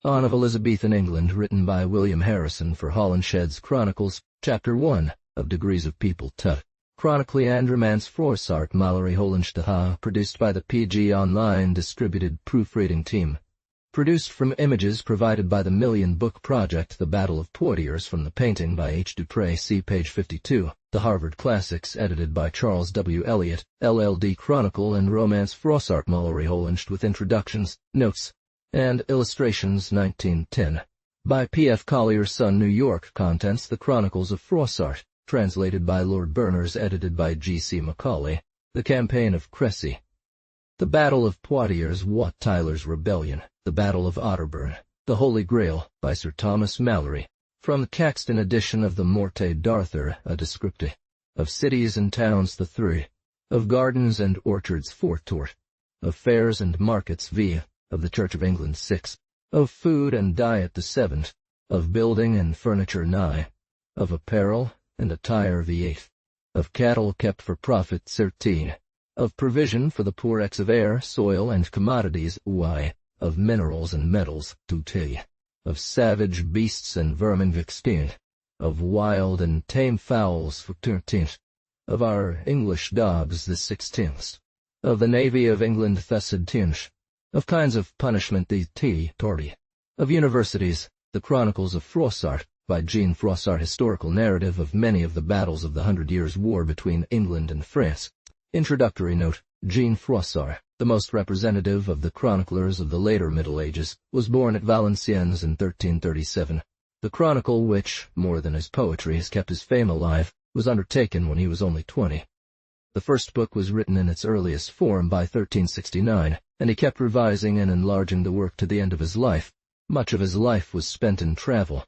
On of Elizabethan England, written by William Harrison for Holinshed's Chronicles, Chapter 1, of Degrees of People Tut. Chronicle and Romance Froissart Malory Holinshed, produced by the PG Online distributed proofreading team. Produced from images provided by the Million Book Project, The Battle of Poitiers, from the painting by H. Dupré, see page 52. The Harvard Classics, edited by Charles W. Eliot, LLD. Chronicle and Romance Froissart Malory Holinshed, with introductions, notes, and illustrations. 1910. By P. F. Collier's Son, New York. Contents: The Chronicles of Froissart, translated by Lord Berners, edited by G. C. Macaulay. The Campaign of Crécy. The Battle of Poitiers, Wat Tyler's Rebellion. The Battle of Otterburn. The Holy Grail, by Sir Thomas Malory. From the Caxton edition of the Morte d'Arthur, a descriptive. Of cities and towns, the 3. Of gardens and orchards, 4 tort. Of fairs and markets, v. Of the Church of England, 6. Of food and diet, the 7th. Of building and furniture, 9. Of apparel and attire, the 8th. Of cattle kept for profit, 13. Of provision for the poor, x. Of air, soil, and commodities, y. Of minerals and metals, 2t. Of savage beasts and vermin, 16. Of wild and tame fowls, 13th. Of our English dogs, the 16th. Of the Navy of England, the 17th. Of kinds of punishment, the 30. Of universities, the Chronicles of Froissart, by Jean Froissart, historical narrative of many of the battles of the 100 Years' War between England and France. Introductory note: Jean Froissart, the most representative of the chroniclers of the later Middle Ages, was born at Valenciennes in 1337. The chronicle which, more than his poetry, has kept his fame alive, was undertaken when he was only 20. The first book was written in its earliest form by 1369, and he kept revising and enlarging the work to the end of his life. Much of his life was spent in travel.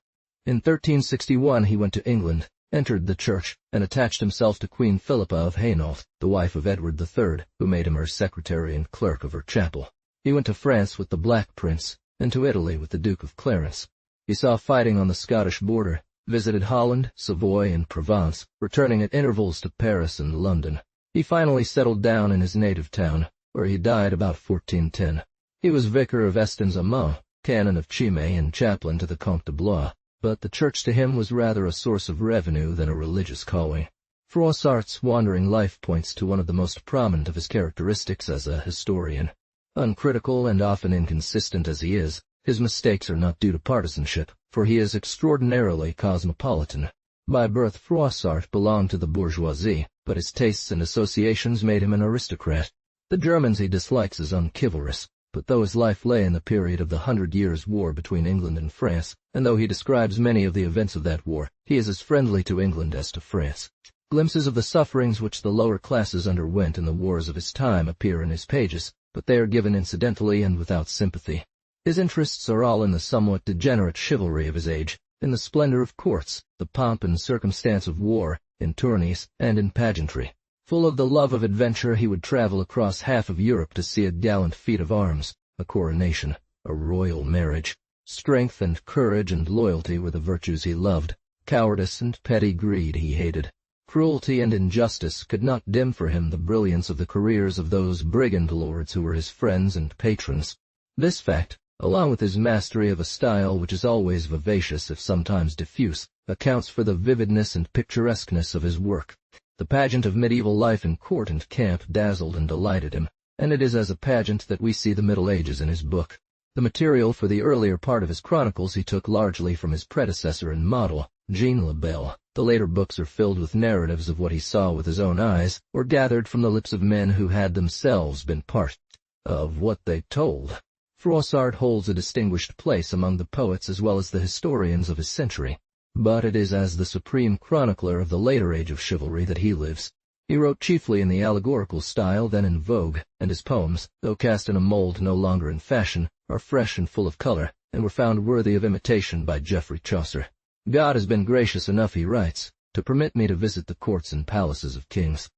In 1361 he went to England, entered the church, and attached himself to Queen Philippa of Hainault, the wife of Edward III, who made him her secretary and clerk of her chapel. He went to France with the Black Prince, and to Italy with the Duke of Clarence. He saw fighting on the Scottish border, visited Holland, Savoy, and Provence, returning at intervals to Paris and London. He finally settled down in his native town, where he died about 1410. He was vicar of Estens-Aumont, canon of Chimay, and chaplain to the Comte de Blois, but the church to him was rather a source of revenue than a religious calling. Froissart's wandering life points to one of the most prominent of his characteristics as a historian. Uncritical and often inconsistent as he is, his mistakes are not due to partisanship, for he is extraordinarily cosmopolitan. By birth Froissart belonged to the bourgeoisie, but his tastes and associations made him an aristocrat. The Germans he dislikes as unchivalrous, but though his life lay in the period of the 100 Years' War between England and France, and though he describes many of the events of that war, he is as friendly to England as to France. Glimpses of the sufferings which the lower classes underwent in the wars of his time appear in his pages, but they are given incidentally and without sympathy. His interests are all in the somewhat degenerate chivalry of his age, in the splendor of courts, the pomp and circumstance of war, in tourneys, and in pageantry. Full of the love of adventure, he would travel across half of Europe to see a gallant feat of arms, a coronation, a royal marriage. Strength and courage and loyalty were the virtues he loved. Cowardice and petty greed he hated. Cruelty and injustice could not dim for him the brilliance of the careers of those brigand lords who were his friends and patrons. This fact, along with his mastery of a style which is always vivacious if sometimes diffuse, accounts for the vividness and picturesqueness of his work. The pageant of medieval life in court and camp dazzled and delighted him, and it is as a pageant that we see the Middle Ages in his book. The material for the earlier part of his chronicles he took largely from his predecessor and model, Jean Lebel. The later books are filled with narratives of what he saw with his own eyes, or gathered from the lips of men who had themselves been part of what they told. Froissart holds a distinguished place among the poets as well as the historians of his century. But it is as the supreme chronicler of the later age of chivalry that he lives. He wrote chiefly in the allegorical style then in vogue, and his poems, though cast in a mold no longer in fashion, are fresh and full of color, and were found worthy of imitation by Geoffrey Chaucer. God has been gracious enough, he writes, to permit me to visit the courts and palaces of kings.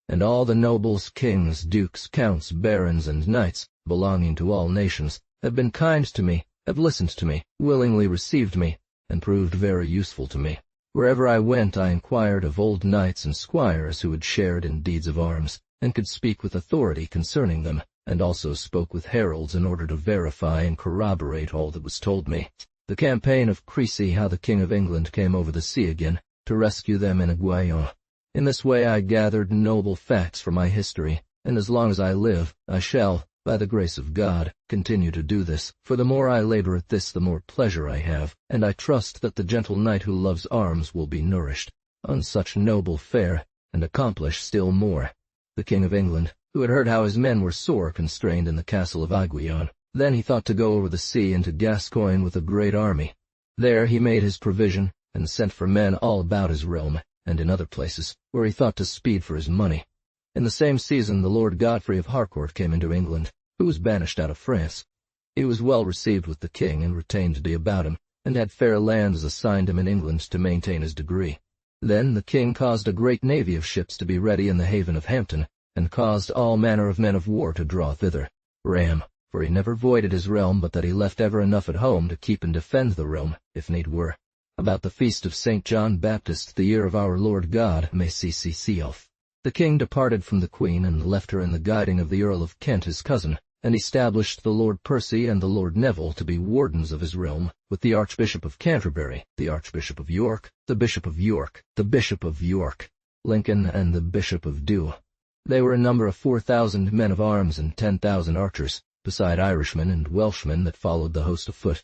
And all the nobles, kings, dukes, counts, barons, and knights, belonging to all nations, have been kind to me, have listened to me, willingly received me, and proved very useful to me. Wherever I went I inquired of old knights and squires who had shared in deeds of arms, and could speak with authority concerning them. and also spoke with heralds in order to verify and corroborate all that was told me. The campaign of Crecy, how the King of England came over the sea again, to rescue them in Aguillon. In this way I gathered noble facts for my history, and as long as I live, I shall, by the grace of God, continue to do this, for the more I labor at this the more pleasure I have, and I trust that the gentle knight who loves arms will be nourished on such noble fare, and accomplish still more. The King of England, who had heard how his men were sore constrained in the castle of Aguillon, then he thought to go over the sea into Gascogne with a great army. There he made his provision, and sent for men all about his realm, and in other places, where he thought to speed for his money. In the same season the Lord Godfrey of Harcourt came into England, who was banished out of France. He was well received with the king, and retained to be about him, and had fair lands assigned him in England to maintain his degree. Then the king caused a great navy of ships to be ready in the haven of Hampton, and caused all manner of men of war to draw thither. Ram, for he never voided his realm, but that he left ever enough at home to keep and defend the realm, if need were. About the feast of St. John Baptist, the year of our Lord God, may CCCF. The king departed from the queen, and left her in the guiding of the Earl of Kent his cousin, and established the Lord Percy and the Lord Neville to be wardens of his realm, with the Archbishop of Canterbury, the Archbishop of York, the Bishop of York, the Bishop of York, Lincoln, and the Bishop of Dew. They were a number of 4,000 men of arms and 10,000 archers, beside Irishmen and Welshmen that followed the host afoot.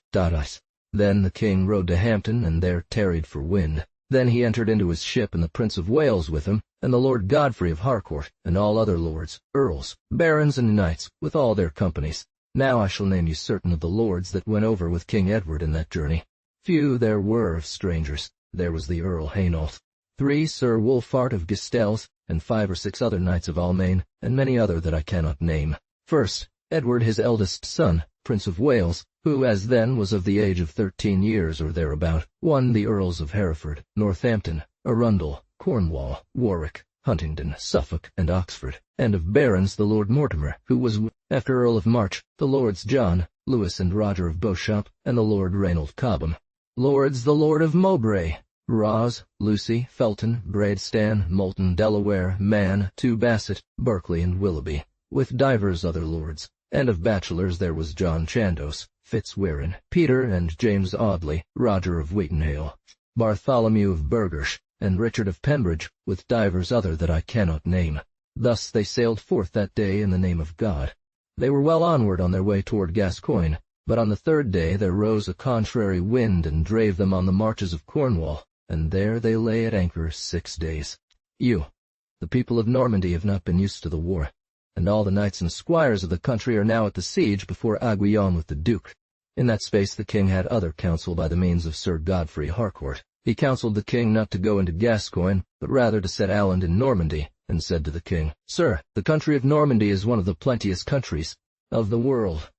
Then the king rode to Hampton, and there tarried for wind. Then he entered into his ship, and the Prince of Wales with him, and the Lord Godfrey of Harcourt, and all other lords, earls, barons, and knights, with all their companies. Now I shall name you certain of the lords that went over with King Edward in that journey. Few there were of strangers. There was the Earl Hainault, 3 Sir Wolfhart of Gistells, and 5 or 6 other knights of Almaine, and many other that I cannot name. First, Edward his eldest son, Prince of Wales, who as then was of the age of 13 years or thereabout, won the Earls of Hereford, Northampton, Arundel, Cornwall, Warwick, Huntingdon, Suffolk, and Oxford, and of barons the Lord Mortimer, who was, after Earl of March, the Lords John, Lewis, and Roger of Beauchamp, and the Lord Reynold Cobham. Lords the Lord of Mowbray, Ross, Lucy, Felton, Bradestan, Moulton, Delaware, Man, 2 Bassett, Berkeley, and Willoughby, with divers other lords. And of bachelors there was John Chandos, Fitzwarren, Peter and James Audley, Roger of Wheatonhale, Bartholomew of Burghersh, and Richard of Pembridge, with divers other that I cannot name. Thus they sailed forth that day in the name of God. They were well onward on their way toward Gascogne, but on the 3rd day there rose a contrary wind and drave them on the marches of Cornwall, and there they lay at anchor 6 days. You, the people of Normandy, have not been used to the war, and all the knights and squires of the country are now at the siege before Aguillon with the Duke. In that space the king had other counsel by the means of Sir Godfrey Harcourt. He counselled the king not to go into Gascogne, but rather to set Aland in Normandy, and said to the king, Sir, the country of Normandy is one of the plenteous countries of the world.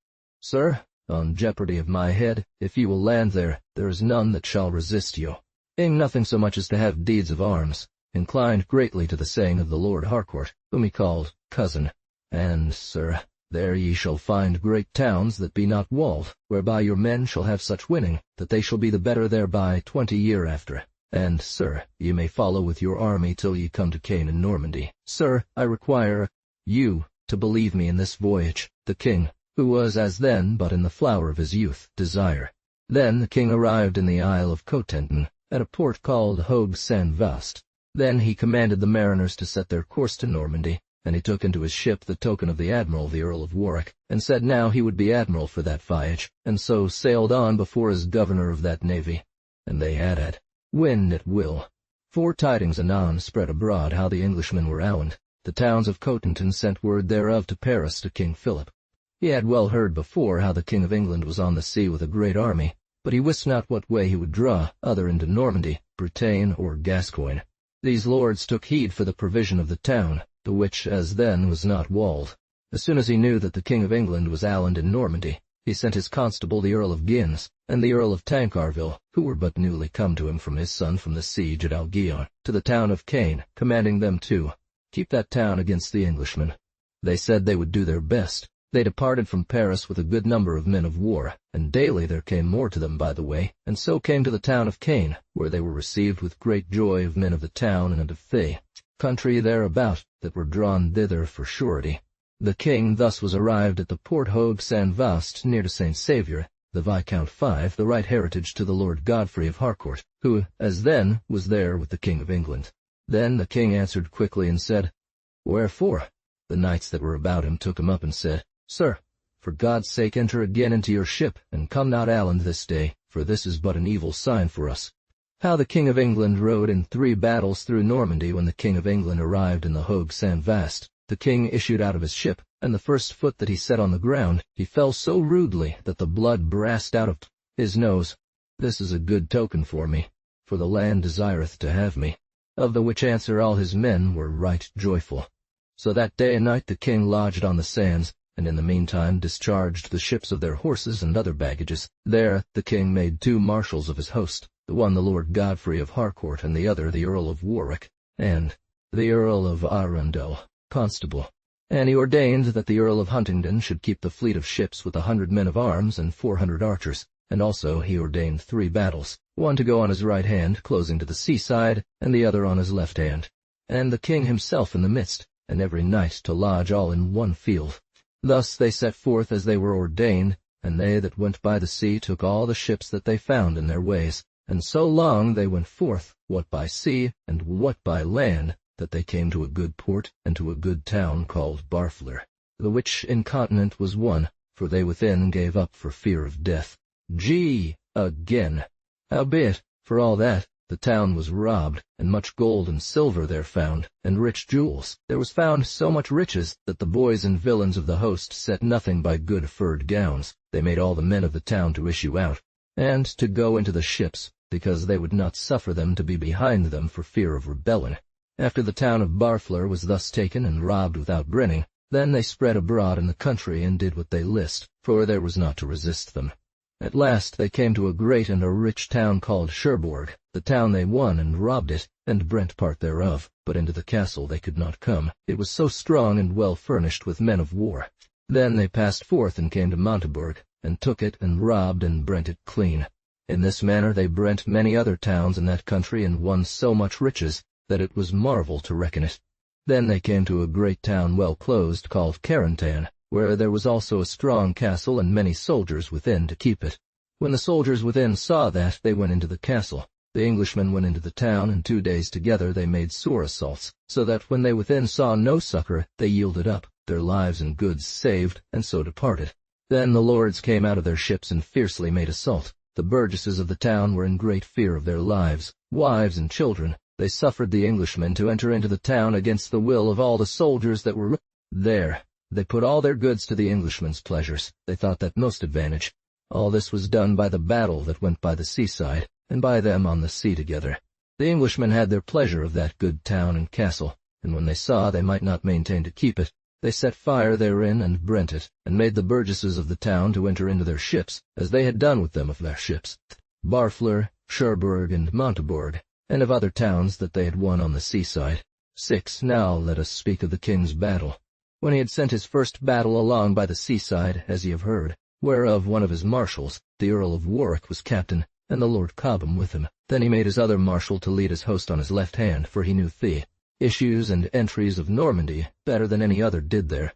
Sir, on jeopardy of my head, if you will land there, there is none that shall resist you. Being nothing so much as to have deeds of arms, inclined greatly to the saying of the Lord Harcourt, whom he called cousin. And, sir, there ye shall find great towns that be not walled, whereby your men shall have such winning, that they shall be the better thereby 20 year after. And, sir, ye may follow with your army till ye come to Caen in Normandy. Sir, I require you to believe me in this voyage, the king, who was as then but in the flower of his youth, desire. Then the king arrived in the Isle of Cotentin, at a port called Hogue-Saint-Vaast. Then he commanded the mariners to set their course to Normandy, and he took into his ship the token of the admiral, the Earl of Warwick, and said now he would be admiral for that voyage, and so sailed on before as governor of that navy. And they had wind at will. 4 tidings anon spread abroad how the Englishmen were owned. The towns of Cotentin sent word thereof to Paris to King Philip. He had well heard before how the King of England was on the sea with a great army, but he wist not what way he would draw, other into Normandy, Bretagne, or Gascogne. These lords took heed for the provision of the town, the which as then was not walled. As soon as he knew that the King of England was Aland in Normandy, he sent his constable the Earl of Guines, and the Earl of Tancarville, who were but newly come to him from his son from the siege at Aguillon, to the town of Caen, commanding them to keep that town against the Englishmen. They said they would do their best. They departed from Paris with a good number of men of war, and daily there came more to them by the way, and so came to the town of Caen, where they were received with great joy of men of the town and of the country thereabout, that were drawn thither for surety. The king thus was arrived at the Port Hogue Saint Vaast near to Saint Saviour, the Viscount Five, the right heritage to the Lord Godfrey of Harcourt, who, as then, was there with the King of England. Then the king answered quickly and said, Wherefore? The knights that were about him took him up and said, Sir, for God's sake enter again into your ship, and come not Aland this day, for this is but an evil sign for us. How the King of England rode in 3 battles through Normandy when the King of England arrived in the Hogue Saint Vaast. The king issued out of his ship, and the first foot that he set on the ground, he fell so rudely that the blood brast out of his nose. This is a good token for me, for the land desireth to have me. Of the which answer all his men were right joyful. So that day and night the king lodged on the sands, and in the meantime discharged the ships of their horses and other baggages. There the king made 2 marshals of his host, the one the Lord Godfrey of Harcourt, and the other the Earl of Warwick, and the Earl of Arundel, constable. And he ordained that the Earl of Huntingdon should keep the fleet of ships with 100 men of arms and 400 archers, and also he ordained 3 battles, one to go on his right hand, closing to the seaside, and the other on his left hand, and the king himself in the midst, and every knight to lodge all in one field. Thus they set forth as they were ordained, and they that went by the sea took all the ships that they found in their ways, and so long they went forth, what by sea and what by land, that they came to a good port and to a good town called Barfleur, the which incontinent was one, for they within gave up for fear of death. Again. Howbeit, for all that, the town was robbed, and much gold and silver there found, and rich jewels. There was found so much riches that the boys and villains of the host set nothing by good furred gowns. They made all the men of the town to issue out, and to go into the ships, because they would not suffer them to be behind them for fear of rebellion. After the town of Barfleur was thus taken and robbed without grinning, then they spread abroad in the country and did what they list, for there was not to resist them. At last they came to a great and a rich town called Cherbourg. The town they won and robbed it, and brent part thereof, but into the castle they could not come. It was so strong and well furnished with men of war. Then they passed forth and came to Montabourg, and took it and robbed and brent it clean. In this manner they brent many other towns in that country and won so much riches, that it was marvel to reckon it. Then they came to a great town well closed called Carentan, where there was also a strong castle and many soldiers within to keep it. When the soldiers within saw that, they went into the castle. The Englishmen went into the town, and 2 days together they made sore assaults, so that when they within saw no succor, they yielded up, their lives and goods saved, and so departed. Then the lords came out of their ships and fiercely made assault. The burgesses of the town were in great fear of their lives, wives and children. They suffered the Englishmen to enter into the town against the will of all the soldiers that were there. They put all their goods to the Englishmen's pleasures. They thought that most advantage. All this was done by the battle that went by the seaside, and by them on the sea together. The Englishmen had their pleasure of that good town and castle, and when they saw they might not maintain to keep it, they set fire therein and brent it, and made the burgesses of the town to enter into their ships, as they had done with them of their ships, Barfleur, Cherbourg, and Montabourg, and of other towns that they had won on the seaside. 6. Now let us speak of the king's battle. When he had sent his first battle along by the seaside, as ye have heard, whereof one of his marshals, the Earl of Warwick, was captain, and the Lord Cobham with him. Then he made his other marshal to lead his host on his left hand, for he knew the issues and entries of Normandy better than any other did there.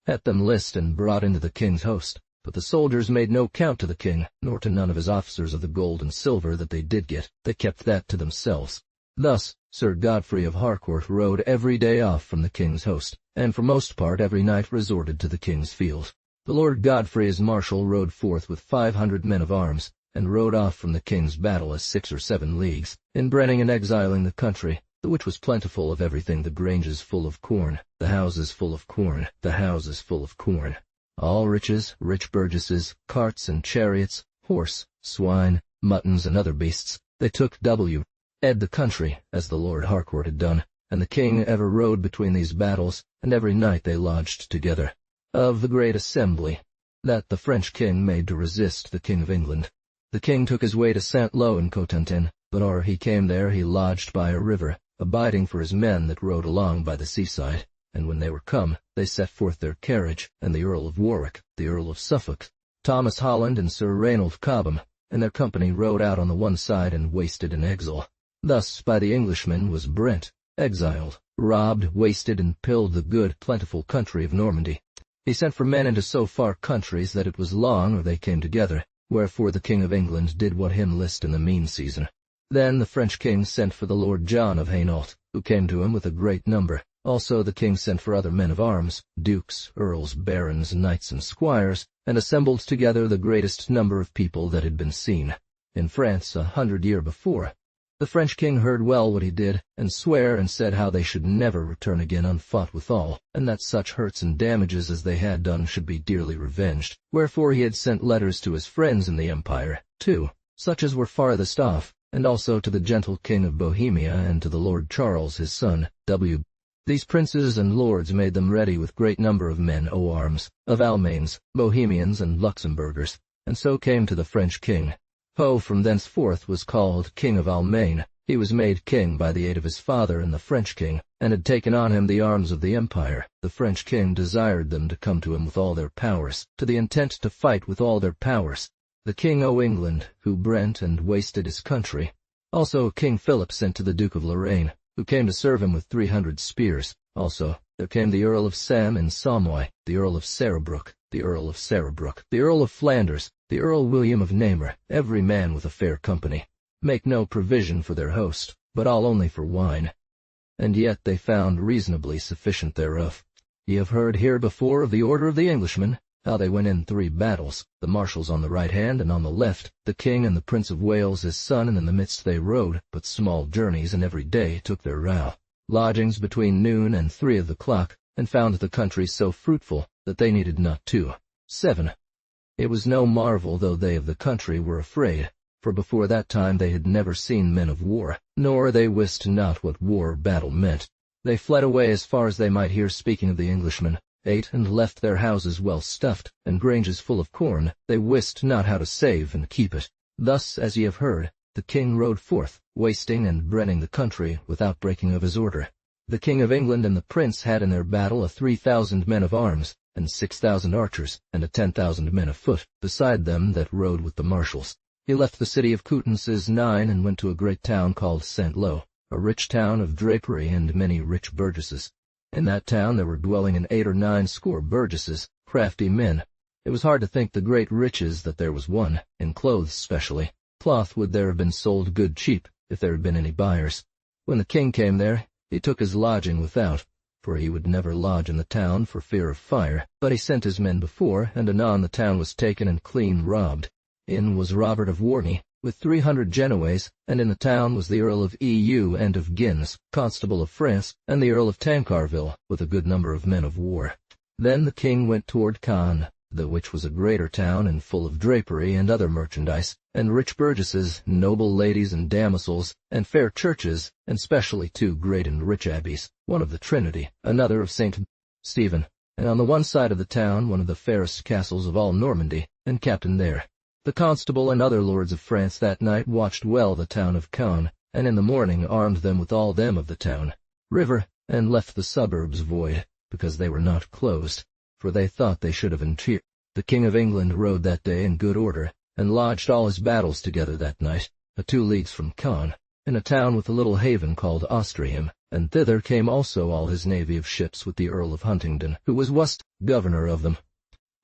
At them list and brought into the king's host. But the soldiers made no count to the king, nor to none of his officers of the gold and silver that they did get. They kept that to themselves. Thus Sir Godfrey of Harcourt rode every day off from the king's host, and for most part every night resorted to the king's field. The Lord Godfrey as marshal rode forth with 500 men of arms, and rode off from the king's battle as 6 or 7 leagues, in brenning and exiling the country, the which was plentiful of everything, the granges full of corn, the houses full of corn, the houses full of corn. All riches, rich burgesses, carts and chariots, horse, swine, muttons, and other beasts, they took ed the country, as the Lord Harcourt had done, and the king ever rode between these battles, and every night they lodged together. Of the great assembly that the French king made to resist the King of England, the king took his way to Saint-Lô in Cotentin, but or he came there he lodged by a river, abiding for his men that rode along by the seaside. And when they were come, they set forth their carriage, and the Earl of Warwick, the Earl of Suffolk, Thomas Holland, and Sir Reynold Cobham, and their company rode out on the one side and wasted in exile. Thus by the Englishmen was brent, exiled, robbed, wasted, and pilled the good, plentiful country of Normandy. He sent for men into so far countries that it was long or they came together, wherefore the King of England did what him list in the mean season. Then the French king sent for the Lord John of Hainault, who came to him with a great number. Also the king sent for other men of arms, dukes, earls, barons, knights, and squires, and assembled together the greatest number of people that had been seen in France 100 years before. The French king heard well what he did, and sware and said how they should never return again unfought withal, and that such hurts and damages as they had done should be dearly revenged. Wherefore he had sent letters to his friends in the empire, too, such as were farthest off, and also to the gentle king of Bohemia and to the Lord Charles his son, W. These princes and lords made them ready with great number of men o' arms, of Almains, Bohemians, and Luxemburgers, and so came to the French king. Ho from thenceforth was called King of Almain. He was made king by the aid of his father and the French king, and had taken on him the arms of the empire. The French king desired them to come to him with all their powers, to the intent to fight with all their powers. The king o' England, who brent and wasted his country. Also King Philip sent to the Duke of Lorraine, who came to serve him with 300 spears. Also there came the Earl of Sam in Saumoy, the Earl of Sarabrook, the Earl of Sarabrook, the Earl of Flanders, the Earl William of Namur, every man with a fair company. Make no provision for their host, but all only for wine. And yet they found reasonably sufficient thereof. Ye have heard here before of the order of the Englishmen, how they went in 3 battles, the marshals on the right hand and on the left, the king and the Prince of Wales his son, and in the midst they rode, but small journeys, and every day took their row. Lodgings between noon and 3 of the clock, and found the country so fruitful that they needed not 2. 7. It was no marvel though they of the country were afraid, for before that time they had never seen men of war, nor they wist not what war or battle meant. They fled away as far as they might hear speaking of the Englishmen, ate and left their houses well stuffed, and granges full of corn. They wist not how to save and keep it. Thus, as ye have heard, the king rode forth, wasting and brenning the country without breaking of his order. The King of England and the prince had in their battle 3,000 men of arms, and 6,000 archers, and 10,000 men afoot, beside them that rode with the marshals. He left the city of Coutances 9 and went to a great town called Saint-Lô, a rich town of drapery and many rich burgesses. In that town there were dwelling in 8 or 9 score burgesses, crafty men. It was hard to think the great riches that there was one, in clothes specially. Cloth would there have been sold good cheap, if there had been any buyers. When the king came there, he took his lodging without, for he would never lodge in the town for fear of fire. But he sent his men before, and anon the town was taken and clean robbed. In was Robert of Warney, with 300 Genoese, and in the town was the Earl of Eu and of Guines, constable of France, and the Earl of Tancarville, with a good number of men of war. Then the king went toward Caen, the which was a greater town and full of drapery and other merchandise, and rich burgesses, noble ladies and damosels, and fair churches, and specially 2 great and rich abbeys, one of the Trinity, another of St. Stephen, and on the one side of the town one of the fairest castles of all Normandy, and captain there. The constable and other lords of France that night watched well the town of Caen, and in the morning armed them with all them of the town, river, and left the suburbs void, because they were not closed, for they thought they should have entreated. The King of England rode that day in good order, and lodged all his battles together that night, 2 leagues from Caen, in a town with a little haven called Ostriham, and thither came also all his navy of ships with the Earl of Huntingdon, who was governor of them,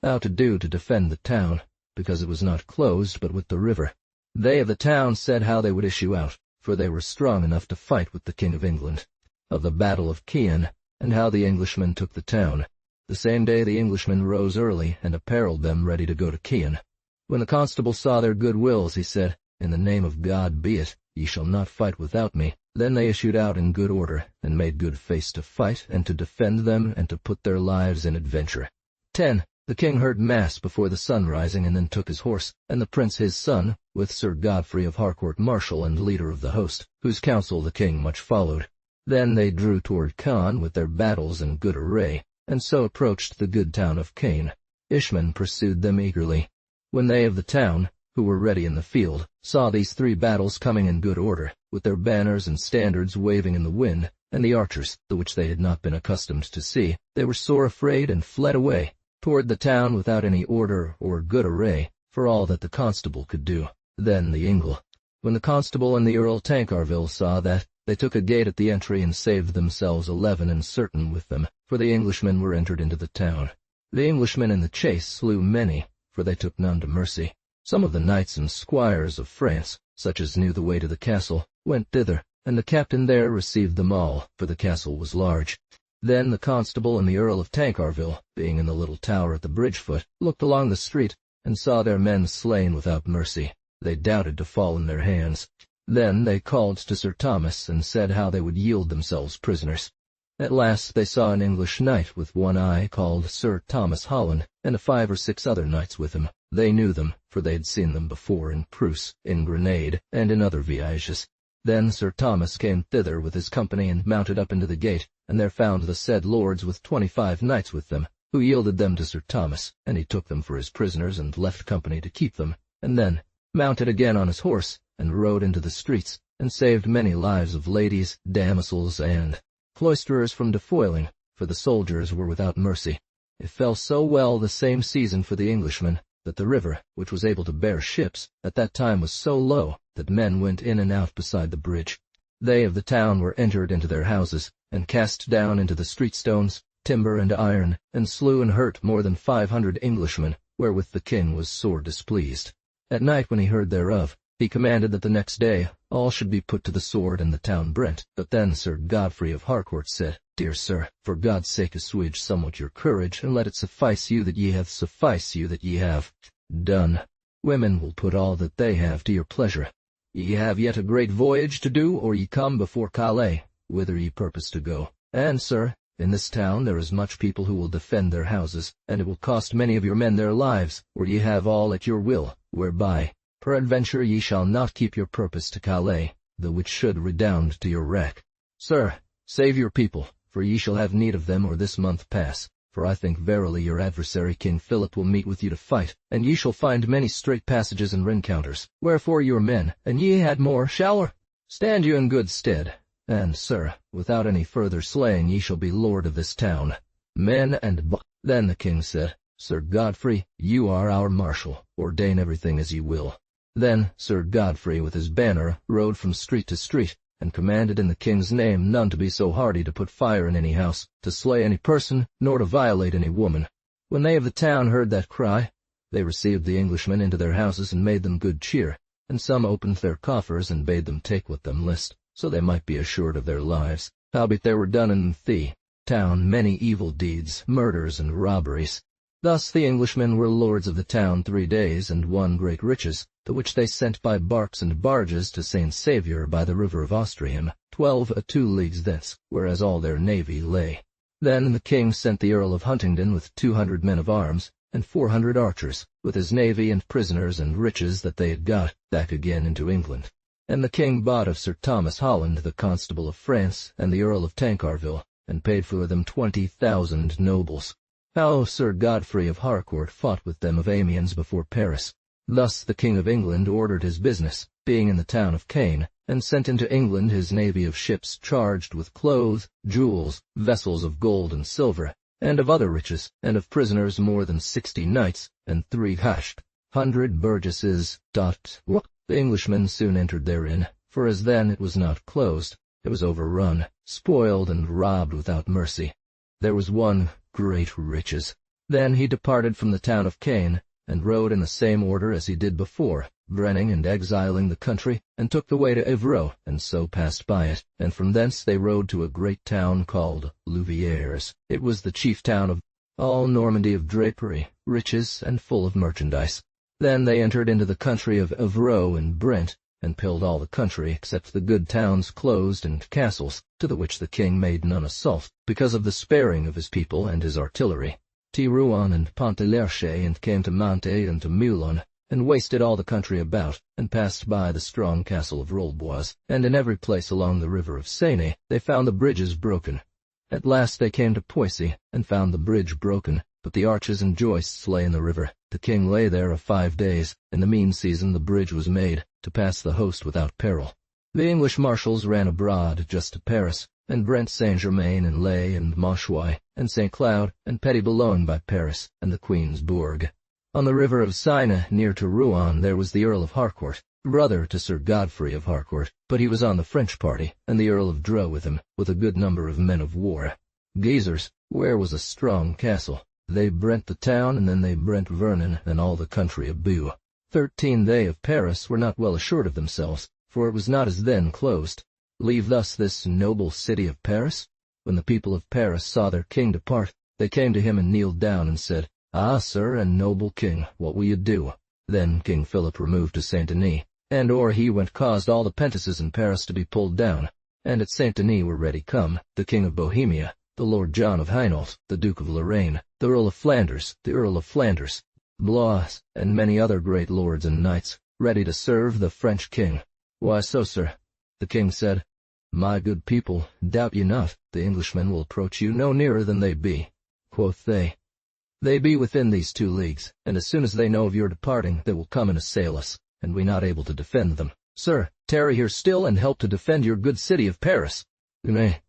out to do to defend the town, because it was not closed but with the river. They of the town said how they would issue out, for they were strong enough to fight with the King of England. Of the battle of Caen, and how the Englishmen took the town. The same day the Englishmen rose early, and apparelled them ready to go to Caen. When the constable saw their good wills, he said, In the name of God be it, ye shall not fight without me. Then they issued out in good order, and made good face to fight, and to defend them, and to put their lives in adventure. 10. The king heard mass before the sun rising, and then took his horse, and the prince his son, with Sir Godfrey of Harcourt marshal and leader of the host, whose counsel the king much followed. Then they drew toward Caen with their battles in good array, and so approached the good town of Caen. Ishman pursued them eagerly. When they of the town, who were ready in the field, saw these 3 battles coming in good order, with their banners and standards waving in the wind, and the archers, the which they had not been accustomed to see, they were sore afraid and fled away toward the town without any order or good array, for all that the constable could do. Then the Ingle. When the constable and the Earl Tancarville saw that, they took a gate at the entry and saved themselves 11 and certain with them, for the Englishmen were entered into the town. The Englishmen in the chase slew many, for they took none to mercy. Some of the knights and squires of France, such as knew the way to the castle, went thither, and the captain there received them all, for the castle was large. Then the constable and the Earl of Tancarville, being in the little tower at the bridge-foot, looked along the street, and saw their men slain without mercy. They doubted to fall in their hands. Then they called to Sir Thomas, and said how they would yield themselves prisoners. At last they saw an English knight with one eye called Sir Thomas Holland, and 5 or 6 other knights with him. They knew them, for they had seen them before in Prusse, in Grenade, and in other villages. Then Sir Thomas came thither with his company, and mounted up into the gate, and there found the said lords with 25 knights with them, who yielded them to Sir Thomas, and he took them for his prisoners, and left company to keep them, and then mounted again on his horse, and rode into the streets, and saved many lives of ladies, damosels, and cloisterers from defoiling, for the soldiers were without mercy. It fell so well the same season for the Englishmen, that the river, which was able to bear ships, at that time was so low that men went in and out beside the bridge. They of the town were entered into their houses, and cast down into the street stones, timber and iron, and slew and hurt more than 500 Englishmen, wherewith the king was sore displeased. At night when he heard thereof, he commanded that the next day all should be put to the sword and the town brent. But then Sir Godfrey of Harcourt said, Dear sir, for God's sake assuage somewhat your courage, and let it suffice you that ye have done. Women will put all that they have to your pleasure. Ye have yet a great voyage to do, or ye come before Calais, whither ye purpose to go. And, sir, in this town there is much people who will defend their houses, and it will cost many of your men their lives, or ye have all at your will, whereby peradventure ye shall not keep your purpose to Calais, the which should redound to your wreck. Sir, save your people, for ye shall have need of them or this month pass. For I think verily your adversary King Philip will meet with you to fight, and ye shall find many straight passages and rencounters. Wherefore your men, and ye had more, shall stand you in good stead. And, sir, without any further slaying ye shall be lord of this town. Men and Then the king said, Sir Godfrey, you are our marshal, ordain everything as ye will. Then Sir Godfrey with his banner rode from street to street, and commanded in the king's name none to be so hardy to put fire in any house, to slay any person, nor to violate any woman. When they of the town heard that cry, they received the Englishmen into their houses and made them good cheer, and some opened their coffers and bade them take what them list, so they might be assured of their lives. Howbeit there were done in the town many evil deeds, murders, and robberies. Thus the Englishmen were lords of the town 3 days, and won great riches, the which they sent by barks and barges to Saint Saviour by the river of Austrian, 12 a 2 leagues thence, whereas all their navy lay. Then the king sent the Earl of Huntingdon with 200 men of arms, and 400 archers, with his navy and prisoners and riches that they had got, back again into England. And the king bought of Sir Thomas Holland the constable of France, and the Earl of Tancarville, and paid for them 20,000 nobles. How Sir Godfrey of Harcourt fought with them of Amiens before Paris. Thus the King of England ordered his business, being in the town of Caen, and sent into England his navy of ships charged with clothes, jewels, vessels of gold and silver, and of other riches, and of prisoners more than 60 knights, and 300 burgesses. The Englishmen soon entered therein, for as then it was not closed, it was overrun, spoiled, and robbed without mercy. There was one great riches. Then he departed from the town of Caen, and rode in the same order as he did before, brenning and exiling the country, and took the way to Evreux, and so passed by it, and from thence they rode to a great town called Louviers. It was the chief town of all Normandy of drapery, riches, and full of merchandise. Then they entered into the country of Evreux and Brent, and pilled all the country except the good towns closed and castles, to the which the king made none assault, because of the sparing of his people and his artillery. Rouen and Pont-de-l'Arche, and came to Mantes and to Meulon, and wasted all the country about, and passed by the strong castle of Rolleboise, and in every place along the river of Seine they found the bridges broken. At last they came to Poissy, and found the bridge broken, but the arches and joists lay in the river. The king lay there 5 days. In the mean season the bridge was made, to pass the host without peril. The English marshals ran abroad just to Paris, and Brent Saint-Germain and Lay and Monchoy, and St. Cloud, and Petit-Boulogne by Paris, and the Queen's Bourg. On the river of Seine, near to Rouen, there was the Earl of Harcourt, brother to Sir Godfrey of Harcourt, but he was on the French party, and the Earl of Dreux with him, with a good number of men of war. Guisers, where was a strong castle. They brent the town, and then they brent Vernon, and all the country of Bue. 13 They of Paris were not well assured of themselves, for it was not as then closed. Leave thus this noble city of Paris? When the people of Paris saw their king depart, they came to him and kneeled down and said, Ah, sir and noble king, what will you do? Then King Philip removed to Saint-Denis, and or he went caused all the pentices in Paris to be pulled down, and at Saint-Denis were ready come, the king of Bohemia, the Lord John of Hainault, the Duke of Lorraine, the Earl of Flanders, the Earl of Flanders, Blois, and many other great lords and knights, ready to serve the French king. Why so, sir? The king said, My good people, doubt ye not, the Englishmen will approach you no nearer than they be. Quoth they, They be within these 2 leagues, and as soon as they know of your departing, they will come and assail us, and we not able to defend them. Sir, tarry here still, and help to defend your good city of Paris. Nay,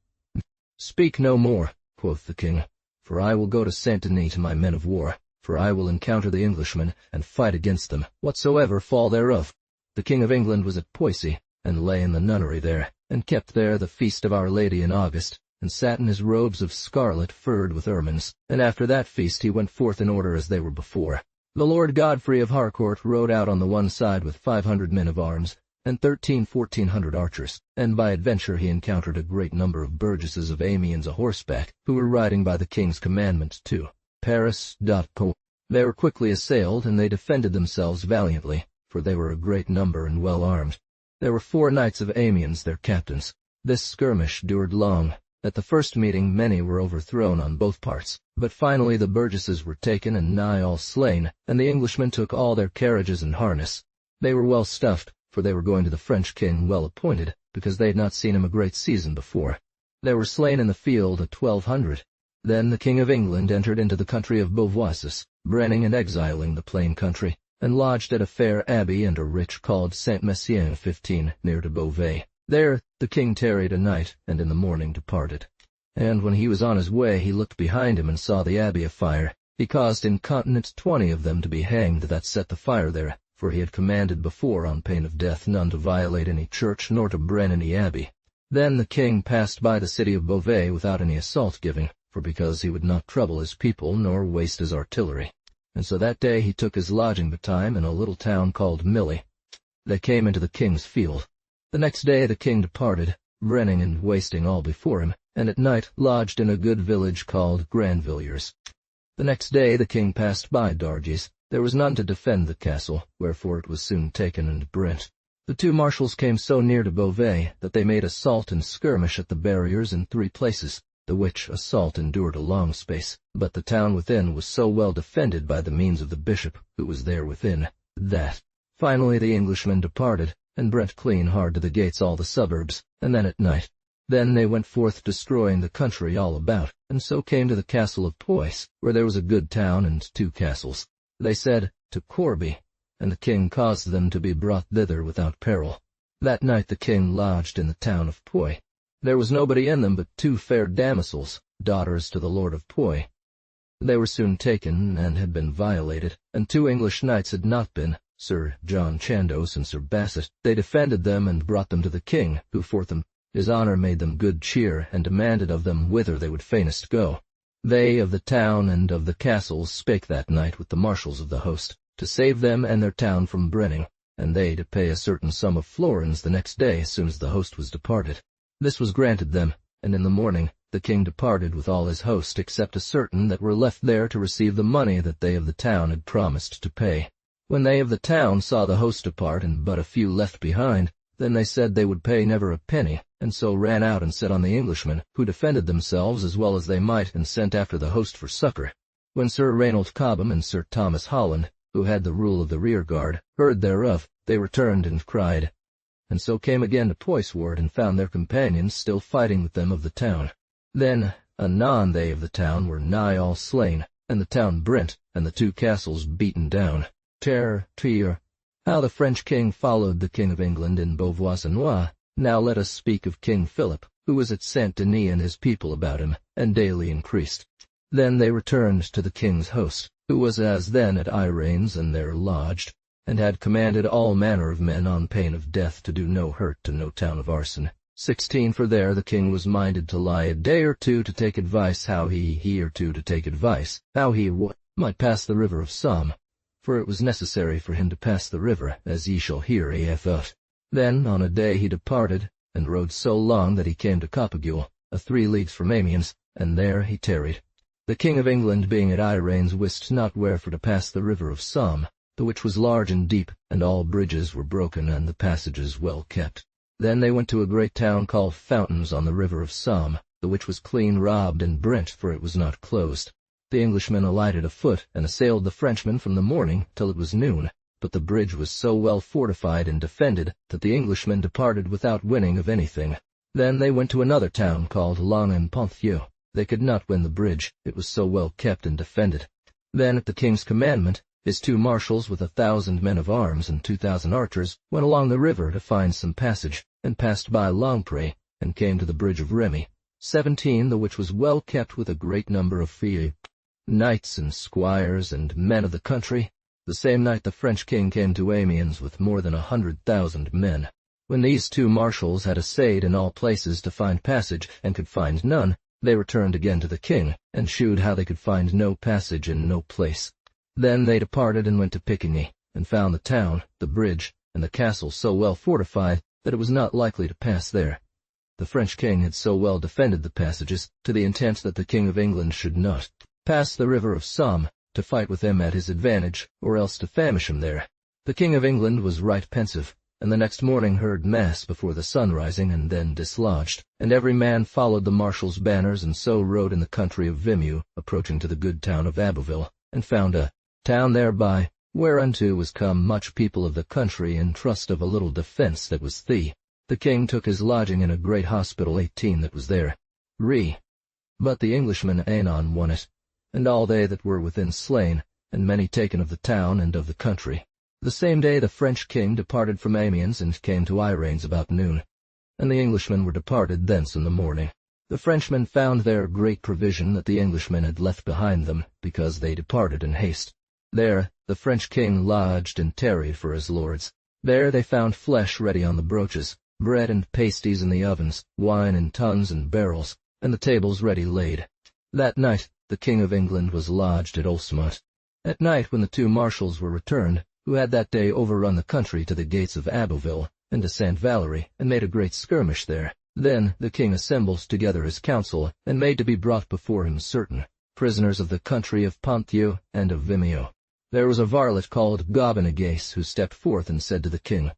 speak no more, quoth the king, for I will go to Saint-Denis to my men of war, for I will encounter the Englishmen, and fight against them, whatsoever fall thereof. The king of England was at Poissy, and lay in the nunnery there, and kept there the feast of Our Lady in August, and sat in his robes of scarlet furred with ermines, and after that feast he went forth in order as they were before. The Lord Godfrey of Harcourt rode out on the one side with 500 men of arms, and 1400 archers, and by adventure he encountered a great number of burgesses of Amiens a horseback, who were riding by the king's commandment to Paris. They were quickly assailed, and they defended themselves valiantly, for they were a great number and well armed. There were 4 knights of Amiens their captains. This skirmish dured long. At the first meeting many were overthrown on both parts, but finally the burgesses were taken and nigh all slain, and the Englishmen took all their carriages and harness. They were well stuffed, for they were going to the French king well appointed, because they had not seen him a great season before. There were slain in the field 1200. Then the king of England entered into the country of Beauvoisis, brenning and exiling the plain country, and lodged at a fair abbey and a rich called Saint-Messien 15, near to Beauvais. There the king tarried a night, and in the morning departed. And when he was on his way, he looked behind him and saw the abbey afire. He caused incontinent 20 of them to be hanged that set the fire there, for he had commanded before on pain of death none to violate any church nor to brenn any abbey. Then the king passed by the city of Beauvais without any assault giving, for because he would not trouble his people nor waste his artillery. And so that day he took his lodging betime in a little town called Milly. They came into the king's field. The next day the king departed, brenning and wasting all before him, and at night lodged in a good village called Grandvilliers. The next day the king passed by Darges. There was none to defend the castle, wherefore it was soon taken and brent. The 2 marshals came so near to Beauvais that they made assault and skirmish at the barriers in 3 places, the which assault endured a long space, but the town within was so well defended by the means of the bishop, who was there within, that finally the Englishmen departed, and brent clean hard to the gates all the suburbs, and then at night. Then they went forth destroying the country all about, and so came to the castle of Poix, where there was a good town and 2 castles. They said, to Corbie, and the king caused them to be brought thither without peril. That night the king lodged in the town of Poix. There was nobody in them but 2 fair damosels, daughters to the lord of Poix. They were soon taken, and had been violated, and 2 English knights had not been, Sir John Chandos and Sir Basset. They defended them and brought them to the king, who for them his honour made them good cheer, and demanded of them whither they would fainest go. They of the town and of the castles spake that night with the marshals of the host, to save them and their town from brenning, and they to pay a certain sum of florins the next day as soon as the host was departed. This was granted them, and in the morning the king departed with all his host except a certain that were left there to receive the money that they of the town had promised to pay. When they of the town saw the host depart and but a few left behind, then they said they would pay never a penny, and so ran out and set on the Englishmen, who defended themselves as well as they might and sent after the host for succor. When Sir Reynold Cobham and Sir Thomas Holland, who had the rule of the rear guard, heard thereof, they returned and cried, and so came again to Poixward and found their companions still fighting with them of the town. Then anon they of the town were nigh all slain, and the town brent, and the 2 castles beaten down. Terror. How the French king followed the king of England in Beauvoisinois. Now let us speak of King Philip, who was at Saint-Denis and his people about him, and daily increased. Then they returned to the king's host, who was as then at Iranes, and there lodged, and had commanded all manner of men on pain of death to do no hurt to no town of arson, 16 For there the king was minded to lie a day or two to take advice how he might pass the river of Somme, for it was necessary for him to pass the river, as ye shall hear afut. Then on a day he departed, and rode so long that he came to Copagule, 3 leagues from Amiens, and there he tarried. The king of England being at Iranes wist not wherefore to pass the river of Somme, the which was large and deep, and all bridges were broken, and the passages well kept. Then they went to a great town called Fountains on the river of Somme, the which was clean robbed and brent, for it was not closed. The Englishmen alighted afoot, and assailed the Frenchmen from the morning till it was noon, but the bridge was so well fortified and defended that the Englishmen departed without winning of anything. Then they went to another town called Long-en-Ponthieu. They could not win the bridge, it was so well kept and defended. Then at the king's commandment, his 2 marshals with 1,000 men of arms and 2,000 archers went along the river to find some passage, and passed by Longpre, and came to the bridge of Remy, 17, the which was well kept with a great number of free knights and squires and men of the country. The same night the French king came to Amiens with more than 100,000 men. When these 2 marshals had assayed in all places to find passage, and could find none, they returned again to the king, and shewed how they could find no passage in no place. Then they departed and went to Picquigny, and found the town, the bridge, and the castle so well fortified that it was not likely to pass there. The French king had so well defended the passages, to the intent that the king of England should not pass the river of Somme, to fight with him at his advantage, or else to famish him there. The king of England was right pensive, and the next morning heard mass before the sun rising, and then dislodged, and every man followed the marshal's banners, and so rode in the country of Vimeu, approaching to the good town of Abbeville, and found a town thereby, whereunto was come much people of the country in trust of a little defence that was the king took his lodging in a great hospital 18 that was there. But the Englishmen anon won it, and all they that were within slain, and many taken of the town and of the country. The same day the French king departed from Amiens, and came to Iranes about noon, and the Englishmen were departed thence in the morning. The Frenchmen found there great provision that the Englishmen had left behind them, because they departed in haste. There the French king lodged and tarried for his lords. There they found flesh ready on the broaches, bread and pasties in the ovens, wine in tuns and barrels, and the tables ready laid. That night the king of England was lodged at Olsemont. At night, when the 2 marshals were returned, who had that day overrun the country to the gates of Abbeville, and to St. Valery, and made a great skirmish there, then the king assembles together his council, and made to be brought before him certain prisoners of the country of Ponthieu and of Vimeo. There was a varlet called Gobinagase, who stepped forth and said to the king,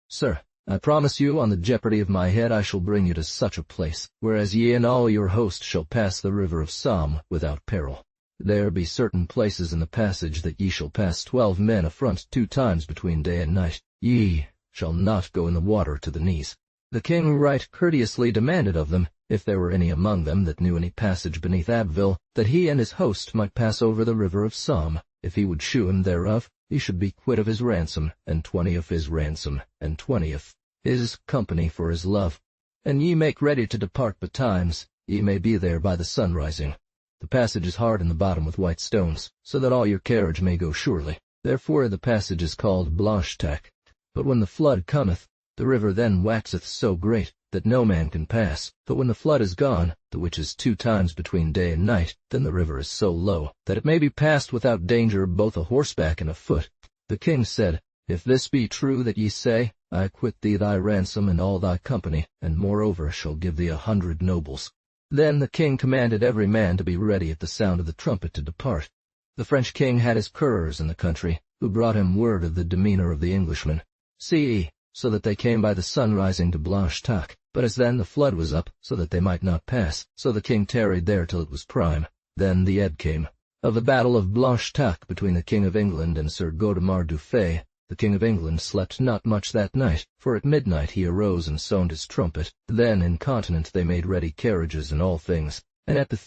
Sir, I promise you on the jeopardy of my head I shall bring you to such a place, whereas ye and all your host shall pass the river of Somme without peril. There be certain places in the passage that ye shall pass 12 men affront 2 times between day and night. Ye shall not go in the water to the knees. The king right courteously demanded of them, if there were any among them that knew any passage beneath Abbeville, that he and his host might pass over the river of Somme. If he would shew him thereof, he should be quit of his ransom, and 20 of his ransom, and 20 of his company for his love. And ye make ready to depart betimes, ye may be there by the sun rising. The passage is hard in the bottom with white stones, so that all your carriage may go surely. Therefore the passage is called Blanchetac. But when the flood cometh, the river then waxeth so great, that no man can pass. But when the flood is gone, the which is 2 times between day and night, then the river is so low, that it may be passed without danger both a horseback and a foot. The king said, If this be true that ye say, I quit thee thy ransom and all thy company, and moreover shall give thee 100 nobles. Then the king commanded every man to be ready at the sound of the trumpet to depart. The French king had his coureurs in the country, who brought him word of the demeanor of the Englishmen. C.E. So that they came by the sun rising to Blanchetac, but as then the flood was up, so that they might not pass, so the king tarried there till it was prime. Then the ebb came. Of the battle of Blanchetac between the king of England and Sir Godemar du Fay, the king of England slept not much that night, for at midnight he arose and sounded his trumpet. Then incontinent they made ready carriages and all things, and at the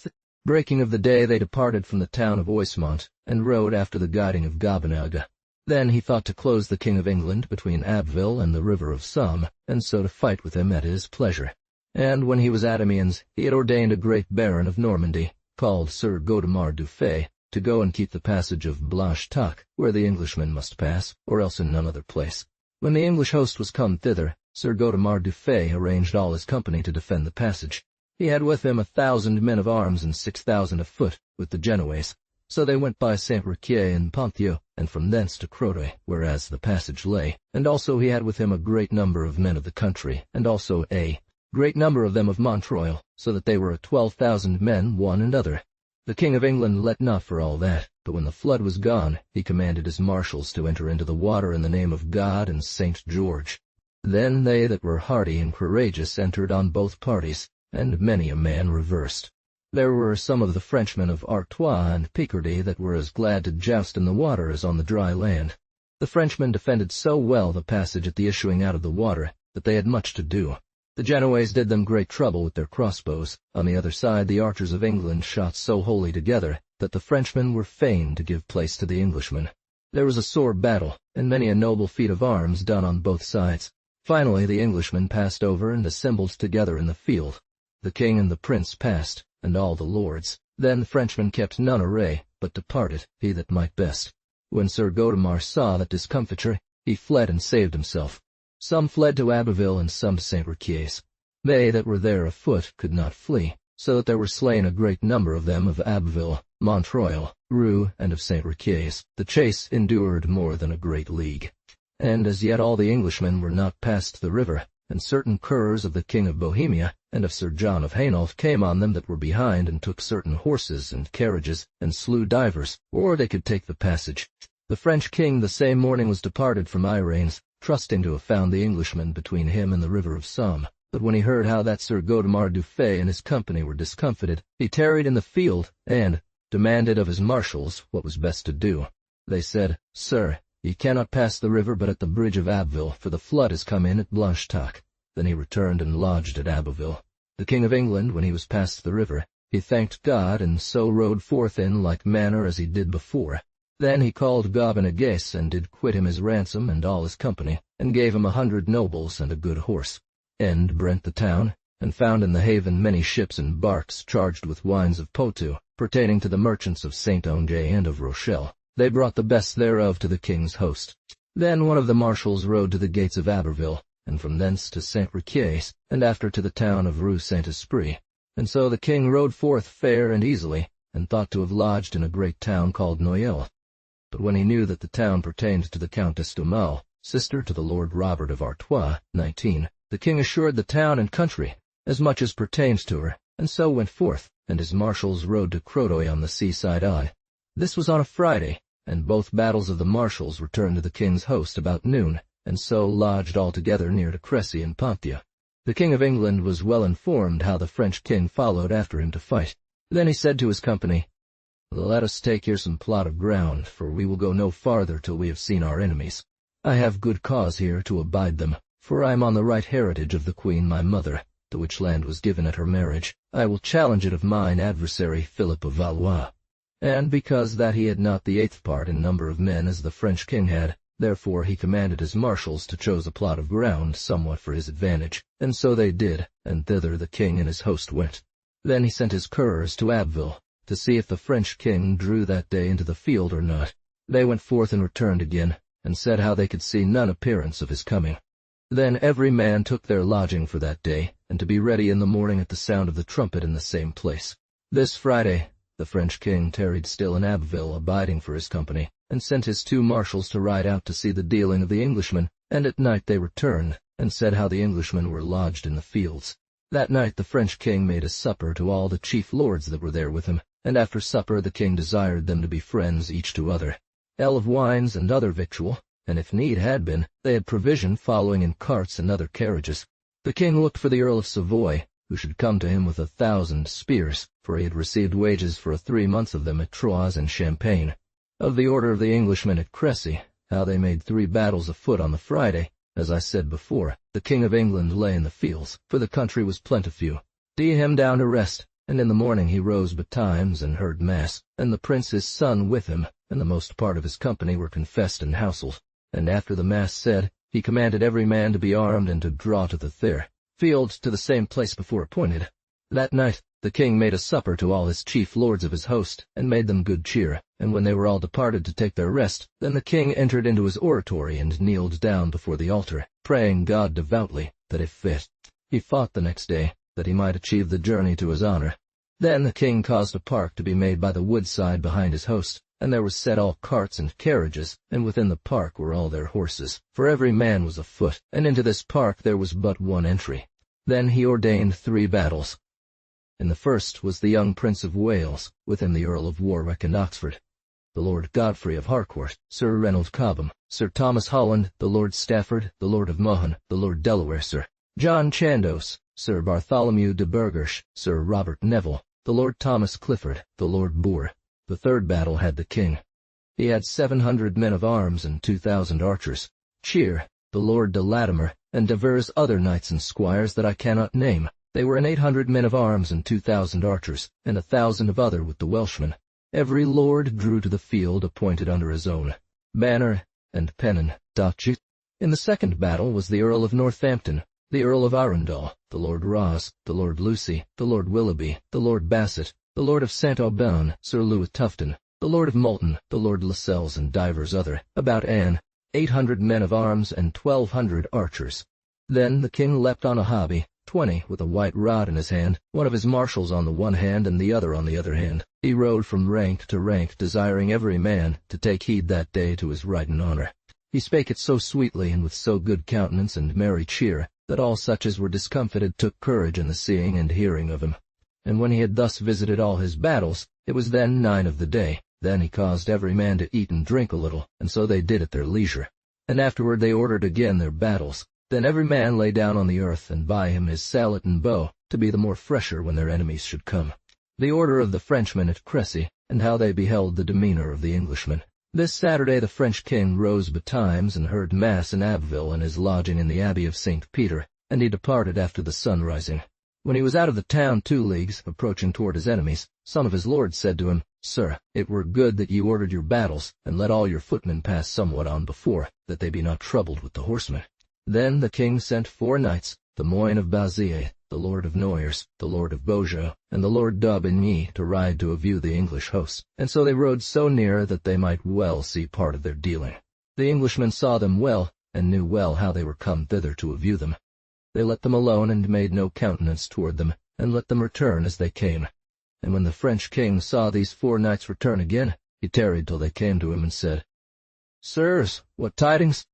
breaking of the day they departed from the town of Oismont, and rode after the guiding of Gobinaga. Then he thought to close the king of England between Abbeville and the river of Somme, and so to fight with him at his pleasure. And when he was at Amiens, he had ordained a great baron of Normandy, called Sir Godemar du Fay, to go and keep the passage of Blanchetac, where the Englishmen must pass, or else in none other place. When the English host was come thither, Sir Godemar du Fay arranged all his company to defend the passage. He had with him 1,000 men of arms and 6,000 afoot, with the Genoese. So they went by Saint-Riquier and Ponthieu, and from thence to Crotoy, whereas the passage lay. And also he had with him a great number of men of the country, and also a great number of them of Montreuil, so that they were 12,000 men, one and other. The King of England let not for all that, but when the flood was gone, he commanded his marshals to enter into the water in the name of God and Saint George. Then they that were hardy and courageous entered on both parties, and many a man reversed. There were some of the Frenchmen of Artois and Picardy that were as glad to joust in the water as on the dry land. The Frenchmen defended so well the passage at the issuing out of the water that they had much to do. The Genoese did them great trouble with their crossbows. On the other side the archers of England shot so wholly together that the Frenchmen were fain to give place to the Englishmen. There was a sore battle, and many a noble feat of arms done on both sides. Finally the Englishmen passed over and assembled together in the field. The king and the prince passed, and all the lords. Then the Frenchmen kept none array, but departed, he that might best. When Sir Godemar saw that discomfiture, he fled and saved himself. Some fled to Abbeville and some to Saint-Riquier's. They that were there afoot could not flee, so that there were slain a great number of them of Abbeville, Montreuil, Roux, and of Saint-Riquier's. The chase endured more than a great league. And as yet all the Englishmen were not past the river, and certain curs of the King of Bohemia and of Sir John of Hainault came on them that were behind, and took certain horses and carriages, and slew divers, or they could take the passage. The French king the same morning was departed from Iraines, trusting to have found the Englishmen between him and the river of Somme. But when he heard how that Sir Godemar du Fay and his company were discomfited, he tarried in the field, and demanded of his marshals what was best to do. They said, Sir, ye cannot pass the river but at the bridge of Abbeville, for the flood has come in at Blanchetaque. Then he returned and lodged at Abbeville. The King of England, when he was past the river, he thanked God, and so rode forth in like manner as he did before. Then he called Gaubenegesse, and did quit him his ransom and all his company, and gave him 100 nobles and a good horse, and brent the town, and found in the haven many ships and barks charged with wines of Poitou, pertaining to the merchants of Saint-Onge and of Rochelle. They brought the best thereof to the king's host. Then one of the marshals rode to the gates of Abbeville, and from thence to Saint-Riquier's, and after to the town of Rue Saint-Esprit. And so the king rode forth fair and easily, and thought to have lodged in a great town called Noyelles. But when he knew that the town pertained to the Countess d'Aumale, sister to the Lord Robert of Artois, 19, the king assured the town and country, as much as pertained to her, and so went forth, and his marshals rode to Crotoy on the seaside Eye. This was on a Friday, and both battles of the marshals returned to the king's host about noon, and so lodged all together near to Cressy and Ponthieu. The King of England was well informed how the French king followed after him to fight. Then he said to his company, Let us take here some plot of ground, for we will go no farther till we have seen our enemies. I have good cause here to abide them, for I am on the right heritage of the queen my mother, to which land was given at her marriage. I will challenge it of mine adversary Philip of Valois. And because that he had not the 8th part in number of men as the French king had, therefore he commanded his marshals to choose a plot of ground somewhat for his advantage, and so they did, and thither the king and his host went. Then he sent his couriers to Abbeville, to see if the French king drew that day into the field or not. They went forth and returned again, and said how they could see none appearance of his coming. Then every man took their lodging for that day, and to be ready in the morning at the sound of the trumpet in the same place. This Friday the French king tarried still in Abbeville, abiding for his company, and sent his 2 marshals to ride out to see the dealing of the Englishmen, and at night they returned, and said how the Englishmen were lodged in the fields. That night the French king made a supper to all the chief lords that were there with him, and after supper the king desired them to be friends each to other. Ale of wines and other victual, and if need had been, they had provision following in carts and other carriages. The king looked for the Earl of Savoy, who should come to him with 1,000 spears, for he had received wages for 3 months of them at Troyes and Champagne. Of the order of the Englishmen at Cressy, how they made 3 battles afoot on the Friday, as I said before, the King of England lay in the fields, for the country was plentifew. Dee him down to rest, and in the morning he rose betimes and heard mass, and the prince his son with him, and the most part of his company were confessed and houseled. And after the mass said, he commanded every man to be armed and to draw to the field to the same place before appointed. That night the king made a supper to all his chief lords of his host, and made them good cheer. And when they were all departed to take their rest, then the king entered into his oratory and kneeled down before the altar, praying God devoutly, that if fit, he fought the next day, that he might achieve the journey to his honor. Then the king caused a park to be made by the woodside behind his host, and there was set all carts and carriages, and within the park were all their horses, for every man was afoot, and into this park there was but one entry. Then he ordained 3 battles. In the first was the young Prince of Wales, with him the Earl of Warwick and Oxford, the Lord Godfrey of Harcourt, Sir Reynold Cobham, Sir Thomas Holland, the Lord Stafford, the Lord of Mohun, the Lord Delaware, Sir John Chandos, Sir Bartholomew de Burghersh, Sir Robert Neville, the Lord Thomas Clifford, the Lord Boore. The third battle had the king. He had 700 men of arms and 2,000 archers. Cheer, the Lord de Latimer, and divers other knights and squires that I cannot name. They were 800 men of arms and 2,000 archers, and 1,000 of other with the Welshmen. Every lord drew to the field appointed under his own banner and pennon. In the second battle was the Earl of Northampton, the Earl of Arundel, the Lord Ross, the Lord Lucy, the Lord Willoughby, the Lord Bassett, the Lord of Saint-Aubin, Sir Louis Tufton, the Lord of Moulton, the Lord Lascelles, and divers other, about Anne, 800 men of arms and 1,200 archers. Then the king leapt on a hobby, 20, with a white rod in his hand, one of his marshals on the one hand and the other on the other hand. He rode from rank to rank, desiring every man to take heed that day to his right and honor. He spake it so sweetly and with so good countenance and merry cheer, that all such as were discomfited took courage in the seeing and hearing of him. And when he had thus visited all his battles, it was then 9 of the day. Then he caused every man to eat and drink a little, and so they did at their leisure. And afterward they ordered again their battles. Then every man lay down on the earth, and by him his sallet and bow, to be the more fresher when their enemies should come. The order of the Frenchmen at Crécy, and how they beheld the demeanor of the Englishmen. This Saturday the French king rose betimes, and heard mass in Abbeville in his lodging in the Abbey of St. Peter, and he departed after the sun rising. When he was out of the town 2 leagues, approaching toward his enemies, some of his lords said to him, Sir, it were good that you ordered your battles, and let all your footmen pass somewhat on before, that they be not troubled with the horsemen. Then the king sent 4 knights, the Moyne of Baziers, the Lord of Noyers, the Lord of Beaujeu, and the Lord d'Aubigny, to ride to view the English hosts, and so they rode so near that they might well see part of their dealing. The Englishmen saw them well, and knew well how they were come thither to view them. They let them alone, and made no countenance toward them, and let them return as they came. And when the French king saw these 4 knights return again, he tarried till they came to him, and said, Sirs, what tidings?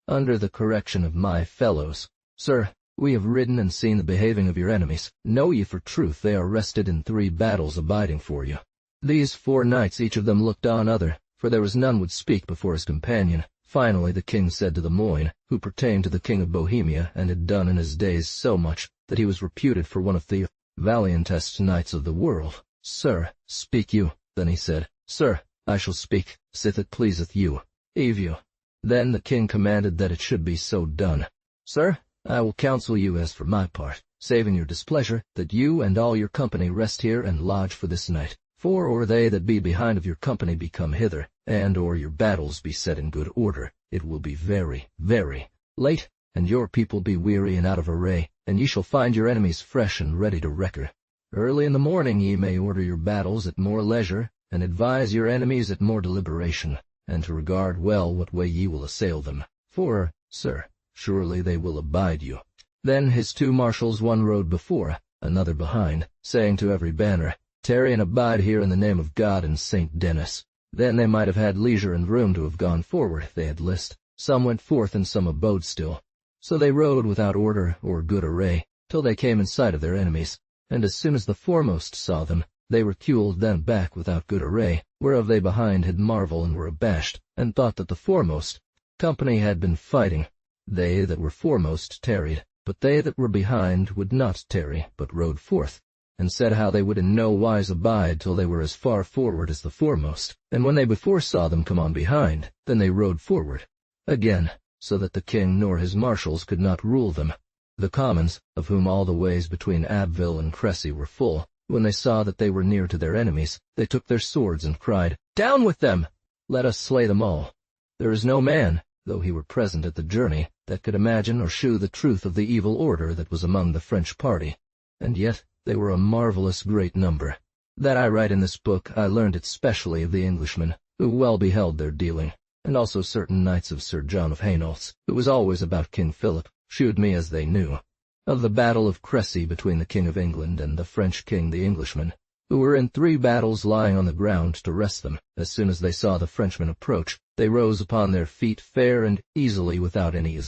Under the correction of my fellows. Sir, we have ridden and seen the behaving of your enemies. Know ye for truth they are rested in 3 battles abiding for you. These 4 knights each of them looked on other, for there was none would speak before his companion. Finally the king said to the Moyne, who pertained to the king of Bohemia, and had done in his days so much, that he was reputed for one of the valiantest knights of the world, Sir, speak you. Then he said, Sir, I shall speak, sith it pleaseth you. Evie. Then the king commanded that it should be so done. Sir, I will counsel you as for my part, saving your displeasure, that you and all your company rest here and lodge for this night. For or they that be behind of your company be come hither, and or your battles be set in good order, it will be very, very late, and your people be weary and out of array, and ye shall find your enemies fresh and ready to wrecker. Early in the morning ye may order your battles at more leisure, and advise your enemies at more deliberation, and to regard well what way ye will assail them. For, sir, surely they will abide you. Then his 2 marshals, one rode before, another behind, saying to every banner, Tarry and abide here in the name of God and Saint Denis. Then they might have had leisure and room to have gone forward if they had list. Some went forth and some abode still. So they rode without order or good array, till they came in sight of their enemies. And as soon as the foremost saw them, they reculed them back without good array, whereof they behind had marvel and were abashed, and thought that the foremost company had been fighting. They that were foremost tarried, but they that were behind would not tarry, but rode forth, and said how they would in no wise abide till they were as far forward as the foremost. And when they before saw them come on behind, then they rode forward again, so that the king nor his marshals could not rule them. The commons, of whom all the ways between Abbeville and Crécy were full, when they saw that they were near to their enemies, they took their swords and cried, Down with them! Let us slay them all. There is no man, though he were present at the journey, that could imagine or shew the truth of the evil order that was among the French party. and yet they were a marvelous great number. That I write in this book I learned it specially of the Englishmen, who well beheld their dealing, and also certain knights of Sir John of Hainault's, who was always about King Philip, shewed me as they knew. Of the battle of Cressy between the King of England and the French king the Englishmen, who were in 3 battles lying on the ground to rest them. As soon as they saw the Frenchmen approach, they rose upon their feet fair and easily without any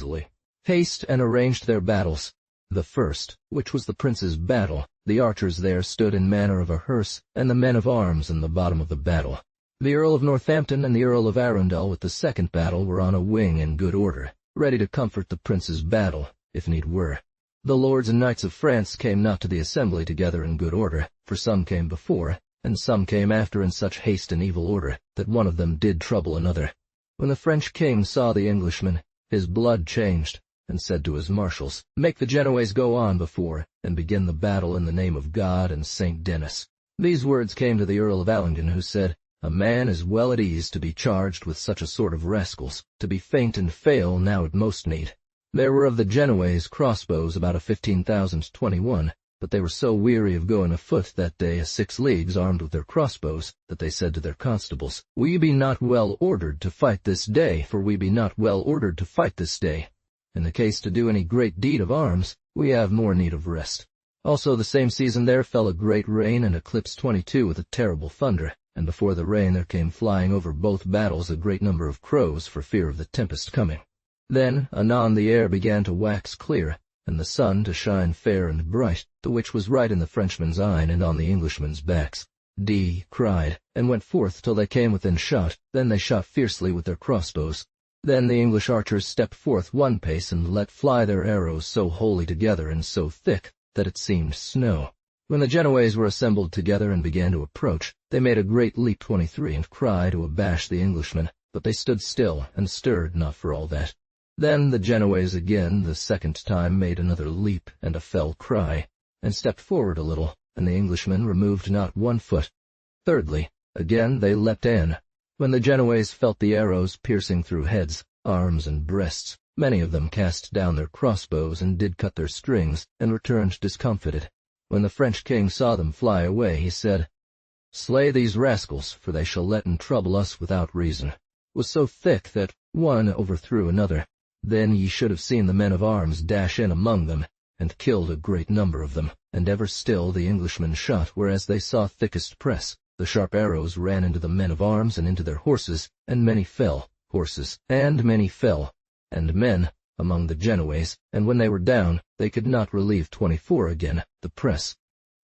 haste, and arranged their battles. The first, which was the prince's battle, the archers there stood in manner of a hearse, and the men of arms in the bottom of the battle. The Earl of Northampton and the Earl of Arundel with the second battle were on a wing in good order, ready to comfort the prince's battle, if need were. The lords and knights of France came not to the assembly together in good order, for some came before, and some came after in such haste and evil order, that one of them did trouble another. When the French king saw the Englishmen, his blood changed, and said to his marshals, "Make the Genoese go on before, and begin the battle in the name of God and Saint Denis." These words came to the Earl of Allington, who said, "A man is well at ease to be charged with such a sort of rascals, to be faint and fail now at most need." There were of the Genoese crossbows about a 15,021, but they were so weary of going afoot that day a 6 leagues armed with their crossbows, that they said to their constables, "We be not well ordered to fight this day, for we be not well ordered to fight this day. In the case to do any great deed of arms, we have more need of rest." Also the same season there fell a great rain and eclipse 22 with a terrible thunder, and before the rain there came flying over both battles a great number of crows for fear of the tempest coming. Then anon the air began to wax clear, and the sun to shine fair and bright, the which was right in the Frenchmen's eyne and on the Englishmen's backs. D cried, and went forth till they came within shot, then they shot fiercely with their crossbows. Then the English archers stepped forth one pace and let fly their arrows so wholly together and so thick, that it seemed snow. When the Genoese were assembled together and began to approach, they made a great leap 23 and cry to abash the Englishmen, but they stood still and stirred not for all that. Then the Genoese again the second time made another leap and a fell cry, and stepped forward a little, and the Englishmen removed not 1 foot. Thirdly, again they leapt in. When the Genoese felt the arrows piercing through heads, arms, and breasts, many of them cast down their crossbows and did cut their strings, and returned discomfited. When the French king saw them fly away, he said, "Slay these rascals, for they shall let and trouble us without reason." It was so thick that one overthrew another. Then ye should have seen the men of arms dash in among them, and killed a great number of them, and ever still the Englishmen shot, whereas they saw thickest press. The sharp arrows ran into the men of arms and into their horses, and many fell, horses, and many fell, and men, among the Genoese, and when they were down, they could not relieve 24 again, the press.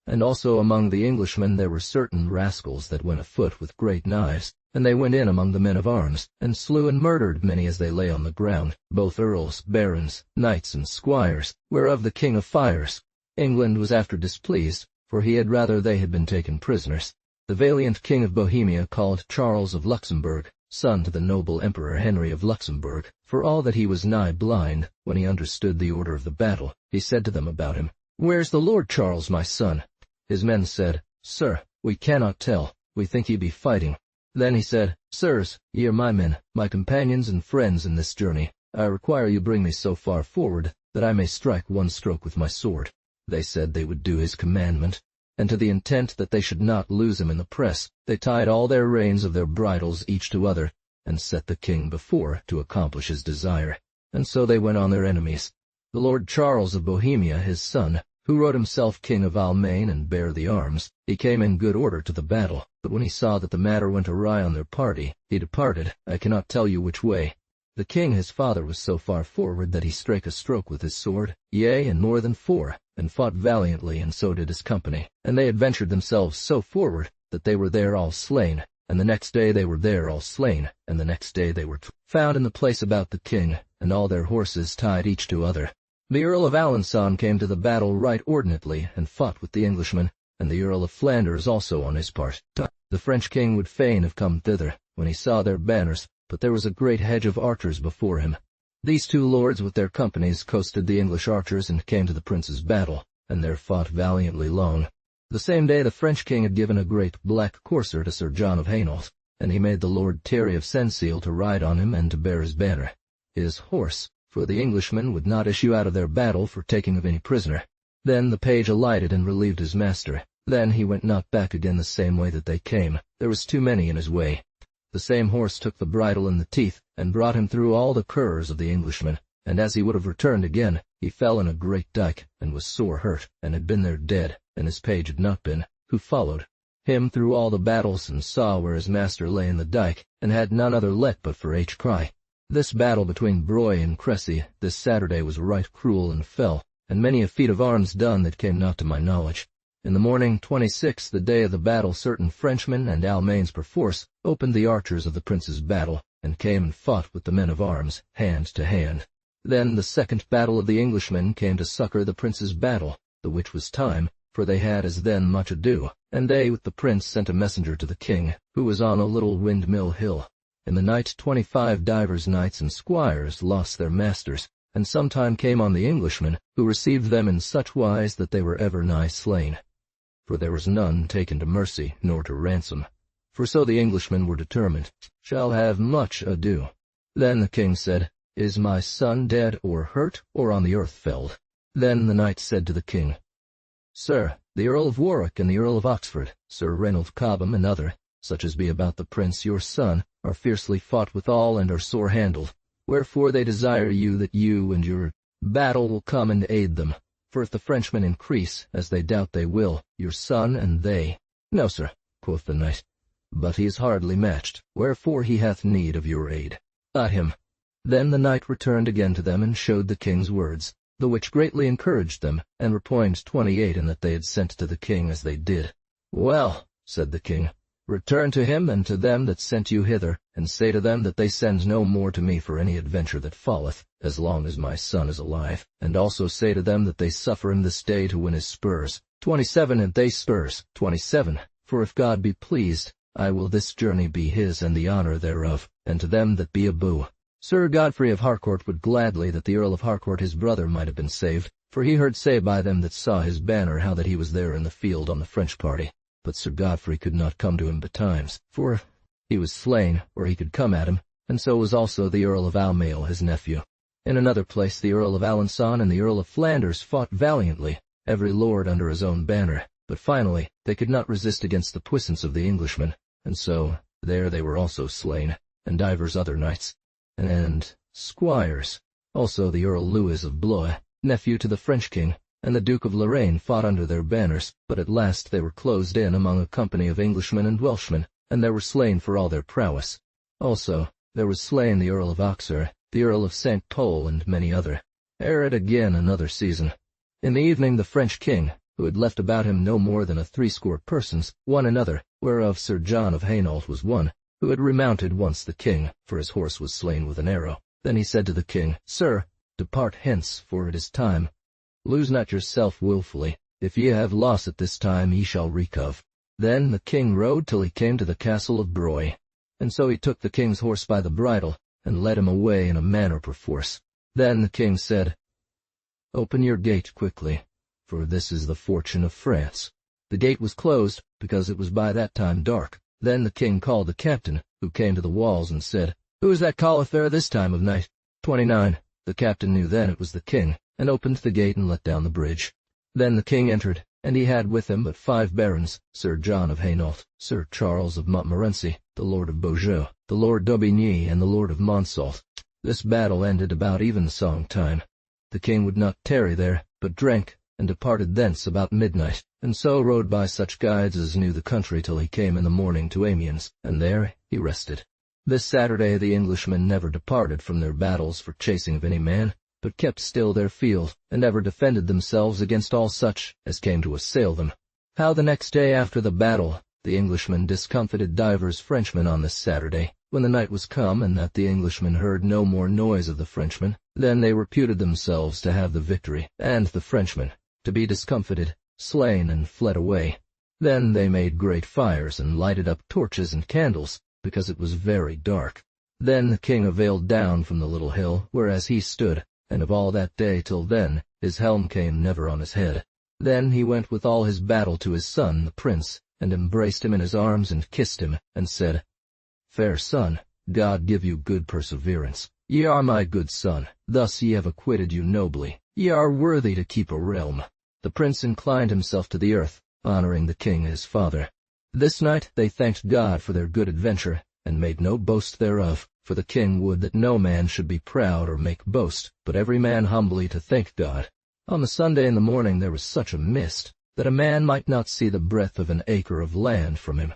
And also among the Englishmen there were certain rascals that went afoot with great knives, and they went in among the men of arms, and slew and murdered many as they lay on the ground, both earls, barons, knights, and squires, whereof the king of fires. England was after displeased, for he had rather they had been taken prisoners. The valiant king of Bohemia, called Charles of Luxembourg, son to the noble Emperor Henry of Luxembourg, for all that he was nigh blind, when he understood the order of the battle, he said to them about him, "Where's the Lord Charles, my son?" His men said, "Sir, we cannot tell, we think he be fighting." Then he said, "Sirs, ye are my men, my companions and friends in this journey. I require you bring me so far forward, that I may strike 1 stroke with my sword." They said they would do his commandment, and to the intent that they should not lose him in the press, they tied all their reins of their bridles each to other, and set the king before to accomplish his desire. And so they went on their enemies. The Lord Charles of Bohemia, his son, who wrote himself king of Almaine and bare the arms, he came in good order to the battle, but when he saw that the matter went awry on their party, he departed, I cannot tell you which way. The king his father was so far forward that he strake a stroke with his sword, yea, and more than 4, and fought valiantly, and so did his company. And they adventured themselves so forward that they were there all slain, and the next day they were there all slain, and the next day they were found in the place about the king, and all their horses tied each to other. The Earl of Alençon came to the battle right ordinately, and fought with the Englishmen, and the Earl of Flanders also on his part. The French king would fain have come thither, when he saw their banners, but there was a great hedge of archers before him. These 2 lords with their companies coasted the English archers and came to the prince's battle, and there fought valiantly long. The same day the French king had given a great black courser to Sir John of Hainault, and he made the Lord Terry of Sennesil to ride on him and to bear his banner. His horse, for the Englishmen would not issue out of their battle for taking of any prisoner. Then the page alighted and relieved his master. Then he went not back again the same way that they came. There was too many in his way. The same horse took the bridle in the teeth, and brought him through all the curves of the Englishmen. And as he would have returned again, he fell in a great dyke, and was sore hurt, and had been there dead, and his page had not been, who followed him through all the battles, and saw where his master lay in the dyke, and had none other let but for Cry. This battle between Broye and Cressy this Saturday was right cruel and fell, and many a feat of arms done that came not to my knowledge. In the morning 26th, the day of the battle, certain Frenchmen and Almains perforce opened the archers of the prince's battle, and came and fought with the men of arms, hand to hand. Then the second battle of the Englishmen came to succor the prince's battle, the which was time, for they had as then much ado, and they with the prince sent a messenger to the king, who was on a little windmill hill. In the night 25 divers knights and squires lost their masters, and sometime came on the Englishmen, who received them in such wise that they were ever nigh slain. For there was none taken to mercy, nor to ransom. For so the Englishmen were determined, shall have much ado. Then the king said, Is my son dead, or hurt, or on the earth felled? Then the knights said to the king, Sir, the Earl of Warwick and the Earl of Oxford, Sir Reynold Cobham and other, such as be about the prince your son, are fiercely fought withal and are sore handled. Wherefore they desire you that you and your battle will come and aid them. For if the Frenchmen increase, as they doubt they will, your son and they— No, sir, quoth the knight, but he is hardly matched, wherefore he hath need of your aid. At him. Then the knight returned again to them and showed the king's words, the which greatly encouraged them, and were point 28 in that they had sent to the king as they did. Well, said the king, return to him and to them that sent you hither, and say to them that they send no more to me for any adventure that falleth, as long as my son is alive, and also say to them that they suffer him this day to win his spurs. 27 and they spurs. 27. For if God be pleased, I will this journey be his and the honor thereof, and to them that be abo. Sir Godfrey of Harcourt would gladly that the Earl of Harcourt his brother might have been saved, for he heard say by them that saw his banner how that he was there in the field on the French party. But Sir Godfrey could not come to him betimes, for he was slain, or he could come at him, and so was also the Earl of Almail his nephew. In another place the Earl of Alençon and the Earl of Flanders fought valiantly, every lord under his own banner, but finally they could not resist against the puissance of the Englishmen, and so there they were also slain, and divers other knights, and squires. Also the Earl Louis of Blois, nephew to the French king, and the Duke of Lorraine fought under their banners, but at last they were closed in among a company of Englishmen and Welshmen, and they were slain for all their prowess. Also there was slain the Earl of Auxerre, the Earl of St. Pol, and many other. Ere it again another season. In the evening the French king, who had left about him no more than 80 persons, one another, whereof Sir John of Hainault was one, who had remounted once the king, for his horse was slain with an arrow. Then he said to the king, Sir, depart hence, for it is time. Lose not yourself wilfully. If ye have loss at this time, ye shall reek of. Then the king rode till he came to the castle of Broye. And so he took the king's horse by the bridle, and led him away in a manner perforce. Then the king said, Open your gate quickly, for this is the fortune of France. The gate was closed, because it was by that time dark. Then the king called the captain, who came to the walls, and said, Who is that calleth there this time of night? 29. The captain knew then it was the king, and opened the gate and let down the bridge. Then the king entered, and he had with him but 5 barons, Sir John of Hainault, Sir Charles of Montmorency, the Lord of Beaujeu, the Lord d'Aubigny, and the Lord of Montsault. This battle ended about evensong time. The king would not tarry there, but drank, and departed thence about midnight, and so rode by such guides as knew the country till he came in the morning to Amiens, and there he rested. This Saturday the Englishmen never departed from their battles for chasing of any man, but kept still their field, and ever defended themselves against all such as came to assail them. How the next day after the battle the Englishmen discomfited divers Frenchmen on this Saturday, when the night was come, and that the Englishmen heard no more noise of the Frenchmen, then they reputed themselves to have the victory, and the Frenchmen to be discomfited, slain, and fled away. Then they made great fires, and lighted up torches and candles, because it was very dark. Then the king availed down from the little hill, whereas he stood, and of all that day till then his helm came never on his head. Then he went with all his battle to his son the prince, and embraced him in his arms, and kissed him, and said, Fair son, God give you good perseverance. Ye are my good son, thus ye have acquitted you nobly. Ye are worthy to keep a realm. the prince inclined himself to the earth, honoring the king his father. This night they thanked God for their good adventure, and made no boast thereof, for the king would that no man should be proud or make boast, but every man humbly to thank God. On the Sunday in the morning there was such a mist, that a man might not see the breadth of an acre of land from him.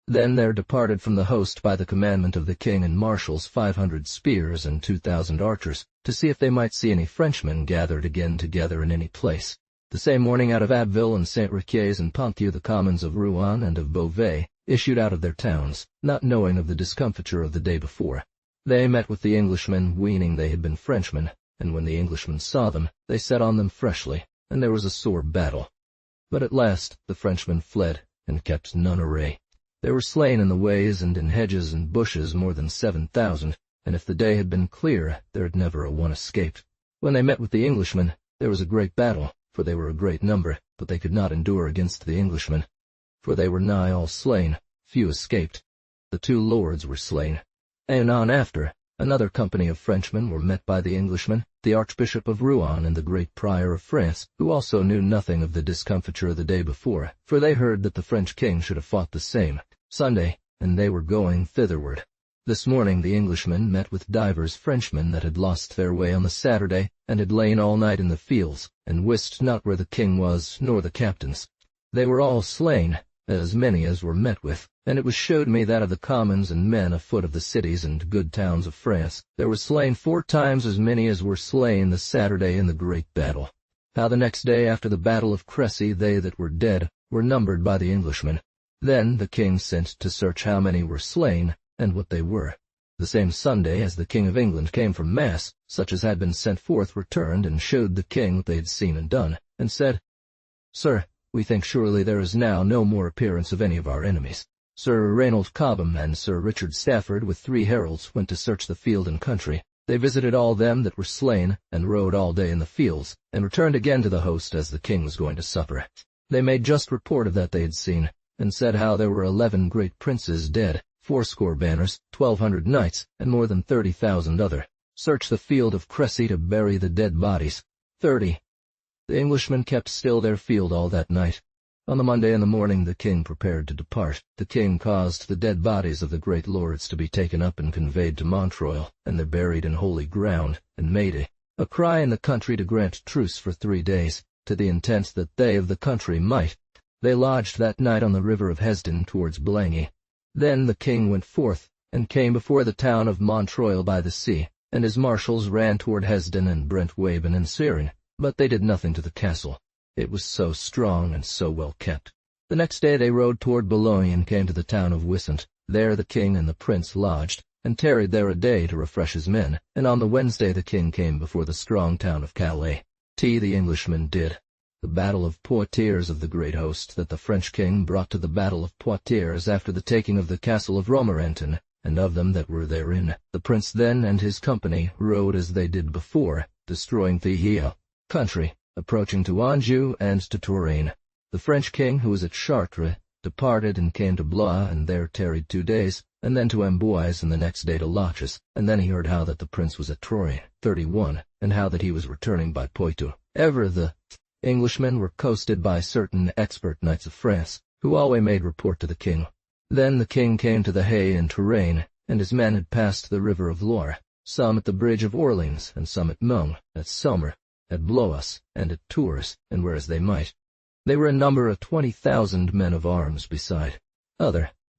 Then there departed from the host by the commandment of the king and marshals 500 spears and 2,000 archers, to see if they might see any Frenchmen gathered again together in any place. The same morning out of Abbeville and Saint-Riquier and Ponthieu the commons of Rouen and of Beauvais issued out of their towns, not knowing of the discomfiture of the day before. They met with the Englishmen, weening they had been Frenchmen, and when the Englishmen saw them, they set on them freshly, and there was a sore battle. But at last the Frenchmen fled, and kept none array. They were slain in the ways and in hedges and bushes more than 7,000, and if the day had been clear, there had never a one escaped. When they met with the Englishmen, there was a great battle, for they were a great number, but they could not endure against the Englishmen. For they were nigh all slain, few escaped. The 2 lords were slain. Anon after, another company of Frenchmen were met by the Englishmen, the Archbishop of Rouen and the great Prior of France, who also knew nothing of the discomfiture of the day before, for they heard that the French king should have fought the same Sunday, and they were going thitherward. This morning the Englishmen met with divers Frenchmen that had lost their way on the Saturday, and had lain all night in the fields, and wist not where the king was, nor the captains. They were all slain, as many as were met with, and it was showed me that of the commons and men afoot of the cities and good towns of France, there were slain 4 times as many as were slain the Saturday in the great battle. How the next day after the battle of Crécy they that were dead were numbered by the Englishmen. Then the king sent to search how many were slain, and what they were. The same Sunday as the King of England came from Mass, such as had been sent forth returned and showed the king what they had seen and done, and said, Sir, we think surely there is now no more appearance of any of our enemies. Sir Reynold Cobham and Sir Richard Stafford with 3 heralds went to search the field and country. They visited all them that were slain, and rode all day in the fields, and returned again to the host as the king was going to supper. They made just report of that they had seen, and said how there were 11 great princes dead, 80 banners, 1,200 knights, and more than 30,000 other. Search the field of Crécy to bury the dead bodies. 30. The Englishmen kept still their field all that night. On the Monday in the morning the king prepared to depart. The king caused the dead bodies of the great lords to be taken up and conveyed to Montreuil, and they're buried in holy ground, and made a cry in the country to grant truce for 3 days, to the intent that they of the country might. They lodged that night on the river of Hesdin towards Blangy. Then the king went forth, and came before the town of Montreuil by the sea, and his marshals ran toward Hesdin and Brentwaben and Cirin, but they did nothing to the castle. It was so strong and so well kept. The next day they rode toward Boulogne and came to the town of Wissant. There the king and the prince lodged, and tarried there a day to refresh his men, and on the Wednesday the king came before the strong town of Calais. The Englishmen did. The battle of Poitiers of the great host that the French king brought to the battle of Poitiers after the taking of the castle of Romorantin, and of them that were therein. The prince then and his company rode as they did before, destroying the hill country, approaching to Anjou and to Touraine. The French king, who was at Chartres, departed and came to Blois, and there tarried 2 days, and then to Amboise, and the next day to Loches, and then he heard how that the prince was at Troyes, 31, and how that he was returning by Poitou. Ever the Englishmen were coasted by certain expert knights of France, who always made report to the king. Then the king came to the Haye in Touraine, and his men had passed the river of Loire, some at the bridge of Orleans, and some at Meung, at Sommer, at Blois, and at Tours, and whereas they might. They were in number of 20,000 men of arms beside.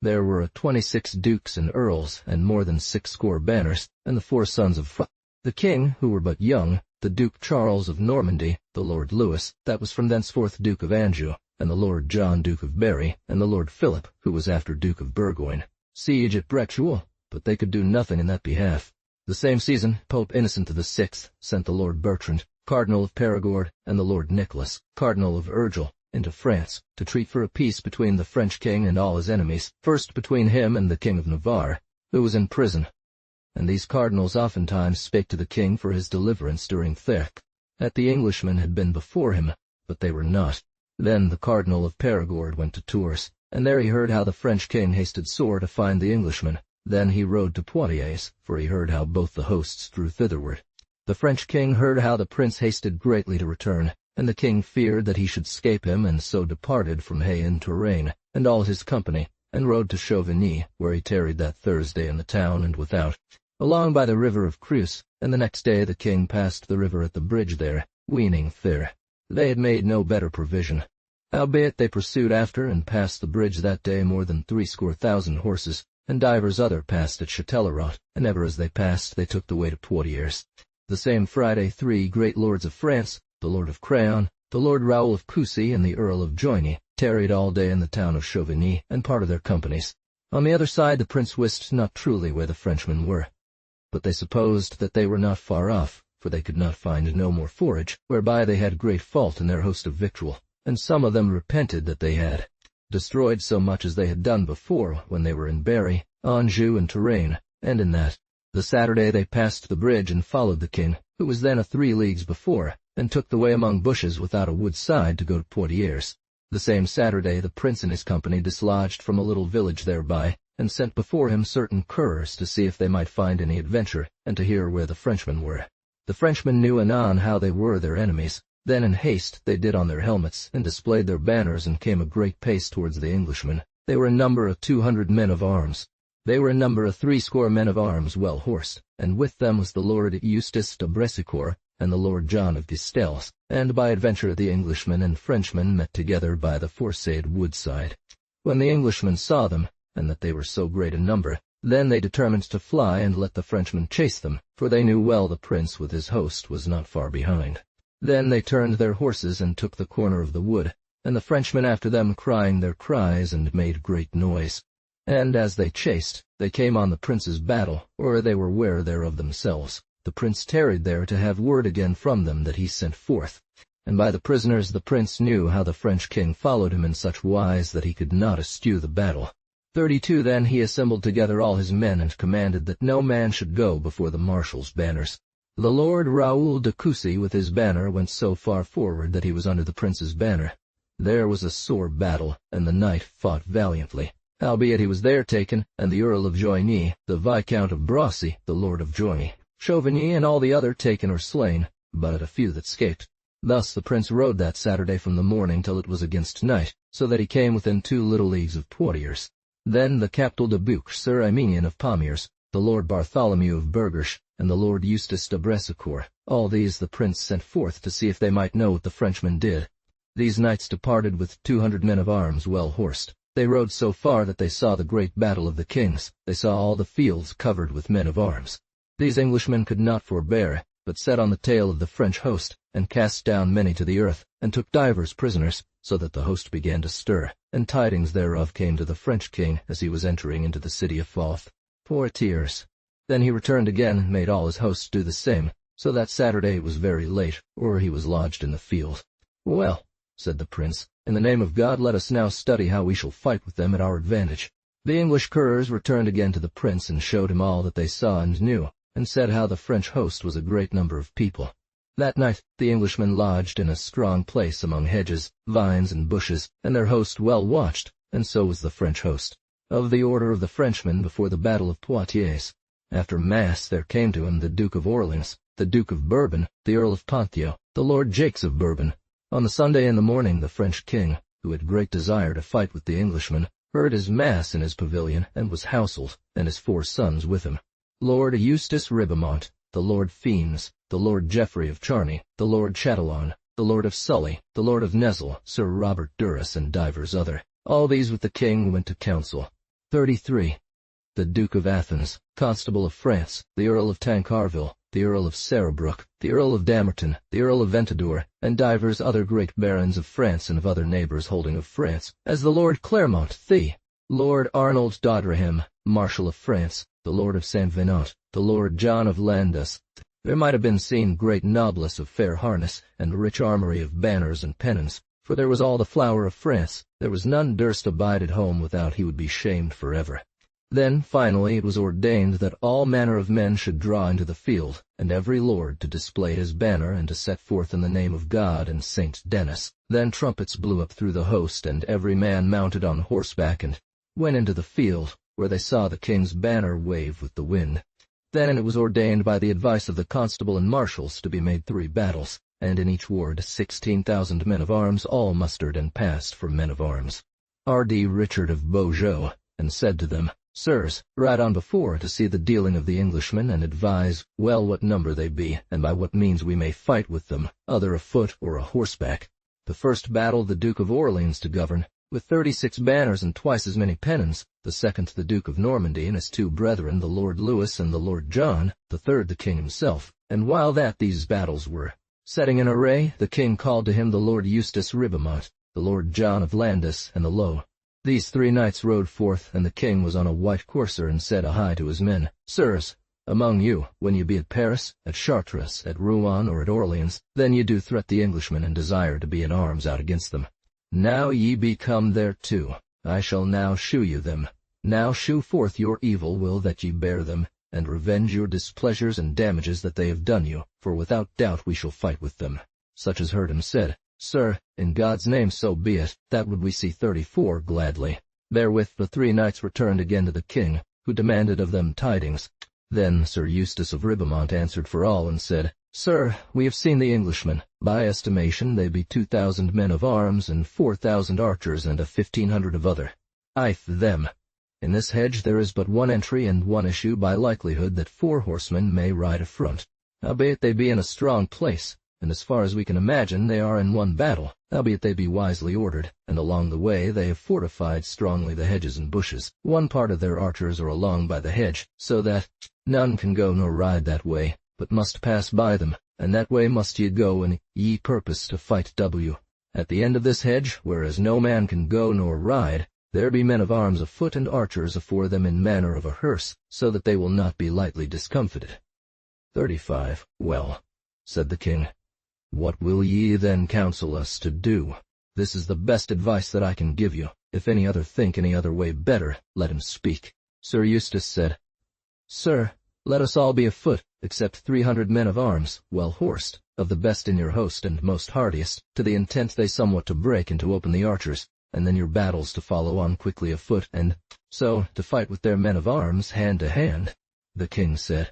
There were 26 dukes and earls, and more than 60 banners, and the 4 sons of the king, who were but young, the Duke Charles of Normandy, the Lord Louis, that was from thenceforth Duke of Anjou, and the Lord John Duke of Berry, and the Lord Philip, who was after Duke of Burgoyne. Siege at Brechuel, but they could do nothing in that behalf. The same season, Pope Innocent VI sent the Lord Bertrand, Cardinal of Perigord, and the Lord Nicholas, Cardinal of Urgel, into France, to treat for a peace between the French king and all his enemies, first between him and the King of Navarre, who was in prison. And these cardinals oftentimes spake to the king for his deliverance during Thirk, that the Englishmen had been before him, but they were not. Then the Cardinal of Perigord went to Tours, and there he heard how the French king hasted sore to find the Englishmen. Then he rode to Poitiers, for he heard how both the hosts drew thitherward. The French king heard how the prince hasted greatly to return, and the king feared that he should escape him, and so departed from Hay in Touraine, and all his company, and rode to Chauvigny, where he tarried that Thursday in the town and without, along by the river of Creuse, and the next day the king passed the river at the bridge there, weening fair. They had made no better provision. Howbeit they pursued after, and passed the bridge that day more than 70,000 horses, and divers other passed at Châtellerault, and ever as they passed they took the way to Poitiers. The same Friday 3 great lords of France, the Lord of Craon, the Lord Raoul of Coucy, and the Earl of Joigny, tarried all day in the town of Chauvigny, and part of their companies. On the other side the prince wist not truly where the Frenchmen were, but they supposed that they were not far off, for they could not find no more forage, whereby they had great fault in their host of victual, and some of them repented that they had destroyed so much as they had done before when they were in Berry, Anjou, and Touraine, and in that. The Saturday they passed the bridge and followed the king, who was then 3 leagues before, and took the way among bushes without a wood side to go to Poitiers. The same Saturday the prince and his company dislodged from a little village thereby, and sent before him certain coureurs to see if they might find any adventure, and to hear where the Frenchmen were. The Frenchmen knew anon how they were their enemies. Then in haste they did on their helmets, and displayed their banners, and came a great pace towards the Englishmen. They were in number of 200 men of arms. They were in number of 60 men of arms well horsed, and with them was the Lord Eustace de Bressicourt, and the Lord John of Guistel's, and by adventure the Englishmen and Frenchmen met together by the foresaid woodside. When the Englishmen saw them, and that they were so great a number, then they determined to fly and let the Frenchmen chase them, for they knew well the prince with his host was not far behind. Then they turned their horses and took the corner of the wood, and the Frenchmen after them crying their cries and made great noise. And as they chased, they came on the prince's battle, or they were ware thereof themselves. The prince tarried there to have word again from them that he sent forth. And by the prisoners the prince knew how the French king followed him in such wise that he could not eschew the battle. 32 Then he assembled together all his men, and commanded that no man should go before the marshal's banners. The Lord Raoul de Coucy with his banner went so far forward that he was under the prince's banner. There was a sore battle, and the knight fought valiantly. Howbeit he was there taken, and the Earl of Joigny, the Viscount of Brossy, the Lord of Joigny, Chauvigny, and all the other taken or slain, but a few that escaped. Thus the prince rode that Saturday from the morning till it was against night, so that he came within 2 little leagues of Poitiers. Then the Captal de Buch, Sir Eminian of Pomiers, the Lord Bartholomew of Burgers, and the Lord Eustace de Bressicourt, all these the prince sent forth to see if they might know what the Frenchmen did. These knights departed with 200 men of arms well horsed. They rode so far that they saw the great battle of the kings. They saw all the fields covered with men of arms. These Englishmen could not forbear, but set on the tail of the French host, and cast down many to the earth, and took divers prisoners, so that the host began to stir, and tidings thereof came to the French king as he was entering into the city of Forth, Poitiers. Then he returned again, and made all his hosts do the same, so that Saturday it was very late, or he was lodged in the field. Well, said the prince, in the name of God let us now study how we shall fight with them at our advantage. The English coureurs returned again to the prince, and showed him all that they saw and knew, and said how the French host was a great number of people. That night the Englishmen lodged in a strong place among hedges, vines, and bushes, and their host well watched, and so was the French host. Of the order of the Frenchmen before the battle of Poitiers. After Mass there came to him the Duke of Orleans, the Duke of Bourbon, the Earl of Ponthieu, the Lord Jacques of Bourbon. On the Sunday in the morning the French king, who had great desire to fight with the Englishmen, heard his Mass in his pavilion, and was houseled, and his 4 sons with him. Lord Eustace Ribamont, the Lord Fiennes, the Lord Geoffrey of Charny, the Lord Chatillon, the Lord of Sully, the Lord of Nesle, Sir Robert Duras, and divers other. All these with the king went to council. 33. The Duke of Athens, Constable of France, the Earl of Tancarville, the Earl of Sarrebruck, the Earl of Damerton, the Earl of Ventadour, and divers other great barons of France and of other neighbors holding of France, as the Lord Clermont The, Lord Arnold d'Audrahem, Marshal of France, the Lord of Saint Venant, the Lord John of Landas. There might have been seen great noblesse of fair harness, and rich armory of banners and pennons, for there was all the flower of France. There was none durst abide at home without he would be shamed forever. Then, finally, it was ordained that all manner of men should draw into the field, and every lord to display his banner and to set forth in the name of God and Saint Denis. Then trumpets blew up through the host, and every man mounted on horseback and went into the field, where they saw the king's banner wave with the wind. Then it was ordained by the advice of the constable and marshals to be made 3 battles. and in each ward 16,000 men of arms, all mustered and passed for men of arms. R.D. Richard of Beaujeu, and said to them, Sirs, ride on before to see the dealing of the Englishmen, and advise well what number they be, and by what means we may fight with them, other afoot or a horseback. The first battle the Duke of Orleans to govern, with 36 banners and twice as many pennons, the second the Duke of Normandy and his two brethren, the Lord Louis and the Lord John, the third the king himself. And while that these battles were setting in array, the king called to him the Lord Eustace Ribamont, the Lord John of Landis, and the Low. These 3 knights rode forth, and the king was on a white courser, and said aye to his men, Sirs, among you, when ye be at Paris, at Chartres, at Rouen, or at Orleans, then ye do threat the Englishmen, and desire to be in arms out against them. Now ye be come thereto, I shall now shew you them. Now shew forth your evil will that ye bear them, and revenge your displeasures and damages that they have done you, for without doubt we shall fight with them. Such as heard him said, Sir, in God's name so be it, that would we see 34 gladly. Therewith the 3 knights returned again to the king, who demanded of them tidings. Then Sir Eustace of Ribamont answered for all, and said, Sir, we have seen the Englishmen. By estimation they be 2,000 men of arms, and 4,000 archers, and 1,500 of other. I'th them. In this hedge there is but one entry and one issue, by likelihood that 4 horsemen may ride afront. Howbeit they be in a strong place, and as far as we can imagine they are in one battle, howbeit they be wisely ordered, and along the way they have fortified strongly the hedges and bushes. One part of their archers are along by the hedge, so that none can go nor ride that way, but must pass by them, and that way must ye go when ye purpose to fight W. At the end of this hedge, whereas no man can go nor ride, there be men of arms afoot and archers afore them in manner of a hearse, so that they will not be lightly discomfited. 35. Well, said the king, what will ye then counsel us to do? This is the best advice that I can give you. If any other think any other way better, let him speak. Sir Eustace said, Sir, let us all be afoot, except 300 men of arms, well horsed, of the best in your host and most hardiest, to the intent they somewhat to break and to open the archers, and then your battles to follow on quickly afoot, and so to fight with their men of arms hand to hand. The king said,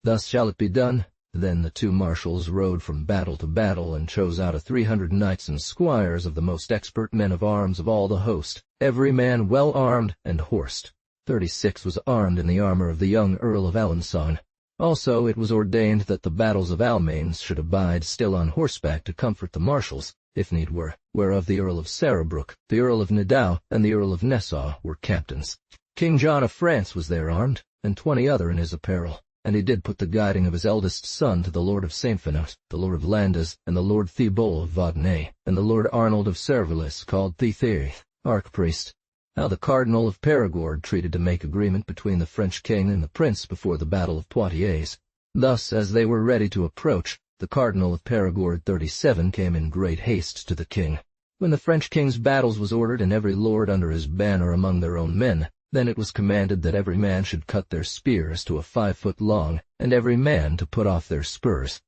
Thus shall it be done. Then the 2 marshals rode from battle to battle, and chose out of 300 knights and squires of the most expert men of arms of all the host, every man well armed and horsed. 36 was armed in the armor of the young Earl of Alençon. Also it was ordained that the battles of Almains should abide still on horseback to comfort the marshals, if need were, whereof the Earl of Sarrebruck, the Earl of Nidau, and the Earl of Nassau were captains. King John of France was there armed, and 20 other in his apparel. And he did put the guiding of his eldest son to the Lord of Saint-Finot, the Lord of Landes, and the Lord Thibault of Vaudenay, and the Lord Arnold of Servalis, called Thithirith, archpriest, how the Cardinal of Perigord treated to make agreement between the French king and the prince before the battle of Poitiers. Thus, as they were ready to approach, the Cardinal of Perigord 37 came in great haste to the king. When the French king's battles was ordered, and every lord under his banner among their own men, then it was commanded that every man should cut their spears to a 5 foot long, and every man to put off their spurs.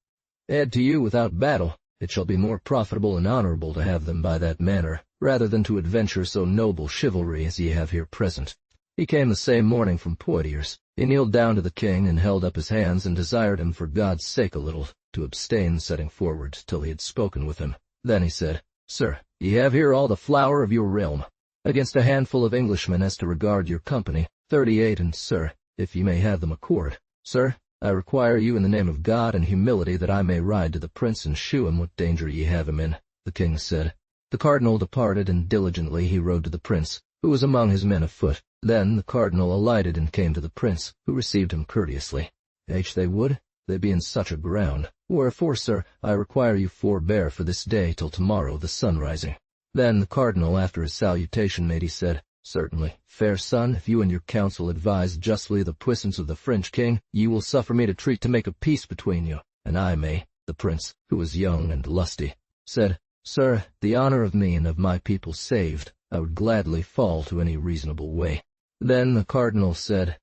Add to you without battle, it shall be more profitable and honorable to have them by that manner, rather than to adventure so noble chivalry as ye have here present. He came the same morning from Poitiers. He kneeled down to the king, and held up his hands, and desired him for God's sake a little, to abstain setting forward till he had spoken with him. Then he said, Sir, ye have here all the flower of your realm. Against a handful of Englishmen as to regard your company, 38, and sir, if ye may have them accord. Sir, I require you in the name of God and humility that I may ride to the prince and shew him what danger ye have him in. The king said. The cardinal departed, and diligently he rode to the prince, who was among his men afoot. Then the cardinal alighted and came to the prince, who received him courteously. They would, they be in such a ground. Wherefore, sir, I require you forbear for this day till tomorrow the sun rising. Then the cardinal, after his salutation made, he said, Certainly, fair son, if you and your council advise justly the puissance of the French king, ye will suffer me to treat to make a peace between you. And I may. The prince, who was young and lusty, said, Sir, the honor of me and of my people saved, I would gladly fall to any reasonable way. Then the cardinal said,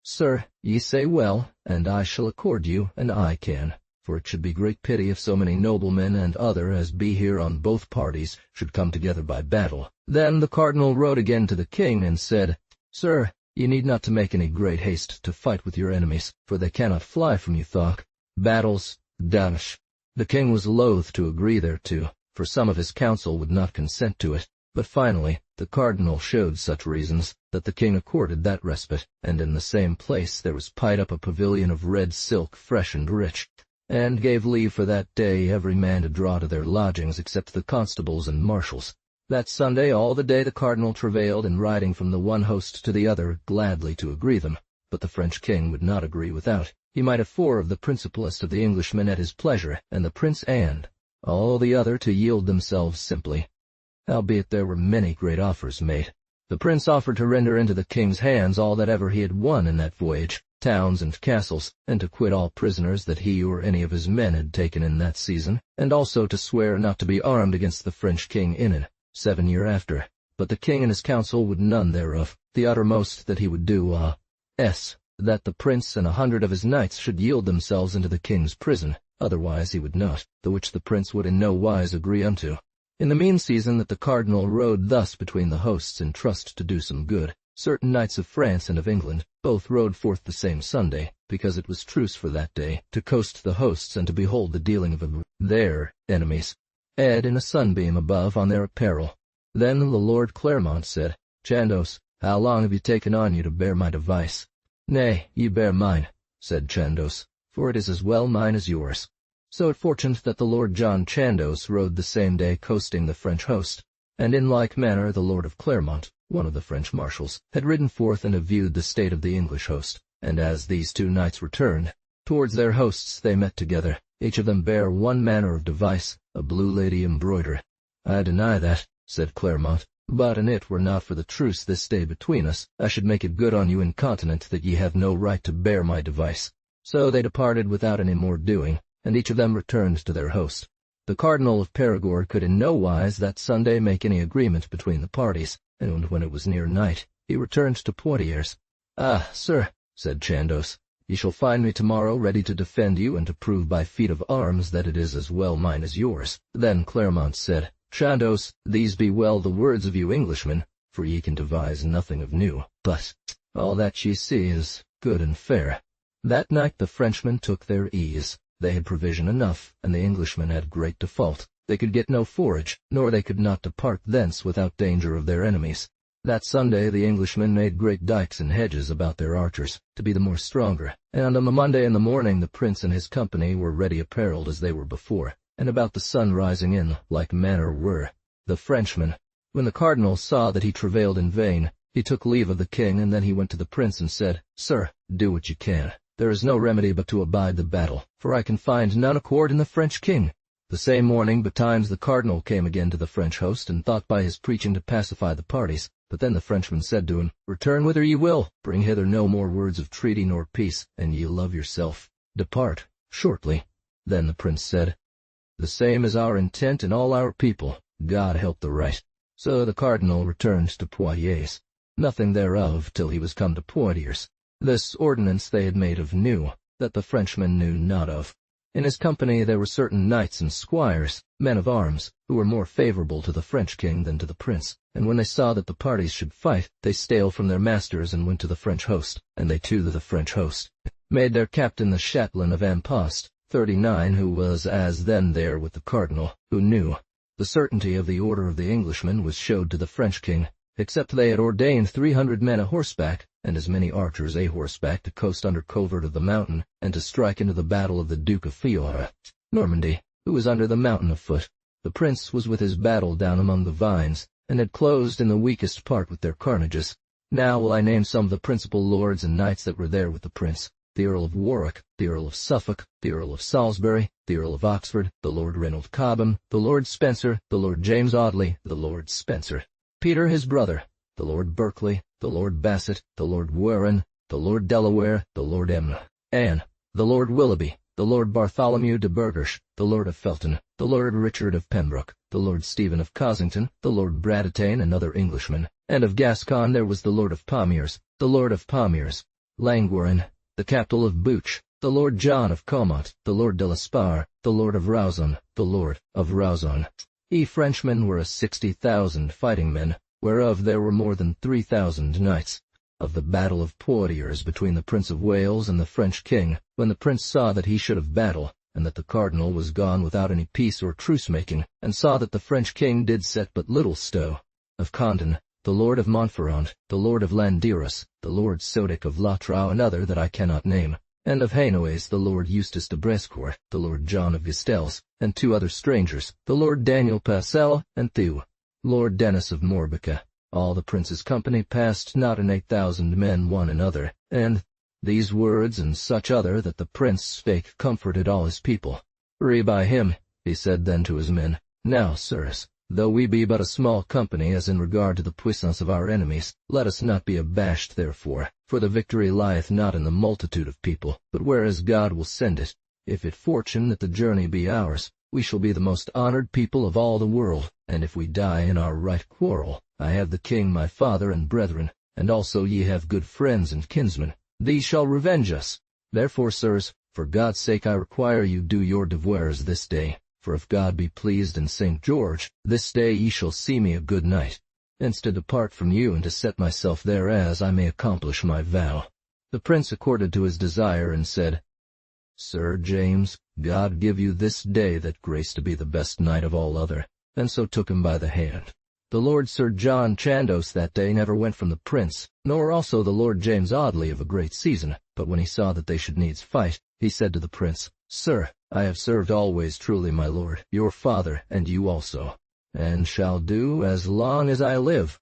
Sir, ye say well, and I shall accord you, and I can. For it should be great pity if so many noblemen and other as be here on both parties should come together by battle. Then the cardinal rode again to the king, and said, Sir, ye need not to make any great haste to fight with your enemies, for they cannot fly from you, Thok. Battles, dash, The king was loath to agree thereto, for some of his council would not consent to it, but finally the cardinal showed such reasons that the king accorded that respite, and in the same place there was pied up a pavilion of red silk fresh and rich, and gave leave for that day every man to draw to their lodgings except the constables and marshals. That Sunday all the day the cardinal travailed in riding from the one host to the other, gladly to agree them, but the French king would not agree without. He might have 4 of the principalest of the Englishmen at his pleasure, and the prince and all the other to yield themselves simply. Howbeit there were many great offers made. The prince offered to render into the king's hands all that ever he had won in that voyage, towns and castles, and to quit all prisoners that he or any of his men had taken in that season, and also to swear not to be armed against the French king in it, 7 years after. But the king and his council would none thereof. The uttermost that he would do that the prince and 100 of his knights should yield themselves into the king's prison, otherwise he would not, the which the prince would in no wise agree unto. In the mean season that the cardinal rode thus between the hosts in trust to do some good, certain knights of France and of England both rode forth the same Sunday, because it was truce for that day, to coast the hosts and to behold the dealing of their enemies, ed in a sunbeam above on their apparel. Then the Lord Clermont said, Chandos, how long have you taken on you to bear my device? Nay, ye bear mine, said Chandos, for it is as well mine as yours. So it fortuned that the Lord John Chandos rode the same day coasting the French host, and in like manner the Lord of Clermont, one of the French marshals, had ridden forth and have viewed the state of the English host. And as these 2 knights returned, towards their hosts they met together, each of them bare one manner of device, a blue lady embroidered. I deny that, said Clermont, but an it were not for the truce this day between us, I should make it good on you incontinent that ye have no right to bear my device. So they departed without any more doing, and each of them returned to their host. The Cardinal of Perigord could in no wise that Sunday make any agreement between the parties, and when it was near night, he returned to Poitiers. Ah, sir, said Chandos, ye shall find me tomorrow ready to defend you and to prove by feat of arms that it is as well mine as yours. Then Clermont said, Chandos, these be well the words of you Englishmen, for ye can devise nothing of new, but all that ye see is good and fair. That night the Frenchmen took their ease. They had provision enough, and the Englishmen had great default. They could get no forage, nor they could not depart thence without danger of their enemies. That Sunday the Englishmen made great dykes and hedges about their archers, to be the more stronger, and on the Monday in the morning the prince and his company were ready apparelled as they were before, and about the sun rising in, like manner were the Frenchmen. When the cardinal saw that he travailed in vain, he took leave of the king, and then he went to the prince and said, Sir, do what you can. There is no remedy but to abide the battle, for I can find none accord in the French king. The same morning betimes the cardinal came again to the French host, and thought by his preaching to pacify the parties. But then the Frenchman said to him, Return whither ye will, bring hither no more words of treaty nor peace, and ye love yourself. Depart shortly. Then the prince said, The same is our intent and all our people. God help the right. So the cardinal returned to Poitiers. Nothing thereof till he was come to Poitiers. This ordinance they had made of new, that the Frenchmen knew not of. In his company there were certain knights and squires, men of arms, who were more favorable to the French king than to the prince, and when they saw that the parties should fight, they staled from their masters and went to the French host, and they too to the French host made their captain the Chatelain of Ampost, 39, who was as then there with the cardinal, who knew. The certainty of the order of the Englishmen was showed to the French king, except they had ordained 300 men a horseback, and as many archers a horseback to coast under covert of the mountain, and to strike into the battle of the Duke of Fiora, Normandy, who was under the mountain afoot. The prince was with his battle down among the vines, and had closed in the weakest part with their carnages. Now will I name some of the principal lords and knights that were there with the prince: the Earl of Warwick, the Earl of Suffolk, the Earl of Salisbury, the Earl of Oxford, the Lord Reynold Cobham, the Lord Spencer, the Lord James Audley, the Lord Spencer, Peter his brother, the Lord Berkeley, the Lord Bassett, the Lord Warren, the Lord Delaware, the Lord Anne, the Lord Willoughby, the Lord Bartholomew de Burghersh, the Lord of Felton, the Lord Richard of Pembroke, the Lord Stephen of Cossington, the Lord Braditane and other Englishmen, and of Gascon there was the Lord of Pomiers, Langwarrin, the Captal of Bouch, the Lord John of Comont, the Lord de l'Espar, the Lord of Rauzon, the Lord of Rauzon. Ye Frenchmen were 60,000 fighting men, whereof there were more than 3,000 knights. Of the battle of Poitiers between the Prince of Wales and the French king, when the prince saw that he should have battle, and that the cardinal was gone without any peace or truce-making, and saw that the French king did set but little stow. Of Condon, the lord of Montferrand, the lord of Landiras, the lord Sodic of Latreau, another that I cannot name, and of Hainoes the lord Eustace de Brescourt, the lord John of Gustels, and 2 other strangers, the lord Daniel Passel, and Thew, lord Denis of Morbica. All the prince's company passed not in 8,000 men one another, and these words and such other that the prince spake comforted all his people. Re by him, he said then to his men, Now, sirs, though we be but a small company as in regard to the puissance of our enemies, let us not be abashed therefore, for the victory lieth not in the multitude of people, but whereas God will send it. If it fortune that the journey be ours, we shall be the most honored people of all the world, and if we die in our right quarrel, I have the king my father and brethren, and also ye have good friends and kinsmen. These shall revenge us. Therefore, sirs, for God's sake I require you do your devoirs this day, for if God be pleased in St. George, this day ye shall see me a good knight, hence to depart from you and to set myself there as I may accomplish my vow. The prince accorded to his desire and said, Sir James, God give you this day that grace to be the best knight of all other, and so took him by the hand. The Lord Sir John Chandos that day never went from the prince, nor also the Lord James Audley of a great season, but when he saw that they should needs fight, he said to the prince, Sir, I have served always truly my lord, your father, and you also, and shall do as long as I live.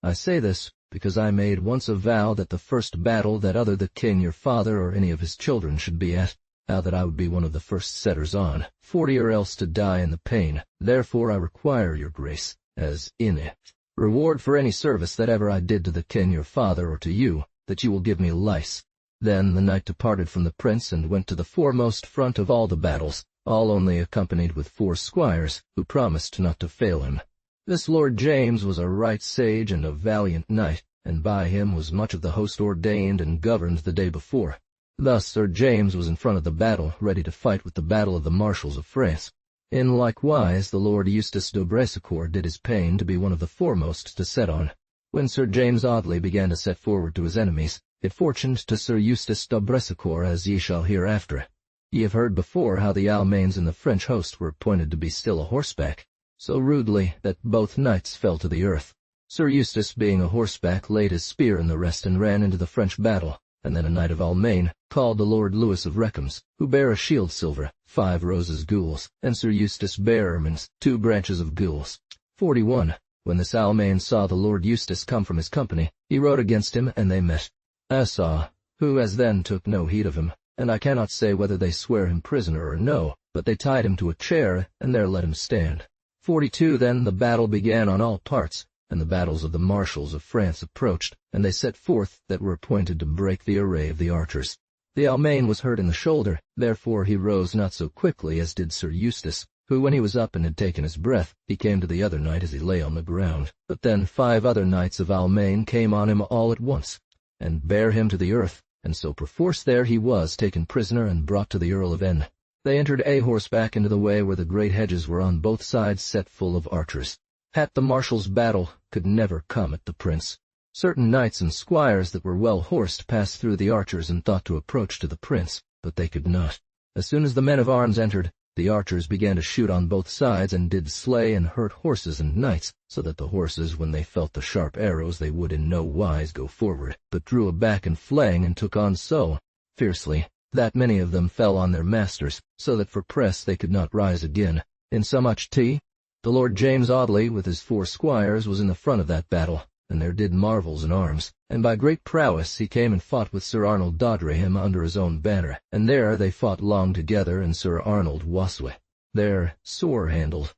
I say this, because I made once a vow that the first battle that other the king your father or any of his children should be at, how that I would be one of the first setters on, 40 or else to die in the pain. Therefore I require your grace, as in it, reward for any service that ever I did to the king your father or to you, that you will give me lice. Then the knight departed from the prince and went to the foremost front of all the battles, all only accompanied with 4 squires, who promised not to fail him. This Lord James was a right sage and a valiant knight, and by him was much of the host ordained and governed the day before. Thus Sir James was in front of the battle, ready to fight with the battle of the marshals of France. In like wise the Lord Eustace de Brescourt did his pain to be one of the foremost to set on. When Sir James Audley began to set forward to his enemies, it fortuned to Sir Eustace de Brescourt as ye shall hear after. Ye have heard before how the Almains in the French host were appointed to be still a horseback, so rudely that both knights fell to the earth. Sir Eustace, being a horseback, laid his spear in the rest and ran into the French battle, and then a knight of Almain, called the Lord Lewis of Reckhams, who bare a shield silver, 5 roses gules, and Sir Eustace bare ermines, 2 branches of gules. 41. When this Almain saw the Lord Eustace come from his company, he rode against him, and they met. Assaw, who as then took no heed of him, and I cannot say whether they sware him prisoner or no, but they tied him to a chair, and there let him stand. 42. Then the battle began on all parts, and the battles of the marshals of France approached, and they set forth that were appointed to break the array of the archers. The Almain was hurt in the shoulder, therefore he rose not so quickly as did Sir Eustace, who when he was up and had taken his breath, he came to the other knight as he lay on the ground. But then 5 other knights of Almain came on him all at once, and bare him to the earth, and so perforce there he was taken prisoner and brought to the Earl of N. They entered a horseback into the way where the great hedges were on both sides set full of archers. At the marshal's battle could never come at the prince. Certain knights and squires that were well horsed passed through the archers and thought to approach to the prince, but they could not. As soon as the men of arms entered, the archers began to shoot on both sides, and did slay and hurt horses and knights, so that the horses, when they felt the sharp arrows, they would in no wise go forward, but drew aback and flang, and took on so fiercely, that many of them fell on their masters, so that for press they could not rise again. Insomuch the Lord James Audley with his 4 squires was in the front of that battle, and there did marvels in arms, and by great prowess he came and fought with Sir Arnold Dodreham under his own banner, and there they fought long together, and Sir Arnold Waswe there sore-handled,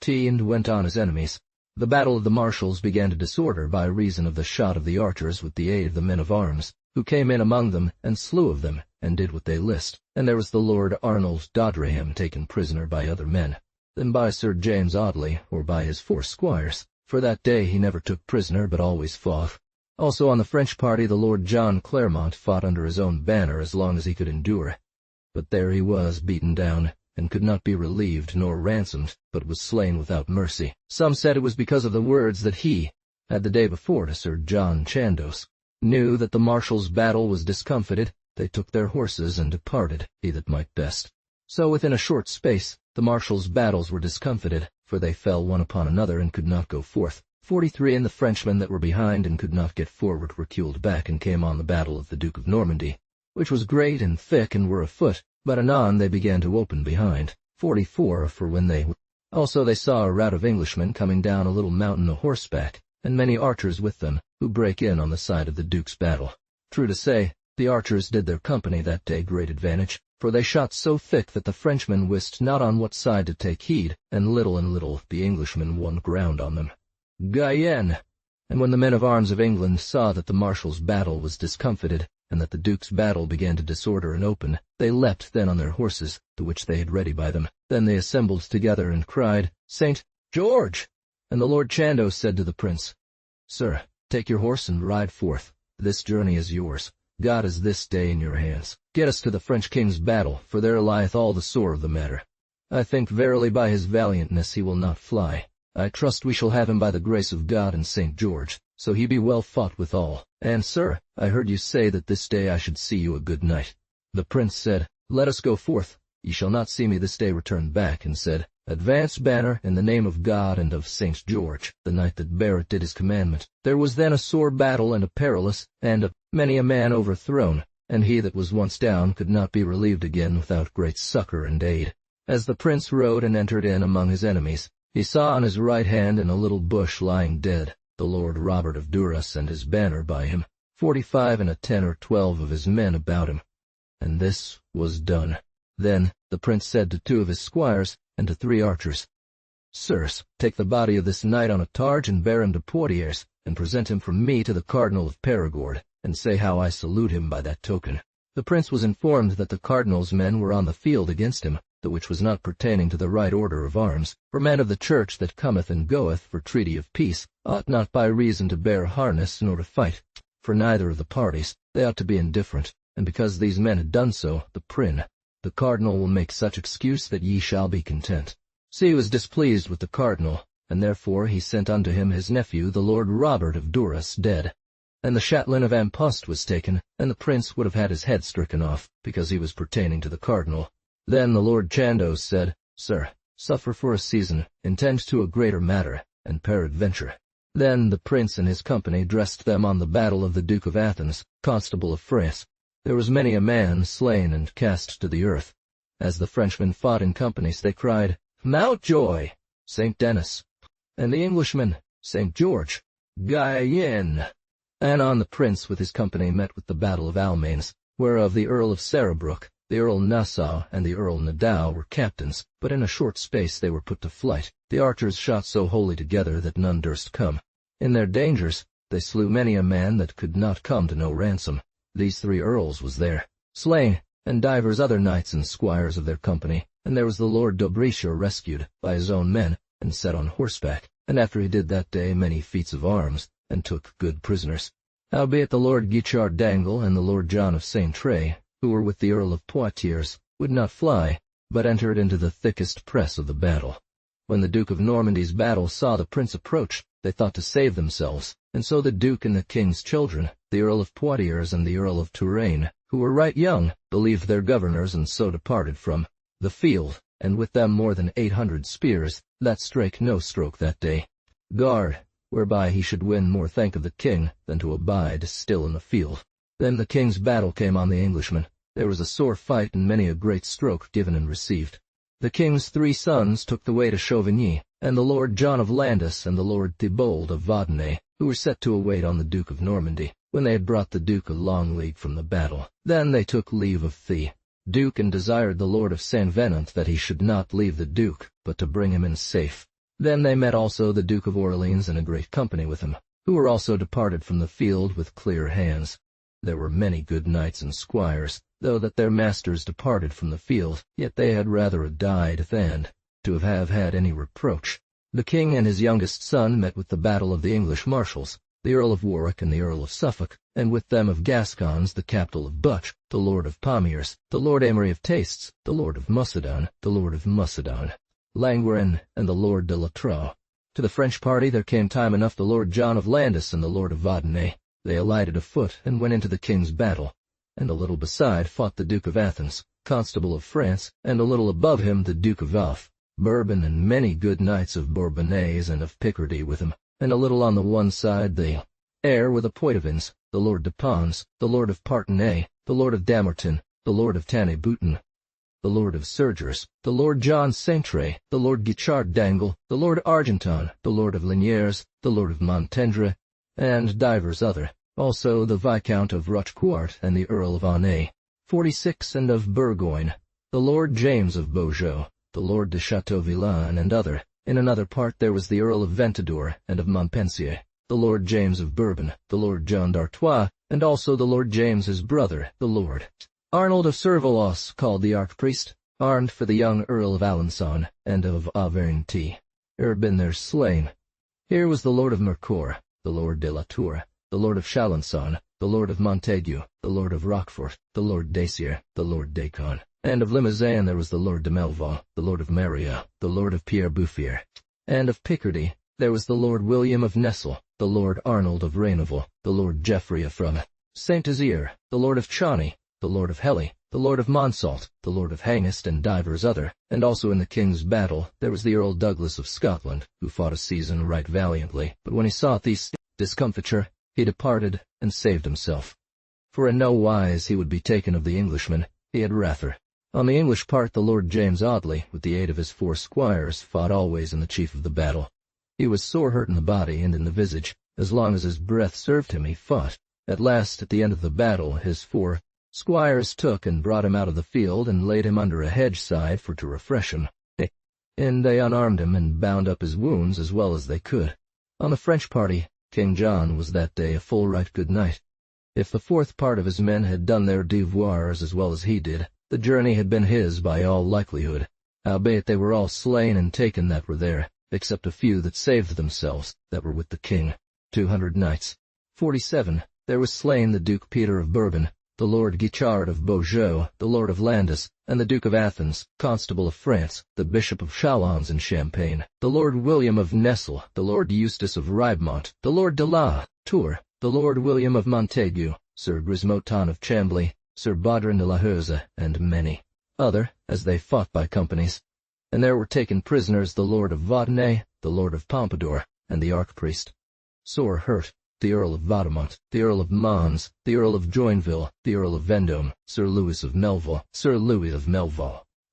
and went on his enemies. The battle of the marshals began to disorder by reason of the shot of the archers with the aid of the men of arms, who came in among them, and slew of them, and did what they list, and there was the Lord Arnold Dodreham taken prisoner by other men, than by Sir James Audley, or by his 4 squires. For that day he never took prisoner, but always fought. Also on the French party the Lord John Clermont fought under his own banner as long as he could endure. But there he was beaten down, and could not be relieved nor ransomed, but was slain without mercy. Some said it was because of the words that he had the day before to Sir John Chandos. Knew that the marshal's battle was discomfited, they took their horses and departed, he that might best. So within a short space the marshals' battles were discomfited, for they fell one upon another and could not go forth. 43 and the Frenchmen that were behind and could not get forward were reculed back and came on the battle of the Duke of Normandy, which was great and thick and were afoot, but anon they began to open behind. 44 for when they also they saw a rout of Englishmen coming down a little mountain a horseback, and many archers with them, who brake in on the side of the Duke's battle. True to say, the archers did their company that day great advantage, for they shot so thick that the Frenchmen wist not on what side to take heed, and little the Englishmen won ground on them. Guyenne! And when the men of arms of England saw that the marshal's battle was discomfited, and that the Duke's battle began to disorder and open, they leapt then on their horses, the which they had ready by them. Then they assembled together and cried, St. George! And the Lord Chandos said to the prince, Sir, take your horse and ride forth. This journey is yours. God is this day in your hands. Get us to the French king's battle, for there lieth all the sore of the matter. I think verily by his valiantness he will not fly. I trust we shall have him by the grace of God and St. George, so he be well fought withal. And, sir, I heard you say that this day I should see you a good knight. The prince said, Let us go forth. Ye shall not see me this day return back, and said, Advance banner in the name of God and of St. George, the knight that bare it did his commandment. There was then a sore battle and a perilous, and many a man overthrown, and he that was once down could not be relieved again without great succor and aid. As the prince rode and entered in among his enemies, he saw on his right hand in a little bush lying dead the Lord Robert of Duras and his banner by him, 45 and 10 or 12 of his men about him. And this was done. Then the prince said to 2 of his squires and to 3 archers, Sirs, take the body of this knight on a targe and bear him to Poitiers, and present him from me to the Cardinal of Perigord, and say how I salute him by that token. The prince was informed that the cardinal's men were on the field against him, the which was not pertaining to the right order of arms, for men of the church that cometh and goeth for treaty of peace ought not by reason to bear harness nor to fight, for neither of the parties, they ought to be indifferent, and because these men had done so, the cardinal will make such excuse that ye shall be content. So he was displeased with the cardinal, and therefore he sent unto him his nephew the Lord Robert of Duras dead. And the Châtelain of Amposte was taken, and the prince would have had his head stricken off, because he was pertaining to the cardinal. Then the Lord Chandos said, Sir, suffer for a season, intend to a greater matter, and peradventure. Then the prince and his company dressed them on the battle of the Duke of Athens, constable of France. There was many a man slain and cast to the earth. As the Frenchmen fought in companies, they cried, Mountjoy, St. Denis, and the Englishmen, St. George, Guyenne. Anon the prince with his company met with the battle of Almains, whereof the Earl of Sarabrook, the Earl Nassau, and the Earl Nadeau were captains, but in a short space they were put to flight. The archers shot so wholly together that none durst come. In their dangers they slew many a man that could not come to no ransom. These 3 earls was there, slain, and divers other knights and squires of their company, and there was the Lord Dobretia rescued by his own men, and set on horseback, and after he did that day many feats of arms, and took good prisoners. Howbeit the Lord Guichard d'Angle and the Lord John of St. Tray, who were with the Earl of Poitiers, would not fly, but entered into the thickest press of the battle. When the Duke of Normandy's battle saw the prince approach, they thought to save themselves, and so the Duke and the king's children, the Earl of Poitiers and the Earl of Touraine, who were right young, believed their governors, and so departed from the field, and with them more than 800 spears, that strake no stroke that day. Guard, whereby he should win more thank of the king than to abide still in the field. Then the king's battle came on the Englishmen. There was a sore fight and many a great stroke given and received. The king's 3 sons took the way to Chauvigny, and the Lord John of Landis and the Lord Thibault of Vadenay, who were set to await on the Duke of Normandy, when they had brought the Duke a long league from the battle. Then they took leave of the Duke and desired the Lord of Saint Venant that he should not leave the Duke, but to bring him in safe. Then they met also the Duke of Orleans and a great company with him, who were also departed from the field with clear hands. There were many good knights and squires, though that their masters departed from the field, yet they had rather died than to have had any reproach. The king and his youngest son met with the battle of the English marshals, the Earl of Warwick and the Earl of Suffolk, and with them of Gascons the Captal of Butch, the Lord of Pomiers, the Lord Amory of Tastes, the Lord of Muscadon, Languerin, and the Lord de la Troe. To the French party there came time enough the Lord John of Landis and the Lord of Vadenay. They alighted afoot and went into the king's battle, and a little beside fought the Duke of Athens, Constable of France, and a little above him the Duke of Alf, Bourbon, and many good knights of Bourbonnais and of Picardy with him, and a little on the one side the heir with the Poitevins, the Lord de Pons, the Lord of Parthenay, the Lord of Damorton, the Lord of Tannay-Bouton, the Lord of Surgers, the Lord John Saintré, the Lord Guichard d'Angle, the Lord Argenton, the Lord of Liniers, the Lord of Montendre, and divers other, also the Viscount of Rochechouart and the Earl of Aunay, 46, and of Burgoyne, the Lord James of Beaujeu, the Lord de Chateauvillain, and other. In another part there was the Earl of Ventadour and of Montpensier, the Lord James of Bourbon, the Lord John d'Artois, and also the Lord James his brother, the Lord Arnold of Servolos, called the Archpriest, armed for the young Earl of Alençon, and of Auvergne, been there slain. Here was the Lord of Mercoeur, the Lord de la Tour, the Lord of Chalençon, the Lord of Montaigu, the Lord of Roquefort, the Lord Dacier, the Lord Dacon, and of Limousin there was the Lord de Melville, the Lord of Maria, the Lord of Pierre Bouffier, and of Picardy there was the Lord William of Nesle, the Lord Arnold of Raineville, the Lord Geoffrey of from Saint-Azyre, the Lord of Chauny, the Lord of Helly, the Lord of Monsalt, the Lord of Hangest, and divers other. And also in the king's battle there was the Earl Douglas of Scotland, who fought a season right valiantly, but when he saw these discomfiture, he departed and saved himself. For in no wise he would be taken of the Englishmen, he had rather. On the English part the Lord James Audley, with the aid of his 4 squires, fought always in the chief of the battle. He was sore hurt in the body and in the visage. As long as his breath served him he fought. At last, at the end of the battle, his 4 squires took and brought him out of the field and laid him under a hedge side for to refresh him. And they unarmed him and bound up his wounds as well as they could. On the French party, King John was that day a full right good knight. If the 4th part of his men had done their devoirs as well as he did, the journey had been his by all likelihood, albeit they were all slain and taken that were there, except a few that saved themselves, that were with the king, 200 knights. 47, there was slain the Duke Peter of Bourbon, the Lord Guichard of Beaujeu, the Lord of Landis, and the Duke of Athens, Constable of France, the Bishop of Chalons and Champagne, the Lord William of Nesle, the Lord Eustace of Ribemont, the Lord de la Tour, the Lord William of Montaigu, Sir Grismoton of Chambly, Sir Baudrin de la Heuze, and many other, as they fought by companies. And there were taken prisoners the Lord of Vaudenay, the Lord of Pompadour, and the Archpriest. Sore hurt, the Earl of Vaudemont, the Earl of Mons, the Earl of Joinville, the Earl of Vendôme, Sir Louis of Melville,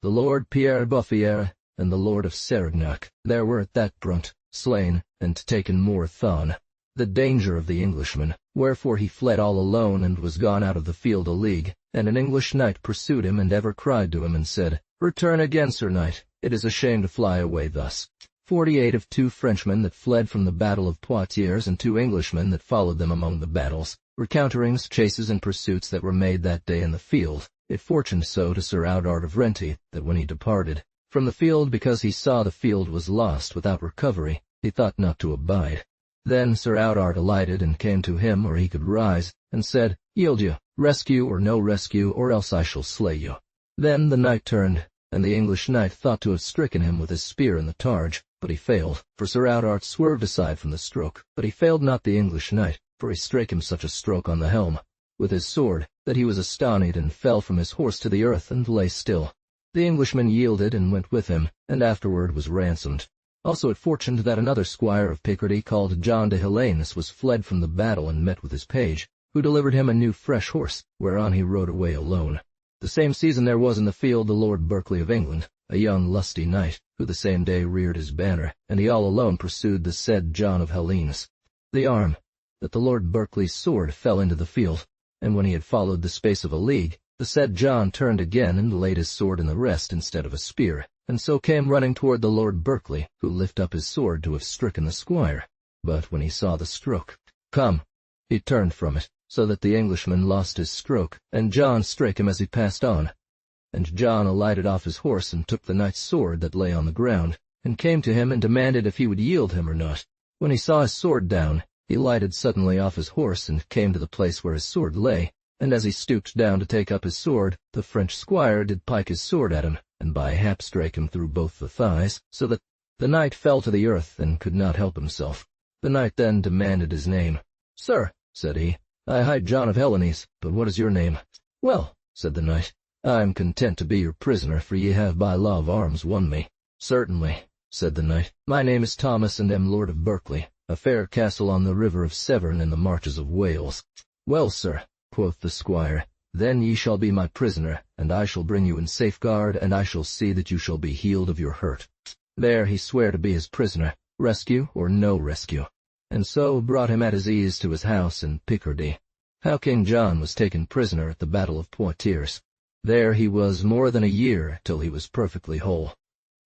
the Lord Pierre Bouffier, and the Lord of Serignac. There were at that brunt slain, and taken Morthon, the danger of the Englishman, wherefore he fled all alone and was gone out of the field a league, and an English knight pursued him and ever cried to him and said, "Return again, Sir Knight, it is a shame to fly away thus." 48 of 2 Frenchmen that fled from the battle of Poitiers and 2 Englishmen that followed them among the battles, recounterings, chases, and pursuits that were made that day in the field. It fortuned so to Sir Oudart of Renty, that when he departed from the field, because he saw the field was lost without recovery, he thought not to abide. Then Sir Oudart alighted and came to him where he could rise, and said, "Yield you, rescue or no rescue, or else I shall slay you." Then the knight turned, and the English knight thought to have stricken him with his spear in the targe, but he failed, for Sir Oudart swerved aside from the stroke. But he failed not the English knight, for he strake him such a stroke on the helm with his sword, that he was astonied and fell from his horse to the earth and lay still. The Englishman yielded and went with him, and afterward was ransomed. Also it fortuned that another squire of Picardy called John de Hellanus was fled from the battle and met with his page, who delivered him a new fresh horse, whereon he rode away alone. The same season there was in the field the Lord Berkeley of England, a young lusty knight, who the same day reared his banner, and he all alone pursued the said John of Hellanus. The arm, that the Lord Berkeley's sword fell into the field, and when he had followed the space of a league, the said John turned again and laid his sword in the rest instead of a spear, and so came running toward the Lord Berkeley, who lifted up his sword to have stricken the squire. But when he saw the stroke come, he turned from it, so that the Englishman lost his stroke, and John strake him as he passed on. And John alighted off his horse and took the knight's sword that lay on the ground, and came to him and demanded if he would yield him or not. When he saw his sword down, he lighted suddenly off his horse and came to the place where his sword lay, and as he stooped down to take up his sword, the French squire did pike his sword at him, and by hap strake him through both the thighs, so that the knight fell to the earth and could not help himself. The knight then demanded his name. "Sir," said he, "I hight John of Hellanus, but what is your name?" "Well," said the knight, I am content to be your prisoner, for ye have by law of arms won me. Certainly, said the knight. My name is Thomas, and am Lord of Berkeley, a fair castle on the river of Severn in the marches of Wales. Well, sir, quoth the squire, then ye shall be my prisoner, and I shall bring you in safeguard, and I shall see that you shall be healed of your hurt. There he sware to be his prisoner, rescue or no rescue, and so brought him at his ease to his house in Picardy. How King John was taken prisoner at the Battle of Poitiers. There he was more than a year, till he was perfectly whole.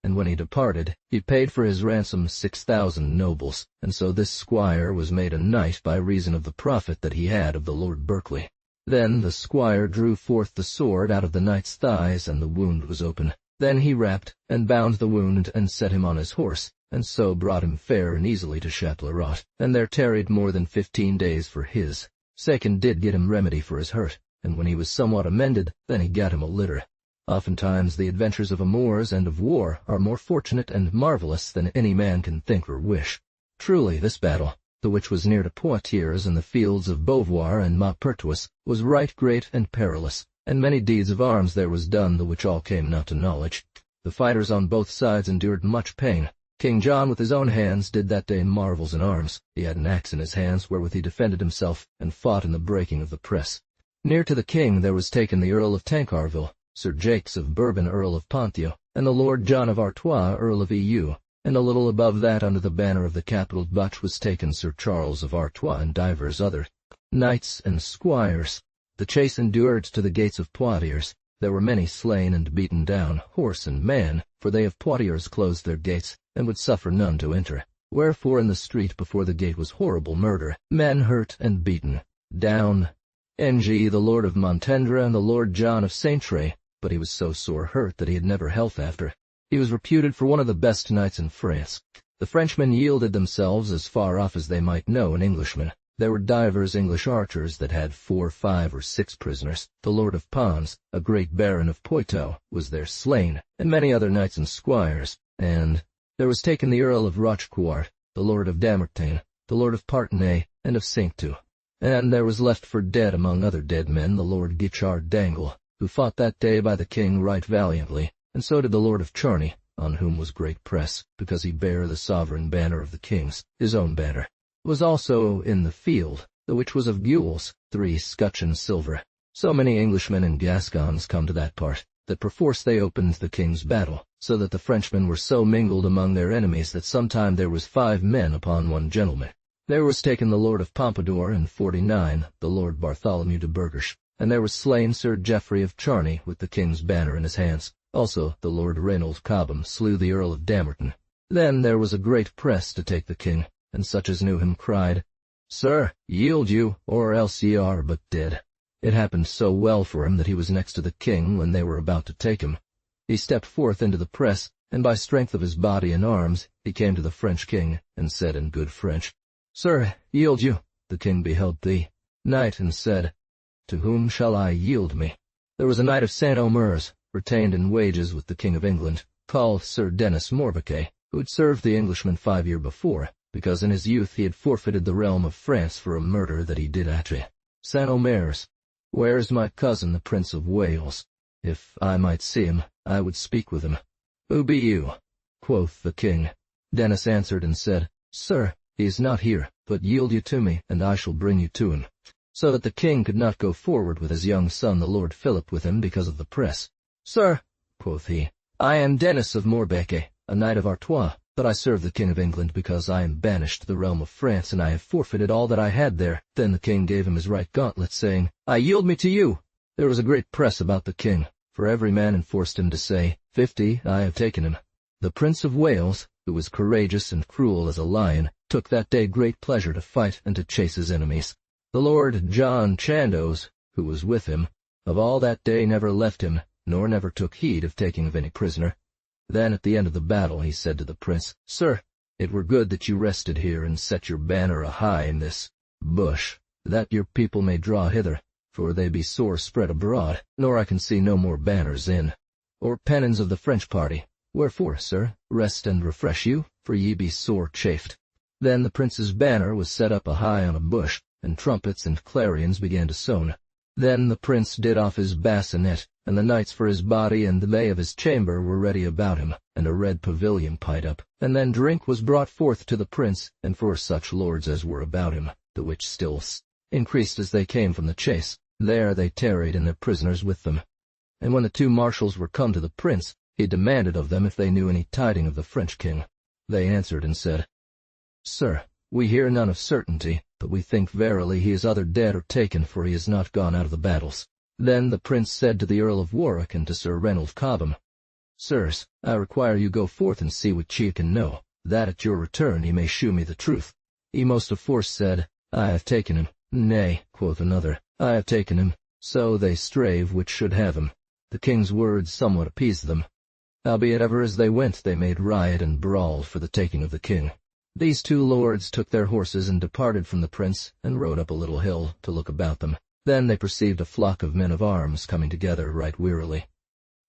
And when he departed, he paid for his ransom 6,000 nobles, and so this squire was made a knight by reason of the profit that he had of the Lord Berkeley. Then the squire drew forth the sword out of the knight's thighs, and the wound was open. Then he wrapped and bound the wound, and set him on his horse, and so brought him fair and easily to Châtellerault, and there tarried more than 15 days for his sake, and did get him remedy for his hurt, and when he was somewhat amended, then he gat him a litter. Oftentimes the adventures of amours and of war are more fortunate and marvelous than any man can think or wish. Truly this battle, the which was near to Poitiers in the fields of Beauvoir and Maupertuis, was right great and perilous, and many deeds of arms there was done, the which all came not to knowledge. The fighters on both sides endured much pain. King John with his own hands did that day marvels in arms. He had an axe in his hands wherewith he defended himself, and fought in the breaking of the press. Near to the king there was taken the Earl of Tancarville, Sir Jakes of Bourbon, Earl of Ponthieu, and the Lord John of Artois, Earl of Eu, and a little above that under the banner of the capital Butch was taken Sir Charles of Artois and divers other knights and squires. The chase endured to the gates of Poitiers. There were many slain and beaten down, horse and man, for they of Poitiers closed their gates, and would suffer none to enter. Wherefore in the street before the gate was horrible murder, men hurt and beaten down. Ng the Lord of Montendre and the Lord John of Saintré, but he was so sore hurt that he had never health after. He was reputed for one of the best knights in France. The Frenchmen yielded themselves as far off as they might know an Englishman. There were divers English archers that had 4, 5, or 6 prisoners. The Lord of Pons, a great baron of Poitou, was there slain, and many other knights and squires. And there was taken the Earl of Rochechouart, the Lord of Damertain, the Lord of Parthenay, and of Saintou. And there was left for dead among other dead men the Lord Guichard d'Angle, who fought that day by the king right valiantly, and so did the Lord of Charny, on whom was great press, because he bare the sovereign banner of the kings, his own banner. Was also in the field, the which was of gules, 3 scutcheon silver. So many Englishmen and Gascons come to that part, that perforce they opened the king's battle, so that the Frenchmen were so mingled among their enemies that sometime there was 5 men upon one gentleman. There was taken the Lord of Pompadour, and 49, the Lord Bartholomew de Burghersh, and there was slain Sir Geoffrey of Charny with the king's banner in his hands. Also the Lord Reynold Cobham slew the Earl of Damerton. Then there was a great press to take the king, and such as knew him cried, Sir, yield you, or else ye are but dead. It happened so well for him that he was next to the king when they were about to take him. He stepped forth into the press, and by strength of his body and arms he came to the French king, and said in good French, Sir, yield you. The king beheld the knight, and said, To whom shall I yield me? There was a knight of Saint-Omers, retained in wages with the King of England, called Sir Denis Morbiquet, who had served the Englishman 5 years before, because in his youth he had forfeited the realm of France for a murder that he did at Saint-Omers. Where is my cousin the Prince of Wales? If I might see him, I would speak with him. Who be you? Quoth the king. Denis answered and said, Sir, he is not here, but yield you to me, and I shall bring you to him. So that the king could not go forward with his young son the Lord Philip with him because of the press. Sir, quoth he, I am Denis of Morbiquet, a knight of Artois, but I serve the King of England because I am banished to the realm of France, and I have forfeited all that I had there. Then the king gave him his right gauntlet, saying, I yield me to you. There was a great press about the king, for every man enforced him to say, 50, I have taken him. The Prince of Wales, who was courageous and cruel as a lion, took that day great pleasure to fight and to chase his enemies. The Lord John Chandos, who was with him, of all that day never left him, nor never took heed of taking of any prisoner. Then at the end of the battle he said to the prince, Sir, it were good that you rested here and set your banner a-high in this bush, that your people may draw hither, for they be sore spread abroad, nor I can see no more banners in, or pennons of the French party. Wherefore, sir, rest and refresh you, for ye be sore chafed. Then the prince's banner was set up a-high on a bush, and trumpets and clarions began to sound. Then the prince did off his bassinet, and the knights for his body and they of his chamber were ready about him, and a red pavilion pied up. And then drink was brought forth to the prince, and for such lords as were about him, the which still increased as they came from the chase. There they tarried, and their prisoners with them. And when the two marshals were come to the prince, he demanded of them if they knew any tiding of the French king. They answered and said, Sir, we hear none of certainty, but we think verily he is either dead or taken, for he is not gone out of the battles. Then the prince said to the Earl of Warwick and to Sir Reynold Cobham, Sirs, I require you go forth and see what ye can know, that at your return ye may shew me the truth. He most of force said, I have taken him. Nay, quoth another, I have taken him. So they strave which should have him. The king's words somewhat appeased them. Howbeit ever as they went they made riot and brawl for the taking of the king. These two lords took their horses and departed from the prince, and rode up a little hill to look about them. Then they perceived a flock of men of arms coming together right wearily.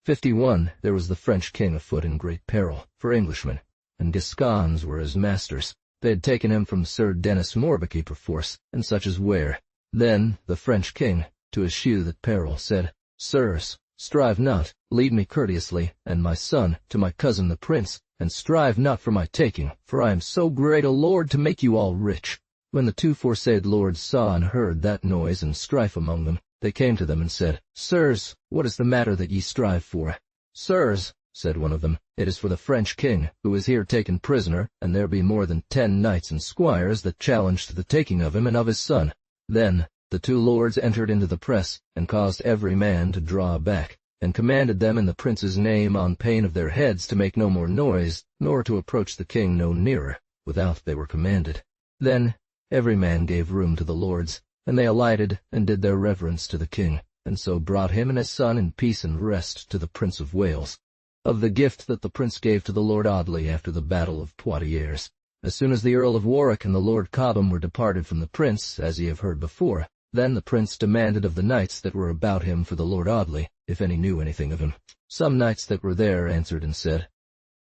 51. There was the French king afoot in great peril, for Englishmen, and Gascons were his masters. They had taken him from Sir Denis Morbicky perforce, and such as were. Then the French king, to eschew that peril, said, Sirs, strive not, lead me courteously, and my son, to my cousin the prince, and strive not for my taking, for I am so great a lord to make you all rich. When the two foresaid lords saw and heard that noise and strife among them, they came to them and said, Sirs, what is the matter that ye strive for? Sirs, said one of them, it is for the French king, who is here taken prisoner, and there be more than 10 knights and squires that challenge to the taking of him and of his son. Then the two lords entered into the press, and caused every man to draw back, and commanded them in the prince's name on pain of their heads to make no more noise, nor to approach the king no nearer, without they were commanded. Then every man gave room to the lords, and they alighted and did their reverence to the king, and so brought him and his son in peace and rest to the Prince of Wales. Of the gift that the prince gave to the Lord Audley after the battle of Poitiers. As soon as the Earl of Warwick and the Lord Cobham were departed from the prince, as ye have heard before, then the prince demanded of the knights that were about him for the Lord Audley, if any knew anything of him. Some knights that were there answered and said,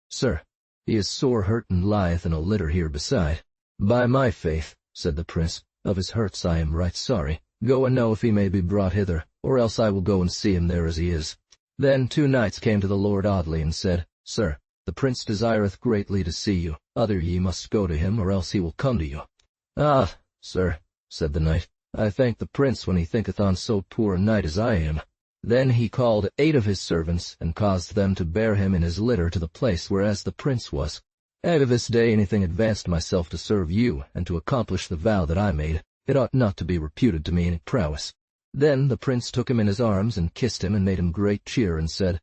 Sir, he is sore hurt and lieth in a litter here beside. By my faith, said the prince, of his hurts I am right sorry. Go and know if he may be brought hither, or else I will go and see him there as he is. Then 2 knights came to the Lord Audley and said, Sir, the prince desireth greatly to see you. Other ye must go to him, or else he will come to you. Ah, sir, said the knight, I thank the prince when he thinketh on so poor a knight as I am. Then he called 8 of his servants, and caused them to bear him in his litter to the place whereas the prince was. Had of this day anything advanced myself to serve you, and to accomplish the vow that I made, it ought not to be reputed to me any prowess. Then the prince took him in his arms, and kissed him, and made him great cheer, and said,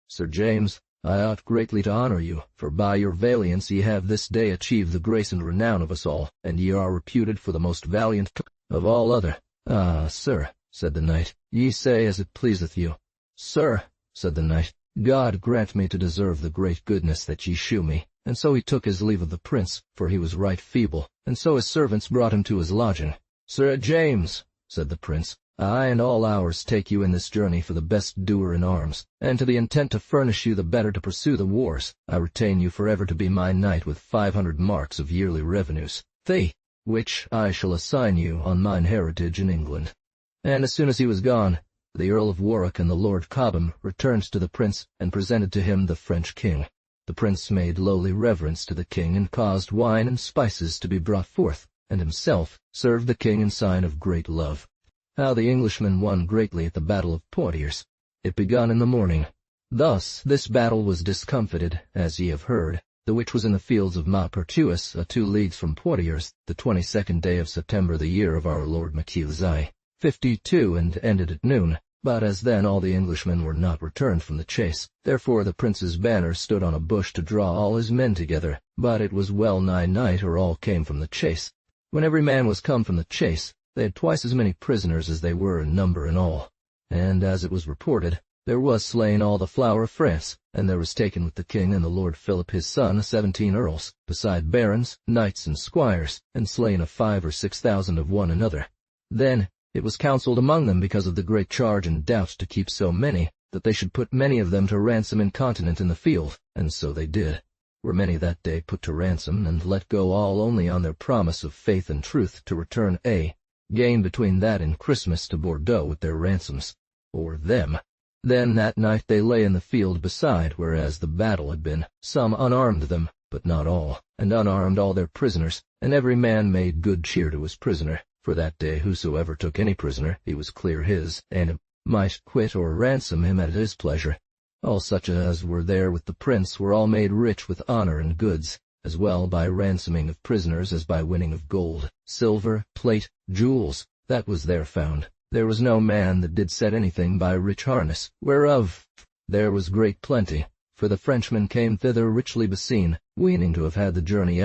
Sir James, I ought greatly to honor you, for by your valiance ye have this day achieved the grace and renown of us all, and ye are reputed for the most valiant of all other. Ah, sir, said the knight, ye say as it pleaseth you. Sir, said the knight, God grant me to deserve the great goodness that ye shew me. And so he took his leave of the prince, for he was right feeble, and so his servants brought him to his lodging. Sir James, said the prince, I and all ours take you in this journey for the best doer in arms, and to the intent to furnish you the better to pursue the wars, I retain you forever to be my knight with 500 marks of yearly revenues, which I shall assign you on mine heritage in England. And as soon as he was gone, the Earl of Warwick and the Lord Cobham returned to the prince, and presented to him the French king. The prince made lowly reverence to the king, and caused wine and spices to be brought forth, and himself served the king in sign of great love. How the Englishmen won greatly at the battle of Poitiers. It begun in the morning. Thus this battle was discomfited, as ye have heard, the which was in the fields of Maupertuis, 2 leagues from Poitiers, the 22nd day of September, the year of our Lord Machielzai, 52, and ended at noon. But as then all the Englishmen were not returned from the chase, therefore the prince's banner stood on a bush to draw all his men together. But it was well nigh night, or all came from the chase. When every man was come from the chase, they had twice as many prisoners as they were in number in all. And as it was reported, there was slain all the flower of France, and there was taken with the king and the Lord Philip his son 17 earls, beside barons, knights, and squires, and slain of 5 or 6 thousand of one another. Then it was counselled among them, because of the great charge and doubt to keep so many, that they should put many of them to ransom incontinent in the field, and so they did. Were many that day put to ransom, and let go all only on their promise of faith and truth to return gain between that and Christmas to Bordeaux with their ransoms, or them. Then that night they lay in the field beside whereas the battle had been. Some unarmed them, but not all, and unarmed all their prisoners, and every man made good cheer to his prisoner. For that day whosoever took any prisoner, he was clear his, and might quit or ransom him at his pleasure. All such as were there with the prince were all made rich with honor and goods, as well by ransoming of prisoners as by winning of gold, silver, plate, jewels, that was there found. There was no man that did set anything by rich harness, whereof there was great plenty, for the Frenchmen came thither richly beseen, weening to have had the journey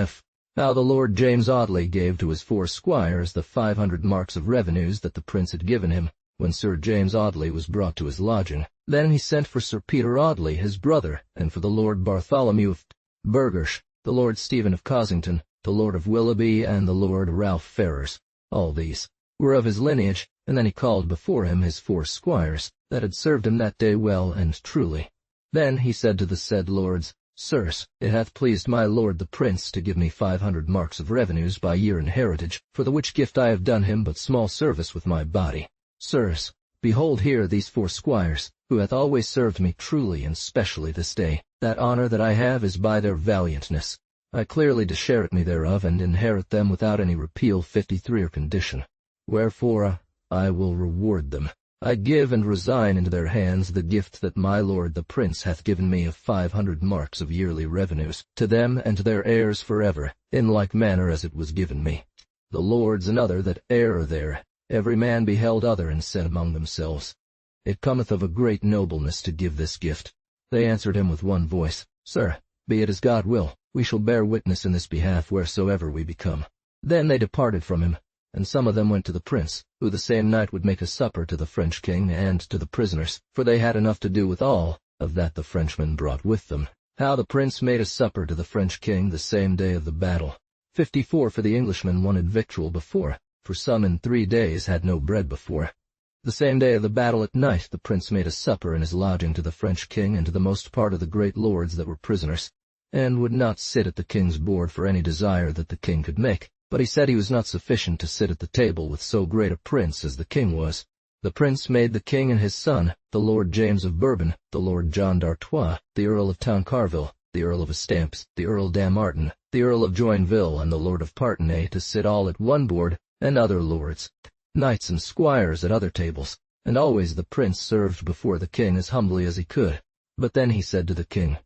how the Lord James Audley gave to his 4 squires the 500 marks of revenues that the prince had given him, when Sir James Audley was brought to his lodging. Then he sent for Sir Peter Audley, his brother, and for the Lord Bartholomew of Burghersh, the Lord Stephen of Cossington, the Lord of Willoughby, and the Lord Ralph Ferrers. All these were of his lineage, and then he called before him his 4 squires, that had served him that day well and truly. Then he said to the said lords, Sirs, it hath pleased my lord the prince to give me 500 marks of revenues by year in heritage, for the which gift I have done him but small service with my body. Sirs, behold here these 4 squires, who hath always served me truly and specially this day. That honor that I have is by their valiantness. I clearly desherit me thereof, and inherit them without any repeal 53 or condition. Wherefore I will reward them. I give and resign into their hands the gift that my lord the prince hath given me of 500 marks of yearly revenues, to them and to their heirs forever, in like manner as it was given me. The lords and other that are there, every man beheld other and said among themselves, It cometh of a great nobleness to give this gift. They answered him with one voice, Sir, be it as God will, we shall bear witness in this behalf wheresoever we become. Then they departed from him, and some of them went to the prince, who the same night would make a supper to the French king and to the prisoners, for they had enough to do with all of that the Frenchmen brought with them. How the prince made a supper to the French king the same day of the battle. 54 for the Englishmen wanted victual before, for some in 3 days had no bread before. The same day of the battle at night the prince made a supper in his lodging to the French king and to the most part of the great lords that were prisoners, and would not sit at the king's board for any desire that the king could make. But he said he was not sufficient to sit at the table with so great a prince as the king was. The prince made the king and his son, the Lord James of Bourbon, the Lord John d'Artois, the Earl of Towncarville, the Earl of Estampes, the Earl Damartin, the Earl of Joinville, and the Lord of Parthenay to sit all at one board, and other lords, knights and squires at other tables, and always the prince served before the king as humbly as he could. But then he said to the king,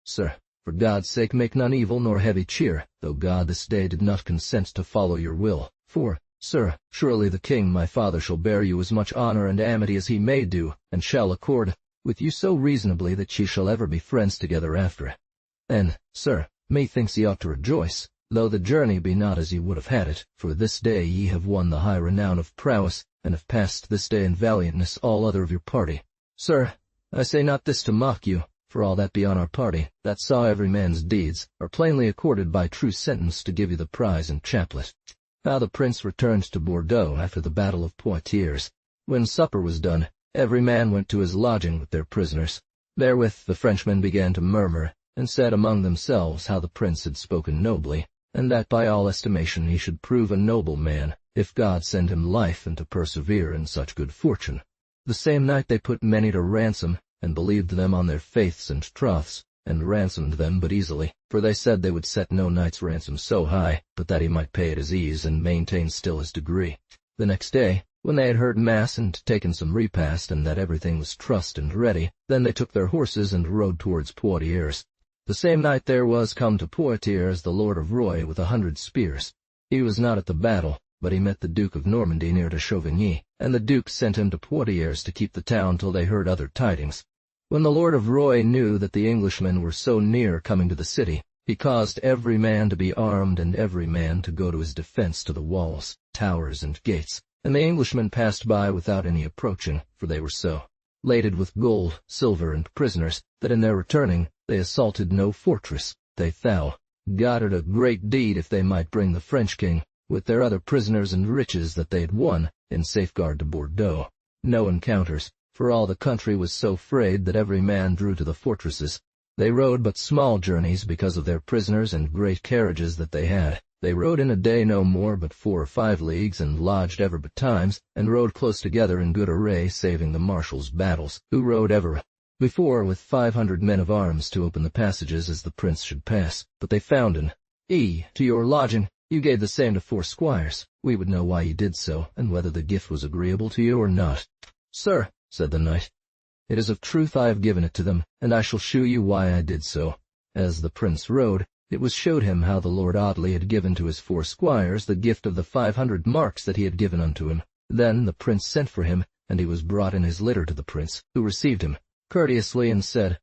Sir, for God's sake make none evil nor heavy cheer, though God this day did not consent to follow your will. For, sir, surely the king my father shall bear you as much honor and amity as he may do, and shall accord with you so reasonably that ye shall ever be friends together after. And, sir, methinks ye ought to rejoice, though the journey be not as ye would have had it, for this day ye have won the high renown of prowess, and have passed this day in valiantness all other of your party. Sir, I say not this to mock you, for all that be on our party, that saw every man's deeds, are plainly accorded by true sentence to give you the prize and chaplet. How the prince returned to Bordeaux after the battle of Poitiers. When supper was done, every man went to his lodging with their prisoners. Therewith the Frenchmen began to murmur, and said among themselves how the prince had spoken nobly, and that by all estimation he should prove a noble man, if God send him life and to persevere in such good fortune. The same night they put many to ransom, and believed them on their faiths and troths, and ransomed them but easily, for they said they would set no knight's ransom so high, but that he might pay at his ease and maintain still his degree. The next day, when they had heard mass and taken some repast, and that everything was trussed and ready, then they took their horses and rode towards Poitiers. The same night there was come to Poitiers the Lord of Roye with 100 spears. He was not at the battle, but he met the Duke of Normandy near to Chauvigny, and the Duke sent him to Poitiers to keep the town till they heard other tidings. When the Lord of Roye knew that the Englishmen were so near coming to the city, he caused every man to be armed and every man to go to his defense to the walls, towers, and gates, and the Englishmen passed by without any approaching, for they were so laden with gold, silver, and prisoners, that in their returning they assaulted no fortress. They God it a great deed if they might bring the French king, with their other prisoners and riches that they had won, in safeguard to Bordeaux. No encounters, for all the country was so frayed that every man drew to the fortresses. They rode but small journeys because of their prisoners and great carriages that they had, They rode in a day no more but 4 or 5 leagues, and lodged ever betimes, and rode close together in good array, saving the marshal's battles, who rode ever before with 500 men of arms to open the passages as the prince should pass. But they found an to your lodging. You gave the same to 4 squires. We would know why you did so, and whether the gift was agreeable to you or not. Sir, said the knight, it is of truth I have given it to them, and I shall shew you why I did so. As the prince rode, it was showed him how the Lord Audley had given to his 4 squires the gift of the 500 marks that he had given unto him. Then the prince sent for him, and he was brought in his litter to the prince, who received him courteously and said,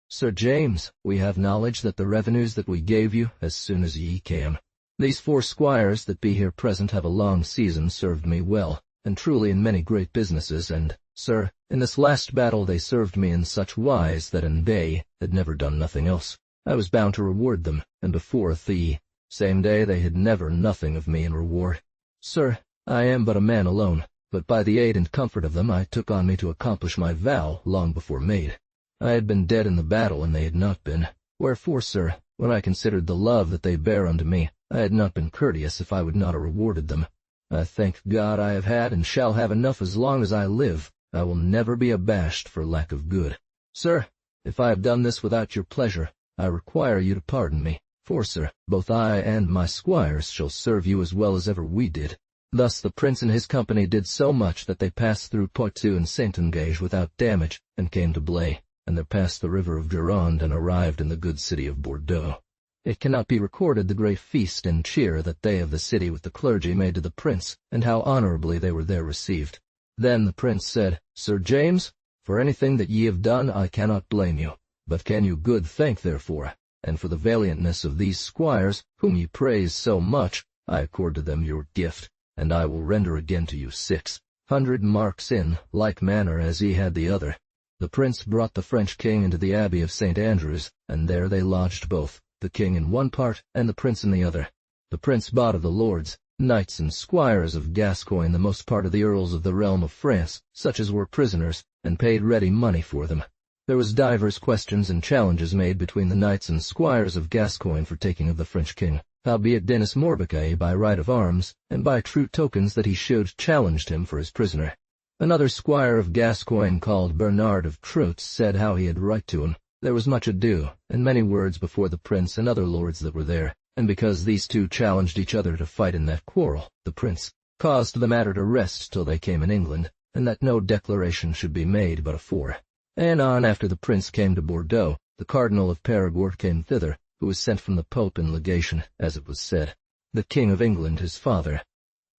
Sir James, we have knowledge that the revenues that we gave you as soon as ye came. These 4 squires that be here present have a long season served me well, and truly in many great businesses, and, sir, in this last battle they served me in such wise that an they had never done nothing else, I was bound to reward them, and before the same day they had never nothing of me in reward. Sir, I am but a man alone, but by the aid and comfort of them I took on me to accomplish my vow long before made. I had been dead in the battle, and they had not been. Wherefore, sir, when I considered the love that they bear unto me, I had not been courteous if I would not have rewarded them. I thank God I have had and shall have enough as long as I live. I will never be abashed for lack of good. Sir, if I have done this without your pleasure, I require you to pardon me, for, sir, both I and my squires shall serve you as well as ever we did. Thus the prince and his company did so much that they passed through Poitou and Saint-Engage without damage, and came to Blaye, and there passed the river of Gironde and arrived in the good city of Bordeaux. It cannot be recorded the great feast and cheer that they of the city with the clergy made to the prince, and how honorably they were there received. Then the prince said, Sir James, for anything that ye have done I cannot blame you, but can you good thank therefore, and for the valiantness of these squires, whom ye praise so much, I accord to them your gift, and I will render again to you 600 marks in like manner as ye had the other. The prince brought the French king into the abbey of St. Andrew's, and there they lodged both, the king in one part, and the prince in the other. The prince bought of the lords, knights and squires of Gascoigne the most part of the earls of the realm of France, such as were prisoners, and paid ready money for them. There was divers questions and challenges made between the knights and squires of Gascoigne for taking of the French king. Howbeit Denis Morbicae, by right of arms, and by true tokens that he showed, challenged him for his prisoner. Another squire of Gascoigne, called Bernard of Troutz, said how he had right to him. There was much ado, and many words before the prince and other lords that were there, and because these two challenged each other to fight in that quarrel, the prince caused the matter to rest till they came in England, and that no declaration should be made but afore. Anon after the prince came to Bordeaux, the Cardinal of Perigord came thither, who was sent from the Pope in legation, as it was said, the King of England his father.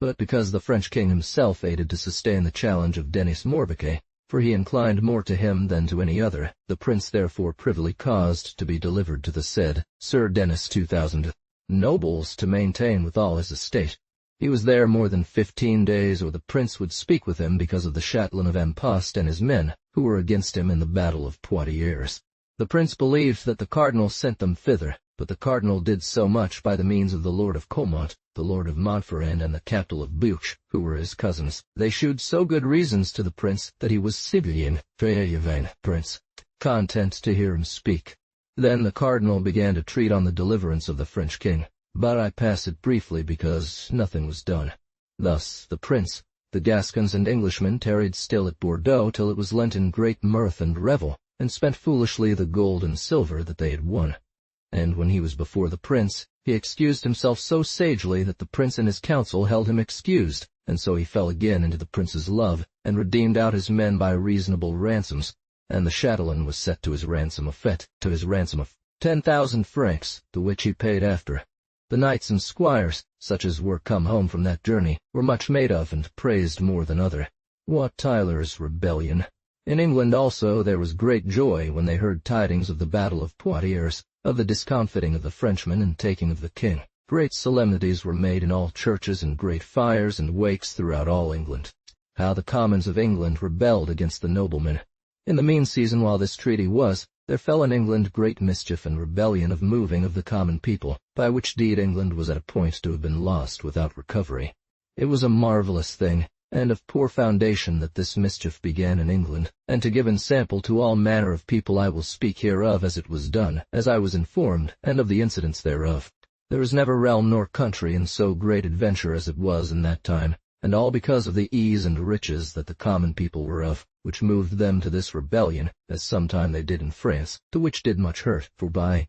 But because the French king himself aided to sustain the challenge of Denis Morbicae, for he inclined more to him than to any other, the prince therefore privily caused to be delivered to the said Sir Denis 2,000 nobles to maintain with all his estate. He was there more than 15 days, or the prince would speak with him because of the Chatelain of Amposte and his men, who were against him in the battle of Poitiers. The prince believed that the cardinal sent them thither, but the cardinal did so much by the means of the Lord of Comont, the Lord of Montferrand, and the Captal of Buch, who were his cousins. They shewed so good reasons to the prince that he was civilian, prince, content to hear him speak. Then the cardinal began to treat on the deliverance of the French king, but I pass it briefly because nothing was done. Thus the prince, the Gascons and Englishmen tarried still at Bordeaux till it was lent in great mirth and revel, and spent foolishly the gold and silver that they had won. And when he was before the prince, he excused himself so sagely that the prince and his council held him excused, and so he fell again into the prince's love, and redeemed out his men by reasonable ransoms, and the Chatelain was set to his ransom of 10,000 francs, the which he paid after. The knights and squires, such as were come home from that journey, were much made of and praised more than other. Wat Tyler's rebellion. In England also there was great joy when they heard tidings of the battle of Poitiers, of the discomfiting of the Frenchmen and taking of the king. Great solemnities were made in all churches, and great fires and wakes throughout all England. How the commons of England rebelled against the noblemen. In the mean season while this treaty was, there fell in England great mischief and rebellion of moving of the common people, by which deed England was at a point to have been lost without recovery. It was a marvellous thing, and of poor foundation that this mischief began in England, and to give ensample to all manner of people I will speak hereof as it was done, as I was informed, and of the incidents thereof. There is never realm nor country in so great adventure as it was in that time, and all because of the ease and riches that the common people were of, which moved them to this rebellion, as sometime they did in France, to which did much hurt, for by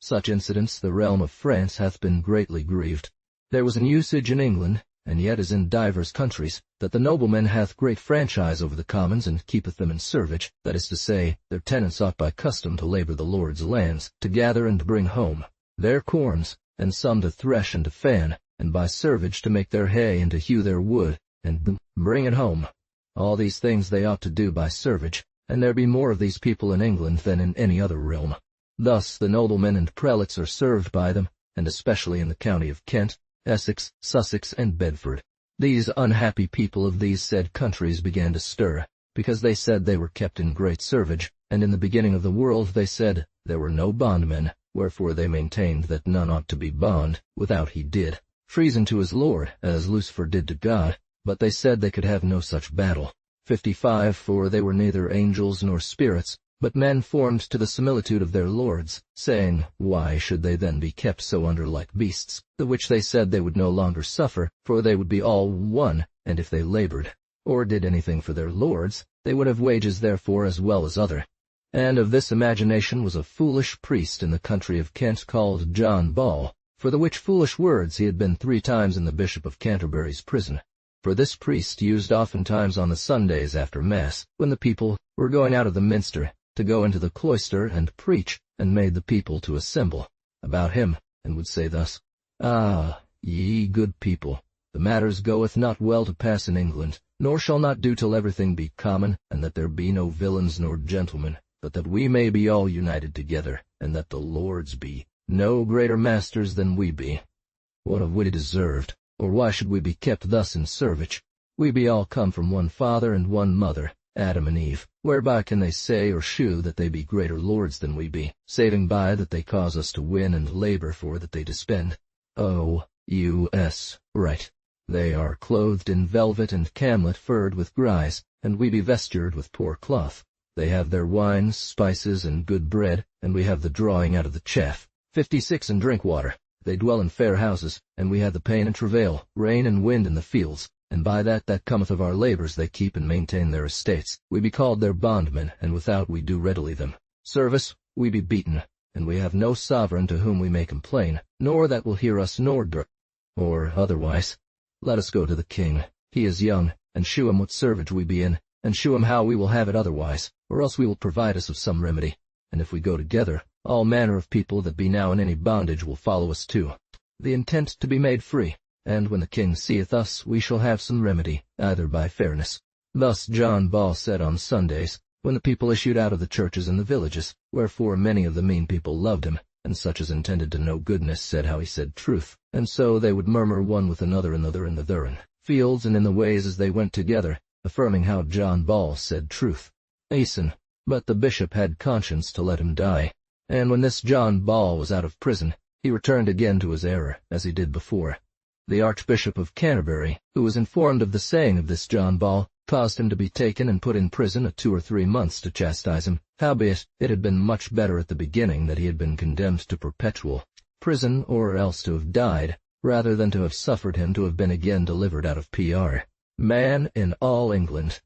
such incidents the realm of France hath been greatly grieved. There was an usage in England, and yet as in divers countries, that the nobleman hath great franchise over the commons, and keepeth them in servage, that is to say, their tenants ought by custom to labor the lord's lands, to gather and bring home their corns, and some to thresh and to fan, and by servage to make their hay and to hew their wood, and bring it home. All these things they ought to do by servage, and there be more of these people in England than in any other realm. Thus the noblemen and prelates are served by them, and especially in the county of Kent, Essex, Sussex, and Bedford. These unhappy people of these said countries began to stir, because they said they were kept in great servage, and in the beginning of the world they said there were no bondmen, wherefore they maintained that none ought to be bond, without he did treason to his lord, as Lucifer did to God, but they said they could have no such battle. 55 For they were neither angels nor spirits, but men formed to the similitude of their lords, saying, why should they then be kept so under like beasts, the which they said they would no longer suffer, for they would be all one, and if they labored, or did anything for their lords, they would have wages therefor as well as other. And of this imagination was a foolish priest in the country of Kent called John Ball, for the which foolish words he had been 3 times in the Bishop of Canterbury's prison. For this priest used oftentimes on the Sundays after Mass, when the people were going out of the minster, to go into the cloister and preach, and made the people to assemble about him, and would say thus, Ah, ye good people, the matters goeth not well to pass in England, nor shall not do till everything be common, and that there be no villains nor gentlemen, but that we may be all united together, and that the lords be no greater masters than we be. What have we deserved, or why should we be kept thus in servage? We be all come from one father and one mother, Adam and Eve, whereby can they say or shew that they be greater lords than we be, saving by that they cause us to win and labor for that they dispend? Right. They are clothed in velvet and camlet furred with grise, and we be vestured with poor cloth. They have their wines, spices, and good bread, and we have the drawing out of the chaff. 56 And drink water. They dwell in fair houses, and we have the pain and travail, rain and wind in the fields, and by that cometh of our labors they keep and maintain their estates. We be called their bondmen, and without we do readily them service. We be beaten, and we have no sovereign to whom we may complain, nor that will hear us or otherwise. Let us go to the king. He is young, and shew him what servage we be in, and shew him how we will have it otherwise, or else we will provide us of some remedy. And if we go together, all manner of people that be now in any bondage will follow us too, the intent to be made free. And when the king seeth us, we shall have some remedy, either by fairness. Thus John Ball said on Sundays, when the people issued out of the churches and the villages, wherefore many of the mean people loved him, and such as intended to know goodness said how he said truth, and so they would murmur one with another in the fields and in the ways as they went together, affirming how John Ball said truth. But the bishop had conscience to let him die. And when this John Ball was out of prison, he returned again to his error, as he did before. The Archbishop of Canterbury, who was informed of the saying of this John Ball, caused him to be taken and put in prison a 2 or 3 months to chastise him. Howbeit, it had been much better at the beginning that he had been condemned to perpetual prison, or else to have died, rather than to have suffered him to have been again delivered out of P.R. Man in all England.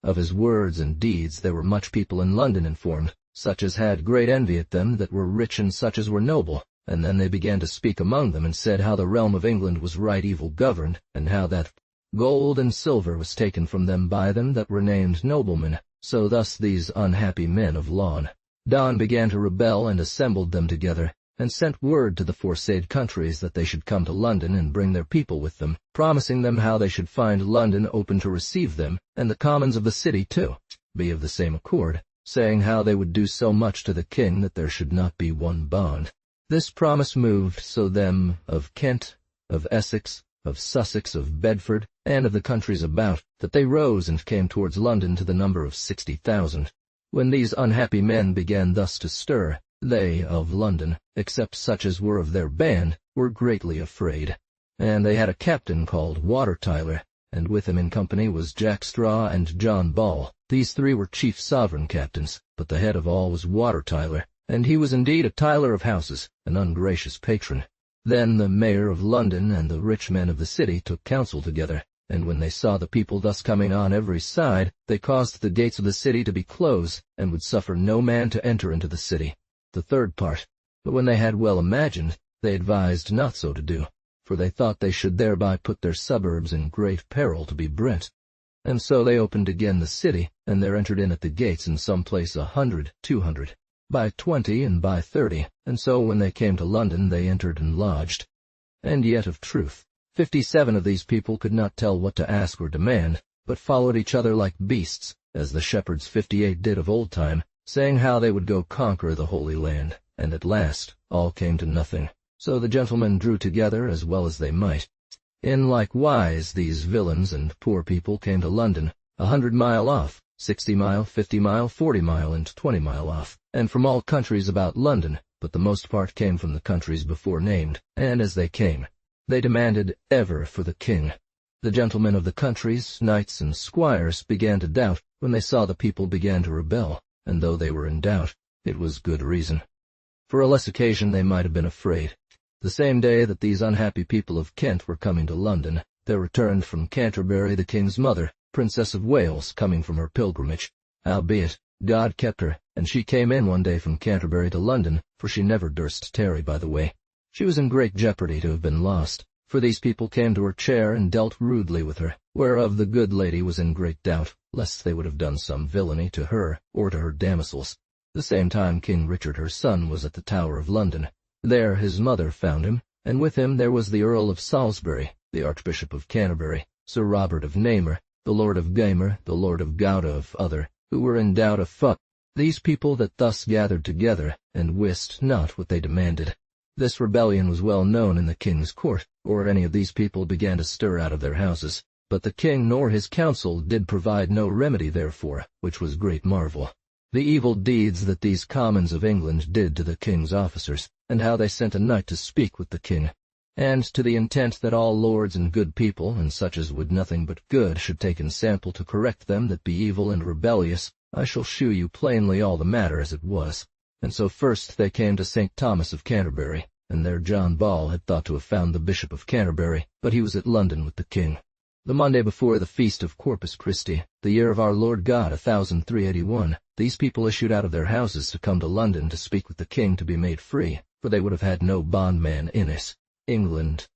Of his words and deeds there were much people in London informed, such as had great envy at them that were rich and such as were noble, and then they began to speak among them and said how the realm of England was right evil governed, and how that gold and silver was taken from them by them that were named noblemen. So thus these unhappy men of Lawn Don began to rebel and assembled them together, and sent word to the foresaid countries that they should come to London and bring their people with them, promising them how they should find London open to receive them, and the commons of the city too be of the same accord, saying how they would do so much to the king that there should not be one bond. This promise moved so them of Kent, of Essex, of Sussex, of Bedford, and of the countries about, that they rose and came towards London to the number of 60,000. When these unhappy men began thus to stir, they of London, except such as were of their band, were greatly afraid. And they had a captain called Water Tyler, and with him in company was Jack Straw and John Ball. These 3 were chief sovereign captains, but the head of all was Water Tyler, and he was indeed a tiler of houses, an ungracious patron. Then the mayor of London and the rich men of the city took counsel together, and when they saw the people thus coming on every side, they caused the gates of the city to be closed, and would suffer no man to enter into the city. The third part. But when they had well imagined, they advised not so to do, for they thought they should thereby put their suburbs in great peril to be burnt. And so they opened again the city, and there entered in at the gates in some place 100, 200, by 20 and by 30, and so when they came to London they entered and lodged. And yet of truth, 57 of these people could not tell what to ask or demand, but followed each other like beasts, as the shepherds 58 did of old time, saying how they would go conquer the Holy Land, and at last all came to nothing. So the gentlemen drew together as well as they might. In like wise these villains and poor people came to London, 100 mile off, 60 mile, 50 mile, 40 mile, and 20 mile off, and from all countries about London, but the most part came from the countries before named, and as they came, they demanded ever for the king. The gentlemen of the countries, knights and squires, began to doubt when they saw the people began to rebel, and though they were in doubt, it was good reason. For a less occasion they might have been afraid. The same day that these unhappy people of Kent were coming to London, there returned from Canterbury the king's mother, Princess of Wales, coming from her pilgrimage. Howbeit, God kept her, and she came in one day from Canterbury to London, for she never durst tarry by the way. She was in great jeopardy to have been lost, for these people came to her chair and dealt rudely with her, whereof the good lady was in great doubt, lest they would have done some villainy to her or to her damosels. The same time King Richard her son was at the Tower of London. There his mother found him, and with him there was the Earl of Salisbury, the Archbishop of Canterbury, Sir Robert of Namur, the Lord of Gamor, the Lord of Gouda of other, who were in doubt of fuck. These people that thus gathered together, and wist not what they demanded. This rebellion was well known in the king's court, or any of these people began to stir out of their houses. But the king nor his council did provide no remedy therefor, which was great marvel. The evil deeds that these commons of England did to the king's officers, and how they sent a knight to speak with the king, and to the intent that all lords and good people, and such as would nothing but good, should take in sample to correct them that be evil and rebellious, I shall shew you plainly all the matter as it was. And so first they came to St. Thomas of Canterbury, and there John Ball had thought to have found the Bishop of Canterbury, but he was at London with the king. The Monday before the feast of Corpus Christi, the year of our Lord God 1381, these people issued out of their houses to come to London to speak with the king to be made free, for they would have had no bondman in us. England.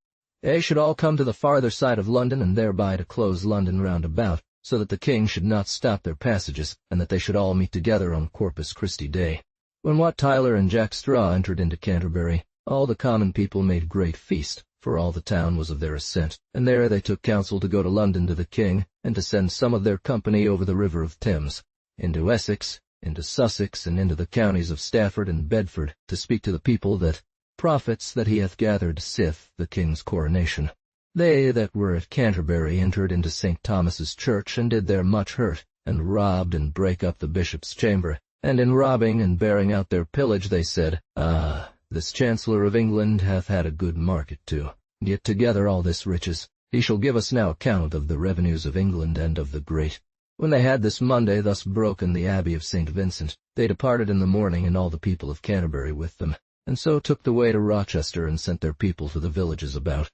They should all come to the farther side of London, and thereby to close London round about, so that the king should not stop their passages, and that they should all meet together on Corpus Christi Day. When Wat Tyler and Jack Straw entered into Canterbury, all the common people made great feast, for all the town was of their assent, and there they took counsel to go to London to the king, and to send some of their company over the river of Thames, into Essex, into Sussex, and into the counties of Stafford and Bedford, to speak to the people that prophets that he hath gathered sith the king's coronation. They that were at Canterbury entered into St. Thomas's church, and did there much hurt, and robbed and brake up the bishop's chamber, and in robbing and bearing out their pillage they said, Ah, this Chancellor of England hath had a good market too. Yet together all this riches, he shall give us now account of the revenues of England and of the great. When they had this Monday thus broken the abbey of St. Vincent, they departed in the morning, and all the people of Canterbury with them, and so took the way to Rochester, and sent their people to the villages about.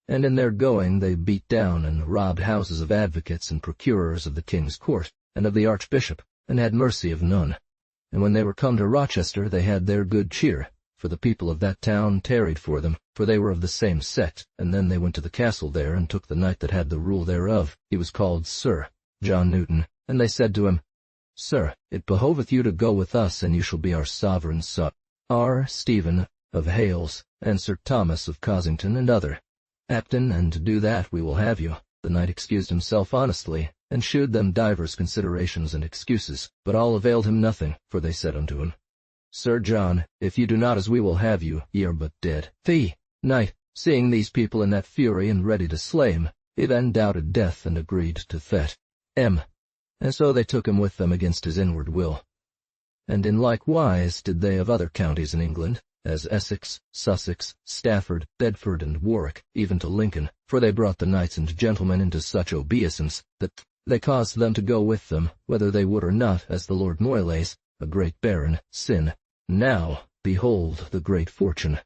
And in their going they beat down and robbed houses of advocates and procurers of the king's court, and of the archbishop, and had mercy of none. And when they were come to Rochester they had their good cheer, for the people of that town tarried for them, for they were of the same sect. And then they went to the castle there, and took the knight that had the rule thereof. He was called Sir John Newton. And they said to him, Sir, it behoveth you to go with us, and you shall be our sovereign son. R. Stephen of Hales, and Sir Thomas of Cossington, and other. Apton, and to do that we will have you. The knight excused himself honestly, and shewed them divers considerations and excuses, but all availed him nothing, for they said unto him, Sir John, if you do not as we will have you, ye are but dead. The knight, seeing these people in that fury and ready to slay him, he then doubted death and agreed to that. And so they took him with them against his inward will. And in like wise did they of other counties in England, as Essex, Sussex, Stafford, Bedford, and Warwick, even to Lincoln, for they brought the knights and gentlemen into such obeisance, that they caused them to go with them, whether they would or not, as the Lord Moyles, a great baron, sin. Now, behold the great fortune.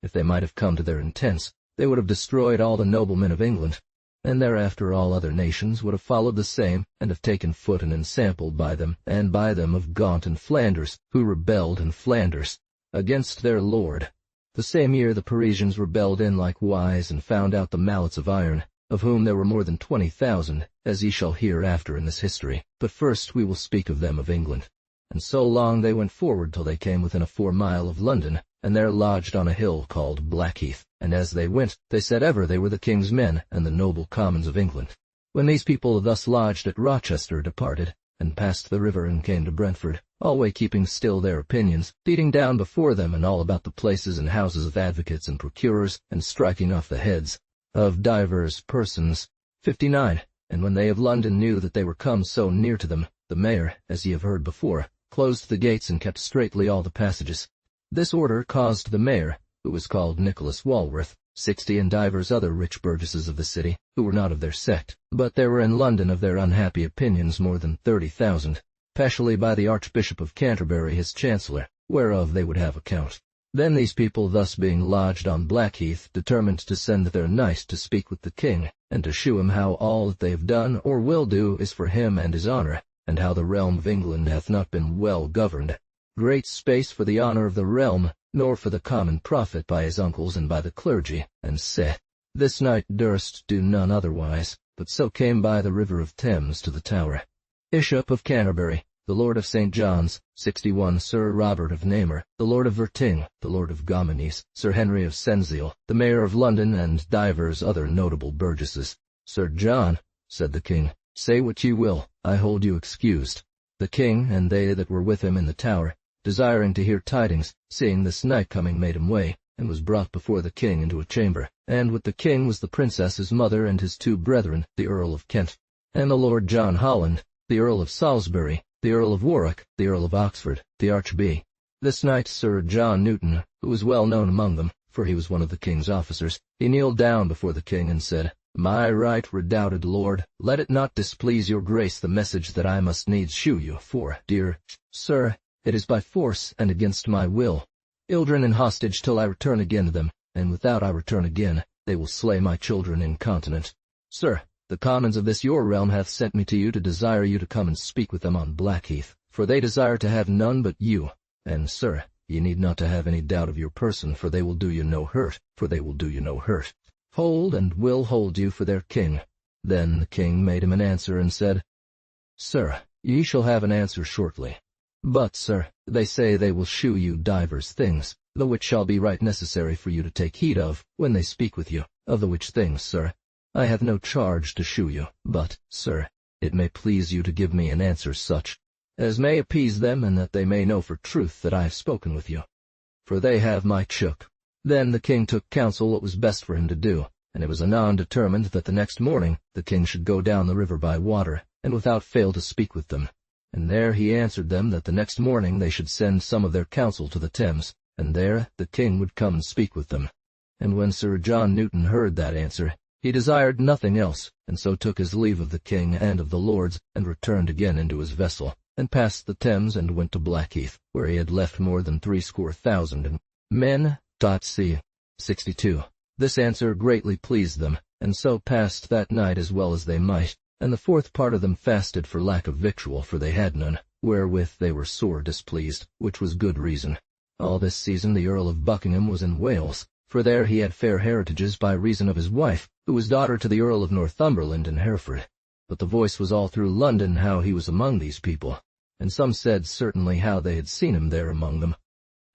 if they might have come to their intents, they would have destroyed all the noblemen of England, and thereafter all other nations would have followed the same, and have taken foot and ensampled by them, and by them of Gaunt and Flanders, who rebelled in Flanders against their lord. The same year the Parisians rebelled in like wise, and found out the mallets of iron, of whom there were more than 20,000, as ye shall hear after in this history. But first we will speak of them of England. And so long they went forward till they came within a 4 mile of London, and there lodged on a hill called Blackheath. And as they went, they said ever they were the king's men, and the noble commons of England. When these people thus lodged at Rochester departed, and passed the river and came to Brentford, always keeping still their opinions, beating down before them and all about the places and houses of advocates and procurers, and striking off the heads of divers persons. 59. And when they of London knew that they were come so near to them, the mayor, as ye have heard before, closed the gates and kept straitly all the passages. This order caused the mayor, who was called Nicholas Walworth, 60 and divers other rich burgesses of the city, who were not of their sect, but there were in London of their unhappy opinions more than 30,000, especially by the Archbishop of Canterbury his chancellor, whereof they would have account. Then these people, thus being lodged on Blackheath, determined to send their knight to speak with the king, and to shew him how all that they have done or will do is for him and his honour, and how the realm of England hath not been well governed. Great space for the honour of the realm, nor for the common profit by his uncles and by the clergy, and said, this knight durst do none otherwise, but so came by the river of Thames to the Tower. Bishop of Canterbury, the Lord of St. John's, 61 Sir Robert of Namur, the Lord of Verting, the Lord of Gomenes, Sir Henry of Senziel, the Mayor of London, and divers other notable burgesses. Sir John, said the king, say what ye will, I hold you excused. The king, and they that were with him in the Tower, desiring to hear tidings, seeing this knight coming, made him way, and was brought before the king into a chamber. And with the king was the princess his mother, and his 2 brethren, the Earl of Kent, and the Lord John Holland, the Earl of Salisbury, the Earl of Warwick, the Earl of Oxford, the Archbishop. This knight Sir John Newton, who was well known among them, for he was one of the king's officers, he kneeled down before the king and said, My right redoubted lord, let it not displease your grace the message that I must needs shew you, for, dear sir, it is by force and against my will. Children in hostage till I return again to them, and without I return again, they will slay my children incontinent. Sir, the commons of this your realm hath sent me to you to desire you to come and speak with them on Blackheath, for they desire to have none but you. And, sir, ye need not to have any doubt of your person, for they will do you no hurt, Hold and will hold you for their king. Then the king made him an answer and said, Sir, ye shall have an answer shortly. But, sir, they say they will shew you divers things, the which shall be right necessary for you to take heed of, when they speak with you. Of the which things, sir, I have no charge to shew you, but, sir, it may please you to give me an answer such as may appease them, and that they may know for truth that I have spoken with you. For they have my chook. Then the king took counsel what was best for him to do, and it was anon determined that the next morning the king should go down the river by water, and without fail to speak with them. And there he answered them that the next morning they should send some of their counsel to the Thames, and there the king would come and speak with them. And when Sir John Newton heard that answer, he desired nothing else, and so took his leave of the king and of the lords, and returned again into his vessel, and passed the Thames, and went to Blackheath, where he had left more than 70,000 men. C. 62. This answer greatly pleased them, and so passed that night as well as they might, and the 4th part of them fasted for lack of victual, for they had none, wherewith they were sore displeased, which was good reason. All this season the Earl of Buckingham was in Wales, for there he had fair heritages by reason of his wife, who was daughter to the Earl of Northumberland and Hereford. But the voice was all through London how he was among these people, and some said certainly how they had seen him there among them.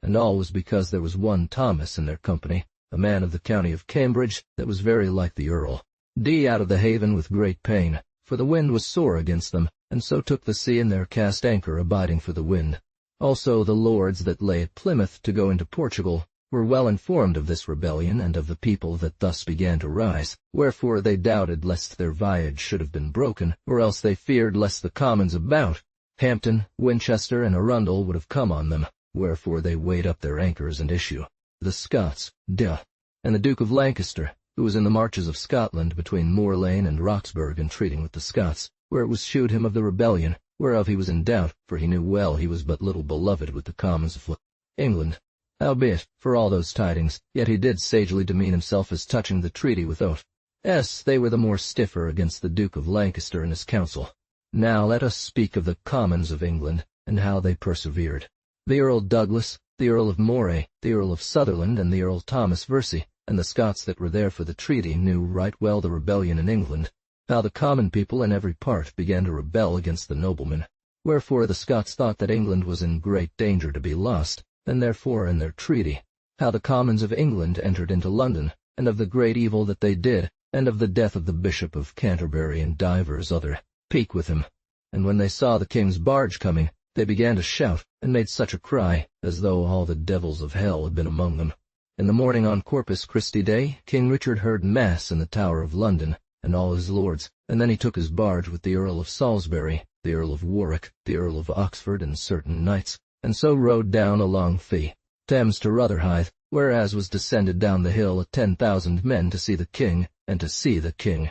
And all was because there was one Thomas in their company, a man of the county of Cambridge, that was very like the Earl. Out of the haven with great pain, for the wind was sore against them, and so took the sea, and there cast anchor abiding for the wind. Also the lords that lay at Plymouth to go into Portugal were well informed of this rebellion and of the people that thus began to rise, wherefore they doubted lest their voyage should have been broken, or else they feared lest the commons about Hampton, Winchester, and Arundel would have come on them, wherefore they weighed up their anchors and issue. The Scots, and the Duke of Lancaster, who was in the marches of Scotland between Moorlane and Roxburgh, entreating with the Scots, where it was shewed him of the rebellion, whereof he was in doubt, for he knew well he was but little beloved with the commons of England. Howbeit, for all those tidings, yet he did sagely demean himself as touching the treaty with oath. They were the more stiffer against the Duke of Lancaster and his council. Now let us speak of the Commons of England, and how they persevered. The Earl Douglas, the Earl of Morte, the Earl of Sutherland, and the Earl Thomas Versey, and the Scots that were there for the treaty knew right well the rebellion in England, how the common people in every part began to rebel against the noblemen. Wherefore the Scots thought that England was in great danger to be lost, and therefore in their treaty, how the Commons of England entered into London, and of the great evil that they did, and of the death of the Bishop of Canterbury and divers other, pique with him. And when they saw the king's barge coming, they began to shout, and made such a cry, as though all the devils of hell had been among them. In the morning on Corpus Christi Day, King Richard heard mass in the Tower of London, and all his lords, and then he took his barge with the Earl of Salisbury, the Earl of Warwick, the Earl of Oxford, and certain knights, and so rode down along Fee, Thames to Rotherhithe, whereas was descended down the hill 10,000 men to see the king, and to see the king.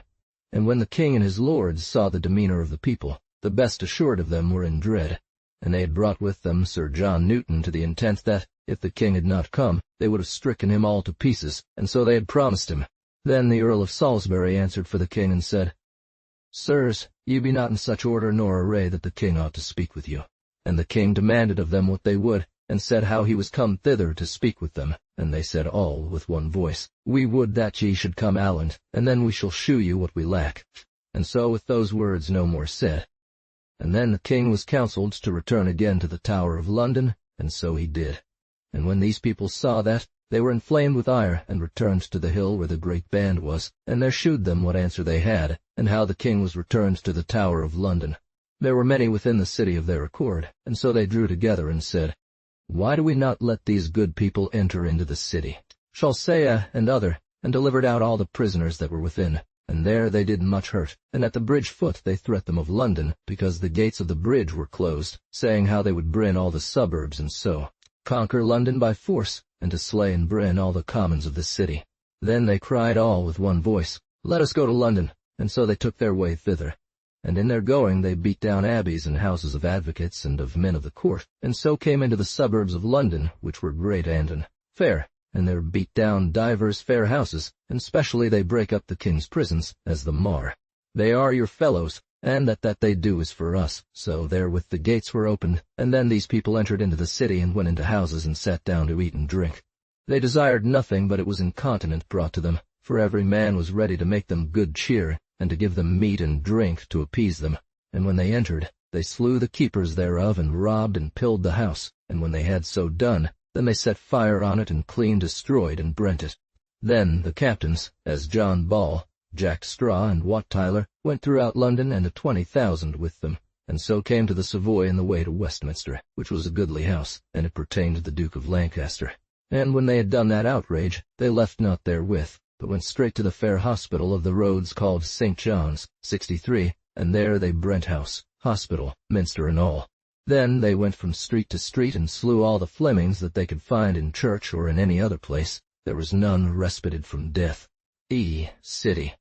And when the king and his lords saw the demeanor of the people, the best assured of them were in dread. And they had brought with them Sir John Newton to the intent that, if the king had not come, they would have stricken him all to pieces, and so they had promised him. Then the Earl of Salisbury answered for the king and said, Sirs, ye be not in such order nor array that the king ought to speak with you. And the king demanded of them what they would, and said how he was come thither to speak with them. And they said all with one voice, We would that ye should come alland, and then we shall shew you what we lack. And so with those words no more said. And then the king was counselled to return again to the Tower of London, and so he did. And when these people saw that, they were inflamed with ire, and returned to the hill where the great band was, and there shewed them what answer they had, and how the king was returned to the Tower of London. There were many within the city of their accord, and so they drew together and said, Why do we not let these good people enter into the city? Chalcea and other, and delivered out all the prisoners that were within. And there they did much hurt, and at the bridge foot they threat them of London, because the gates of the bridge were closed, saying how they would brin all the suburbs, and so conquer London by force, and to slay and brin all the commons of the city. Then they cried all with one voice, Let us go to London, and so they took their way thither. And in their going they beat down abbeys and houses of advocates and of men of the court, and so came into the suburbs of London, which were great and fair. And there beat down divers fair houses, and specially they break up the king's prisons, as the Mar. They are your fellows, and that they do is for us. So therewith the gates were opened, and then these people entered into the city and went into houses and sat down to eat and drink. They desired nothing but it was incontinent brought to them, for every man was ready to make them good cheer, and to give them meat and drink to appease them. And when they entered, they slew the keepers thereof, and robbed and pilled the house, and when they had so done, then they set fire on it and clean destroyed and brent it. Then the captains, as John Ball, Jack Straw, and Wat Tyler, went throughout London, and 20,000 with them, and so came to the Savoy in the way to Westminster, which was a goodly house, and it pertained to the Duke of Lancaster. And when they had done that outrage, they left not therewith, but went straight to the fair hospital of the roads called St. John's, 63, and there they brent house, hospital, minster, and all. Then they went from street to street and slew all the Flemings that they could find in church or in any other place. There was none respited from death. City.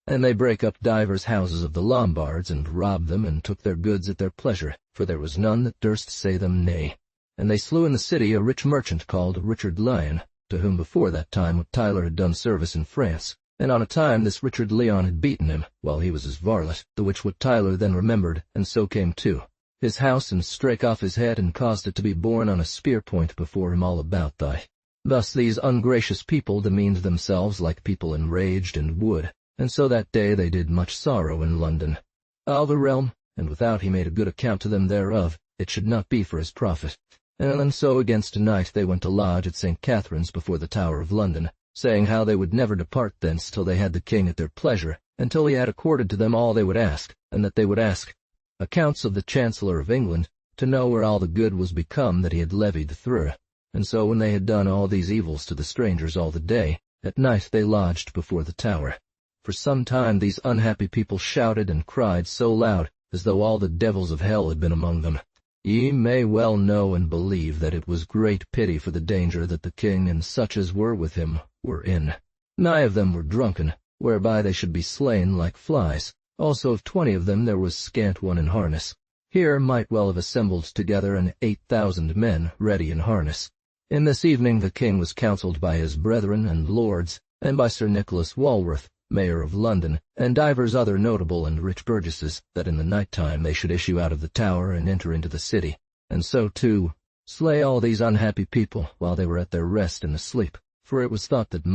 And they brake up divers houses of the Lombards, and robbed them, and took their goods at their pleasure, for there was none that durst say them nay. And they slew in the city a rich merchant called Richard Lyon, to whom before that time Wat Tyler had done service in France. And on a time this Richard Lyon had beaten him, while he was his varlet, the which Wat Tyler then remembered, and so came to his house, and strake off his head, and caused it to be borne on a spear point before him all about thy. Thus these ungracious people demeaned themselves like people enraged and would, and so that day they did much sorrow in London. All the realm, and without he made a good account to them thereof, it should not be for his profit. And then so against night they went to lodge at St. Catherine's before the Tower of London, saying how they would never depart thence till they had the king at their pleasure, until he had accorded to them all they would ask, and that they would ask accounts of the Chancellor of England, to know where all the good was become that he had levied through. And so when they had done all these evils to the strangers all the day, at night they lodged before the tower. For some time these unhappy people shouted and cried so loud, as though all the devils of hell had been among them. Ye may well know and believe that it was great pity for the danger that the king and such as were with him were in. Nigh of them were drunken, whereby they should be slain like flies. Also of 20 of them there was scant one in harness. Here might well have assembled together 8,000 men ready in harness. In this evening the king was counselled by his brethren and lords, and by Sir Nicholas Walworth, mayor of London, and divers other notable and rich burgesses, that in the night time they should issue out of the Tower and enter into the city, and so too slay all these unhappy people while they were at their rest and asleep. For it was thought that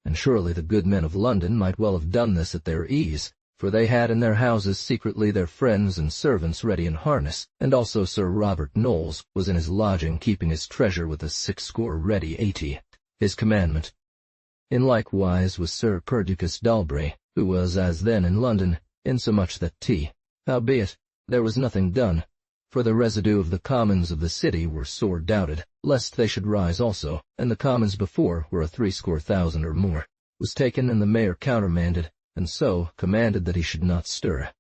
and surely the good men of London might well have done this at their ease, for they had in their houses secretly their friends and servants ready in harness, and also Sir Robert Knowles was in his lodging keeping his treasure with a 60 ready 80, his commandment. In like wise was Sir Perducas Dalbray, who was as then in London, insomuch that howbeit there was nothing done, for the residue of the commons of the city were sore doubted, lest they should rise also, and the commons before were 70,000 or more, was taken, and the mayor countermanded, and so commanded that he should not stir.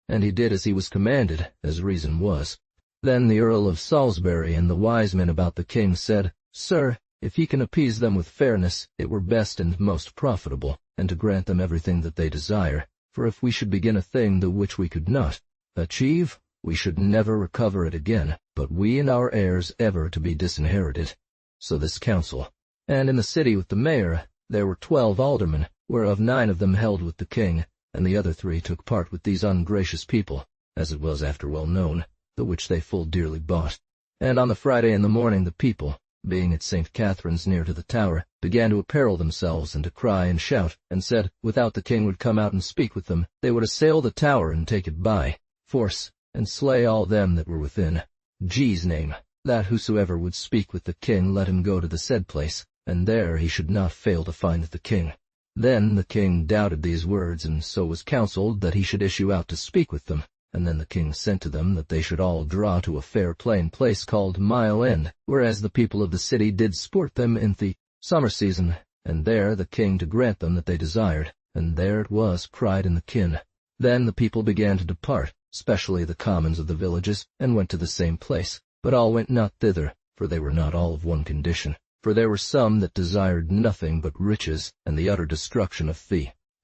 And he did as he was commanded, as reason was. Then the Earl of Salisbury and the wise men about the king said, Sir, if ye can appease them with fairness, it were best and most profitable, and to grant them everything that they desire. For if we should begin a thing the which we could not achieve, we should never recover it again, but we and our heirs ever to be disinherited. So this counsel. And in the city with the mayor there were 12 aldermen, whereof 9 of them held with the king, and the other 3 took part with these ungracious people, as it was after well known, the which they full dearly bought. And on the Friday in the morning the people, being at St. Catherine's near to the Tower, began to apparel themselves and to cry and shout, and said, without the king would come out and speak with them, they would assail the Tower and take it by force, and slay all them that were within. G's name, that whosoever would speak with the king let him go to the said place, and there he should not fail to find the king. Then the king doubted these words, and so was counselled that he should issue out to speak with them. And then the king sent to them that they should all draw to a fair plain place called Mile End, whereas the people of the city did sport them in the summer season, and there the king to grant them that they desired, and there it was pride in the kin. Then the people began to depart, specially the commons of the villages, and went to the same place, but all went not thither, for they were not all of one condition. For there were some that desired nothing but riches, and the utter destruction of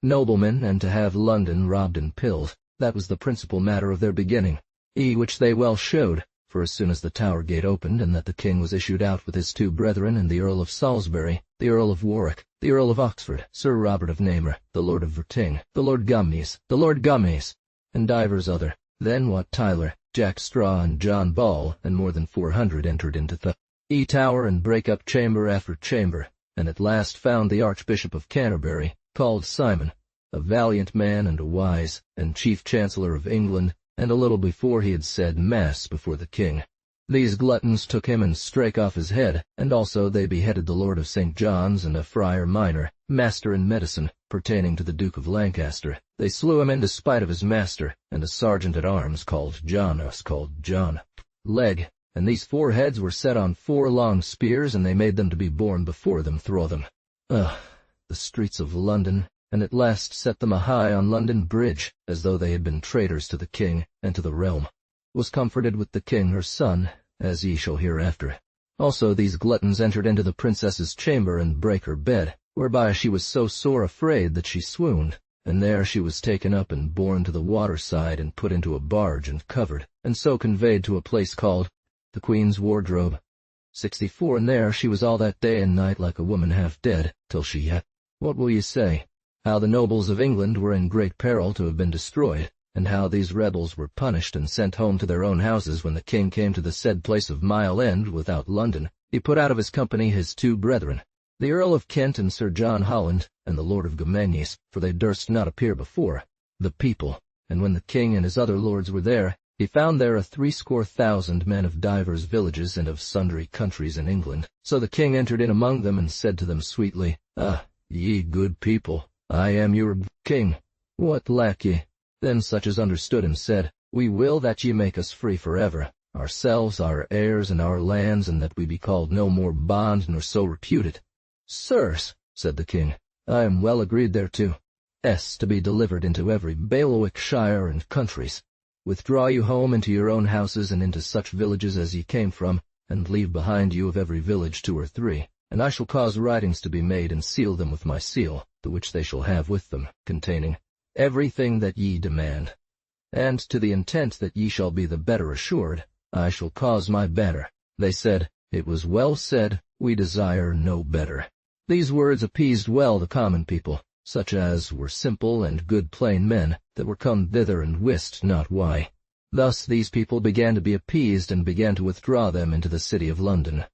noblemen, and to have London robbed and pilled. That was the principal matter of their beginning, which they well showed, for as soon as the Tower gate opened, and that the king was issued out with his 2 brethren, and the Earl of Salisbury, the Earl of Warwick, the Earl of Oxford, Sir Robert of Namur, the Lord of Verting, the Lord Gummies, and divers other, then Wat Tyler, Jack Straw, and John Ball, and more than 400 entered into the Tower, and brake up chamber after chamber, and at last found the Archbishop of Canterbury, called Simon, a valiant man and a wise, and chief chancellor of England, and a little before he had said mass before the king. These gluttons took him and strake off his head, and also they beheaded the Lord of St. John's and a friar minor, master in medicine, pertaining to the Duke of Lancaster. They slew him in despite of his master, and a sergeant-at-arms called John Leg, and these 4 heads were set on 4 long spears, and they made them to be borne before them through them. The streets of London, and at last set them a-high on London Bridge, as though they had been traitors to the king and to the realm. Was comforted with the king her son, as ye shall hear after. Also these gluttons entered into the princess's chamber and brake her bed, whereby she was so sore afraid that she swooned, and there she was taken up and borne to the water side and put into a barge and covered, and so conveyed to a place called the Queen's Wardrobe. 64, and there she was all that day and night like a woman half dead, till she had. What will ye say? How the nobles of England were in great peril to have been destroyed, and how these rebels were punished and sent home to their own houses when the king came to the said place of Mile End without London. He put out of his company his 2 brethren, the Earl of Kent and Sir John Holland, and the Lord of Gamagnes, for they durst not appear before the people. And when the king and his other lords were there, he found there 70,000 men of divers villages and of sundry countries in England. So the king entered in among them and said to them sweetly, Ye good people, I am your king. What lack ye? Then such as understood him said, We will that ye make us free forever, ourselves, our heirs, and our lands, and that we be called no more bond nor so reputed. Sirs, said the king, I am well agreed thereto. To be delivered into every bailiwick, shire, and countries. Withdraw you home into your own houses and into such villages as ye came from, and leave behind you of every village 2 or 3, and I shall cause writings to be made and seal them with my seal, the which they shall have with them, containing everything that ye demand. And to the intent that ye shall be the better assured, I shall cause my banner. They said, It was well said, we desire no better." These words appeased well the common people, such as were simple and good plain men, that were come thither and wist not why. Thus these people began to be appeased, and began to withdraw them into the city of London.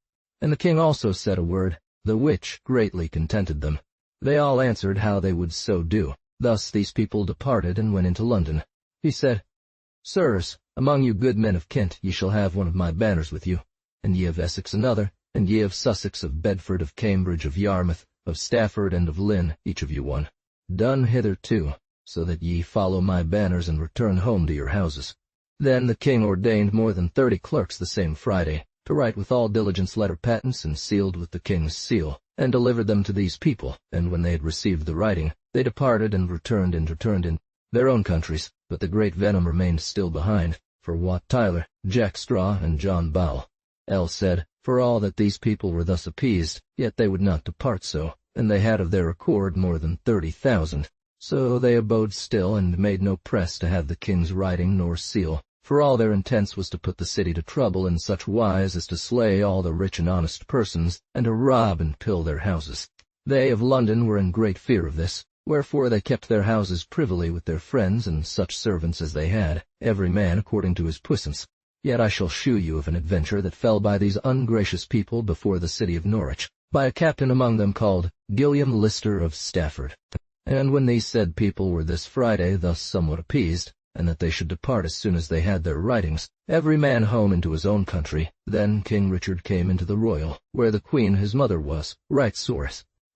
And the king also said a word, the which greatly contented them. They all answered how they would so do. Thus these people departed and went into London. He said, "Sirs, among you good men of Kent ye shall have one of my banners with you, and ye of Essex another, and ye of Sussex, of Bedford, of Cambridge, of Yarmouth, of Stafford, and of Lynn, each of you one. Done hitherto, so that ye follow my banners and return home to your houses." Then the king ordained more than 30 clerks the same Friday, to write with all diligence letter patents and sealed with the king's seal, and delivered them to these people, and when they had received the writing, they departed and returned in their own countries, but the great Venom remained still behind, for Wat Tyler, Jack Straw, and John Bowell. L. said, for all that these people were thus appeased, yet they would not depart so, and they had of their accord more than 30,000. So they abode still, and made no press to have the king's writing nor seal, for all their intents was to put the city to trouble in such wise as to slay all the rich and honest persons, and to rob and pill their houses. They of London were in great fear of this, wherefore they kept their houses privily with their friends and such servants as they had, every man according to his puissance. Yet I shall shew you of an adventure that fell by these ungracious people before the city of Norwich, by a captain among them called Gilliam Lister of Stafford. And when these said people were this Friday thus somewhat appeased, and that they should depart as soon as they had their writings, every man home into his own country, then King Richard came into the royal, where the queen his mother was, right sore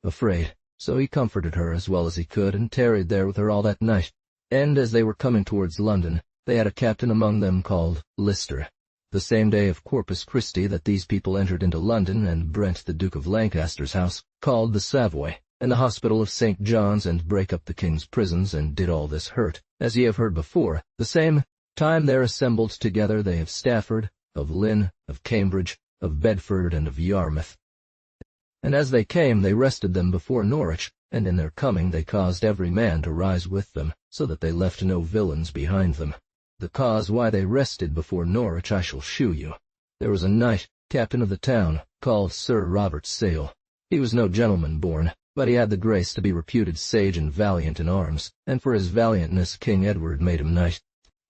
afraid. So he comforted her as well as he could, and tarried there with her all that night. And as they were coming towards London, they had a captain among them called Lister. The same day of Corpus Christi that these people entered into London, and brent the Duke of Lancaster's house, called the Savoy, and the hospital of St. John's, and brake up the king's prisons, and did all this hurt, as ye have heard before. The same time there assembled together they of Stafford, of Lynn, of Cambridge, of Bedford, and of Yarmouth. And as they came, they rested them before Norwich, and in their coming they caused every man to rise with them, so that they left no villains behind them. The cause why they rested before Norwich I shall shew you. There was a knight, captain of the town, called Sir Robert Sale. He was no gentleman born, but he had the grace to be reputed sage and valiant in arms, and for his valiantness King Edward made him knight.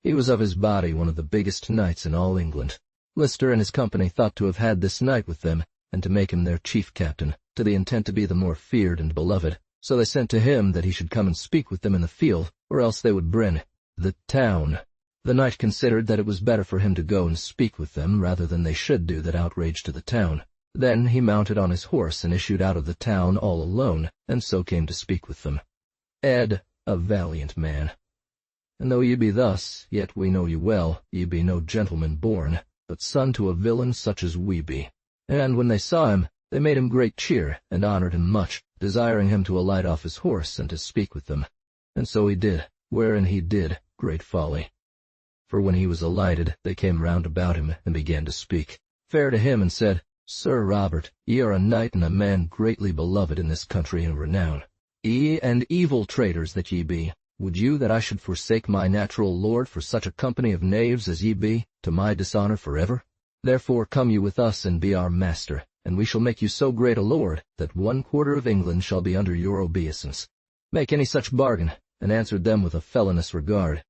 He was of his body one of the biggest knights in all England. Lister and his company thought to have had this knight with them, and to make him their chief captain, to the intent to be the more feared and beloved. So they sent to him that he should come and speak with them in the field, or else they would burn the town. The knight considered that it was better for him to go and speak with them rather than they should do that outrage to the town. Then he mounted on his horse and issued out of the town all alone, and so came to speak with them. Ed, a valiant man. And though ye be thus, yet we know you well, ye be no gentleman born, but son to a villain such as we be. And when they saw him, they made him great cheer, and honored him much, desiring him to alight off his horse and to speak with them. And so he did, wherein he did great folly. For when he was alighted, they came round about him, and began to speak fair to him, and said, Sir Robert, ye are a knight and a man greatly beloved in this country and renown. Ye and evil traitors that ye be, would you that I should forsake my natural lord for such a company of knaves as ye be, to my dishonor forever? Therefore come you with us and be our master, and we shall make you so great a lord, that 1/4 of England shall be under your obeisance. Make any such bargain, and answered them with a felonious regard.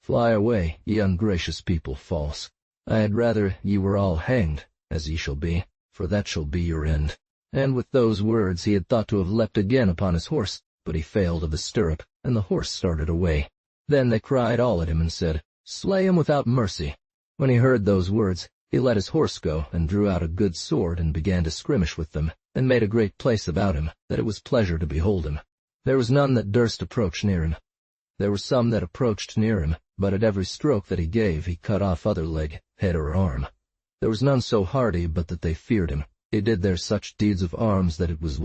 Fly away, ye ungracious people false. I had rather ye were all hanged, as ye shall be, for that shall be your end. And with those words he had thought to have leapt again upon his horse, but he failed of the stirrup, and the horse started away. Then they cried all at him, and said, Slay him without mercy. When he heard those words, he let his horse go, and drew out a good sword, and began to skirmish with them, and made a great place about him, that it was pleasure to behold him. There was none that durst approach near him. There were some that approached near him, but at every stroke that he gave he cut off other leg, head, or arm. There was none so hardy but that they feared him. He did there such deeds of arms that it was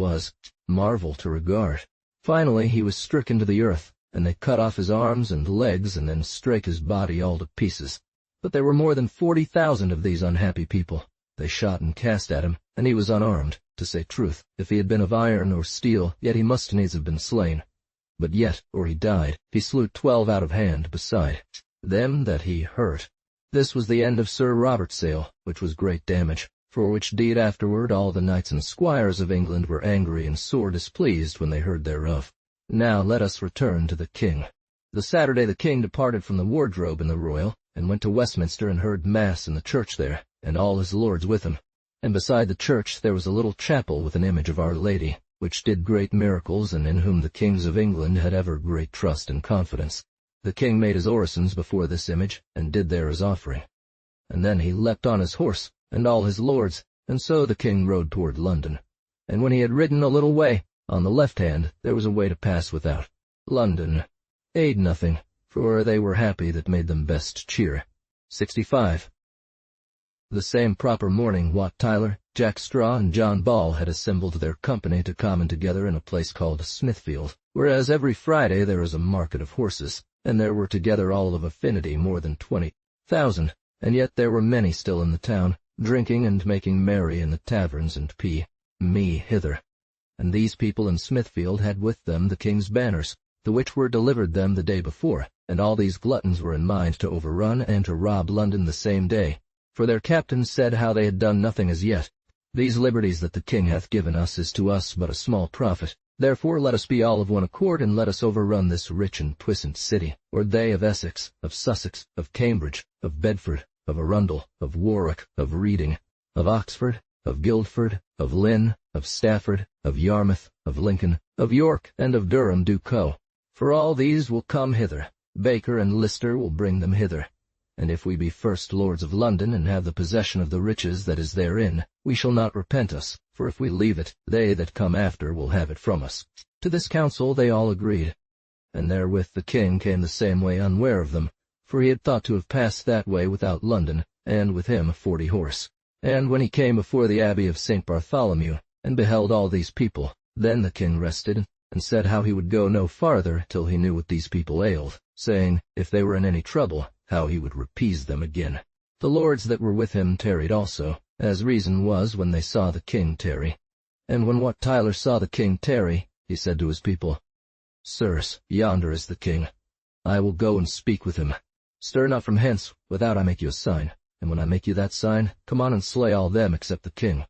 marvel to regard. Finally he was stricken to the earth, and they cut off his arms and legs, and then strake his body all to pieces. But there were more than 40,000 of these unhappy people. They shot and cast at him, and he was unarmed. To say truth, if he had been of iron or steel, yet he must needs have been slain. But yet, or he died, he slew 12 out of hand beside them that he hurt. This was the end of Sir Robert Sale, which was great damage. for which deed afterward all the knights and squires of England were angry and sore displeased when they heard thereof. Now let us return to the king. The Saturday the king departed from the wardrobe in the Royal, and went to Westminster and heard mass in the church there, and all his lords with him. And beside the church there was a little chapel with an image of Our Lady, which did great miracles, and in whom the kings of England had ever great trust and confidence. The king made his orisons before this image, and did there his offering. And then he leapt on his horse, and all his lords, and so the king rode toward London. And when he had ridden a little way, on the left hand there was a way to pass without. London aid nothing, for they were happy that made them best cheer. 65. The same proper morning Wat Tyler, Jack Straw, and John Ball had assembled their company to common together in a place called Smithfield, whereas every Friday there is a market of horses, and there were together all of affinity more than 20,000, and yet there were many still in the town, drinking and making merry in the taverns, and me hither. And these people in Smithfield had with them the king's banners, the which were delivered them the day before, and all these gluttons were in mind to overrun and to rob London the same day. For their captains said how they had done nothing as yet. These liberties that the king hath given us is to us but a small profit. Therefore let us be all of one accord, and let us overrun this rich and puissant city, or they of Essex, of Sussex, of Cambridge, of Bedford, of Arundel, of Warwick, of Reading, of Oxford, of Guildford, of Lynn, of Stafford, of Yarmouth, of Lincoln, of York, and of Durham do co. For all these will come hither. Baker and Lister will bring them hither. And if we be first lords of London, and have the possession of the riches that is therein, we shall not repent us, for if we leave it, they that come after will have it from us. To this counsel they all agreed. And therewith the king came the same way unware of them, for he had thought to have passed that way without London, and with him 40 horse. And when he came before the abbey of St. Bartholomew, and beheld all these people, then the king rested, and said how he would go no farther till he knew what these people ailed, saying, if they were in any trouble, how he would appease them again. The lords that were with him tarried also, as reason was when they saw the king tarry. And when Wat Tyler saw the king tarry, he said to his people, Sirs, yonder is the king. I will go and speak with him. Stir not from hence, without I make you a sign, and when I make you that sign, come on and slay all them except the king.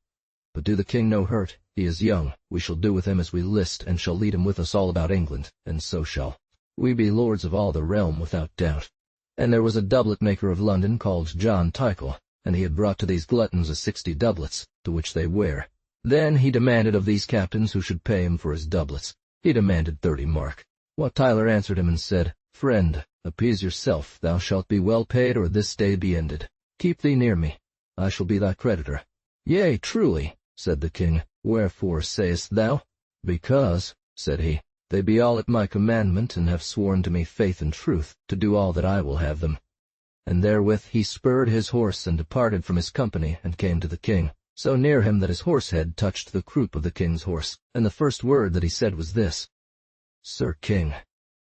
But do the king no hurt, he is young, we shall do with him as we list, and shall lead him with us all about England, and so shall we be lords of all the realm without doubt. And there was a doublet maker of London called John Tychel, and he had brought to these gluttons 60 doublets, to which they wear. Then he demanded of these captains who should pay him for his doublets. He demanded 30 mark. Wat Tyler answered him and said, Friend, appease yourself, thou shalt be well paid, or this day be ended. Keep thee near me, I shall be thy creditor. Yea, truly, said the king. Wherefore sayest thou? Because, said he, they be all at my commandment, and have sworn to me faith and truth, to do all that I will have them. And therewith he spurred his horse, and departed from his company, and came to the king, so near him that his horse head touched the croup of the king's horse. And the first word that he said was this, Sir King,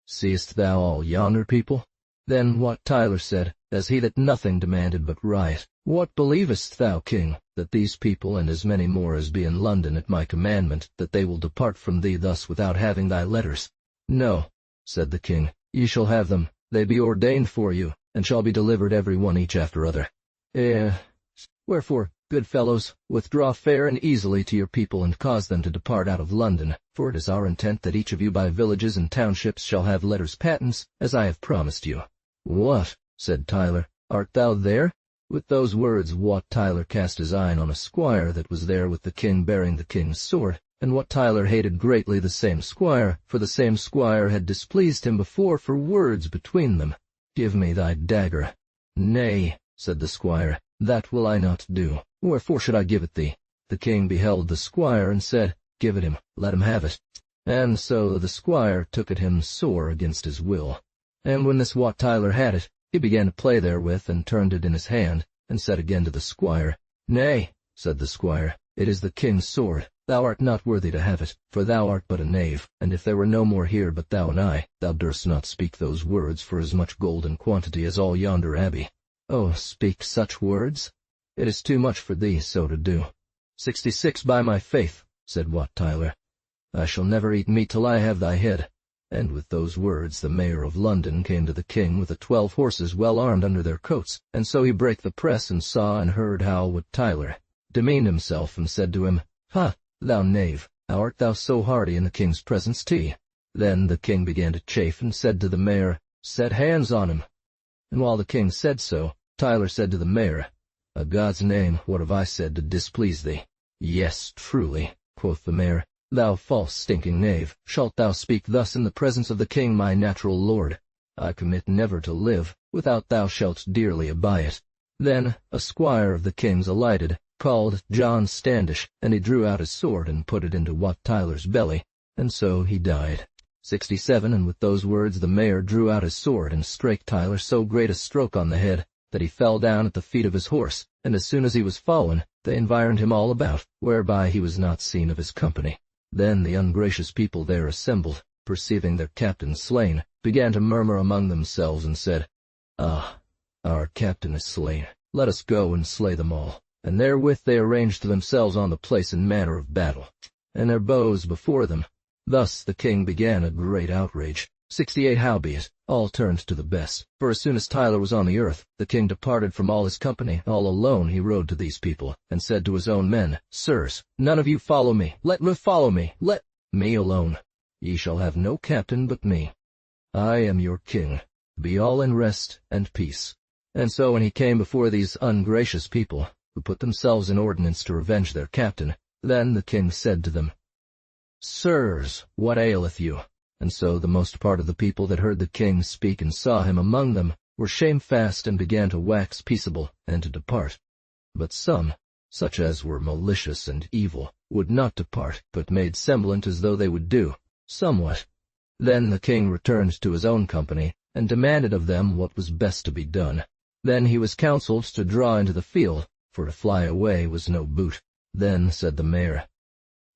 seest thou all yonder people? Then Wat Tyler said, as he that nothing demanded but riot, What believest thou, king, that these people, and as many more as be in London at my commandment, that they will depart from thee thus without having thy letters? No, said the king, ye shall have them. They be ordained for you, and shall be delivered every one each after other. Wherefore, good fellows, withdraw fair and easily to your people, and cause them to depart out of London, for it is our intent that each of you by villages and townships shall have letters patents, as I have promised you. What, said Tyler, art thou there? With those words Wat Tyler cast his eye on a squire that was there with the king bearing the king's sword, and Wat Tyler hated greatly the same squire, for the same squire had displeased him before for words between them. Give me thy dagger. Nay, said the squire, that will I not do. Wherefore should I give it thee? The king beheld the squire, and said, Give it him, let him have it. And so the squire took it him sore against his will. And when this Wat Tyler had it, he began to play therewith, and turned it in his hand, and said again to the squire, Nay, said the squire, it is the king's sword. Thou art not worthy to have it, for thou art but a knave, and if there were no more here but thou and I, thou durst not speak those words for as much gold in quantity as all yonder abbey. Oh, speak such words? It is too much for thee so to do. 66 by my faith, said Wat Tyler. I shall never eat meat till I have thy head. And with those words the mayor of London came to the king with the 12 horses well armed under their coats, and so he brake the press, and saw and heard how Wat Tyler demeaned himself, and said to him, "Ha, thou knave, how art thou so hardy in the king's presence? Then the king began to chafe, and said to the mayor, "Set hands on him." And while the king said so, Tyler said to the mayor, "A God's name, what have I said to displease thee?" "Yes, truly," quoth the mayor, "thou false stinking knave, shalt thou speak thus in the presence of the king my natural lord? I commit never to live, without thou shalt dearly abye it." Then a squire of the king's alighted, called John Standish, and he drew out his sword and put it into Wat Tyler's belly, and so he died. 67. And with those words the mayor drew out his sword and strake Tyler so great a stroke on the head that he fell down at the feet of his horse, and as soon as he was fallen, they environed him all about, whereby he was not seen of his company. Then the ungracious people there assembled, perceiving their captain slain, began to murmur among themselves, and said, "Ah, our captain is slain. Let us go and slay them all." And therewith they arranged themselves on the place and manner of battle, and their bows before them. Thus the king began a great outrage. 68. Howbeit, all turned to the best, for as soon as Tyler was on the earth, the king departed from all his company. All alone he rode to these people, and said to his own men, "Sirs, none of you follow me. Let me alone. Ye shall have no captain but me. I am your king. Be all in rest and peace." And so when he came before these ungracious people, who put themselves in ordinance to revenge their captain, then the king said to them, "Sirs, what aileth you?" And so the most part of the people that heard the king speak and saw him among them were shamefast, and began to wax peaceable, and to depart. But some, such as were malicious and evil, would not depart, but made semblant as though they would do, somewhat. Then the king returned to his own company, and demanded of them what was best to be done. Then he was counseled to draw into the field, for to fly away was no boot. Then said the mayor,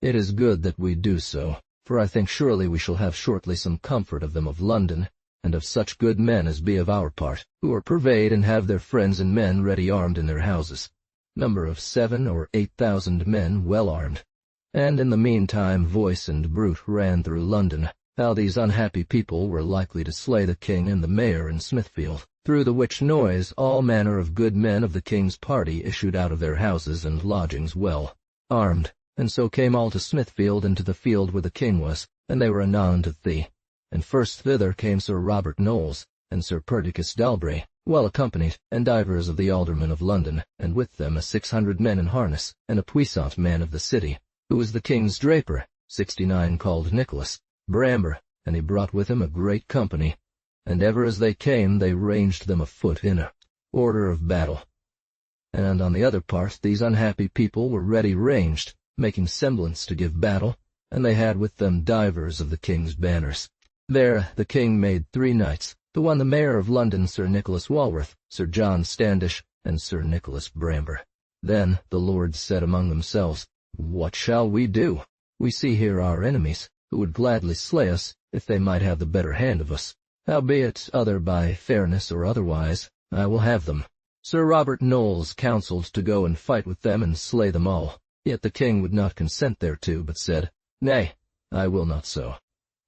"It is good that we do so, for I think surely we shall have shortly some comfort of them of London, and of such good men as be of our part, who are purveyed and have their friends and men ready armed in their houses, number of 7,000 or 8,000 men well armed." And in the meantime voice and bruit ran through London, how these unhappy people were likely to slay the king and the mayor in Smithfield, through the which noise all manner of good men of the king's party issued out of their houses and lodgings well armed, and so came all to Smithfield and to the field where the king was, and they were anon to thee. And first thither came Sir Robert Knowles, and Sir Perdiccas Dalbray, well accompanied, and divers of the aldermen of London, and with them 600 men in harness, and a puissant man of the city, who was the king's draper, 69, called Nicholas Bramber, and he brought with him a great company. And ever as they came, they ranged them afoot in a order of battle. And on the other part, these unhappy people were ready ranged, making semblance to give battle, and they had with them divers of the king's banners. There the king made 3 knights, the one the mayor of London, Sir Nicholas Walworth, Sir John Standish, and Sir Nicholas Bramber. Then the lords said among themselves, "What shall we do? We see here our enemies, who would gladly slay us, if they might have the better hand of us. Howbeit, other by fairness or otherwise, I will have them." Sir Robert Knowles counselled to go and fight with them and slay them all. Yet the king would not consent thereto, but said, "Nay, I will not so.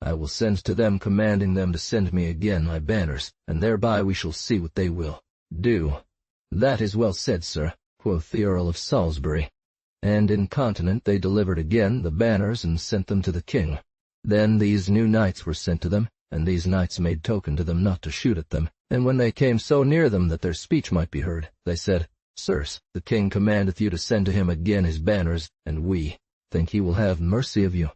I will send to them commanding them to send me again my banners, and thereby we shall see what they will do." "That is well said, sir," quoth the Earl of Salisbury. And incontinent they delivered again the banners and sent them to the king. Then these new knights were sent to them, and these knights made token to them not to shoot at them. And when they came so near them that their speech might be heard, they said, "Sirs, the king commandeth you to send to him again his banners, and we think he will have mercy of you."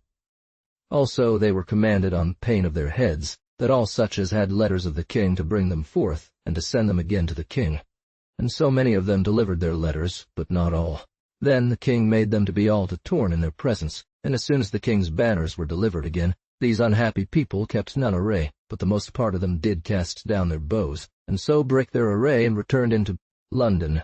Also they were commanded on pain of their heads, that all such as had letters of the king to bring them forth, and to send them again to the king. And so many of them delivered their letters, but not all. Then the king made them to be all to torn in their presence, and as soon as the king's banners were delivered again, these unhappy people kept none array, but the most part of them did cast down their bows, and so brake their array and returned into London.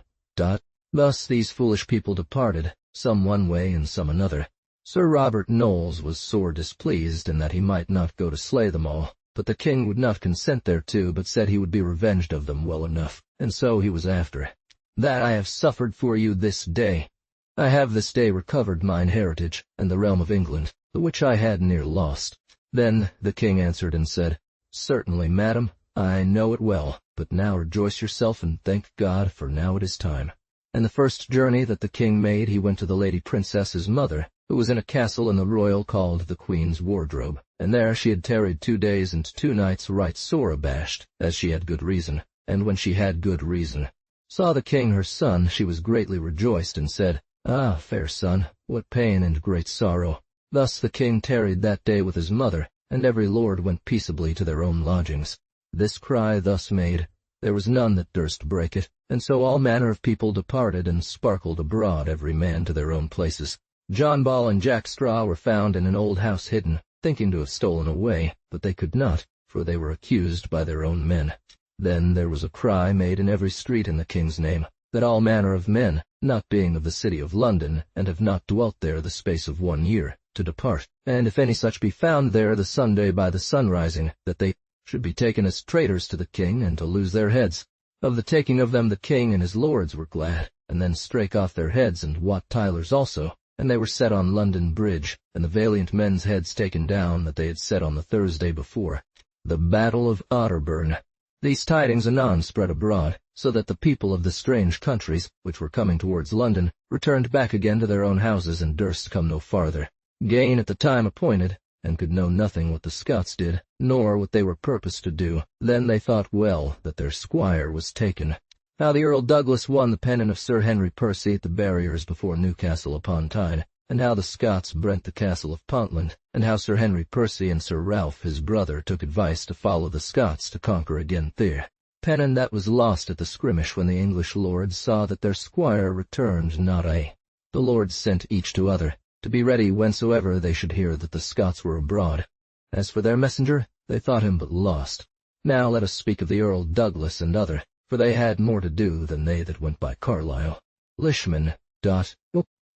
Thus these foolish people departed, some one way and some another. Sir Robert Knowles was sore displeased in that he might not go to slay them all, but the king would not consent thereto, but said he would be revenged of them well enough, and so he was after. "That I have suffered for you this day. I have this day recovered mine heritage, and the realm of England, the which I had near lost." Then the king answered and said, "Certainly, madam, I know it well, but now rejoice yourself and thank God, for now it is time." And the first journey that the king made he went to the lady princess his mother, who was in a castle in the royal called the Queen's Wardrobe, and there she had tarried 2 days and 2 nights right sore abashed, as she had good reason. And when she had good reason, saw the king her son, she was greatly rejoiced, and said, Ah, fair son, what pain and great sorrow! Thus the king tarried that day with his mother, and every lord went peaceably to their own lodgings. This cry thus made, there was none that durst break it, and so all manner of people departed and sparkled abroad every man to their own places. John Ball and Jack Straw were found in an old house hidden, thinking to have stolen away, but they could not, for they were accused by their own men. Then there was a cry made in every street in the king's name, that all manner of men, not being of the city of London, and have not dwelt there the space of 1 year, to depart, and if any such be found there the Sunday by the sunrising, that they should be taken as traitors to the king, and to lose their heads. Of the taking of them the king and his lords were glad, and then strake off their heads and Wat Tyler's also, and they were set on London Bridge, and the valiant men's heads taken down that they had set on the Thursday before. The Battle of Otterburn. These tidings anon spread abroad, so that the people of the strange countries, which were coming towards London, returned back again to their own houses and durst come no farther. Gain at the time appointed, and could know nothing what the Scots did, nor what they were purposed to do. Then they thought well that their squire was taken. How the Earl Douglas won the pennon of Sir Henry Percy at the barriers before Newcastle upon Tyne, and how the Scots brent the castle of Puntland, and how Sir Henry Percy and Sir Ralph his brother took advice to follow the Scots to conquer again there. Pennon that was lost at the skirmish when the English lords saw that their squire returned not a. The lords sent each to other, to be ready whensoever they should hear that the Scots were abroad. As for their messenger, they thought him but lost. Now let us speak of the Earl Douglas and other, for they had more to do than they that went by Carlisle. Lishman.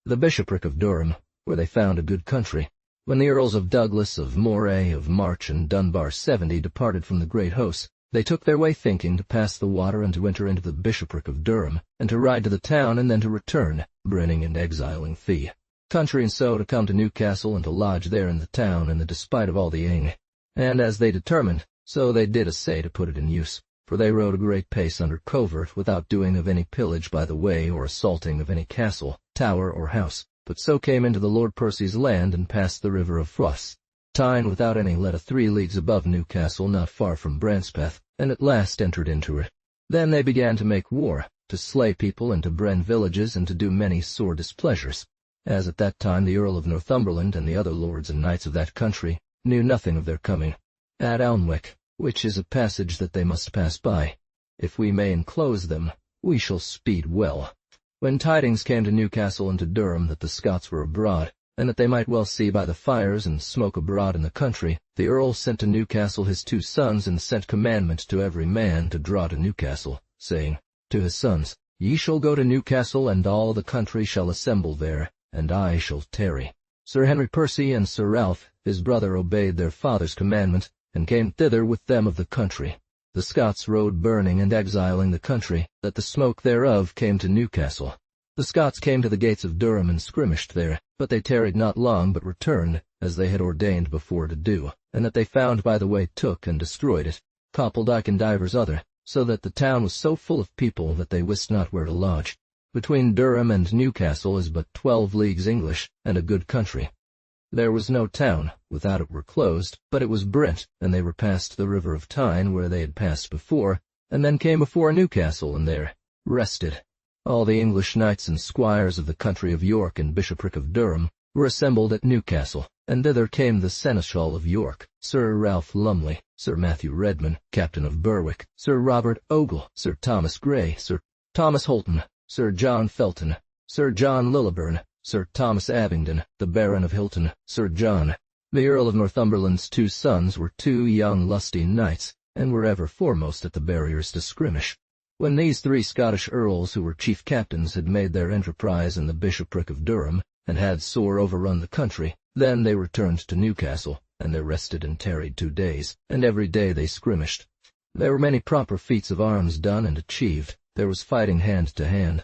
The bishopric of Durham, where they found a good country. When the Earls of Douglas, of Morte, of March, and Dunbar 70 departed from the great hosts, they took their way thinking to pass the water and to enter into the bishopric of Durham, and to ride to the town and then to return, brenning and exiling fee. Country and so to come to Newcastle and to lodge there in the town in the despite of all the ing. And as they determined, so they did essay to put it in use, for they rode a great pace under covert without doing of any pillage by the way or assaulting of any castle, tower, or house, but so came into the Lord Percy's land and passed the river of Fross. Tyne without any let a 3 leagues above Newcastle not far from Branspeth, and at last entered into it. Then they began to make war, to slay people and to bren villages and to do many sore displeasures. As at that time the Earl of Northumberland and the other lords and knights of that country knew nothing of their coming. At Alnwick, which is a passage that they must pass by, if we may enclose them, we shall speed well. When tidings came to Newcastle and to Durham that the Scots were abroad, and that they might well see by the fires and smoke abroad in the country, the Earl sent to Newcastle his 2 sons, and sent commandment to every man to draw to Newcastle, saying to his sons, Ye shall go to Newcastle, and all the country shall assemble there, and I shall tarry. Sir Henry Percy and Sir Ralph his brother obeyed their father's commandment, and came thither with them of the country. The Scots rode burning and exiling the country, that the smoke thereof came to Newcastle. The Scots came to the gates of Durham and skirmished there, but they tarried not long, but returned, as they had ordained before to do, and that they found by the way took and destroyed it, Coppeldyke and divers other, so that the town was so full of people that they wist not where to lodge. Between Durham and Newcastle is but 12 leagues English, and a good country. There was no town, without it were closed, but it was Brent, and they were past the river of Tyne, where they had passed before, and then came before Newcastle, and there rested. All the English knights and squires of the country of York and bishopric of Durham were assembled at Newcastle, and thither came the seneschal of York, Sir Ralph Lumley, Sir Matthew Redman, captain of Berwick, Sir Robert Ogle, Sir Thomas Grey, Sir Thomas Holton, Sir John Felton, Sir John Lilliburn, Sir Thomas Abingdon, the Baron of Hilton, Sir John. The Earl of Northumberland's 2 sons were 2 young lusty knights, and were ever foremost at the barriers to skirmish. When these 3 Scottish earls who were chief captains had made their enterprise in the bishopric of Durham, and had sore overrun the country, then they returned to Newcastle, and they rested and tarried 2 days, and every day they skirmished. There were many proper feats of arms done and achieved. There was fighting hand to hand.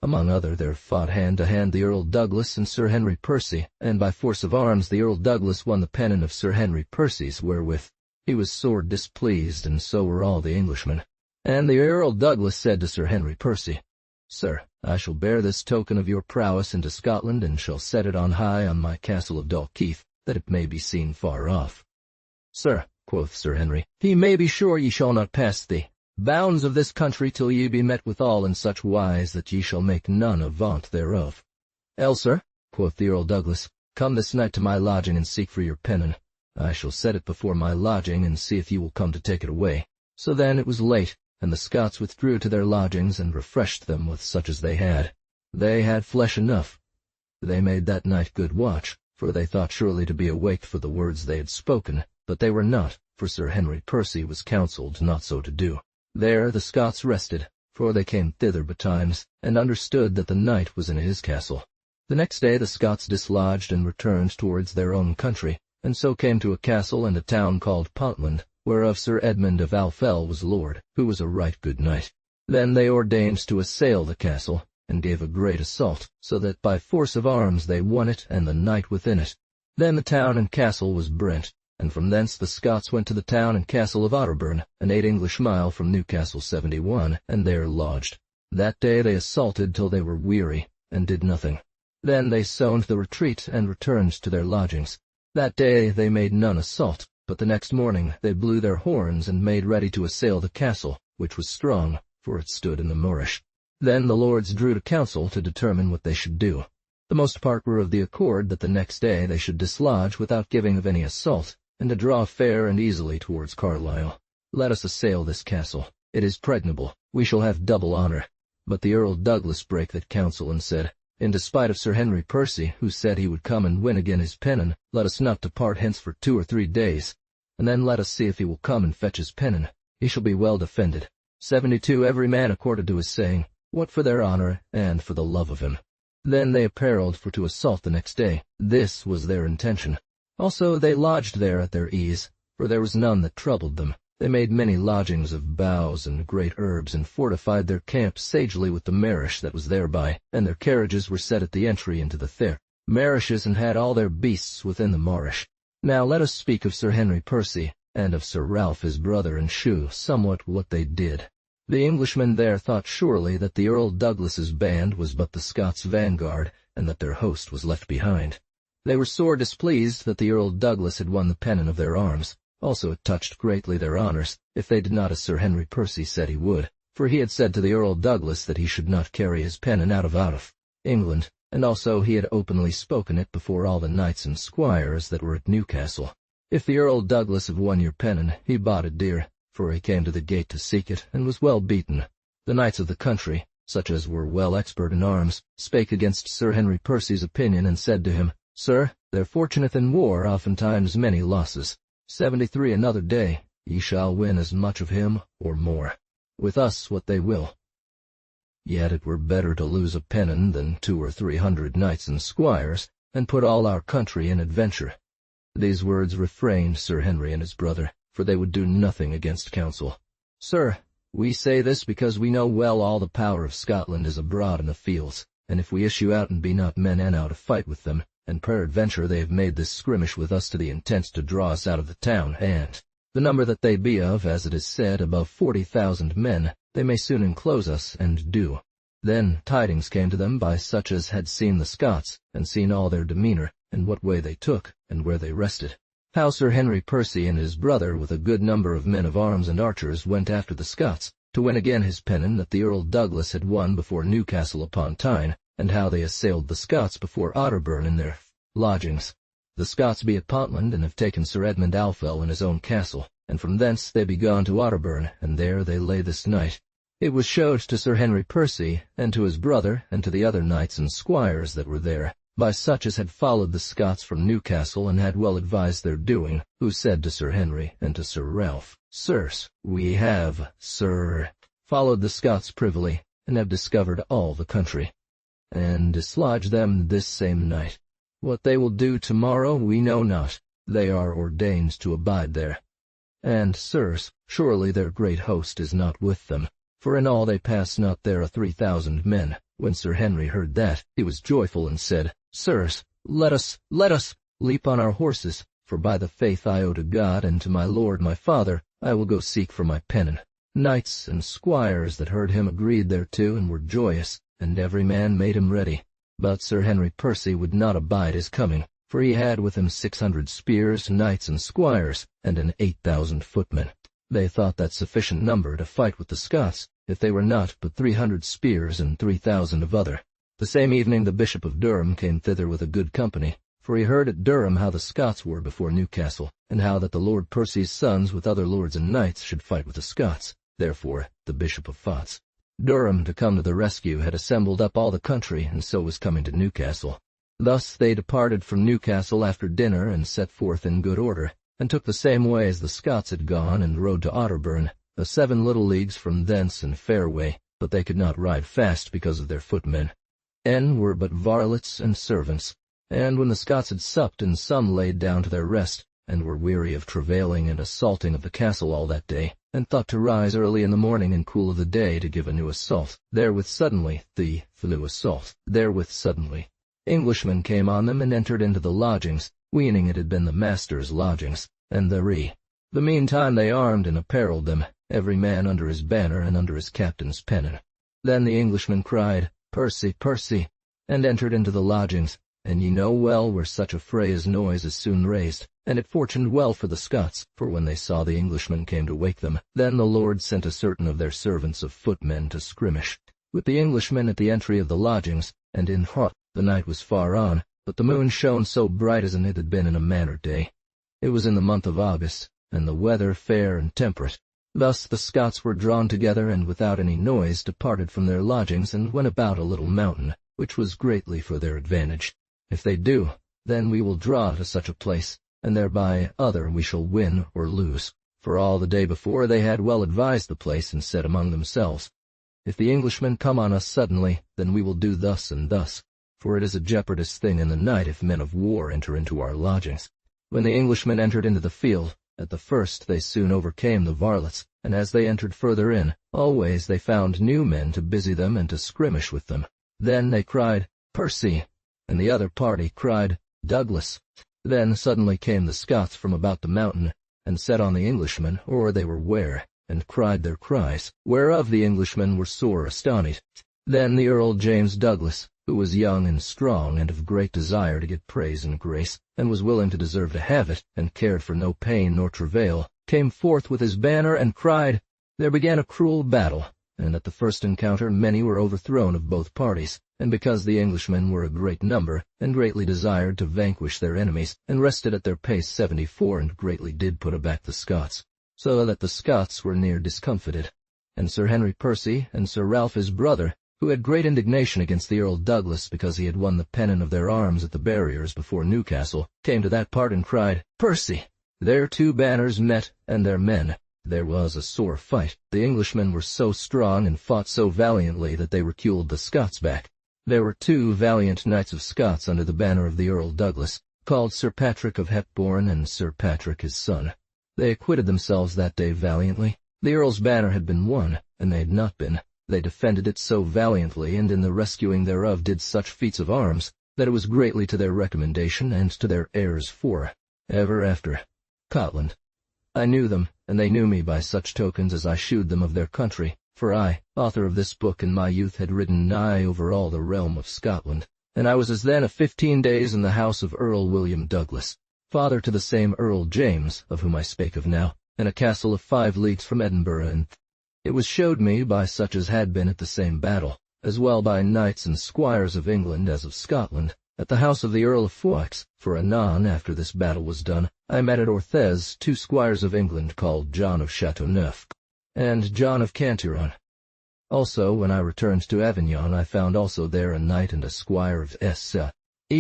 Among other there fought hand to hand the Earl Douglas and Sir Henry Percy, and by force of arms the Earl Douglas won the pennon of Sir Henry Percy's, wherewith he was sore displeased, and so were all the Englishmen. And the Earl Douglas said to Sir Henry Percy, Sir, I shall bear this token of your prowess into Scotland, and shall set it on high on my castle of Dalkeith, that it may be seen far off. Sir, quoth Sir Henry, he may be sure ye shall not pass the bounds of this country till ye be met withal in such wise that ye shall make none avaunt thereof. Else, sir, quoth the Earl Douglas, come this night to my lodging and seek for your pennon. I shall set it before my lodging, and see if ye will come to take it away. So then it was late, and the Scots withdrew to their lodgings, and refreshed them with such as they had. They had flesh enough. They made that night good watch, for they thought surely to be awake for the words they had spoken, but they were not, for Sir Henry Percy was counselled not so to do. There the Scots rested, for they came thither betimes, and understood that the knight was in his castle. The next day the Scots dislodged and returned towards their own country, and so came to a castle and a town called Pontland, whereof Sir Edmund of Alfell was lord, who was a right good knight. Then they ordained to assail the castle, and gave a great assault, so that by force of arms they won it and the knight within it. Then the town and castle was brent, and from thence the Scots went to the town and castle of Otterburn, an 8 English mile from Newcastle 71, and there lodged. That day they assaulted till they were weary, and did nothing. Then they sowned the retreat, and returned to their lodgings. That day they made none assault, but the next morning they blew their horns, and made ready to assail the castle, which was strong, for it stood in the moorish. Then the lords drew to council to determine what they should do. The most part were of the accord that the next day they should dislodge without giving of any assault, and to draw fair and easily towards Carlisle. Let us assail this castle. It is pregnable. We shall have double honor. But the Earl Douglas brake that counsel, and said, in despite of Sir Henry Percy, who said he would come and win again his pennon, let us not depart hence for 2 or 3 days, and then let us see if he will come and fetch his pennon. He shall be well defended. 72 every man accorded to his saying, what for their honor, and for the love of him. Then they apparelled for to assault the next day. This was their intention. Also they lodged there at their ease, for there was none that troubled them. They made many lodgings of boughs and great herbs, and fortified their camp sagely with the marish that was thereby, and their carriages were set at the entry into the fair marishes, and had all their beasts within the marish. Now let us speak of Sir Henry Percy, and of Sir Ralph his brother, and shew somewhat what they did. The Englishmen there thought surely that the Earl Douglas's band was but the Scots' vanguard, and that their host was left behind. They were sore displeased that the Earl Douglas had won the pennon of their arms. Also it touched greatly their honours, if they did not as Sir Henry Percy said he would, for he had said to the Earl Douglas that he should not carry his pennon out of England, and also he had openly spoken it before all the knights and squires that were at Newcastle. If the Earl Douglas have won your pennon, he bought it dear, for he came to the gate to seek it, and was well beaten. The knights of the country, such as were well expert in arms, spake against Sir Henry Percy's opinion, and said to him, Sir, there fortuneth in war oftentimes many losses. 73 another day, ye shall win as much of him, or more. With us what they will. Yet it were better to lose a pennon than 200 or 300 knights and squires, and put all our country in adventure. These words refrained Sir Henry and his brother, for they would do nothing against counsel. Sir, we say this because we know well all the power of Scotland is abroad in the fields, and if we issue out and be not men enow to fight with them, and peradventure they have made this skirmish with us to the intent to draw us out of the town, and the number that they be of, as it is said, above 40,000 men, they may soon enclose us, and do. Then tidings came to them by such as had seen the Scots, and seen all their demeanour, and what way they took, and where they rested. How Sir Henry Percy and his brother, with a good number of men of arms and archers, went after the Scots, to win again his pennon that the Earl Douglas had won before Newcastle upon Tyne, and how they assailed the Scots before Otterburn in their lodgings. The Scots be at Pontland, and have taken Sir Edmund Alfell in his own castle, and from thence they be gone to Otterburn, and there they lay this night. It was showed to Sir Henry Percy, and to his brother, and to the other knights and squires that were there, by such as had followed the Scots from Newcastle, and had well advised their doing, who said to Sir Henry and to Sir Ralph, Sirs, we have, sir, followed the Scots privily, and have discovered all the country, and dislodged them this same night. What they will do tomorrow we know not. They are ordained to abide there. And, sirs, surely their great host is not with them, for in all they pass not there a 3,000 men. When Sir Henry heard that, he was joyful, and said, Sirs, let us leap on our horses, for by the faith I owe to God and to my lord my father, I will go seek for my pennon. Knights and squires that heard him agreed thereto, and were joyous, and every man made him ready. But Sir Henry Percy would not abide his coming, for he had with him 600 spears, knights, and squires, and an 8,000 footmen. They thought that sufficient number to fight with the Scots, if they were not but 300 spears and 3,000 of other. The same evening the Bishop of Durham came thither with a good company, for he heard at Durham how the Scots were before Newcastle, and how that the Lord Percy's sons with other lords and knights should fight with the Scots, therefore the Bishop of Fox. Durham, to come to the rescue, had assembled up all the country, and so was coming to Newcastle. Thus they departed from Newcastle after dinner, and set forth in good order, and took the same way as the Scots had gone, and rode to Otterburn, 7 little leagues from thence in fair way, but they could not ride fast because of their footmen. Were but varlets and servants. And when the Scots had supped, and some laid down to their rest, and were weary of travailing and assaulting of the castle all that day, and thought to rise early in the morning and cool of the day to give a new assault, therewith suddenly Englishmen came on them and entered into the lodgings, weening it had been the master's lodgings, and the meantime they armed and apparelled them, every man under his banner and under his captain's pennon. Then the Englishmen cried, Percy, Percy, and entered into the lodgings, and ye know well where such a fray as noise is soon raised, and it fortuned well for the Scots, for when they saw the Englishmen came to wake them, then the Lord sent a certain of their servants of footmen to skirmish with the Englishmen at the entry of the lodgings, and in hot. The night was far on, but the moon shone so bright as it had been in a manner day. It was in the month of August, and the weather fair and temperate. Thus the Scots were drawn together, and without any noise departed from their lodgings, and went about a little mountain, which was greatly for their advantage. If they do, then we will draw to such a place, and thereby other we shall win or lose. For all the day before they had well advised the place, and said among themselves, If the Englishmen come on us suddenly, then we will do thus and thus. For it is a jeopardous thing in the night if men of war enter into our lodgings. When the Englishmen entered into the field, at the first they soon overcame the varlets, and as they entered further in, always they found new men to busy them and to skirmish with them. Then they cried, Percy, and the other party cried, Douglas. Then suddenly came the Scots from about the mountain, and set on the Englishmen, or they were ware, and cried their cries, whereof the Englishmen were sore astonied. Then the Earl James Douglas, who was young and strong, and of great desire to get praise and grace, and was willing to deserve to have it, and cared for no pain nor travail, came forth with his banner, and cried. There began a cruel battle, and at the first encounter many were overthrown of both parties, and because the Englishmen were a great number, and greatly desired to vanquish their enemies, and rested at their pace 74, and greatly did put aback the Scots, so that the Scots were near discomfited. And Sir Henry Percy, and Sir Ralph his brother, who had great indignation against the Earl Douglas because he had won the pennon of their arms at the barriers before Newcastle, came to that part and cried, Percy! Their 2 banners met, and their men. There was a sore fight. The Englishmen were so strong and fought so valiantly that they reculed the Scots back. There were 2 valiant knights of Scots under the banner of the Earl Douglas, called Sir Patrick of Hepburn and Sir Patrick his son. They acquitted themselves that day valiantly. The Earl's banner had been won, and they had not been. They defended it so valiantly, and in the rescuing thereof did such feats of arms, that it was greatly to their recommendation and to their heirs for ever after. Scotland. I knew them, and they knew me by such tokens as I shewed them of their country, for I, author of this book, in my youth had ridden nigh over all the realm of Scotland, and I was as then of 15 days in the house of Earl William Douglas, father to the same Earl James, of whom I spake of now, in a castle of 5 leagues from Edinburgh, and it was showed me by such as had been at the same battle, as well by knights and squires of England as of Scotland, at the house of the Earl of Foix, for anon after this battle was done, I met at Orthez 2 squires of England called John of Chateauneuf, and John of Cantiron. Also, when I returned to Avignon, I found also there a knight and a squire of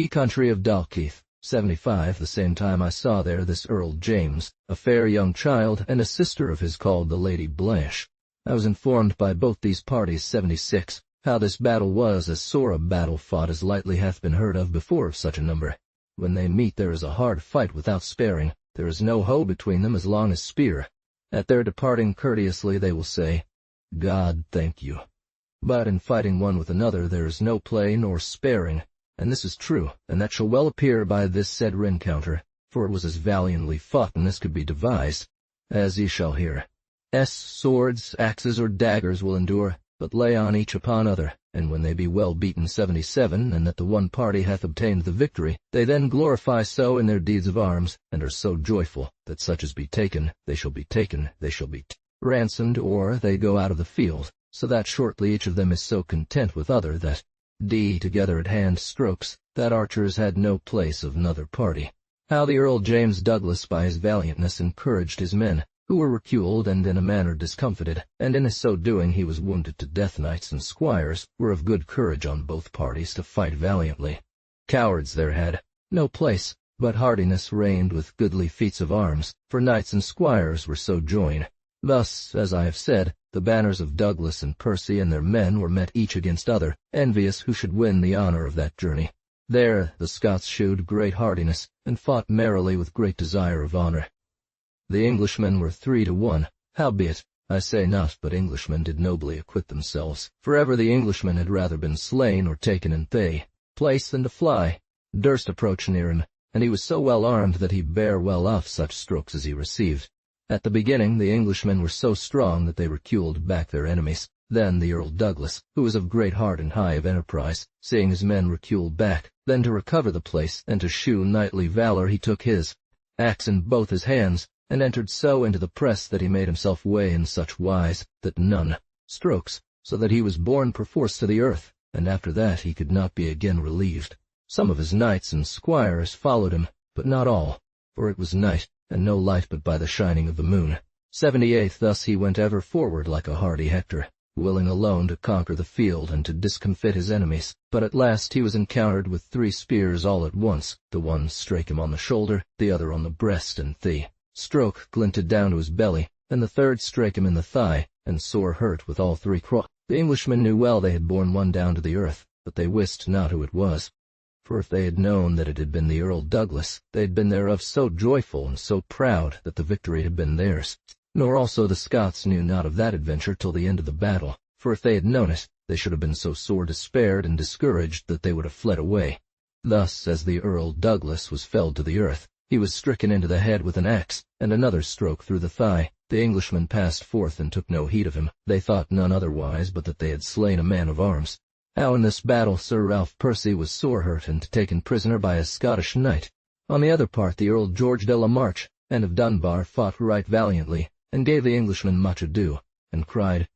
country of Dalkeith, 75, the same time I saw there this Earl James, a fair young child, and a sister of his called the Lady Blanche. I was informed by both these parties 76, how this battle was as sore a battle fought as lightly hath been heard of before of such a number. When they meet there is a hard fight without sparing, there is no hoe between them as long as spear. At their departing courteously they will say, God thank you. But in fighting one with another there is no play nor sparing, and this is true, and that shall well appear by this said rencounter, for it was as valiantly foughten as could be devised, as ye shall hear. Swords, axes, or daggers will endure, but lay on each upon other, and when they be well beaten 77, and that the one party hath obtained the victory, they then glorify so in their deeds of arms, and are so joyful, that such as be taken, they shall be ransomed, or they go out of the field, so that shortly each of them is so content with other that, together at hand strokes, that archers had no place of another party. How the Earl James Douglas by his valiantness encouraged his men, who were reculed and in a manner discomfited, and in his so doing he was wounded to death. Knights and squires were of good courage on both parties to fight valiantly. Cowards there had no place, but hardiness reigned with goodly feats of arms, for knights and squires were so joined. Thus, as I have said, the banners of Douglas and Percy and their men were met each against other, envious who should win the honor of that journey. There the Scots shewed great hardiness, and fought merrily with great desire of honor. The Englishmen were 3 to 1, howbeit, I say not but Englishmen did nobly acquit themselves, for ever the Englishman had rather been slain or taken in place than to fly, durst approach near him, and he was so well armed that he bare well off such strokes as he received. At the beginning the Englishmen were so strong that they reculed back their enemies. Then the Earl Douglas, who was of great heart and high of enterprise, seeing his men recule back, then to recover the place, and to shew knightly valor, he took his axe in both his hands, and entered so into the press that he made himself way in such wise that none strokes, so that he was borne perforce to the earth, and after that he could not be again relieved. Some of his knights and squires followed him, but not all, for it was night, and no light but by the shining of the moon. 78th thus he went ever forward like a hardy Hector, willing alone to conquer the field and to discomfit his enemies. But at last he was encountered with 3 spears all at once, the one strake him on the shoulder, the other on the breast, and the stroke glinted down to his belly, and the third strake him in the thigh, and sore hurt with all 3 The Englishmen knew well they had borne one down to the earth, but they wist not who it was. For if they had known that it had been the Earl Douglas, they had been thereof so joyful and so proud that the victory had been theirs. Nor also the Scots knew not of that adventure till the end of the battle, for if they had known it, they should have been so sore despaired and discouraged that they would have fled away. Thus, as the Earl Douglas was felled to the earth, he was stricken into the head with an axe, and another stroke through the thigh. The Englishmen passed forth and took no heed of him. They thought none otherwise but that they had slain a man of arms. How in this battle Sir Ralph Percy was sore hurt and taken prisoner by a Scottish knight. On the other part the Earl George de la March and of Dunbar fought right valiantly, and gave the Englishmen much ado, and cried,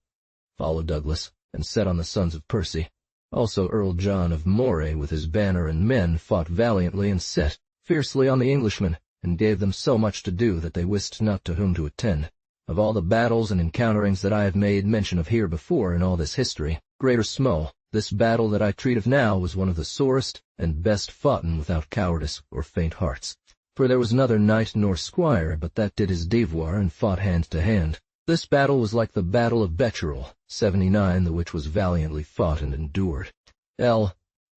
"Follow Douglas," and set on the sons of Percy. Also Earl John of Morte with his banner and men fought valiantly and set fiercely on the Englishmen, and gave them so much to do that they wist not to whom to attend. Of all the battles and encounterings that I have made mention of here before in all this history, great or small, this battle that I treat of now was one of the sorest and best foughten without cowardice or faint hearts. For there was another knight nor squire but that did his devoir and fought hand to hand. This battle was like the battle of Becherel, 79, the which was valiantly fought and endured.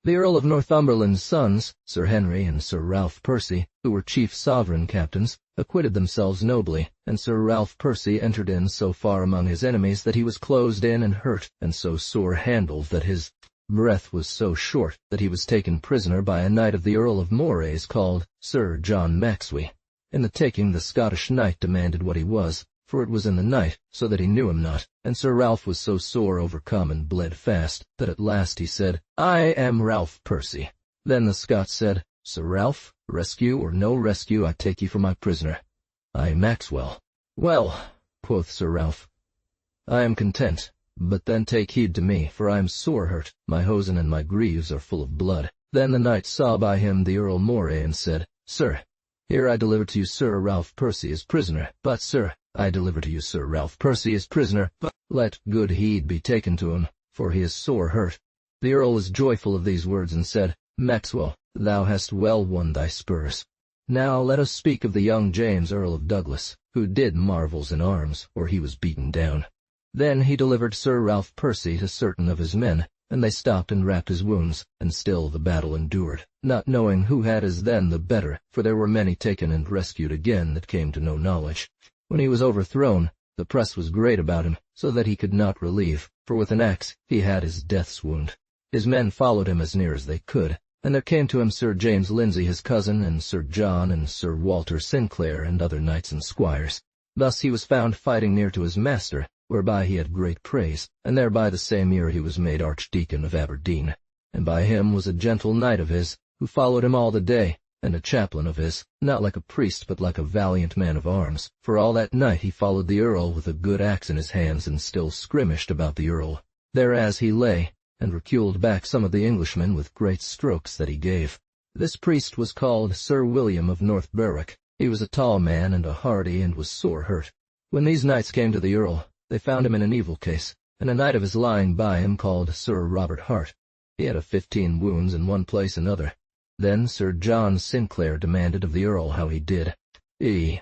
The Earl of Northumberland's sons, Sir Henry and Sir Ralph Percy, who were chief sovereign captains, acquitted themselves nobly, and Sir Ralph Percy entered in so far among his enemies that he was closed in and hurt, and so sore handled that his breath was so short that he was taken prisoner by a knight of the Earl of Moray's called Sir John Maxwell. In the taking the Scottish knight demanded what he was, for it was in the night, so that he knew him not, and Sir Ralph was so sore overcome and bled fast, that at last he said, "I am Ralph Percy." Then the Scot said, "Sir Ralph, rescue or no rescue, I take you for my prisoner." "I, Maxwell." "Well," quoth Sir Ralph, "I am content, but then take heed to me, for I am sore hurt, my hosen and my greaves are full of blood." Then the knight saw by him the Earl Moray, and said, "Sir, here I deliver to you Sir Ralph Percy as prisoner, but, sir, I deliver to you Sir Ralph Percy as prisoner, but let good heed be taken to him, for he is sore hurt." The Earl was joyful of these words, and said, "Maxwell, thou hast well won thy spurs. Now let us speak of the young James Earl of Douglas, who did marvels in arms, or he was beaten down." Then he delivered Sir Ralph Percy to certain of his men, and they stopped and wrapped his wounds, and still the battle endured, not knowing who had as then the better, for there were many taken and rescued again that came to no knowledge. When he was overthrown, the press was great about him, so that he could not relieve, for with an axe he had his death's wound. His men followed him as near as they could, and there came to him Sir James Lindsay his cousin, and Sir John and Sir Walter Sinclair, and other knights and squires. Thus he was found fighting near to his master, whereby he had great praise, and thereby the same year he was made Archdeacon of Aberdeen. And by him was a gentle knight of his, who followed him all the day, and a chaplain of his, not like a priest but like a valiant man of arms. For all that night he followed the Earl with a good axe in his hands, and still skirmished about the Earl. Thereas he lay, and reculed back some of the Englishmen with great strokes that he gave. This priest was called Sir William of North Berwick. He was a tall man and a hardy, and was sore hurt. When these knights came to the Earl, they found him in an evil case, and a knight of his lying by him called Sir Robert Hart. He had 15 wounds in one place and other. Then Sir John Sinclair demanded of the Earl how he did. The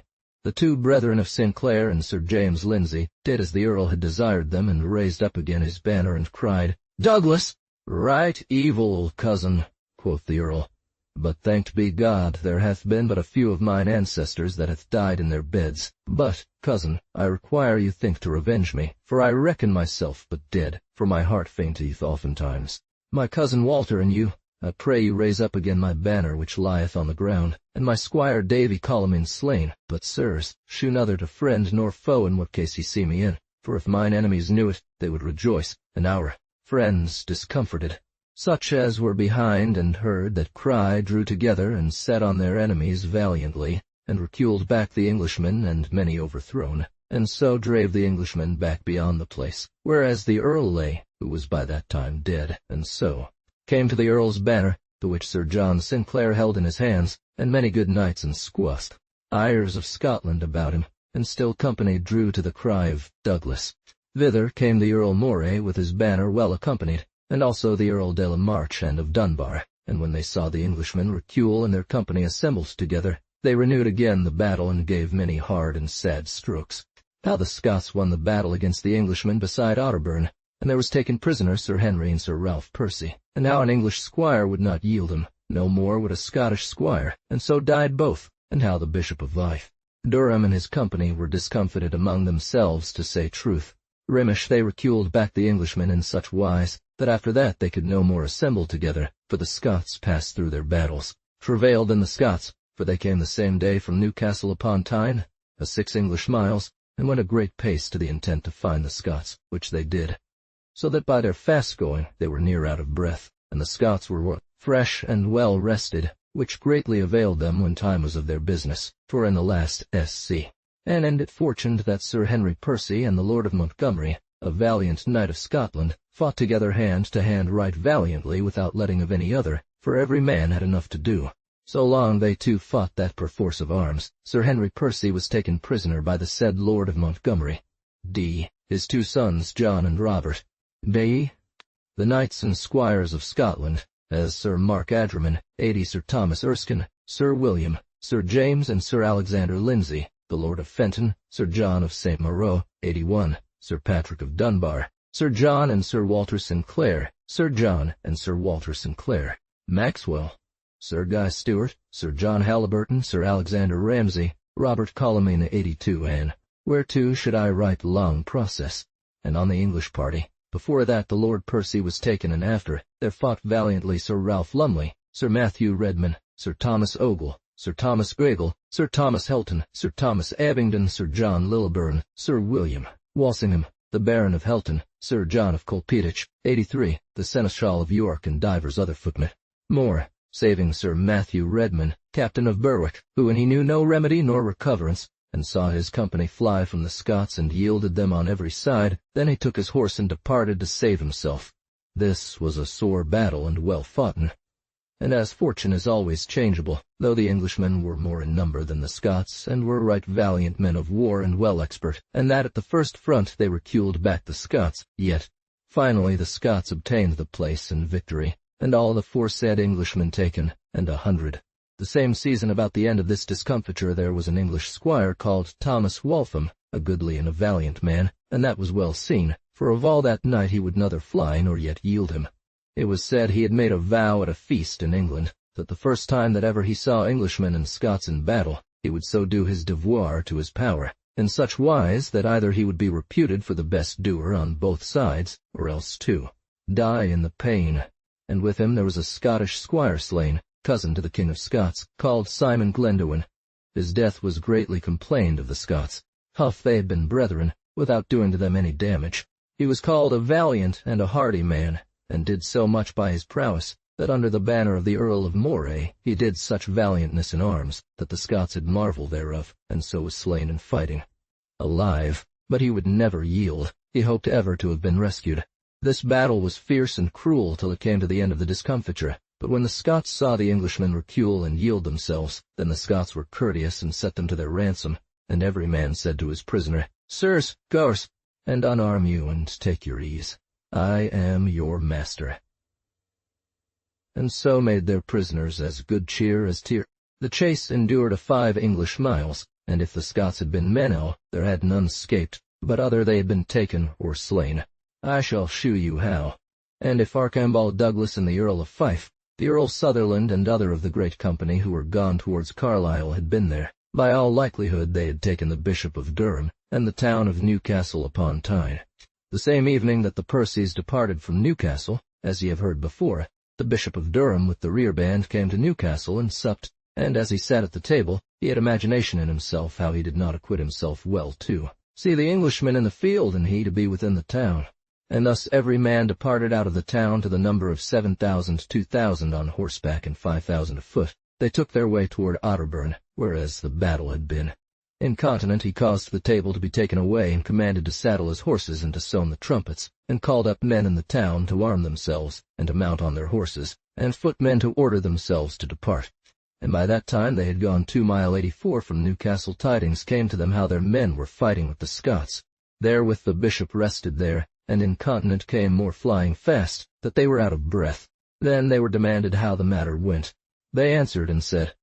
two brethren of Sinclair and Sir James Lindsay did as the Earl had desired them, and raised up again his banner, and cried, "Douglas!" "Right evil, cousin," quoth the Earl. "But thanked be God, there hath been but a few of mine ancestors that hath died in their beds. But, cousin, I require you think to revenge me, for I reckon myself but dead, for my heart fainteth oftentimes. My cousin Walter and you, I pray you raise up again my banner which lieth on the ground, and my squire Davy Colomine slain. But, sirs, shew neither to friend nor foe in what case ye see me in, for if mine enemies knew it, they would rejoice, and our friends discomforted. Such as were behind and heard that cry drew together, and set on their enemies valiantly, and reculed back the Englishmen, and many overthrown, and so drave the Englishmen back beyond the place, whereas the Earl lay, who was by that time dead, and so came to the Earl's banner, the which Sir John Sinclair held in his hands, and many good knights and squaws, Eyres of Scotland about him, and still company drew to the cry of Douglas. Thither came the Earl Morte with his banner well accompanied, and also the Earl de la March and of Dunbar, and when they saw the Englishmen recule and their company assembled together, they renewed again the battle, and gave many hard and sad strokes. How the Scots won the battle against the Englishmen beside Otterburn, and there was taken prisoner Sir Henry and Sir Ralph Percy, and how an English squire would not yield him, no more would a Scottish squire, and so died both, and how the Bishop of Fife, Durham and his company were discomfited among themselves, to say truth. Rimish they reculed back the Englishmen in such wise, that after that they could no more assemble together, for the Scots passed through their battles. Travailed in the Scots, for they came the same day from Newcastle upon Tyne, 6 English miles, and went a great pace to the intent to find the Scots, which they did. So that by their fast going they were near out of breath, and the Scots were fresh and well rested, which greatly availed them when time was of their business, for in the last SC. And it fortuned that Sir Henry Percy and the Lord of Montgomery, a valiant knight of Scotland, fought together hand to hand right valiantly, without letting of any other, for every man had enough to do. So long they two fought that perforce of arms, Sir Henry Percy was taken prisoner by the said Lord of Montgomery, his 2 sons John and Robert, the knights and squires of Scotland, as Sir Mark Adriman, Sir Thomas Erskine, Sir William, Sir James and Sir Alexander Lindsay, the Lord of Fenton, Sir John of St. Mauro, 81, Sir Patrick of Dunbar, Sir John and Sir Walter Sinclair, Sir John and Sir Walter Sinclair, Maxwell, Sir Guy Stewart, Sir John Halliburton, Sir Alexander Ramsay, Robert Colomine, 82, and whereto should I write long process. And on the English party, before that the Lord Percy was taken, and after, there fought valiantly Sir Ralph Lumley, Sir Matthew Redman, Sir Thomas Ogle, Sir Thomas Graigle, Sir Thomas Helton, Sir Thomas Abingdon, Sir John Lilburn, Sir William Walsingham, the Baron of Helton, Sir John of Colpitich, 83, the Seneschal of York, and divers other footmen. More, saving Sir Matthew Redman, Captain of Berwick, who when he knew no remedy nor recoverance, and saw his company fly from the Scots and yielded them on every side, then he took his horse and departed to save himself. This was a sore battle and well foughten. And as fortune is always changeable, though the Englishmen were more in number than the Scots, and were right valiant men of war and well expert, and that at the first front they reculed back the Scots, yet finally the Scots obtained the place and victory, and all the foresaid Englishmen taken, and 100. The same season about the end of this discomfiture there was an English squire called Thomas Waltham, a goodly and a valiant man, and that was well seen, for of all that night he would neither fly nor yet yield him. It was said he had made a vow at a feast in England, that the first time that ever he saw Englishmen and Scots in battle, he would so do his devoir to his power, in such wise that either he would be reputed for the best doer on both sides, or else too die in the pain. And with him there was a Scottish squire slain, cousin to the King of Scots, called Simon Glendowen. His death was greatly complained of the Scots. Huff they had been brethren, without doing to them any damage. He was called a valiant and a hardy man, and did so much by his prowess, that under the banner of the Earl of Morte he did such valiantness in arms, that the Scots had marvel thereof, and so was slain in fighting. Alive, but he would never yield. He hoped ever to have been rescued. This battle was fierce and cruel till it came to the end of the discomfiture. But when the Scots saw the Englishmen recule and yield themselves, then the Scots were courteous and set them to their ransom, and every man said to his prisoner, Sirs, goers, and unarm you and take your ease. I am your master. And so made their prisoners as good cheer as tear. The chase endured 5 English miles, and if the Scots had been men, there had none escaped, but other they had been taken or slain. I shall shew you how. And if Archambault Douglas and the Earl of Fife, the Earl Sutherland and other of the great company who were gone towards Carlisle had been there, by all likelihood they had taken the Bishop of Durham and the town of Newcastle upon Tyne. The same evening that the Percys departed from Newcastle, as ye have heard before, the Bishop of Durham with the rear band came to Newcastle and supped, and as he sat at the table, he had imagination in himself how he did not acquit himself well too. See the Englishmen in the field, and he to be within the town. And thus every man departed out of the town to the number of 7,000, 2,000 on horseback and 5,000 afoot. They took their way toward Otterburn, whereas the battle had been. Incontinent, he caused the table to be taken away and commanded to saddle his horses and to sound the trumpets, and called up men in the town to arm themselves and to mount on their horses, and footmen to order themselves to depart. And by that time they had gone 2 mile 84 from Newcastle. Tidings came to them how their men were fighting with the Scots. Therewith the bishop rested there, and incontinent came more flying fast, that they were out of breath. Then they were demanded how the matter went. They answered and said,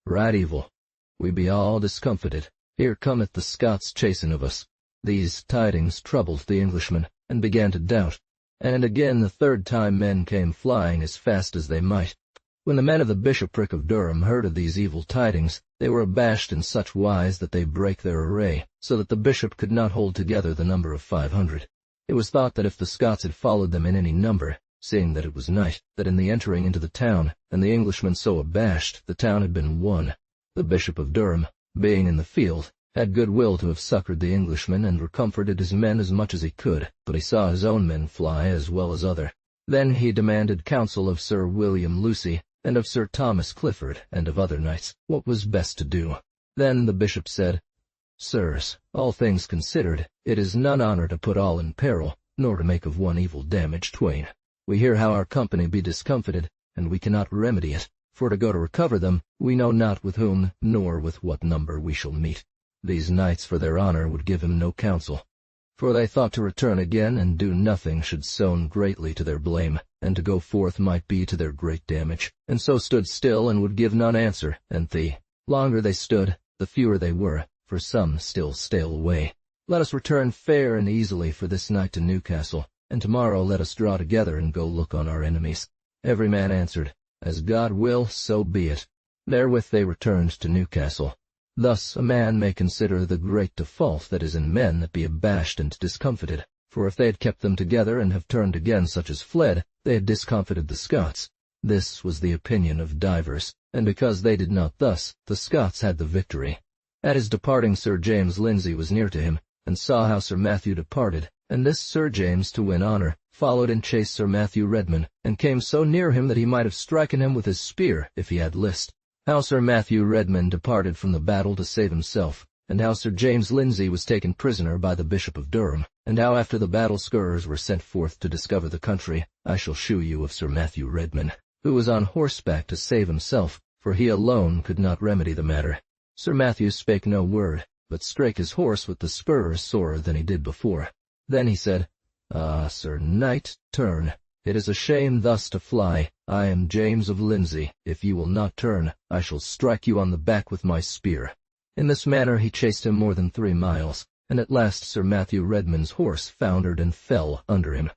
Right evil. We be all discomfited. Here cometh the Scots chasing of us. These tidings troubled the Englishmen, and began to doubt. And again the 3rd time men came flying as fast as they might. When the men of the bishopric of Durham heard of these evil tidings, they were abashed in such wise that they brake their array, so that the bishop could not hold together the number of 500. It was thought that if the Scots had followed them in any number, seeing that it was night, that in the entering into the town, and the Englishmen so abashed, the town had been won. The Bishop of Durham, being in the field, had good will to have succored the Englishmen and comforted his men as much as he could, but he saw his own men fly as well as other. Then he demanded counsel of Sir William Lucy, and of Sir Thomas Clifford, and of other knights, what was best to do. Then the bishop said, Sirs, all things considered, it is none honor to put all in peril, nor to make of one evil damage twain. We hear how our company be discomfited, and we cannot remedy it, for to go to recover them, we know not with whom, nor with what number we shall meet. These knights for their honor would give him no counsel, for they thought to return again and do nothing should sown greatly to their blame, and to go forth might be to their great damage, and so stood still and would give none answer, and the longer they stood, the fewer they were, for some still stale away. Let us return fair and easily for this night to Newcastle, and tomorrow let us draw together and go look on our enemies. Every man answered, As God will, so be it. Therewith they returned to Newcastle. Thus a man may consider the great default that is in men that be abashed and discomfited, for if they had kept them together and have turned again such as fled, they had discomfited the Scots. This was the opinion of divers, and because they did not thus, the Scots had the victory. At his departing Sir James Lindsay was near to him, and saw how Sir Matthew departed, and this Sir James, to win honor, followed and chased Sir Matthew Redman, and came so near him that he might have striken him with his spear if he had list. How Sir Matthew Redman departed from the battle to save himself, and how Sir James Lindsay was taken prisoner by the Bishop of Durham, and how after the battle scourers were sent forth to discover the country, I shall shew you of Sir Matthew Redman, who was on horseback to save himself, for he alone could not remedy the matter. Sir Matthew spake no word, but strake his horse with the spurs sorer than he did before. Then he said, Ah, Sir Knight, turn. It is a shame thus to fly. I am James of Lindsay. If you will not turn, I shall strike you on the back with my spear. In this manner he chased him more than 3 miles, and at last Sir Matthew Redman's horse foundered and fell under him.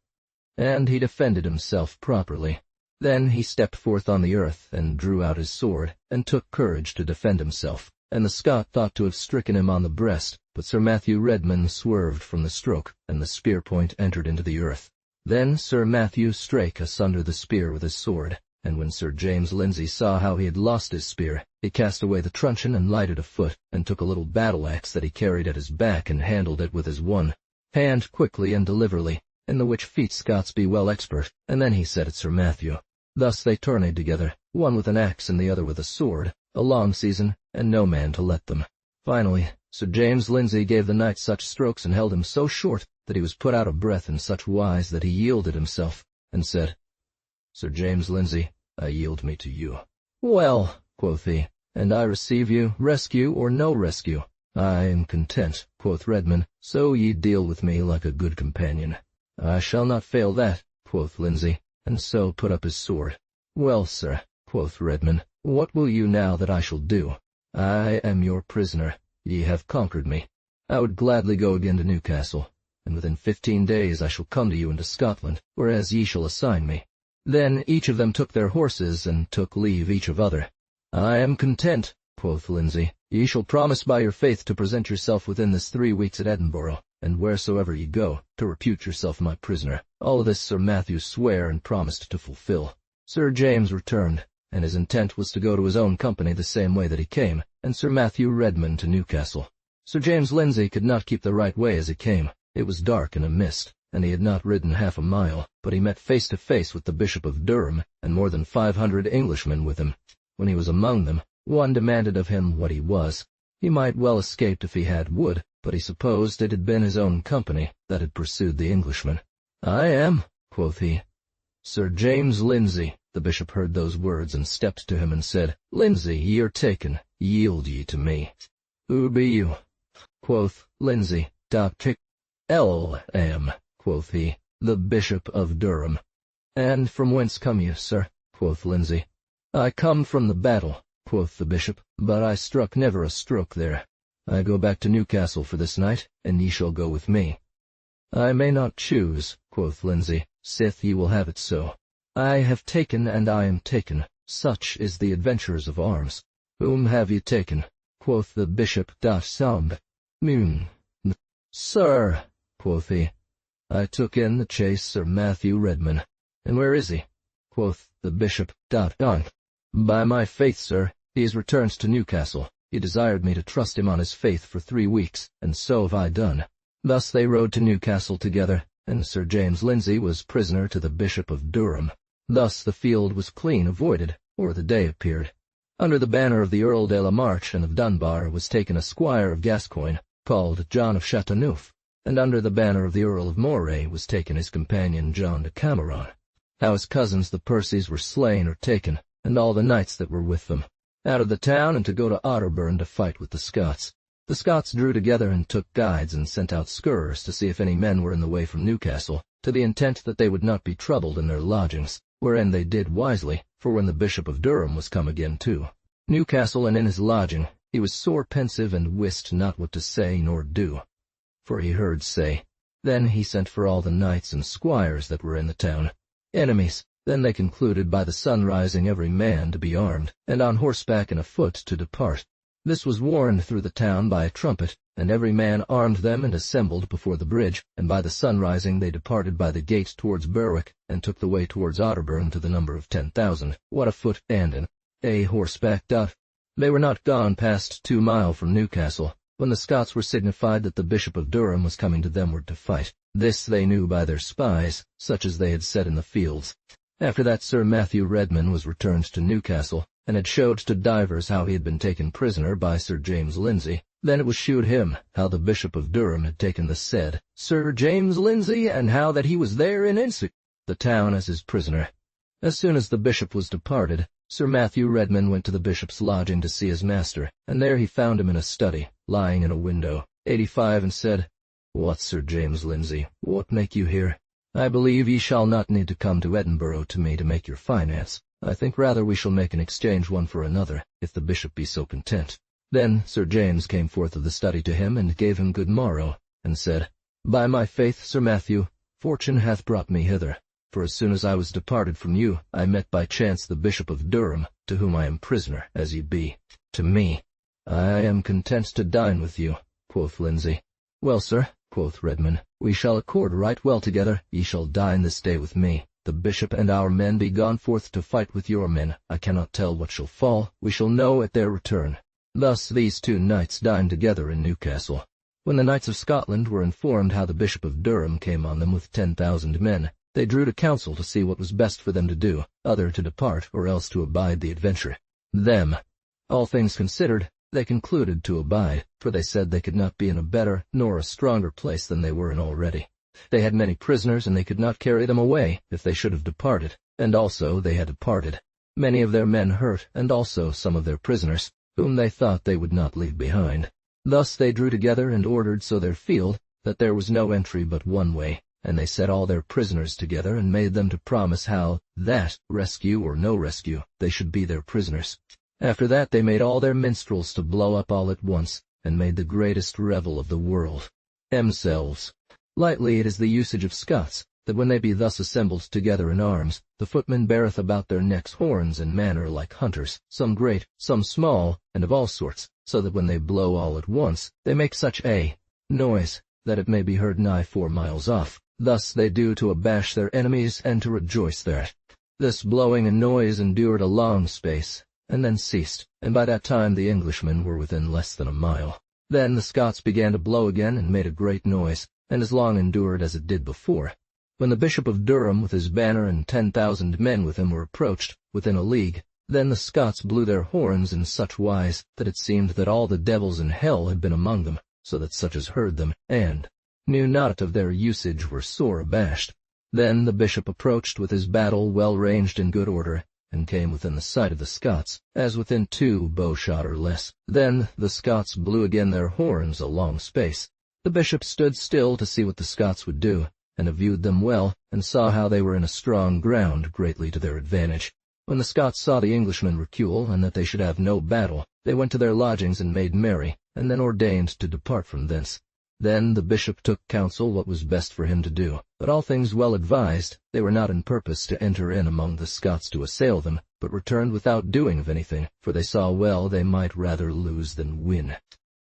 And he defended himself properly. Then he stepped forth on the earth, and drew out his sword, and took courage to defend himself. And the Scot thought to have stricken him on the breast, but Sir Matthew Redman swerved from the stroke, and the spear point entered into the earth. Then Sir Matthew strake asunder the spear with his sword, And when Sir James Lindsay saw how he had lost his spear, he cast away the truncheon and lighted a foot, and took a little battle-axe that he carried at his back, and handled it with his one hand quickly and deliverly, in the which feat Scots be well expert, and then he said at Sir Matthew. Thus they tourneyed together, one with an axe and the other with a sword, a long season, and no man to let them. Finally, Sir James Lindsay gave the knight such strokes and held him so short that he was put out of breath in such wise that he yielded himself, and said, Sir James Lindsay, I yield me to you. Well, quoth he, and I receive you, rescue or no rescue. I am content, quoth Redman, so ye deal with me like a good companion. I shall not fail that, quoth Lindsay, and so put up his sword. Well, sir, quoth Redman, what will you now that I shall do? I am your prisoner. Ye have conquered me. I would gladly go again to Newcastle, and within 15 days I shall come to you into Scotland, whereas ye shall assign me. Then each of them took their horses, and took leave each of other. I am content, quoth Lindsay. Ye shall promise by your faith to present yourself within this 3 weeks at Edinburgh, and wheresoever ye go, to repute yourself my prisoner. All this Sir Matthew sware and promised to fulfill. Sir James returned, and his intent was to go to his own company the same way that he came, and Sir Matthew Redman to Newcastle. Sir James Lindsay could not keep the right way as he came. It was dark and a mist, and he had not ridden half a mile, but he met face to face with the Bishop of Durham, and more than 500 Englishmen with him. When he was among them, one demanded of him what he was. He might well escaped if he had wood, but he supposed it had been his own company that had pursued the Englishman. I am, quoth he. Sir James Lindsay. The bishop heard those words, and stepped to him and said, Lindsay, ye are taken. Yield ye to me. Who be you? Quoth Lindsay. Dr. L.M., quoth he, the Bishop of Durham. And from whence come you, sir? Quoth Lindsay. I come from the battle, quoth the bishop, but I struck never a stroke there. I go back to Newcastle for this night, and ye shall go with me. I may not choose, quoth Lindsay, sith ye will have it so. I have taken, and I am taken. Such is the adventurers of arms. Whom have ye taken? Quoth the bishop. Sir, quoth he, I took in the chase Sir Matthew Redman. And where is he? Quoth the bishop. By my faith, sir, he is returned to Newcastle. He desired me to trust him on his faith for 3 weeks, and so have I done. Thus they rode to Newcastle together, and Sir James Lindsay was prisoner to the Bishop of Durham. Thus the field was clean avoided, or the day appeared. Under the banner of the Earl de la Marche and of Dunbar was taken a squire of Gascoigne, called John of Chateauneuf, and under the banner of the Earl of Morte was taken his companion John de Cameron. How his cousins the Percys were slain or taken, and all the knights that were with them, out of the town, and to go to Otterburn to fight with the Scots. The Scots drew together and took guides and sent out scourers to see if any men were in the way from Newcastle, to the intent that they would not be troubled in their lodgings, wherein they did wisely, for when the Bishop of Durham was come again too Newcastle and in his lodging, he was sore pensive and wist not what to say nor do. For he heard say, then he sent for all the knights and squires that were in the town, enemies. Then they concluded by the sun rising every man to be armed, and on horseback and afoot to depart. This was warned through the town by a trumpet, and every man armed them and assembled before the bridge, and by the sun rising they departed by the gate towards Berwick, and took the way towards Otterburn to the number of 10,000, what afoot and in a horseback. They were not gone past 2 mile from Newcastle, when the Scots were signified that the Bishop of Durham was coming to themward to fight. This they knew by their spies, such as they had set in the fields. After that Sir Matthew Redman was returned to Newcastle, and had showed to divers how he had been taken prisoner by Sir James Lindsay. Then it was shewed him how the Bishop of Durham had taken the said Sir James Lindsay, and how that he was there in the town as his prisoner. As soon as the bishop was departed, Sir Matthew Redman went to the bishop's lodging to see his master, and there he found him in a study, lying in a window, 85, and said, What, Sir James Lindsay, what make you here? I believe ye shall not need to come to Edinburgh to me to make your finance. I think rather we shall make an exchange one for another, if the bishop be so content. Then Sir James came forth of the study to him, and gave him good morrow, and said, By my faith, Sir Matthew, fortune hath brought me hither. For as soon as I was departed from you, I met by chance the Bishop of Durham, to whom I am prisoner, as ye be. To me, I am content to dine with you, quoth Lindsay. Well, sir, quoth Redman, we shall accord right well together. Ye shall dine this day with me. the bishop and our men be gone forth to fight with your men. I cannot tell what shall fall. We shall know at their return. Thus these two knights dined together in Newcastle. When the knights of Scotland were informed how the Bishop of Durham came on them with 10,000 men, they drew to council to see what was best for them to do, either to depart or else to abide the adventure. Them, all things considered, they concluded to abide, for they said they could not be in a better nor a stronger place than they were in already. They had many prisoners, and they could not carry them away if they should have departed, and also they had departed. Many of their men hurt, and also some of their prisoners, whom they thought they would not leave behind. Thus they drew together and ordered so their field, that there was no entry but one way, and they set all their prisoners together and made them to promise how, that, rescue or no rescue, they should be their prisoners. After that they made all their minstrels to blow up all at once, and made the greatest revel of the world. Themselves. Lightly it is the usage of Scots, that when they be thus assembled together in arms, the footmen beareth about their necks horns in manner like hunters, some great, some small, and of all sorts, so that when they blow all at once, they make such a noise, that it may be heard nigh 4 miles off. Thus they do to abash their enemies, and to rejoice thereat. This blowing and noise endured a long space, and then ceased, and by that time the Englishmen were within less than a mile. Then the Scots began to blow again, and made a great noise, and as long endured as it did before. When the Bishop of Durham with his banner and 10,000 men with him were approached, within a league, then the Scots blew their horns in such wise that it seemed that all the devils in hell had been among them, so that such as heard them, and knew not of their usage, were sore abashed. Then the bishop approached with his battle well ranged in good order, and came within the sight of the Scots, as within 2 bow-shot or less. Then the Scots blew again their horns a long space. The bishop stood still to see what the Scots would do, and viewed them well, and saw how they were in a strong ground, greatly to their advantage. When the Scots saw the Englishmen recule, and that they should have no battle, they went to their lodgings and made merry, and then ordained to depart from thence. Then the bishop took counsel what was best for him to do. But all things well advised, they were not in purpose to enter in among the Scots to assail them, but returned without doing of anything, for they saw well they might rather lose than win.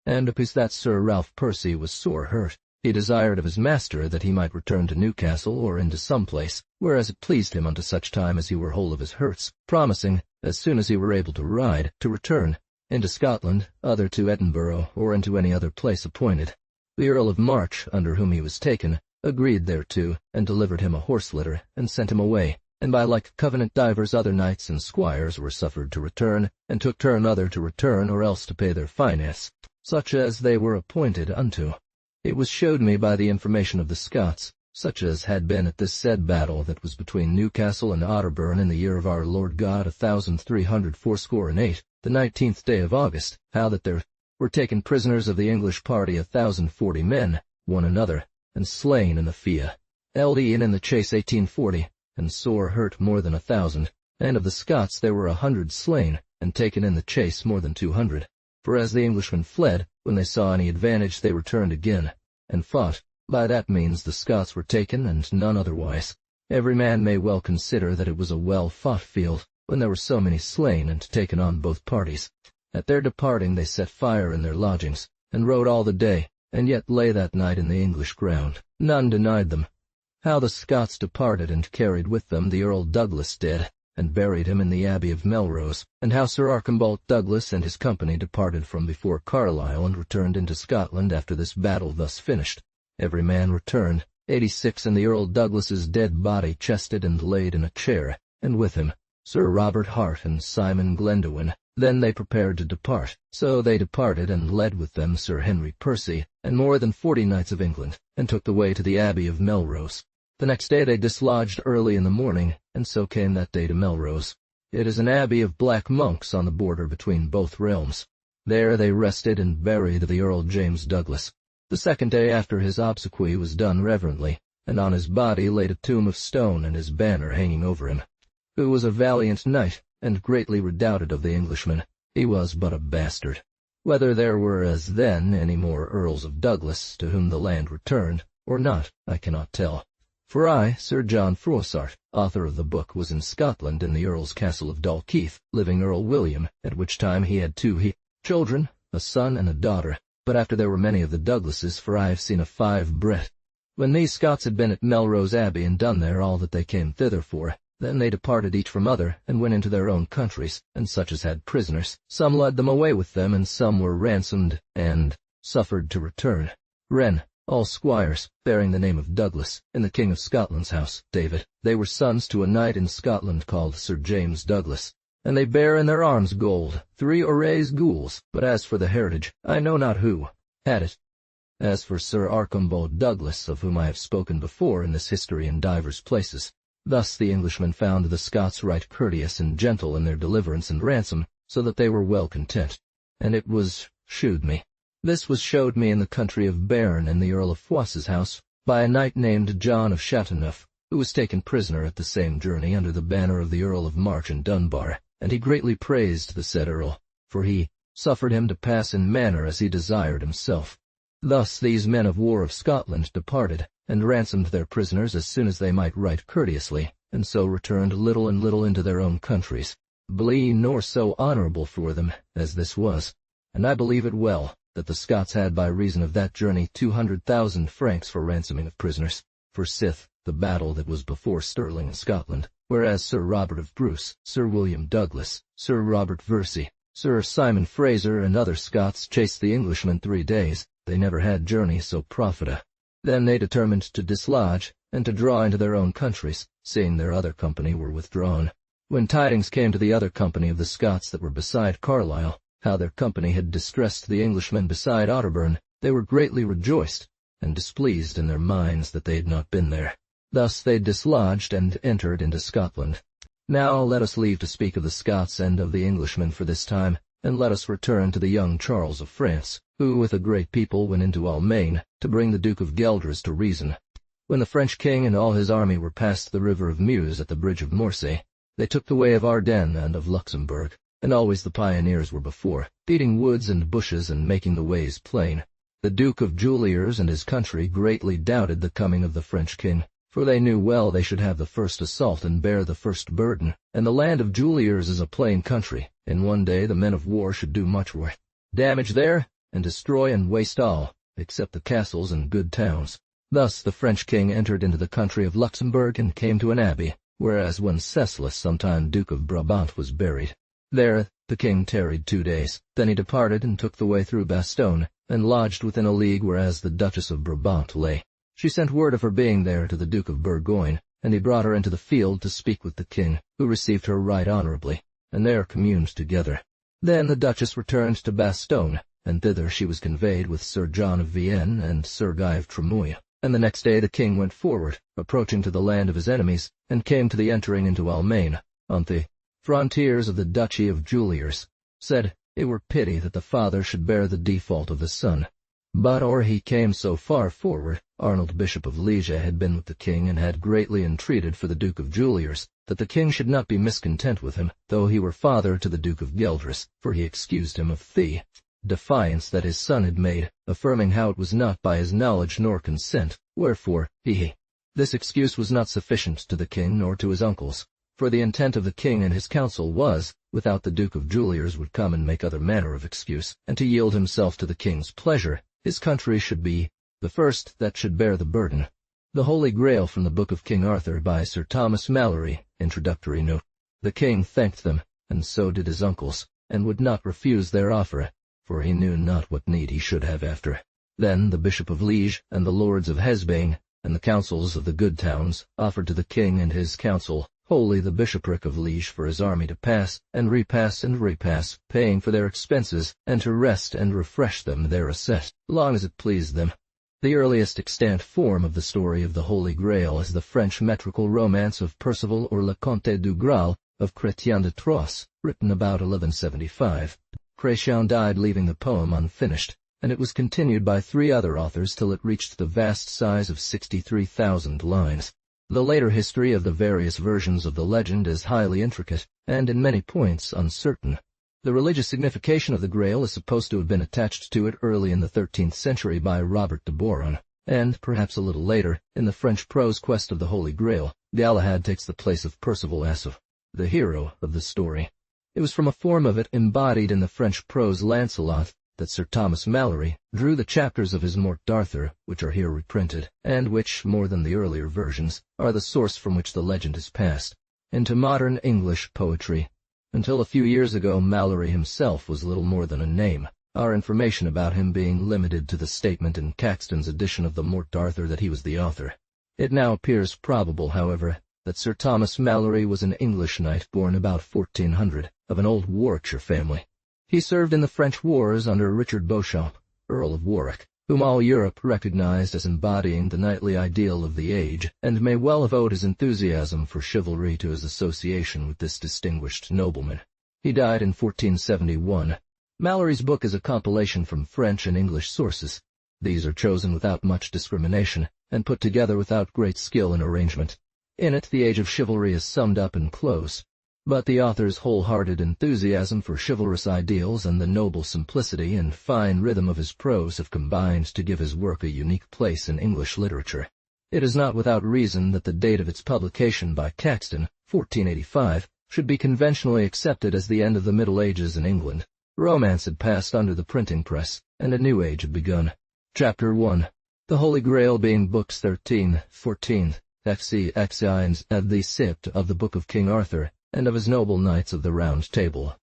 And because that Sir Ralph Percy was sore hurt, he desired of his master that he might return to Newcastle or into some place, whereas it pleased him unto such time as he were whole of his hurts, promising, as soon as he were able to ride, to return into Scotland, other to Edinburgh, or into any other place appointed. The Earl of March, under whom he was taken, agreed thereto, and delivered him a horse-litter, and sent him away, and by like covenant divers other knights and squires were suffered to return, and took turn other to return or else to pay their finance, such as they were appointed unto. It was showed me by the information of the Scots, such as had been at this said battle that was between Newcastle and Otterburn in the year of our Lord God 1368, the 19th day of August, how that there were taken prisoners of the English party 1,040 men, one another, and slain in the Fia, LD and in the chase 1840, and sore hurt more than 1,000, and of the Scots there were 100 slain, and taken in the chase more than 200. For as the Englishmen fled, when they saw any advantage they returned again, and fought. By that means the Scots were taken, and none otherwise. Every man may well consider that it was a well-fought field, when there were so many slain and taken on both parties. At their departing they set fire in their lodgings, and rode all the day, and yet lay that night in the English ground. None denied them. How the Scots departed and carried with them the Earl Douglas dead, and buried him in the Abbey of Melrose, and how Sir Archambault Douglas and his company departed from before Carlisle and returned into Scotland after this battle thus finished. Every man returned, 86, and the Earl Douglas's dead body chested and laid in a chair, and with him Sir Robert Hart and Simon Glendowen. Then they prepared to depart. So they departed, and led with them Sir Henry Percy, and more than 40 knights of England, and took the way to the Abbey of Melrose. The next day they dislodged early in the morning, and so came that day to Melrose. It is an abbey of black monks on the border between both realms. There they rested and buried the Earl James Douglas. The second day after his obsequy was done reverently, and on his body laid a tomb of stone and his banner hanging over him. Who was a valiant knight, and greatly redoubted of the Englishmen. He was but a bastard. Whether there were as then any more Earls of Douglas to whom the land returned, or not, I cannot tell. For I, Sir Jean Froissart, author of the book, was in Scotland in the Earl's castle of Dalkeith, living Earl William, at which time he had 2 children, a son and a daughter. But after there were many of the Douglases, for I have seen a 5 Brett, When these Scots had been at Melrose Abbey and done there all that they came thither for, then they departed each from other, and went into their own countries, and such as had prisoners, some led them away with them, and some were ransomed, and suffered to return. Wren, all squires, bearing the name of Douglas, in the King of Scotland's house, David. They were sons to a knight in Scotland called Sir James Douglas. And they bear in their arms gold, 3 orreys gules, but as for the heritage, I know not who had it. As for Sir Archambaud Douglas, of whom I have spoken before in this history in divers places, thus the Englishmen found the Scots right courteous and gentle in their deliverance and ransom, so that they were well content. And it was shewed me. This was showed me in the country of Béarn in the Earl of Foiss's house, by a knight named John of Chateauneuf, who was taken prisoner at the same journey under the banner of the Earl of March and Dunbar, and he greatly praised the said Earl, for he suffered him to pass in manner as he desired himself. Thus these men of war of Scotland departed, and ransomed their prisoners as soon as they might right courteously, and so returned little and little into their own countries, blee nor so honourable for them as this was. And I believe it well, that the Scots had by reason of that journey 200,000 francs for ransoming of prisoners, for sith the battle that was before Stirling in Scotland, whereas Sir Robert of Bruce, Sir William Douglas, Sir Robert Versey, Sir Simon Fraser, and other Scots chased the Englishmen 3 days, they never had journey so profita. Then they determined to dislodge, and to draw into their own countries, seeing their other company were withdrawn. When tidings came to the other company of the Scots that were beside Carlisle, how their company had distressed the Englishmen beside Otterburn, they were greatly rejoiced, and displeased in their minds that they had not been there. Thus they dislodged and entered into Scotland. Now let us leave to speak of the Scots and of the Englishmen for this time, and let us return to the young Charles of France, who with a great people went into Almaine, to bring the Duke of Gueldres to reason. When the French king and all his army were past the river of Meuse at the bridge of Morte, they took the way of Ardennes and of Luxembourg, and always the pioneers were before, beating woods and bushes and making the ways plain. The Duke of Juliers and his country greatly doubted the coming of the French king, for they knew well they should have the first assault and bear the first burden, and the land of Juliers is a plain country. In one day the men of war should do much damage there, and destroy and waste all, except the castles and good towns. Thus the French king entered into the country of Luxembourg and came to an abbey, whereas Wenceslas, sometime Duke of Brabant, was buried. There the king tarried 2 days. Then he departed and took the way through Bastogne, and lodged within a league whereas the Duchess of Brabant lay. She sent word of her being there to the Duke of Burgoyne, and he brought her into the field to speak with the king, who received her right honourably, and there communed together. Then the Duchess returned to Bastogne, and thither she was conveyed with Sir John of Vienne and Sir Guy of Tremouille. And the next day the king went forward, approaching to the land of his enemies, and came to the entering into Almaine, on the frontiers of the Duchy of Juliers, said it were pity that the father should bear the default of the son. But or he came so far forward, Arnold Bishop of Liege had been with the king and had greatly entreated for the Duke of Juliers, that the king should not be miscontent with him, though he were father to the Duke of Gueldres, for he excused him of the defiance that his son had made, affirming how it was not by his knowledge nor consent, wherefore this excuse was not sufficient to the king nor to his uncles, for the intent of the king and his council was, without the Duke of Juliers would come and make other manner of excuse, and to yield himself to the king's pleasure, his country should be the first that should bear the burden. The Holy Grail from the Book of King Arthur by Sir Thomas Malory, introductory note. The king thanked them, and so did his uncles, and would not refuse their offer, for he knew not what need he should have after. Then the Bishop of Liege, and the lords of Hesbain, and the councils of the good towns, offered to the king and his council wholly the bishopric of Liege for his army to pass, and repass, paying for their expenses, and to rest and refresh them there asset, long as it pleased them. The earliest extant form of the story of the Holy Grail is the French metrical romance of Percival or Le Comte du Graal of Chrétien de Troyes, written about 1175. Chrétien died leaving the poem unfinished, and it was continued by 3 other authors till it reached the vast size of 63,000 lines. The later history of the various versions of the legend is highly intricate, and in many points uncertain. The religious signification of the Grail is supposed to have been attached to it early in the 13th century by Robert de Boron, and, perhaps a little later, in the French prose quest of the Holy Grail, Galahad takes the place of Percival as the hero of the story. It was from a form of it embodied in the French prose Lancelot that Sir Thomas Malory drew the chapters of his Morte d'Arthur, which are here reprinted, and which, more than the earlier versions, are the source from which the legend is passed, into modern English poetry. Until a few years ago, Malory himself was little more than a name, our information about him being limited to the statement in Caxton's edition of the Morte d'Arthur that he was the author. It now appears probable, however, that Sir Thomas Malory was an English knight born about 1400, of an old Warwickshire family. He served in the French wars under Richard Beauchamp, Earl of Warwick, whom all Europe recognized as embodying the knightly ideal of the age, and may well have owed his enthusiasm for chivalry to his association with this distinguished nobleman. He died in 1471. Malory's book is a compilation from French and English sources. These are chosen without much discrimination, and put together without great skill in arrangement. In it, the age of chivalry is summed up in close, but the author's wholehearted enthusiasm for chivalrous ideals and the noble simplicity and fine rhythm of his prose have combined to give his work a unique place in English literature. It is not without reason that the date of its publication by Caxton, 1485, should be conventionally accepted as the end of the Middle Ages in England. Romance had passed under the printing press, and a new age had begun. Chapter 1. The Holy Grail being books 13, 14, XCXIs of the Sipt of the Book of King Arthur, and of his noble knights of the Round Table.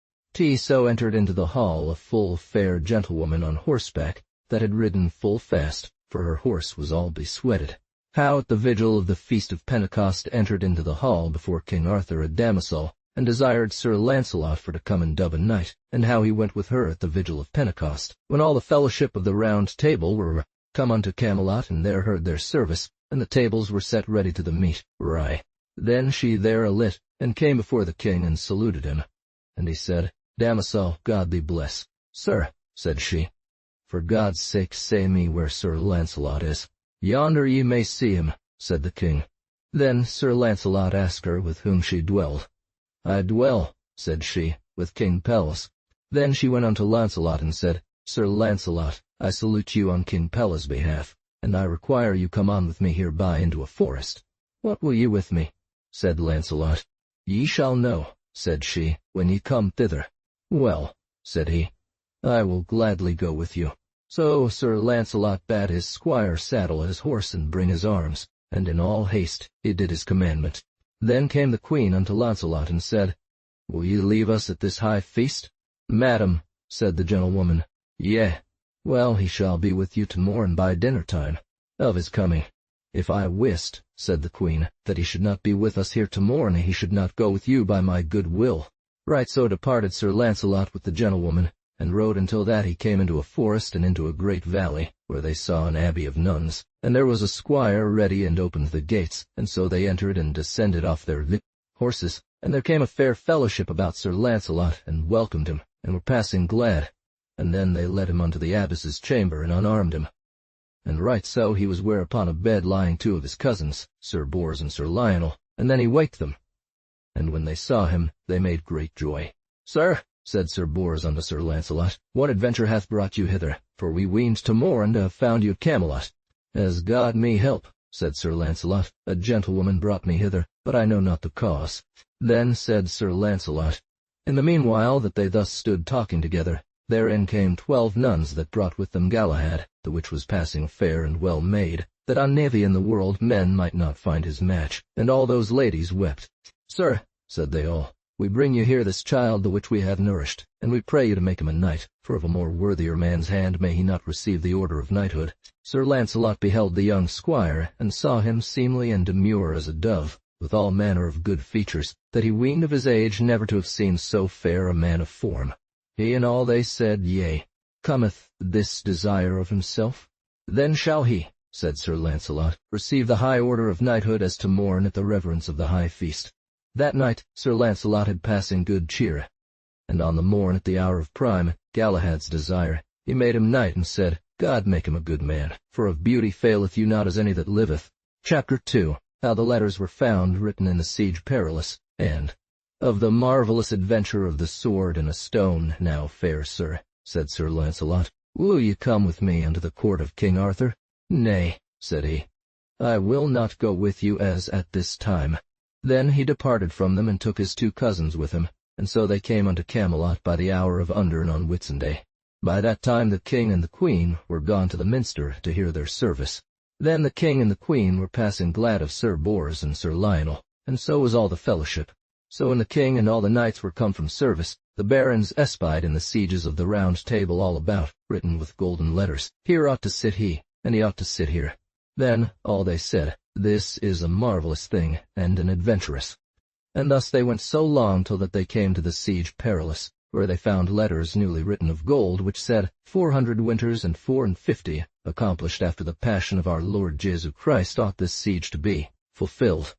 So entered into the hall a full fair gentlewoman on horseback, that had ridden full fast, for her horse was all besweated. How at the vigil of the feast of Pentecost entered into the hall before King Arthur a damosel, and desired Sir Launcelot for to come and dub a knight, and how he went with her at the vigil of Pentecost, when all the fellowship of the Round Table were come unto Camelot, and there heard their service, and the tables were set ready to the meat. Then she there alit, and came before the king, and saluted him. And he said, Damosel, God thee bless. Sir, said she, for God's sake say me where Sir Launcelot is. Yonder ye may see him, said the king. Then Sir Launcelot asked her with whom she dwelled. I dwell, said she, with King Pelles. Then she went unto Launcelot and said, Sir Launcelot, I salute you on King Pelles' behalf, and I require you come on with me hereby into a forest. What will ye with me? Said Launcelot. Ye shall know, said she, when ye come thither. Well, said he, I will gladly go with you. So Sir Launcelot bade his squire saddle his horse and bring his arms, and in all haste he did his commandment. Then came the queen unto Launcelot and said, Will ye leave us at this high feast? Madam, said the gentlewoman, Yea. Well, he shall be with you to-morn by dinner-time. Of his coming. If I wist, said the queen, that he should not be with us here to-morn, he should not go with you by my good will. Right so departed Sir Launcelot with the gentlewoman, and rode until that he came into a forest and into a great valley, where they saw an abbey of nuns. And there was a squire ready and opened the gates, and so they entered and descended off their horses. And there came a fair fellowship about Sir Launcelot, and welcomed him, and were passing glad. And then they led him unto the abbess's chamber, and unarmed him. And right so he was where upon a bed lying two of his cousins, Sir Bors and Sir Lionel, and then he waked them. And when they saw him, they made great joy. Sir, said Sir Bors unto Sir Launcelot, what adventure hath brought you hither? For we weened to-morn to have found you at Camelot. As God me help, said Sir Launcelot, a gentlewoman brought me hither, but I know not the cause. Then said Sir Launcelot, in the meanwhile that they thus stood talking together, therein came 12 nuns that brought with them Galahad, the which was passing fair and well made, that on navy in the world men might not find his match, and all those ladies wept. Sir, said they all, we bring you here this child the which we have nourished, and we pray you to make him a knight, for of a more worthier man's hand may he not receive the order of knighthood. Sir Launcelot beheld the young squire, and saw him seemly and demure as a dove, with all manner of good features, that he weened of his age never to have seen so fair a man of form. He and all they said, Yea. Cometh this desire of himself? Then shall he, said Sir Launcelot, receive the high order of knighthood as to morn at the reverence of the high feast. That night Sir Launcelot had passing good cheer, and on the morn at the hour of prime, Galahad's desire, he made him knight and said, God make him a good man, for of beauty faileth you not as any that liveth. Chapter 2. How the letters were found written in the Siege Perilous, and of the marvellous adventure of the sword and a stone. Now, fair sir, said Sir Launcelot, will ye come with me unto the court of King Arthur? Nay, said he, I will not go with you as at this time. Then he departed from them and took his 2 cousins with him, and so they came unto Camelot by the hour of undern on Whitsunday. By that time the king and the queen were gone to the minster to hear their service. Then the king and the queen were passing glad of Sir Bors and Sir Lionel, and so was all the fellowship. So when the king and all the knights were come from service, the barons espied in the sieges of the Round Table all about, written with golden letters, "Here ought to sit he, and he ought to sit here." Then all they said, "This is a marvelous thing, and an adventurous." And thus they went so long till that they came to the Siege Perilous, where they found letters newly written of gold, which said, 400 winters and 54, accomplished after the passion of our Lord Jesu Christ ought this siege to be, fulfilled.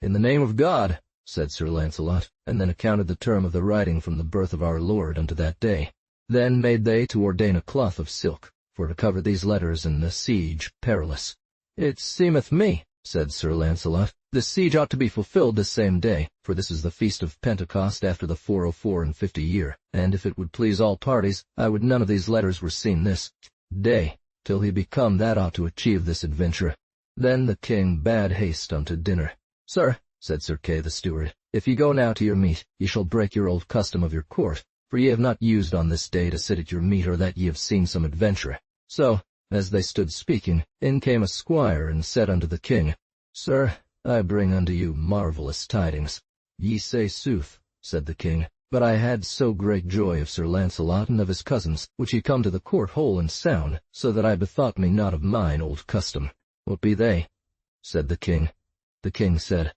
"In the name of God," said Sir Launcelot, and then accounted the term of the writing from the birth of our Lord unto that day. Then made they to ordain a cloth of silk, for to cover these letters in the Siege Perilous. "It seemeth me," said Sir Launcelot, "this siege ought to be fulfilled this same day, for this is the feast of Pentecost after the 450 year, and if it would please all parties, I would none of these letters were seen this day, till he become that ought to achieve this adventure." Then the king bade haste unto dinner. "Sir," said Sir Kay the steward, "if ye go now to your meat, ye shall break your old custom of your court, for ye have not used on this day to sit at your meat, or that ye have seen some adventure." So, as they stood speaking, in came a squire and said unto the king, "Sir, I bring unto you marvelous tidings." "Ye say sooth," said the king, "but I had so great joy of Sir Launcelot and of his cousins, which ye come to the court whole and sound, so that I bethought me not of mine old custom." "What be they?" said the king. The king said,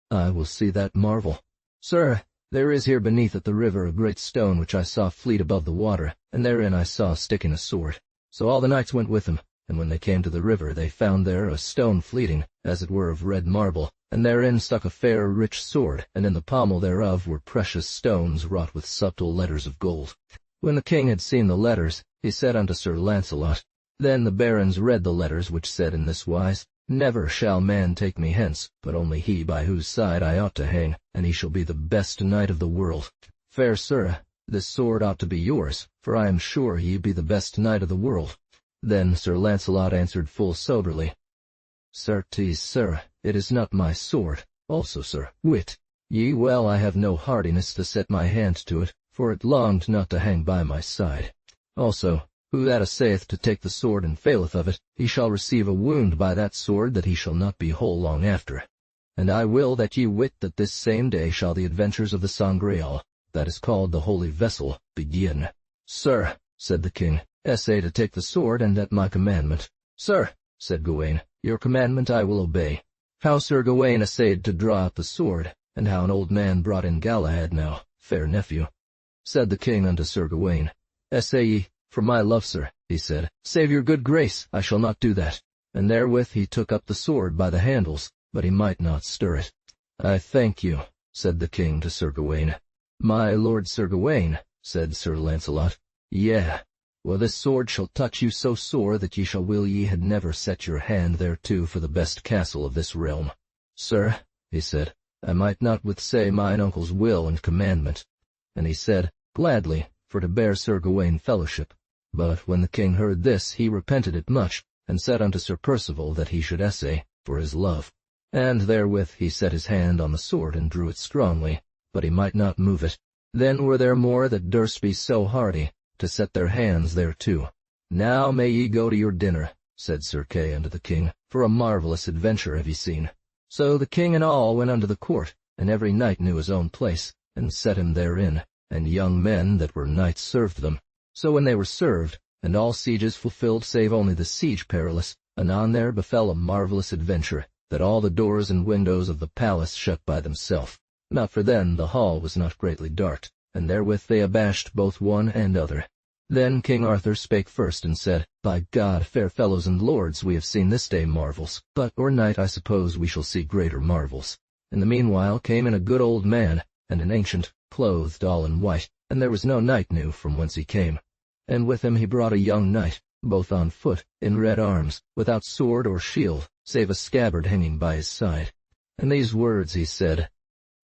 "I will see that marvel." "Sir, there is here beneath at the river a great stone which I saw fleet above the water, and therein I saw sticking a sword. So all the knights went with him, and when they came to the river they found there a stone fleeting, as it were of red marble, and therein stuck a fair rich sword, and in the pommel thereof were precious stones wrought with subtle letters of gold. When the king had seen the letters, he said unto Sir Launcelot, Then the barons read the letters which said in this wise, Never shall man take me hence, but only he by whose side I ought to hang, and he shall be the best knight of the world. Fair sir, this sword ought to be yours, for I am sure ye be the best knight of the world. Then Sir Launcelot answered full soberly, Certes, sir, it is not my sword. Also, sir, wit ye well I have no hardiness to set my hand to it, for it longed not to hang by my side. Also, who that assayeth to take the sword and faileth of it, he shall receive a wound by that sword that he shall not be whole long after. And I will that ye wit that this same day shall the adventures of the Sangreal, that is called the Holy Vessel, begin. Sir, said the king, essay to take the sword, and at my commandment. Sir, said Gawain, your commandment I will obey. How Sir Gawain essayed to draw out the sword, and how an old man brought in Galahad now, fair nephew. Said the king unto Sir Gawain, Essay ye, for my love, sir, he said, save your good grace, I shall not do that. And therewith he took up the sword by the handles, but he might not stir it. I thank you, said the king to Sir Gawain. My lord Sir Gawain, said Sir Launcelot, yea, well this sword shall touch you so sore that ye shall will ye had never set your hand thereto for the best castle of this realm. Sir, he said, I might not withsay mine uncle's will and commandment. And he said, Gladly, for to bear Sir Gawain fellowship. But when the king heard this, he repented it much, and said unto Sir Percival that he should essay, for his love. And therewith he set his hand on the sword and drew it strongly, but he might not move it. Then were there more that durst be so hardy, to set their hands thereto. Now may ye go to your dinner, said Sir Kay unto the king, for a marvellous adventure have ye seen. So the king and all went unto the court, and every knight knew his own place, and set him therein, and young men that were knights served them. So when they were served, and all sieges fulfilled save only the Siege Perilous, anon there befell a marvellous adventure, that all the doors and windows of the palace shut by themselves. Not for then the hall was not greatly dark, and therewith they abashed both one and other. Then King Arthur spake first and said, By God, fair fellows and lords, we have seen this day marvels, but or night I suppose we shall see greater marvels. In the meanwhile came in a good old man, and an ancient, clothed all in white, and there was no knight knew from whence he came. And with him he brought a young knight, both on foot, in red arms, without sword or shield, save a scabbard hanging by his side. And these words he said,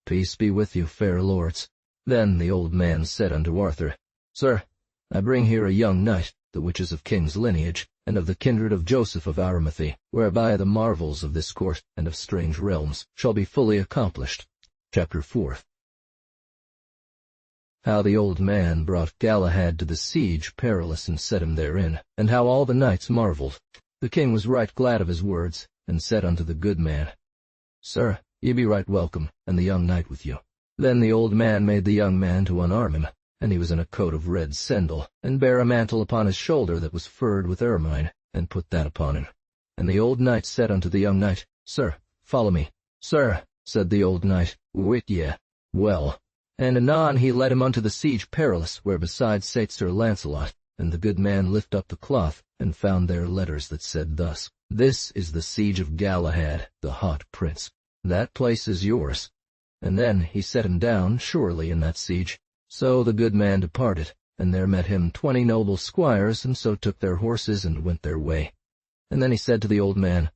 Peace be with you, fair lords. Then the old man said unto Arthur, Sir, I bring here a young knight, the which is of king's lineage, and of the kindred of Joseph of Arimathea, whereby the marvels of this court and of strange realms shall be fully accomplished. Chapter 4. how the old man brought Galahad to the Siege Perilous and set him therein, and how all the knights marveled. The king was right glad of his words, and said unto the good man, Sir, ye be right welcome, and the young knight with you. Then the old man made the young man to unarm him, and he was in a coat of red sendal, and bare a mantle upon his shoulder that was furred with ermine, and put that upon him. And the old knight said unto the young knight, Sir, follow me. Sir, said the old knight, wit ye well. And anon he led him unto the Siege Perilous, where beside sate Sir Launcelot, and the good man lifted up the cloth, and found there letters that said thus, This is the siege of Galahad, the hot prince. That place is yours. And then he set him down surely in that siege. So the good man departed, and there met him 20 noble squires, and so took their horses and went their way. And then he said to the old man,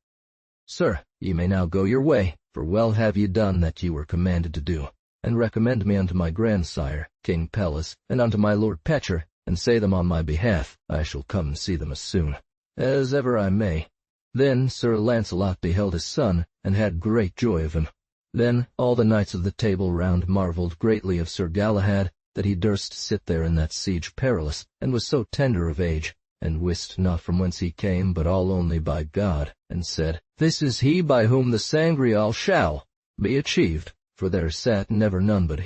Sir, ye may now go your way, for well have ye done that ye were commanded to do. And recommend me unto my grandsire, King Pelles, and unto my lord Pecher, and say them on my behalf. I shall come and see them as soon as ever I may. Then Sir Launcelot beheld his son, and had great joy of him. Then all the knights of the Table Round marveled greatly of Sir Galahad, that he durst sit there in that Siege Perilous, and was so tender of age, and wist not from whence he came, but all only by God, and said, This is he by whom the Sangreal shall be achieved, for there sat never none but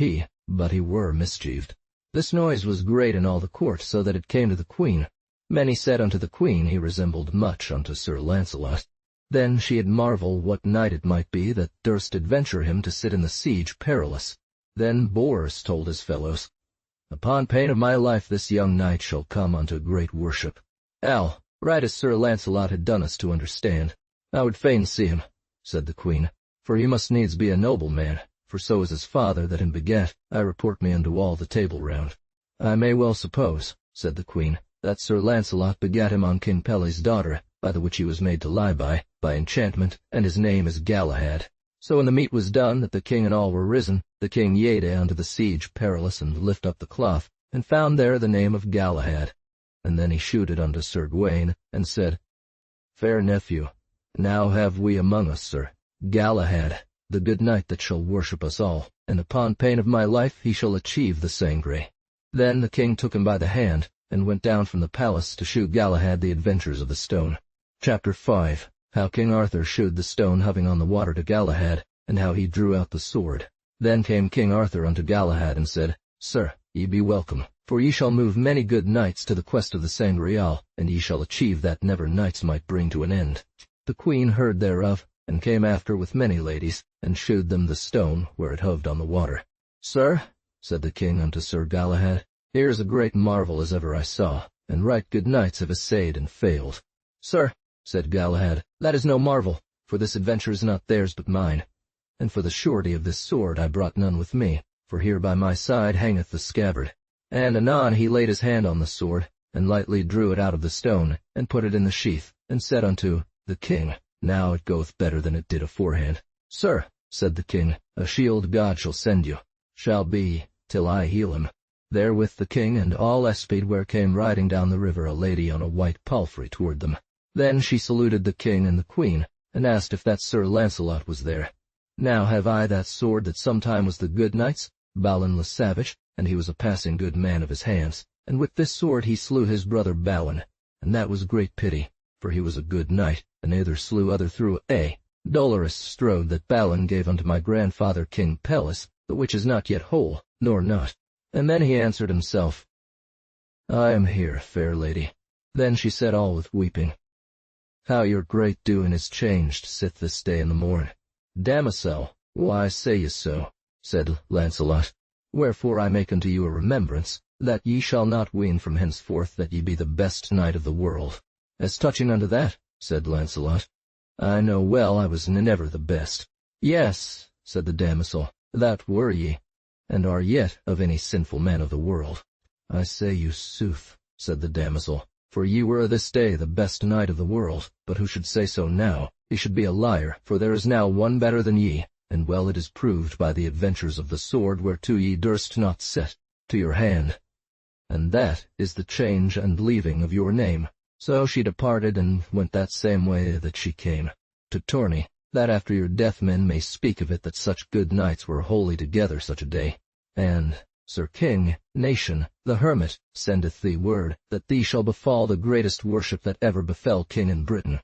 he were mischieved. This noise was great in all the court, so that it came to the queen. Many said unto the queen he resembled much unto Sir Launcelot. Then she had marvel what knight it might be that durst adventure him to sit in the Siege Perilous. Then Bors told his fellows, Upon pain of my life this young knight shall come unto great worship. Al, right as Sir Launcelot had done us to understand. I would fain see him, said the queen, for he must needs be a noble man, for so is his father that him begat. I report me unto all the Table Round. I may well suppose, said the queen, that Sir Launcelot begat him on King Pelles' daughter, by the which he was made to lie by enchantment, and his name is Galahad. So when the meat was done, that the king and all were risen, the king yede unto the Siege Perilous, and lift up the cloth, and found there the name of Galahad. And then he shewed it unto Sir Gawaine, and said, Fair nephew, now have we among us, sir, Galahad, the good knight that shall worship us all, and upon pain of my life he shall achieve the Sangre. Then the king took him by the hand, and went down from the palace to shew Galahad the adventures of the stone. Chapter 5. How King Arthur shewed the stone hoving on the water to Galahad, and how he drew out the sword. Then came King Arthur unto Galahad, and said, Sir, ye be welcome, for ye shall move many good knights to the quest of the Sangreal, and ye shall achieve that never knights might bring to an end. The queen heard thereof, and came after with many ladies, and shewed them the stone where it hoved on the water. Sir, said the king unto Sir Galahad, here is a great marvel as ever I saw, and right good knights have essayed and failed. Sir, said Galahad, that is no marvel, for this adventure is not theirs but mine. And for the surety of this sword I brought none with me, for here by my side hangeth the scabbard. And anon he laid his hand on the sword, and lightly drew it out of the stone, and put it in the sheath, and said unto the king, Now it goeth better than it did aforehand. Sir, said the king, a shield God shall send you, shall be, till I heal him. Therewith the king and all Espede came riding down the river a lady on a white palfrey toward them. Then she saluted the king and the queen, and asked if that Sir Launcelot was there. Now have I that sword that sometime was the good knight's, Balin le Savage, and he was a passing good man of his hands, and with this sword he slew his brother Balin, and that was great pity, for he was a good knight, and neither slew other through a dolorous strode that Balin gave unto my grandfather King Pelles, the which is not yet whole, nor not. And then he answered himself, I am here, fair lady. Then she said all with weeping, How your great doing is changed sith this day in the morn. Damosel, why say ye so? Said Launcelot. Wherefore I make unto you a remembrance, that ye shall not ween from henceforth that ye be the best knight of the world. As touching unto that, said Launcelot, I know well I was never the best. Yes, said the damosel, that were ye, and are yet of any sinful man of the world. I say you sooth, said the damosel, for ye were this day the best knight of the world, but who should say so now, he should be a liar, for there is now one better than ye, and well it is proved by the adventures of the sword whereto ye durst not set to your hand. And that is the change and leaving of your name. So she departed, and went that same way that she came, to tourney, that after your death men may speak of it that such good knights were wholly together such a day. And Sir King, nation, the hermit, sendeth thee word, that thee shall befall the greatest worship that ever befell king in Britain.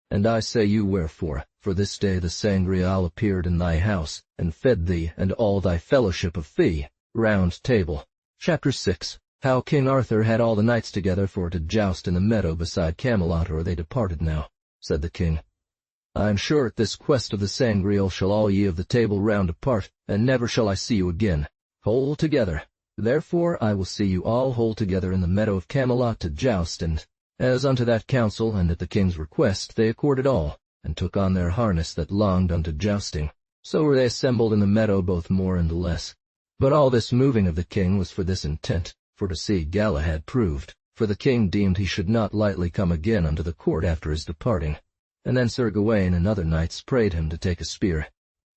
And I say you wherefore, for this day the Sangreal appeared in thy house, and fed thee and all thy fellowship of thee. Round Table. Chapter 6. How King Arthur had all the knights together for to joust in the meadow beside Camelot, or they departed now. Said the king, I am sure at this quest of the Sangreal shall all ye of the Table Round depart, and never shall I see you again, whole together. Therefore I will see you all whole together in the meadow of Camelot to joust, and as unto that counsel and at the king's request they accorded all, and took on their harness that longed unto jousting. So were they assembled in the meadow both more and less. But all this moving of the king was for this intent, for to see Galahad proved, for the king deemed he should not lightly come again unto the court after his departing. And then Sir Gawaine and other knights prayed him to take a spear.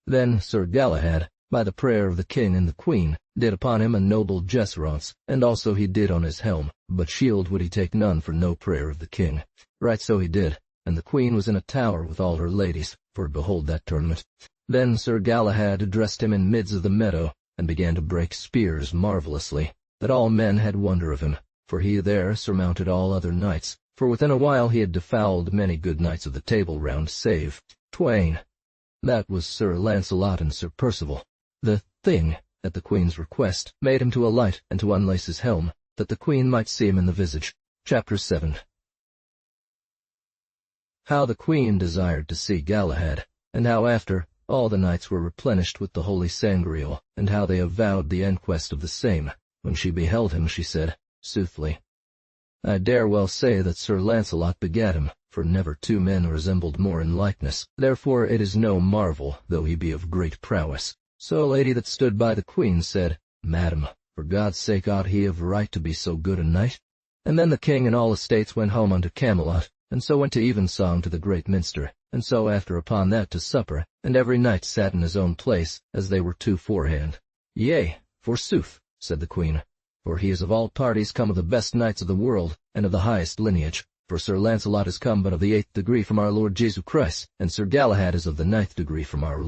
Then Sir Galahad, by the prayer of the king and the queen, did upon him a noble jesseraunt, and also he did on his helm, but shield would he take none for no prayer of the king. Right so he did, and the queen was in a tower with all her ladies, for behold that tournament. Then Sir Galahad addressed him in midst of the meadow, and began to break spears marvellously, that all men had wonder of him, for he there surmounted all other knights, for within a while he had defouled many good knights of the Table Round, save twain. That was Sir Launcelot and Sir Percival. The thing, at the queen's request, made him to alight and to unlace his helm, that the queen might see him in the visage. Chapter 7. How the queen desired to see Galahad, and how after all the knights were replenished with the holy Sangreal, and how they avowed the enquest of the same. When she beheld him, she said, soothly, I dare well say that Sir Launcelot begat him, for never two men resembled more in likeness. Therefore it is no marvel, though he be of great prowess. So a lady that stood by the queen said, Madam, for God's sake ought he of right to be so good a knight? And then the king and all estates went home unto Camelot, and so went to evensong to the great minster, and so after upon that to supper, and every knight sat in his own place, as they were two forehand. Yea, forsooth, said the queen, for he is of all parties come of the best knights of the world, and of the highest lineage. For Sir Launcelot is come but of the 8th degree from our Lord Jesu Christ, and Sir Galahad is of the 9th degree from our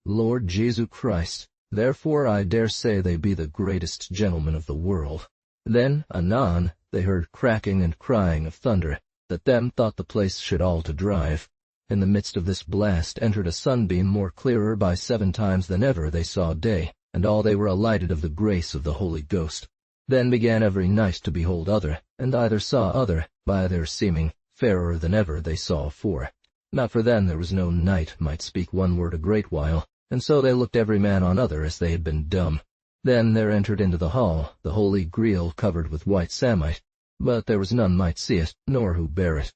Lord Jesu Christ. Therefore I dare say they be the greatest gentlemen of the world. Then, anon, they heard cracking and crying of thunder, that them thought the place should all to drive. In the midst of this blast entered a sunbeam more clearer by 7 times than ever they saw day, and all they were alighted of the grace of the Holy Ghost. Then began every knight to behold other, and either saw other, by their seeming, fairer than ever they saw afore. Not for then there was no knight might speak one word a great while, and so they looked every man on other as they had been dumb. Then there entered into the hall the Holy Grail covered with white samite, but there was none might see it, nor who bare it.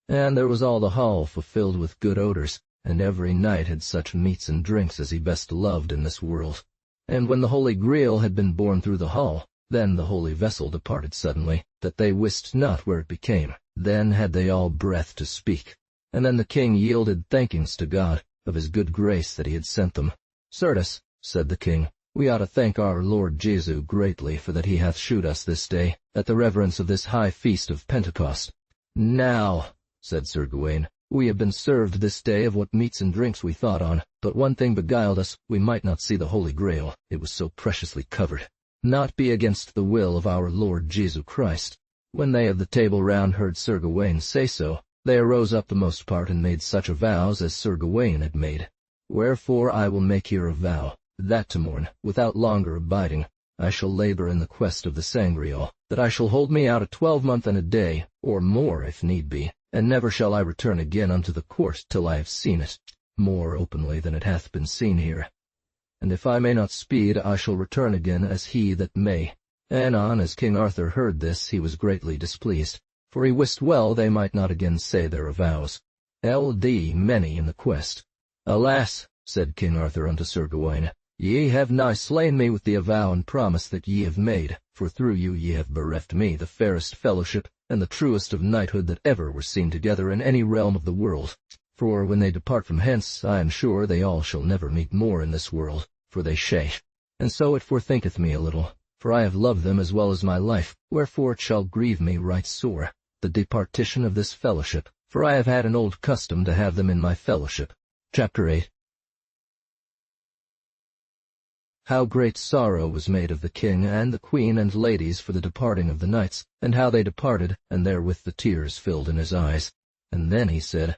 And there was all the hall fulfilled with good odors, and every knight had such meats and drinks as he best loved in this world. And when the Holy Grail had been borne through the hall, then the holy vessel departed suddenly, that they wist not where it became. Then had they all breath to speak. And then the king yielded thankings to God, of his good grace that he had sent them. Certes, said the king, we ought to thank our Lord Jesu greatly for that he hath shewed us this day, at the reverence of this high feast of Pentecost. Now, said Sir Gawaine, we have been served this day of what meats and drinks we thought on, but one thing beguiled us, we might not see the Holy Grail, it was so preciously covered. Not be against the will of our Lord Jesu Christ. When they of the Table Round heard Sir Gawaine say so, they arose up the most part and made such avows as Sir Gawaine had made. Wherefore I will make here a vow, that to morn, without longer abiding, I shall labor in the quest of the Sangreal, that I shall hold me out a 12-month and a day, or more if need be, and never shall I return again unto the court till I have seen it, more openly than it hath been seen here. And if I may not speed, I shall return again as he that may. Anon as King Arthur heard this, he was greatly displeased, for he wist well they might not again say their avows. L.D. many in the quest. Alas, said King Arthur unto Sir Gawaine, ye have nigh slain me with the avow and promise that ye have made, for through you ye have bereft me the fairest fellowship and the truest of knighthood that ever were seen together in any realm of the world. For when they depart from hence, I am sure they all shall never meet more in this world, for they shall. And so it forthinketh me a little, for I have loved them as well as my life, wherefore it shall grieve me right sore, the departition of this fellowship, for I have had an old custom to have them in my fellowship. Chapter 8. how great sorrow was made of the king and the queen and ladies for the departing of the knights, and how they departed, and therewith the tears filled in his eyes. And then he said,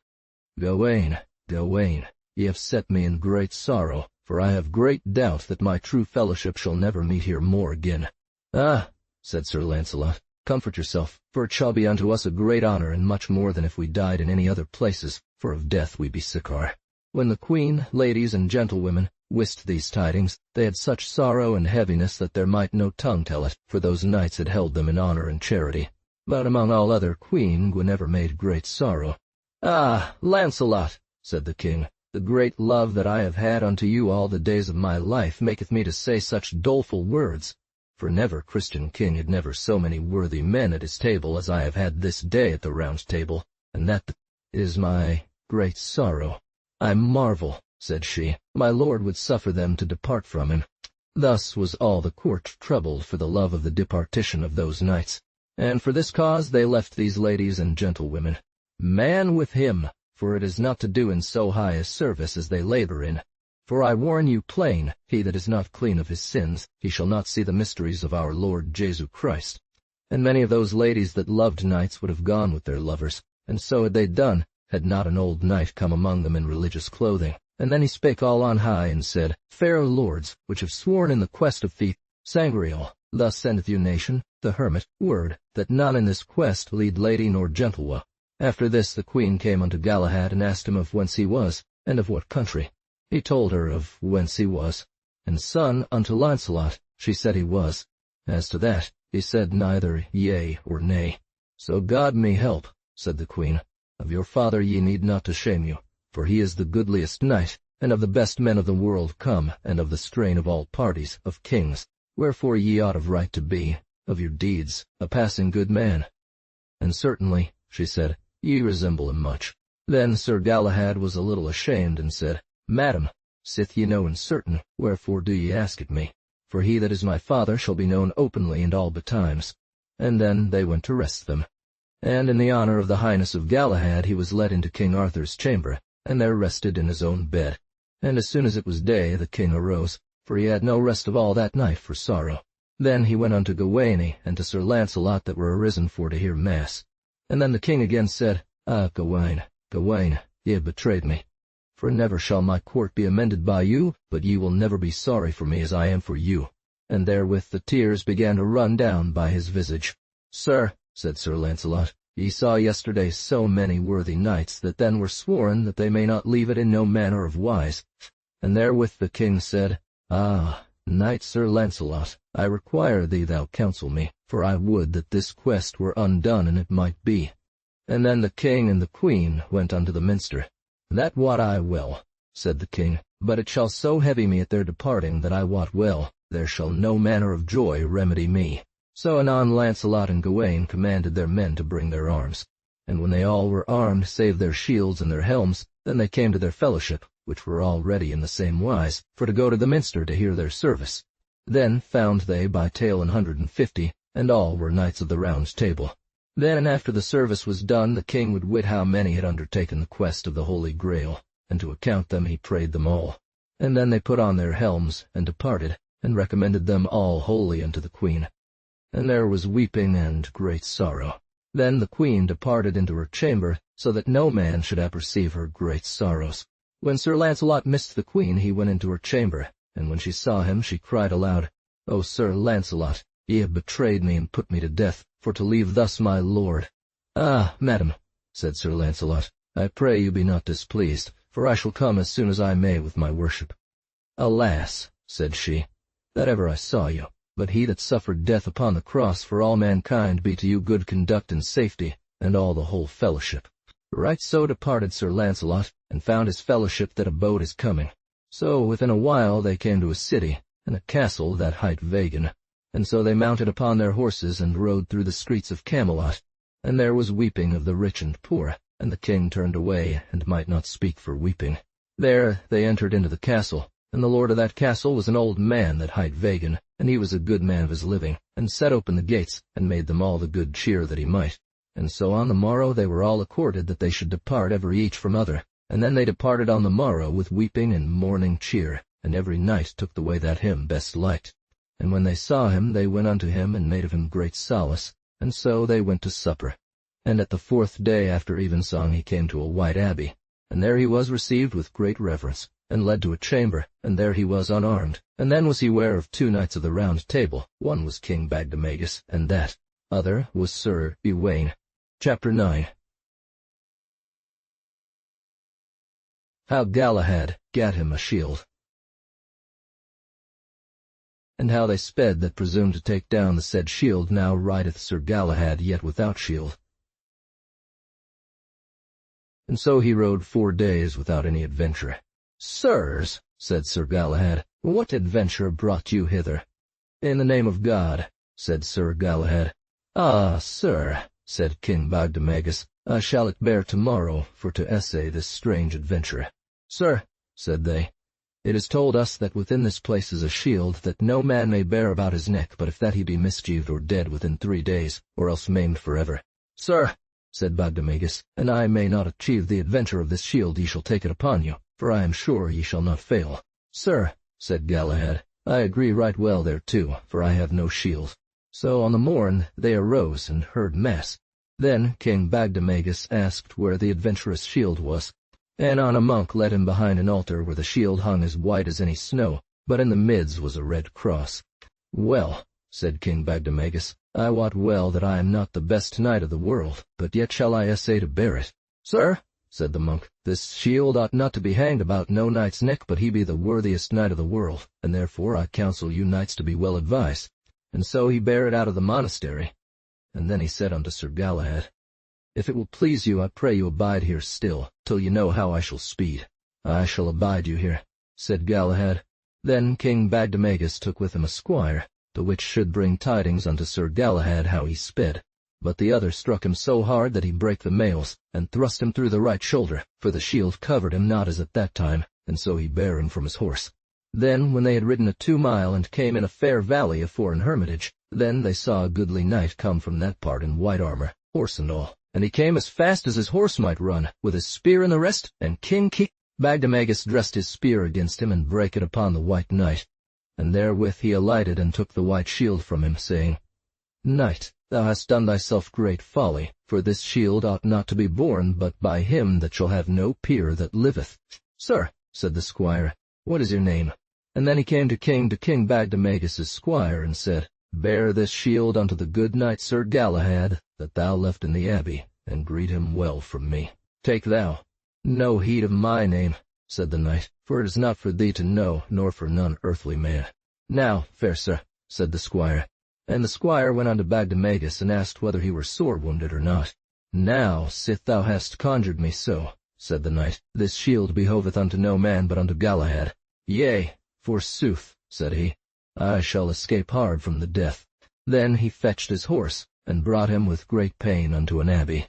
Gawain, Gawain, ye have set me in great sorrow, for I have great doubt that my true fellowship shall never meet here more again. Ah, said Sir Launcelot, comfort yourself, for it shall be unto us a great honor, and much more than if we died in any other places, for of death we be sickar. When the queen, ladies, and gentlewomen wist these tidings, they had such sorrow and heaviness that there might no tongue tell it, for those knights had held them in honor and charity. But among all other, Queen Guinevere made great sorrow. Ah, Launcelot, said the king, the great love that I have had unto you all the days of my life maketh me to say such doleful words. For never Christian king had never so many worthy men at his table as I have had this day at the Round Table, and that is my great sorrow. I marvel, said she, my lord would suffer them to depart from him. Thus was all the court troubled for the love of the departition of those knights, and for this cause they left these ladies and gentlewomen. Man with him, for it is not to do in so high a service as they labor in. For I warn you plain, he that is not clean of his sins, he shall not see the mysteries of our Lord Jesu Christ. And many of those ladies that loved knights would have gone with their lovers, and so had they done, had not an old knight come among them in religious clothing. And then he spake all on high, and said, Fair lords, which have sworn in the quest of thief, Sangreal, thus sendeth you nation, the hermit, word, that none in this quest lead lady nor gentlewoman. After this the queen came unto Galahad, and asked him of whence he was, and of what country. He told her of whence he was, and son unto Launcelot, she said he was. As to that, he said neither yea or nay. So God me help, said the queen. Of your father ye need not to shame you, for he is the goodliest knight, and of the best men of the world come, and of the strain of all parties, of kings, wherefore ye ought of right to be, of your deeds, a passing good man. And certainly, she said, ye resemble him much. Then Sir Galahad was a little ashamed, and said, Madam, sith ye know in certain, wherefore do ye ask it me? For he that is my father shall be known openly and all betimes. And then they went to rest them. And in the honor of the highness of Galahad he was led into King Arthur's chamber, and there rested in his own bed. And as soon as it was day the king arose, for he had no rest of all that night for sorrow. Then he went unto Gawaine and to Sir Launcelot that were arisen for to hear mass. And then the king again said, Ah, Gawaine, Gawaine, ye have betrayed me. For never shall my court be amended by you, but ye will never be sorry for me as I am for you. And therewith the tears began to run down by his visage. Sir, said Sir Launcelot, ye saw yesterday so many worthy knights that then were sworn that they may not leave it in no manner of wise. And therewith the king said, Ah, knight Sir Launcelot, I require thee thou counsel me, for I would that this quest were undone and it might be. And then the king and the queen went unto the minster. That wot I well, said the king, but it shall so heavy me at their departing that I wot well, there shall no manner of joy remedy me. So anon Launcelot and Gawaine commanded their men to bring their arms. And when they all were armed, save their shields and their helms, then they came to their fellowship, which were all ready in the same wise, for to go to the minster to hear their service. Then found they by tale 150, and all were knights of the Round Table. Then after the service was done, the king would wit how many had undertaken the quest of the Holy Grail, and to account them he prayed them all. And then they put on their helms, and departed, and recommended them all wholly unto the queen. And there was weeping and great sorrow. Then the queen departed into her chamber, so that no man should apperceive her great sorrows. When Sir Launcelot missed the queen, he went into her chamber, and when she saw him, she cried aloud, O Sir Launcelot, ye have betrayed me and put me to death, for to leave thus my lord. Ah, madam, said Sir Launcelot, I pray you be not displeased, for I shall come as soon as I may with my worship. Alas, said she, that ever I saw you, but he that suffered death upon the cross for all mankind be to you good conduct and safety, and all the whole fellowship. Right so departed Sir Launcelot, and found his fellowship that abode his coming. So within a while they came to a city, and a castle that hight Vagan. And so they mounted upon their horses and rode through the streets of Camelot. And there was weeping of the rich and poor, and the king turned away, and might not speak for weeping. There they entered into the castle, and the lord of that castle was an old man that hight Vagan, and he was a good man of his living, and set open the gates, and made them all the good cheer that he might. And so on the morrow they were all accorded that they should depart every each from other. And then they departed on the morrow with weeping and mourning cheer, and every knight took the way that him best liked. And when they saw him, they went unto him, and made of him great solace, and so they went to supper. And at the 4th day after evensong he came to a white abbey, and there he was received with great reverence, and led to a chamber, and there he was unarmed. And then was he ware of 2 knights of the Round Table. One was King Bagdemagus, and that other was Sir Uwaine. Chapter 9. How Galahad gat him a shield. And how they sped that presumed to take down the said shield. Now rideth Sir Galahad yet without shield. And so he rode 4 days without any adventure. Sirs, said Sir Galahad, what adventure brought you hither? In the name of God, said Sir Galahad. Ah, sir, said King Bagdemagus, I shall it bear tomorrow for to essay this strange adventure. Sir, said they, it is told us that within this place is a shield that no man may bear about his neck, but if that he be mischieved or dead within 3 days, or else maimed forever. Sir, said Bagdemagus, and I may not achieve the adventure of this shield, ye shall take it upon you, for I am sure ye shall not fail. Sir, said Galahad, I agree right well thereto, for I have no shield. So on the morn they arose and heard mass. Then King Bagdemagus asked where the adventurous shield was. And on a monk led him behind an altar where the shield hung as white as any snow, but in the midst was a red cross. Well, said King Bagdemagus, I wot well that I am not the best knight of the world, but yet shall I essay to bear it. Sir, said the monk, this shield ought not to be hanged about no knight's neck, but he be the worthiest knight of the world, and therefore I counsel you knights to be well advised. And so he bare it out of the monastery. And then he said unto Sir Galahad, If it will please you, I pray you abide here still, till you know how I shall speed. I shall abide you here, said Galahad. Then King Bagdemagus took with him a squire, the which should bring tidings unto Sir Galahad how he sped. But the other struck him so hard that he brake the mails, and thrust him through the right shoulder, for the shield covered him not as at that time, and so he bare him from his horse. Then, when they had ridden a 2 mile, and came in a fair valley afore an hermitage, then they saw a goodly knight come from that part in white armor, horse and all. And he came as fast as his horse might run, with his spear in the rest, and King Bagdemagus dressed his spear against him, and brake it upon the white knight. And therewith he alighted, and took the white shield from him, saying, Knight, thou hast done thyself great folly, for this shield ought not to be borne but by him that shall have no peer that liveth. Sir, said the squire, what is your name? And then he came to King Bagdemagus' squire, and said, Bear this shield unto the good knight Sir Galahad, that thou left in the abbey, and greet him well from me. Take thou. No heed of my name, said the knight, for it is not for thee to know, nor for none earthly man. Now, fair sir, said the squire. And the squire went unto Bagdemagus, and asked whether he were sore wounded or not. Now, sith thou hast conjured me so, said the knight, this shield behoveth unto no man but unto Galahad. Yea, forsooth, said he, I shall escape hard from the death. Then he fetched his horse, and brought him with great pain unto an abbey.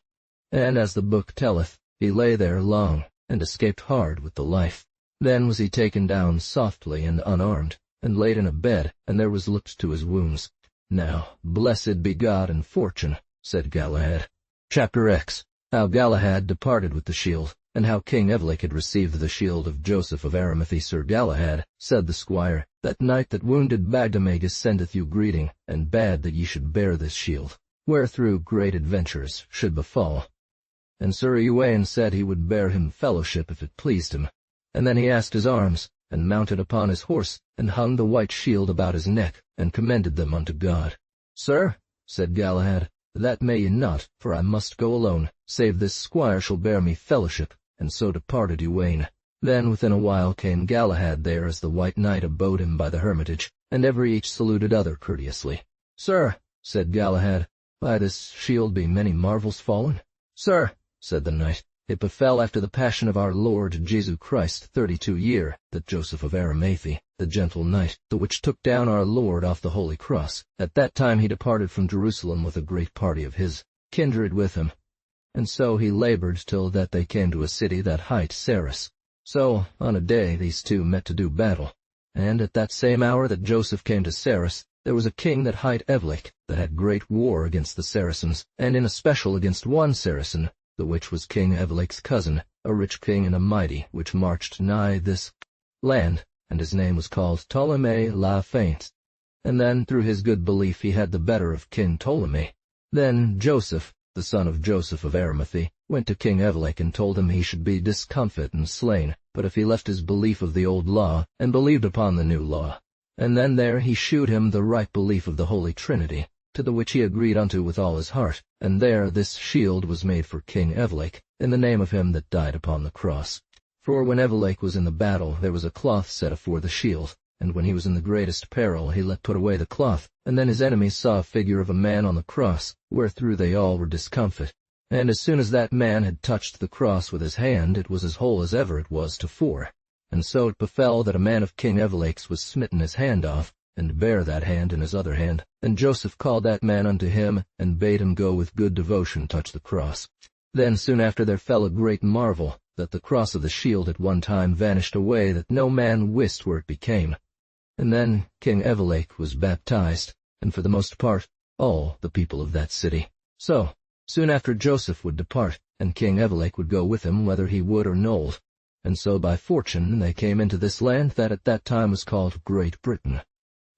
And as the book telleth, he lay there long, and escaped hard with the life. Then was he taken down softly and unarmed, and laid in a bed, and there was looked to his wounds. Now, blessed be God and fortune, said Galahad. Chapter X. How Galahad departed with the shield, and how King Evelake had received the shield of Joseph of Arimathie. Sir Galahad, said the squire, that knight that wounded Bagdemagus sendeth you greeting, and bade that ye should bear this shield, wherethrough great adventures should befall. And Sir Uwaine said he would bear him fellowship if it pleased him. And then he asked his arms, and mounted upon his horse, and hung the white shield about his neck, and commended them unto God. Sir, said Galahad, that may ye not, for I must go alone, save this squire shall bear me fellowship. And so departed Uwaine. Then within a while came Galahad there as the white knight abode him by the hermitage, and every each saluted other courteously. Sir, said Galahad, by this shield be many marvels fallen. Sir, said the knight, it befell after the passion of our Lord Jesu Christ 32 year, that Joseph of Arimathie, the gentle knight, the which took down our Lord off the holy cross, at that time he departed from Jerusalem with a great party of his kindred with him. And so he labored till that they came to a city that hight Sarras. So on a day these two met to do battle. And at that same hour that Joseph came to Sarras, there was a king that hight Evelake, that had great war against the Saracens, and in especial against one Saracen, the which was King Evelake's cousin, a rich king and a mighty, which marched nigh this land. and his name was called Ptolemy la Feint. And then through his good belief he had the better of King Ptolemy. Then Joseph, the son of Joseph of Arimathea, went to King Evelake and told him he should be discomfit and slain, but if he left his belief of the old law, and believed upon the new law. And then there he shewed him the right belief of the Holy Trinity, to the which he agreed unto with all his heart, and there this shield was made for King Evelake, in the name of him that died upon the cross. For when Evelake was in the battle, there was a cloth set afore the shield, and when he was in the greatest peril, he let put away the cloth, and then his enemies saw a figure of a man on the cross, wherethrough they all were discomfit. And as soon as that man had touched the cross with his hand, it was as whole as ever it was tofore. And so it befell that a man of King Evelake's was smitten his hand off, and bare that hand in his other hand. And Joseph called that man unto him, and bade him go with good devotion touch the cross. Then soon after there fell a great marvel, that the cross of the shield at one time vanished away, that no man wist where it became. And then King Evelake was baptized, and for the most part all the people of that city. So soon after Joseph would depart, and King Evelake would go with him whether he would or nold. And so by fortune they came into this land that at that time was called Great Britain.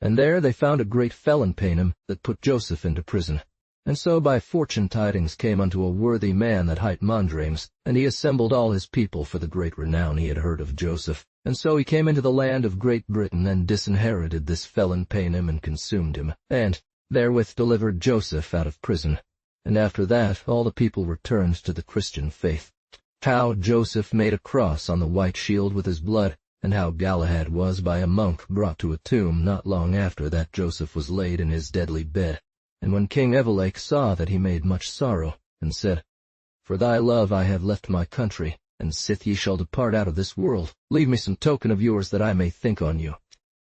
And there they found a great felon paynim that put Joseph into prison. And so by fortune tidings came unto a worthy man that hight Mondrames, and he assembled all his people for the great renown he had heard of Joseph. And so he came into the land of Great Britain, and disinherited this felon paynim, and consumed him, and therewith delivered Joseph out of prison. And after that all the people returned to the Christian faith. How Joseph made a cross on the white shield with his blood, and how Galahad was by a monk brought to a tomb not long after that Joseph was laid in his deadly bed. And when King Evelake saw that, he made much sorrow, and said, For thy love I have left my country, and sith ye shall depart out of this world, leave me some token of yours that I may think on you.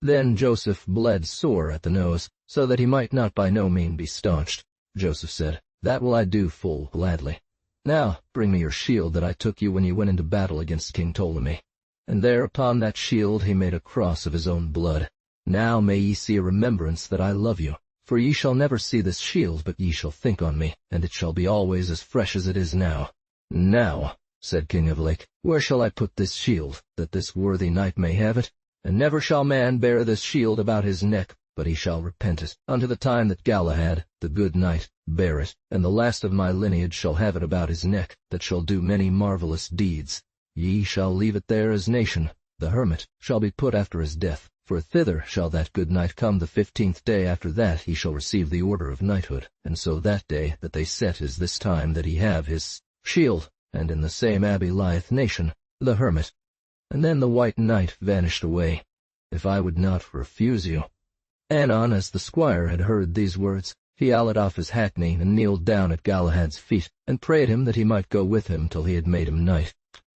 Then Joseph bled sore at the nose, so that he might not by no mean be staunched. Joseph said, That will I do full gladly. Now bring me your shield that I took you when you went into battle against King Ptolemy. And there upon that shield he made a cross of his own blood. Now may ye see a remembrance that I love you. For ye shall never see this shield, but ye shall think on me, and it shall be always as fresh as it is now. Now, said King Evelake, where shall I put this shield, that this worthy knight may have it? And never shall man bear this shield about his neck, but he shall repent it, unto the time that Galahad, the good knight, bear it, and the last of my lineage shall have it about his neck, that shall do many marvelous deeds. Ye shall leave it there as nation. The hermit shall be put after his death, for thither shall that good knight come the 15th day after that he shall receive the order of knighthood, and so that day that they set is this time that he have his shield, and in the same abbey lieth nation, the hermit. And then the white knight vanished away, if I would not refuse you. Anon, as the squire had heard these words, he alled off his hackney, and kneeled down at Galahad's feet, and prayed him that he might go with him till he had made him knight.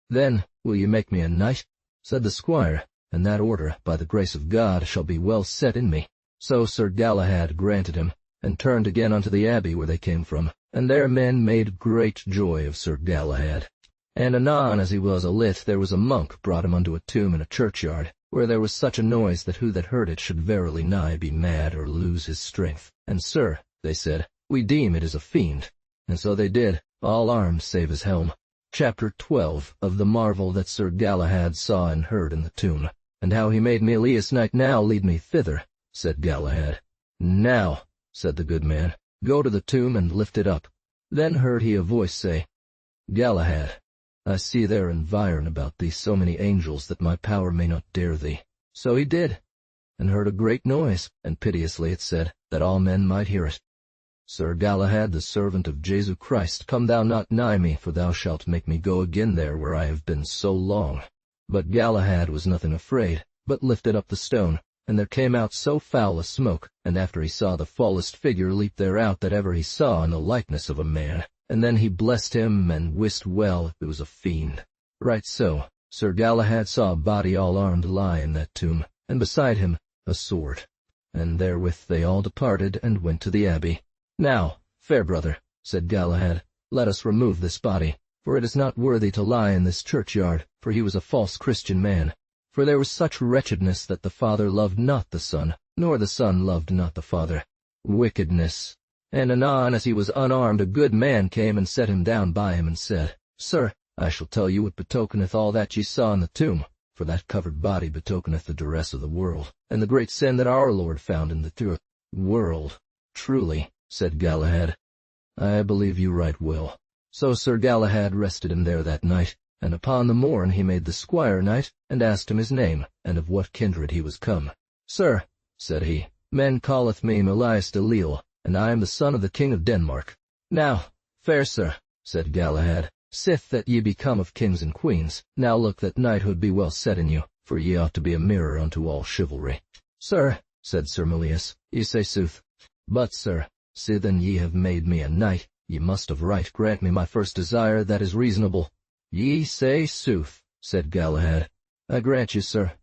Then will you make me a knight? Said the squire, and that order, by the grace of God, shall be well set in me. So Sir Galahad granted him, and turned again unto the abbey where they came from, and there men made great joy of Sir Galahad. And anon as he was alit, there was a monk brought him unto a tomb in a churchyard, where there was such a noise that who that heard it should verily nigh be mad or lose his strength. And, sir, they said, we deem it is a fiend. And so they did, all armed save his helm. Chapter 12 of the marvel that Sir Galahad saw and heard in the tomb. And how he made me Elias knight. Now lead me thither, said Galahad. Now, said the good man, go to the tomb and lift it up. Then heard he a voice say, Galahad, I see there environ about thee so many angels that my power may not dare thee. So he did, and heard a great noise, and piteously it said, that all men might hear it. Sir Galahad, the servant of Jesu Christ, come thou not nigh me, for thou shalt make me go again there where I have been so long. But Galahad was nothing afraid, but lifted up the stone, and there came out so foul a smoke, and after he saw the fallest figure leap thereout that ever he saw in the likeness of a man. And then he blessed him, and wist well it was a fiend. Right so, Sir Galahad saw a body all armed lie in that tomb, and beside him a sword. And therewith they all departed, and went to the abbey. Now, fair brother, said Galahad, let us remove this body, for it is not worthy to lie in this churchyard, for he was a false Christian man. For there was such wretchedness that the Father loved not the Son, nor the Son loved not the Father. Wickedness. And anon as he was unarmed, a good man came and set him down by him, and said, Sir, I shall tell you what betokeneth all that ye saw in the tomb. for that covered body betokeneth the duress of the world, and the great sin that our Lord found in the world. Truly, said Galahad, I believe you right well. So Sir Galahad rested him there that night, and upon the morn he made the squire knight, and asked him his name, and of what kindred he was come. Sir, said he, men calleth me Melias de Lille, and I am the son of the king of Denmark. Now, fair sir, said Galahad, sith that ye be come of kings and queens, now look that knighthood be well set in you, for ye ought to be a mirror unto all chivalry. Sir, said Sir Melias, ye say sooth. But, sir, sithen ye have made me a knight, ye must of right grant me my first desire that is reasonable. Ye say sooth, said Galahad. I grant you, sir.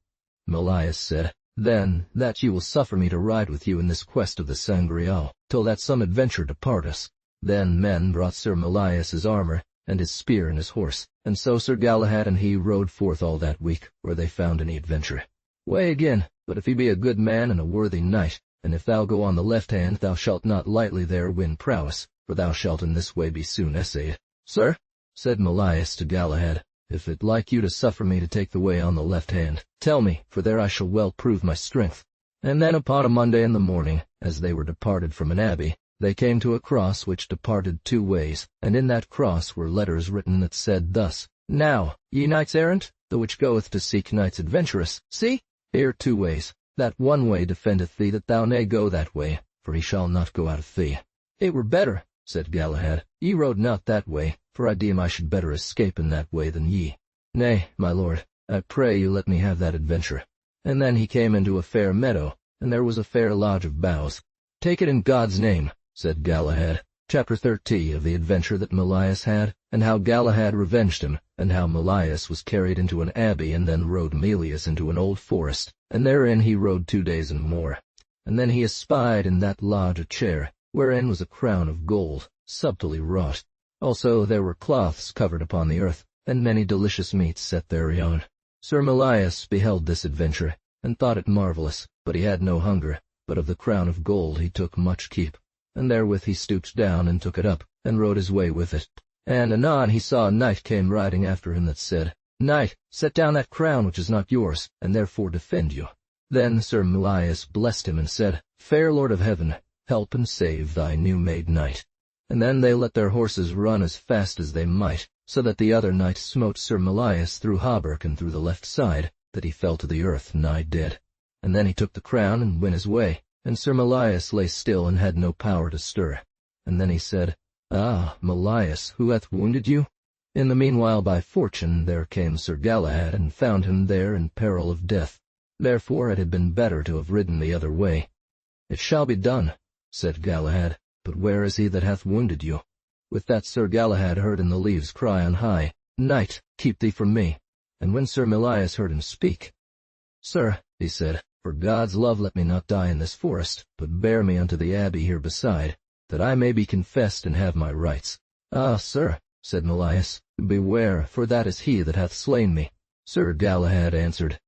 Melias said, then, that ye will suffer me to ride with you in this quest of the Sangreal, till that some adventure depart us. Then men brought Sir Melias his armor, and his spear and his horse, and so Sir Galahad and he rode forth all that week, where they found any adventure. Way again, but if he be a good man and a worthy knight, and if thou go on the left hand, thou shalt not lightly there win prowess, for thou shalt in this way be soon essayed. Sir, said Melias to Galahad, if it like you to suffer me to take the way on the left hand, tell me, for there I shall well prove my strength. And then upon a Monday in the morning, as they were departed from an abbey, they came to a cross which departed two ways, and in that cross were letters written that said thus, Now, ye knights errant, the which goeth to seek knights adventurous, see, here two ways. That one way defendeth thee that thou nay go that way, for he shall not go out of thee. It were better, said Galahad, ye rode not that way, for I deem I should better escape in that way than ye. Nay, my lord, I pray you let me have that adventure. And then he came into a fair meadow, and there was a fair lodge of boughs. Take it in God's name, said Galahad. Chapter 30 of the adventure that Melias had, and how Galahad revenged him, and how Melias was carried into an abbey, and then rode Melias into an old forest, and therein he rode 2 days and more. And then he espied in that lodge a chair, wherein was a crown of gold, subtly wrought. Also there were cloths covered upon the earth, and many delicious meats set thereon. Sir Melias beheld this adventure, and thought it marvellous, but he had no hunger, but of the crown of gold he took much keep. And therewith he stooped down and took it up, and rode his way with it. And anon he saw a knight came riding after him that said, Knight, set down that crown which is not yours, and therefore defend you. Then Sir Melias blessed him and said, Fair Lord of Heaven, help and save thy new-made knight. And then they let their horses run as fast as they might, so that the other knight smote Sir Melias through hauberk and through the left side, that he fell to the earth nigh dead. And then he took the crown and went his way, and Sir Melias lay still and had no power to stir. And then he said, Ah, Melias, who hath wounded you? In the meanwhile by fortune there came Sir Galahad, and found him there in peril of death. Therefore it had been better to have ridden the other way. It shall be done, said Galahad, but where is he that hath wounded you? With that Sir Galahad heard in the leaves cry on high, Knight, keep thee from me. And when Sir Melias heard him speak, Sir, he said, for God's love let me not die in this forest, but bear me unto the abbey here beside, that I may be confessed and have my rights. Ah, sir, said Melias, beware, for that is he that hath slain me. Sir Galahad answered,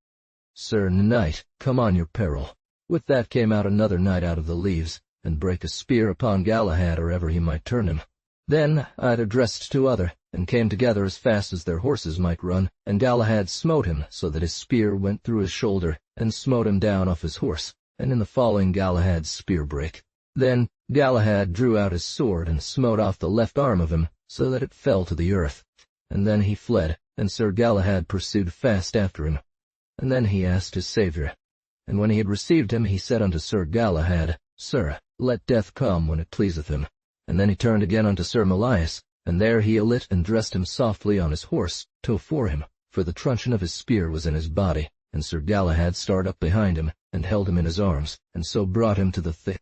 Sir Knight, come on your peril. With that came out another knight out of the leaves, and brake a spear upon Galahad or ever he might turn him. Then either dressed to other, and came together as fast as their horses might run, and Galahad smote him, so that his spear went through his shoulder, and smote him down off his horse, and in the falling Galahad's spear brake. Then Galahad drew out his sword, and smote off the left arm of him, so that it fell to the earth. And then he fled, and Sir Galahad pursued fast after him. And then he asked his saviour. And when he had received him, he said unto Sir Galahad, Sir, let death come when it pleaseth him. And then he turned again unto Sir Melias, and there he alit and dressed him softly on his horse, to afore him, for the truncheon of his spear was in his body. And Sir Galahad started up behind him, and held him in his arms, and so brought him to the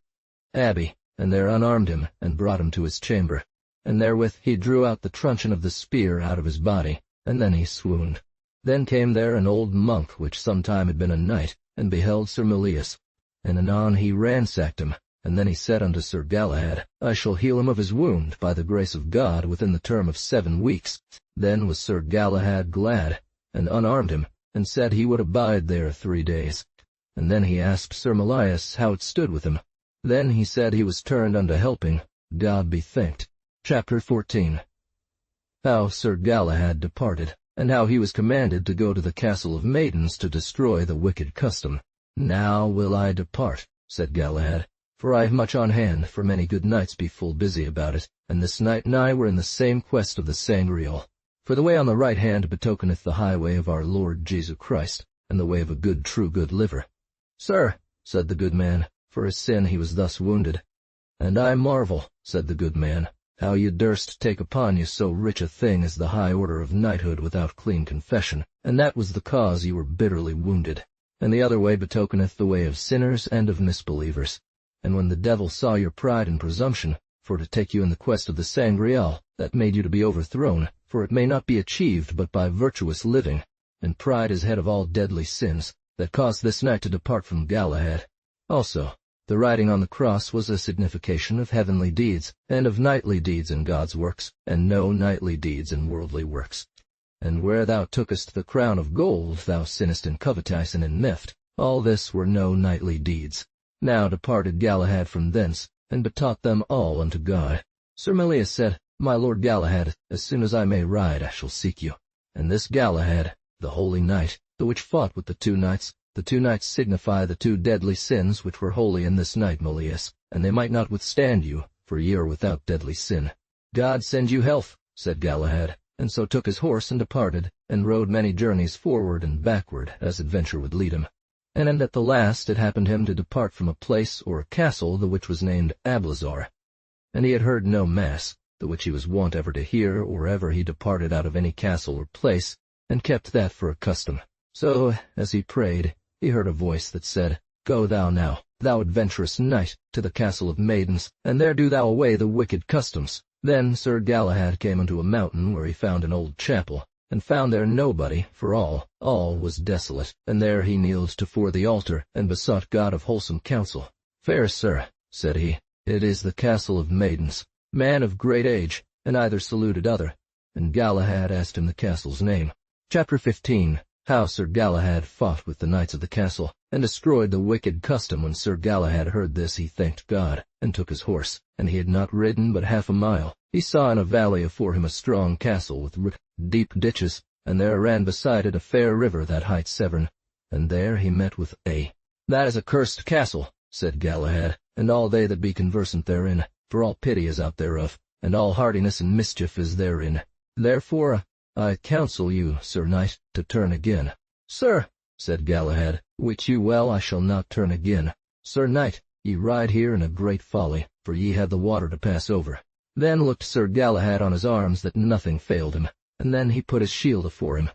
abbey, and there unarmed him, and brought him to his chamber. And therewith he drew out the truncheon of the spear out of his body, and then he swooned. Then came there an old monk which sometime had been a knight, and beheld Sir Melias. And anon he ransacked him, and then he said unto Sir Galahad, I shall heal him of his wound, by the grace of God, within the term of 7 weeks. Then was Sir Galahad glad, and unarmed him, and said he would abide there 3 days. And then he asked Sir Melias how it stood with him. Then he said he was turned unto helping, God be thanked. Chapter 14. How Sir Galahad departed. and how he was commanded to go to the Castle of Maidens to destroy the wicked custom. "Now will I depart," said Galahad, "for I have much on hand, for many good knights be full busy about it, and this night and I were in the same quest of the Sangreal. For the way on the right hand betokeneth the highway of our Lord Jesus Christ, and the way of a good true good liver." "Sir," said the good man, for his sin he was thus wounded. "And I marvel," said the good man, "how you durst take upon you so rich a thing as the high order of knighthood without clean confession, and that was the cause you were bitterly wounded. And the other way betokeneth the way of sinners and of misbelievers. And when the devil saw your pride and presumption, for to take you in the quest of the Sangreal, that made you to be overthrown, for it may not be achieved but by virtuous living, and pride is head of all deadly sins, that caused this knight to depart from Galahad. Also, the writing on the cross was a signification of heavenly deeds, and of knightly deeds in God's works, and no knightly deeds in worldly works. And where thou tookest the crown of gold, thou sinnest in covetise and in theft. All this were no knightly deeds. Now departed Galahad from thence, and betaught them all unto God. Sir Melias said, "My lord Galahad, as soon as I may ride I shall seek you." And this Galahad, the holy knight, the which fought with the 2 knights, the 2 knights signify the 2 deadly sins which were holy in this knight Melias, and they might not withstand you, for ye are without deadly sin. "God send you health," said Galahad, and so took his horse and departed, and rode many journeys forward and backward, as adventure would lead him. And at the last it happened him to depart from a place or a castle the which was named Ablazar. And he had heard no mass, the which he was wont ever to hear, or ever he departed out of any castle or place, and kept that for a custom. So, as he prayed, he heard a voice that said, "Go thou now, thou adventurous knight, to the Castle of Maidens, and there do thou away the wicked customs." Then Sir Galahad came unto a mountain where he found an old chapel, and found there nobody, for all was desolate, and there he kneeled tofore the altar, and besought God of wholesome counsel. "Fair sir," said he, "it is the Castle of Maidens, man of great age," and either saluted other, and Galahad asked him the castle's name. Chapter 15. How Sir Galahad fought with the knights of the castle, and destroyed the wicked custom. When Sir Galahad heard this he thanked God, and took his horse, and he had not ridden but half a mile. He saw in a valley afore him a strong castle with deep ditches, and there ran beside it a fair river that hight Severn, and there he met with "That is a cursed castle," said Galahad, "and all they that be conversant therein, for all pity is out thereof, and all hardiness and mischief is therein. Therefore I counsel you, Sir Knight, to turn again." "Sir," said Galahad, "wit you well I shall not turn again. Sir Knight, ye ride here in a great folly, for ye have the water to pass over." Then looked Sir Galahad on his arms that nothing failed him, and then he put his shield afore him.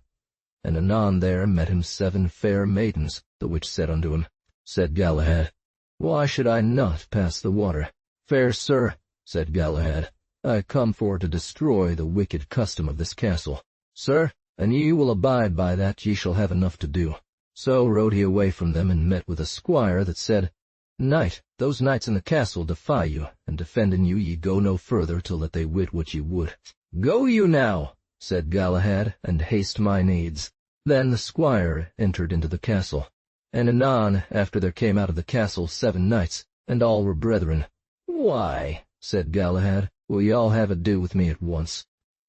And anon there met him 7 fair maidens, the which said unto him, Said Galahad, "Why should I not pass the water?" "Fair sir," said Galahad, "I come for to destroy the wicked custom of this castle." "Sir, an ye will abide by that, ye shall have enough to do." So rode he away from them, and met with a squire that said, "Knight, those knights in the castle defy you, and defending you ye go no further till that they wit what ye would." "Go you now," said Galahad, "and haste my needs." Then the squire entered into the castle. And anon after there came out of the castle 7 knights, and all were brethren. "Why," said Galahad, "will ye all have ado with me at once?"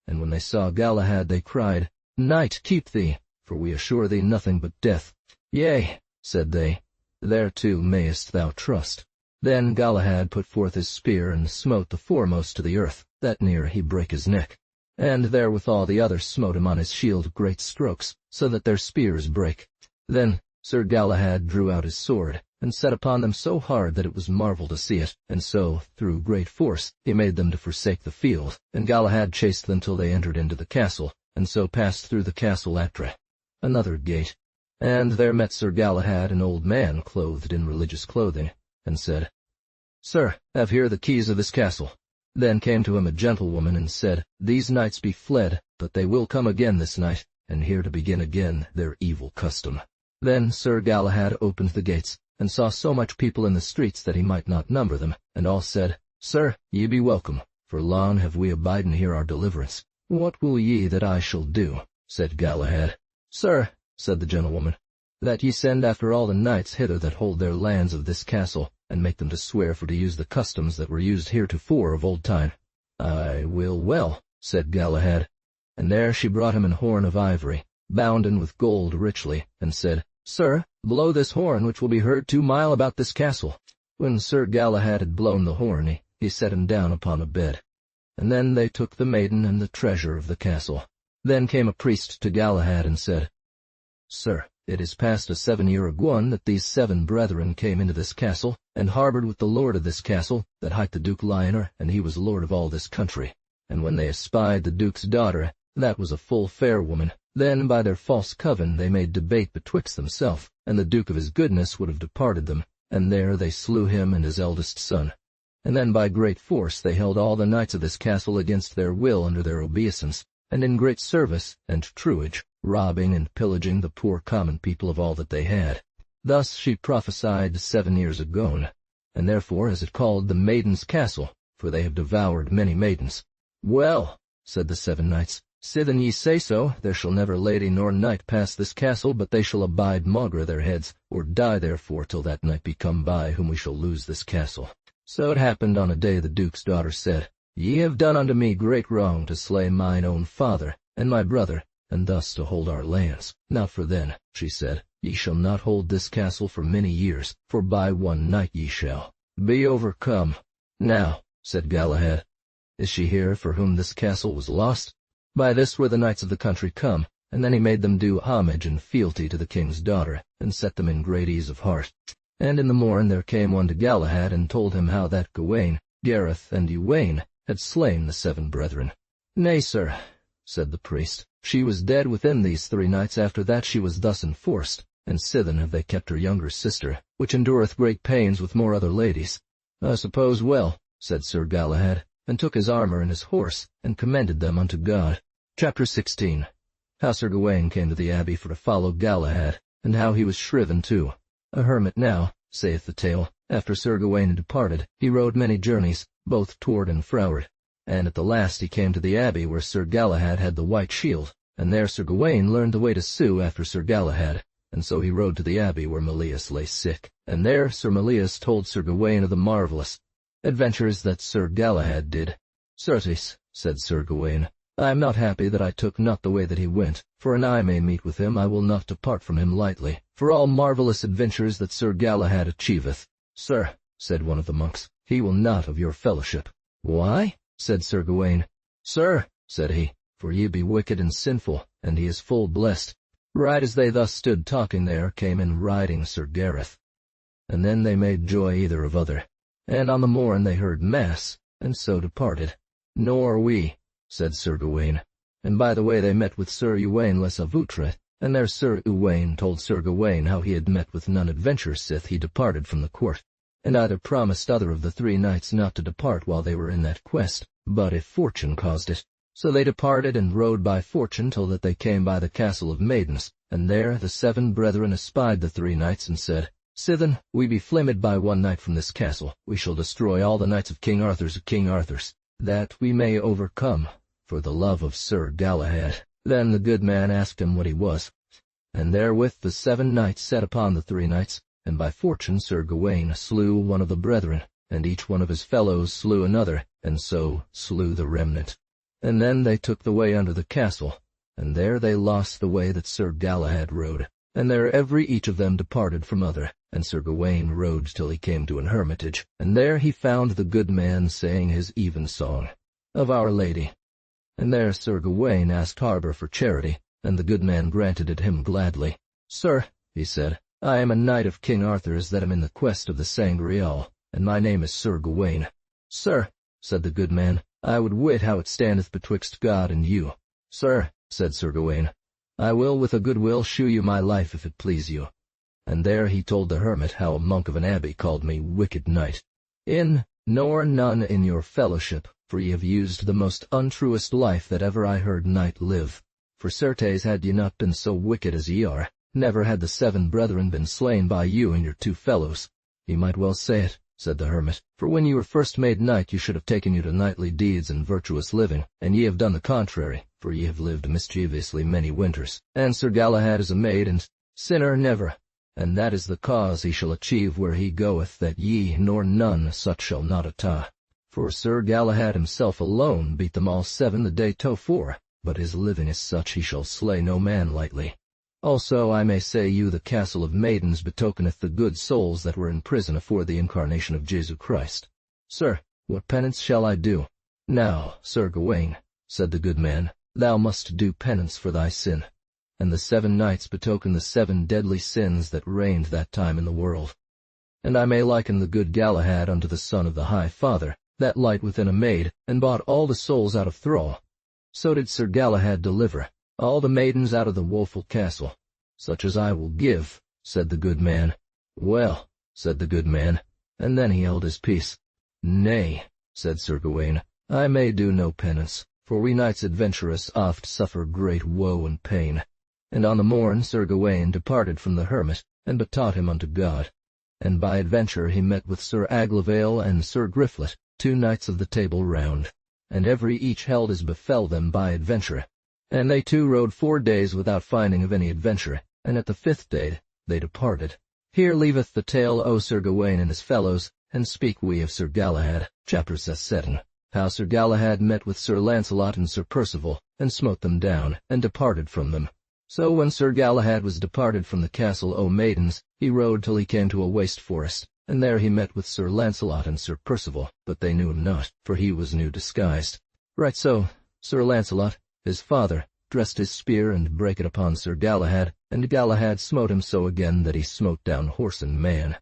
And when they saw Galahad they cried, "Knight, keep thee, for we assure thee nothing but death." "Yea," said they, "thereto mayest thou trust." Then Galahad put forth his spear, and smote the foremost to the earth, that near he brake his neck. And therewithal the others smote him on his shield great strokes, so that their spears brake. Then Sir Galahad drew out his sword, and set upon them so hard that it was marvel to see it, and so, through great force, he made them to forsake the field. And Galahad chased them till they entered into the castle, and so passed through the castle Atra, another gate. And there met Sir Galahad an old man clothed in religious clothing, and said, "Sir, have here the keys of this castle." Then came to him a gentlewoman, and said, "These knights be fled, but they will come again this night, and here to begin again their evil custom." Then Sir Galahad opened the gates, and saw so much people in the streets that he might not number them, and all said, "Sir, ye be welcome, for long have we abiden here our deliverance." "What will ye that I shall do?" said Galahad. "Sir," said the gentlewoman, "that ye send after all the knights hither that hold their lands of this castle, and make them to swear for to use the customs that were used heretofore of old time." "I will well," said Galahad. and there she brought him an horn of ivory, bounden with gold richly, and said, Sir, blow this horn, which will be heard 2 mile about this castle. When Sir Galahad had blown the horn, he set him down upon a bed. And then they took the maiden and the treasure of the castle. Then came a priest to Galahad and said, Sir, it is past a 7-year agone that these 7 brethren came into this castle, and harbored with the lord of this castle, that hight the Duke Lionor, and he was lord of all this country. And when they espied the duke's daughter, that was a full fair woman, then by their false coven they made debate betwixt themselves, and the duke of his goodness would have departed them, and there they slew him and his eldest son. And then by great force they held all the knights of this castle against their will under their obeisance, and in great service and truage, robbing and pillaging the poor common people of all that they had. Thus she prophesied 7 years agone, and therefore is it called the Maiden's Castle, for they have devoured many maidens. Well, said the 7 knights, sithen ye say so, there shall never lady nor knight pass this castle, but they shall abide maugre their heads, or die therefore till that night be come by, whom we shall lose this castle. So it happened on a day the duke's daughter said, Ye have done unto me great wrong to slay mine own father, and my brother, and thus to hold our lands. Now for then, she said, ye shall not hold this castle for many years, for by one night ye shall be overcome. Now, said Galahad, is she here for whom this castle was lost? By this were the knights of the country come, and then he made them do homage and fealty to the king's daughter, and set them in great ease of heart. And in the morn there came one to Galahad, and told him how that Gawain, Gareth, and Uwaine had slain the 7 brethren. Nay, sir, said the priest, she was dead within these 3 nights after that she was thus enforced, and sithen have they kept her younger sister, which endureth great pains with more other ladies. I suppose well, said Sir Galahad, and took his armor and his horse, and commended them unto God. Chapter 16. How Sir Gawain came to the abbey for to follow Galahad, and how he was shriven too. A hermit now, saith the tale, after Sir Gawain had departed, he rode many journeys, both toward and froward. And at the last he came to the abbey where Sir Galahad had the white shield, and there Sir Gawain learned the way to sue after Sir Galahad, and so he rode to the abbey where Melias lay sick. And there Sir Melias told Sir Gawain of the marvellous adventures that Sir Galahad did. Certes, said Sir Gawain, I am not happy that I took not the way that he went, for an I may meet with him I will not depart from him lightly, for all marvellous adventures that Sir Galahad achieveth. Sir, said one of the monks, he will not of your fellowship. Why? Said Sir Gawain. Sir, said he, for ye be wicked and sinful, and he is full blessed. Right as they thus stood talking there came in riding Sir Gareth. And then they made joy either of other. And on the morn they heard mass, and so departed. Nor we, said Sir Gawain. And by the way they met with Sir Uwaine les Avoutres, and there Sir Uwaine told Sir Gawain how he had met with none adventure sith he departed from the court, and either promised other of the 3 knights not to depart while they were in that quest, but if fortune caused it. So they departed and rode by fortune till that they came by the castle of maidens, and there the 7 brethren espied the 3 knights and said, Sithen we be flamed by one night from this castle, we shall destroy all the knights of King Arthur's, that we may overcome, for the love of Sir Galahad. Then the good man asked him what he was. And therewith the 7 knights set upon the 3 knights, and by fortune Sir Gawain slew one of the brethren, and each one of his fellows slew another, and so slew the remnant. And then they took the way under the castle, and there they lost the way that Sir Galahad rode, and there every each of them departed from other, and Sir Gawain rode till he came to an hermitage, and there he found the good man saying his evensong of Our Lady. And there Sir Gawain asked harbour for charity, and the good man granted it him gladly. Sir, he said, I am a knight of King Arthur's that am in the quest of the Sangreal, and my name is Sir Gawain. Sir, said the good man, I would wit how it standeth betwixt God and you. Sir, said Sir Gawain, I will with a good will shew you my life if it please you. And there he told the hermit how a monk of an abbey called me wicked knight. In, nor none in your fellowship, for ye have used the most untruest life that ever I heard knight live. For certes had ye not been so wicked as ye are, never had the 7 brethren been slain by you and your 2 fellows. Ye might well say it, said the hermit, for when you were first made knight you should have taken you to knightly deeds and virtuous living, and ye have done the contrary, for ye have lived mischievously many winters. And Sir Galahad is a maid, and sinner never, and that is the cause he shall achieve where he goeth, that ye nor none such shall not atta. For Sir Galahad himself alone beat them all 7 the day tofore, but his living is such he shall slay no man lightly. Also I may say you the castle of maidens betokeneth the good souls that were in prison afore the incarnation of Jesu Christ. Sir, what penance shall I do? Now, Sir Gawaine, said the good man, thou must do penance for thy sin. And the 7 knights betoken the 7 deadly sins that reigned that time in the world. And I may liken the good Galahad unto the son of the High Father, that light within a maid, and bought all the souls out of thrall. So did Sir Galahad deliver all the maidens out of the woeful castle. Such as I will give, said the good man. Well, said the good man, and then he held his peace. Nay, said Sir Gawaine, I may do no penance, for we knights adventurous oft suffer great woe and pain. And on the morn Sir Gawaine departed from the hermit, and betaught him unto God. And by adventure he met with Sir Aglovale and Sir Griflet, 2 knights of the Table Round, and every each held as befell them by adventure. And they 2 rode 4 days without finding of any adventure, and at the 5th day they departed. Here leaveth the tale o Sir Gawaine and his fellows, and speak we of Sir Galahad. Chapter 7. How Sir Galahad met with Sir Launcelot and Sir Percival, and smote them down, and departed from them. So when Sir Galahad was departed from the castle o maidens, he rode till he came to a waste forest, and there he met with Sir Launcelot and Sir Percival, but they knew him not, for he was new disguised. Right so, Sir Launcelot, his father, dressed his spear and brake it upon Sir Galahad, and Galahad smote him so again that he smote down horse and man.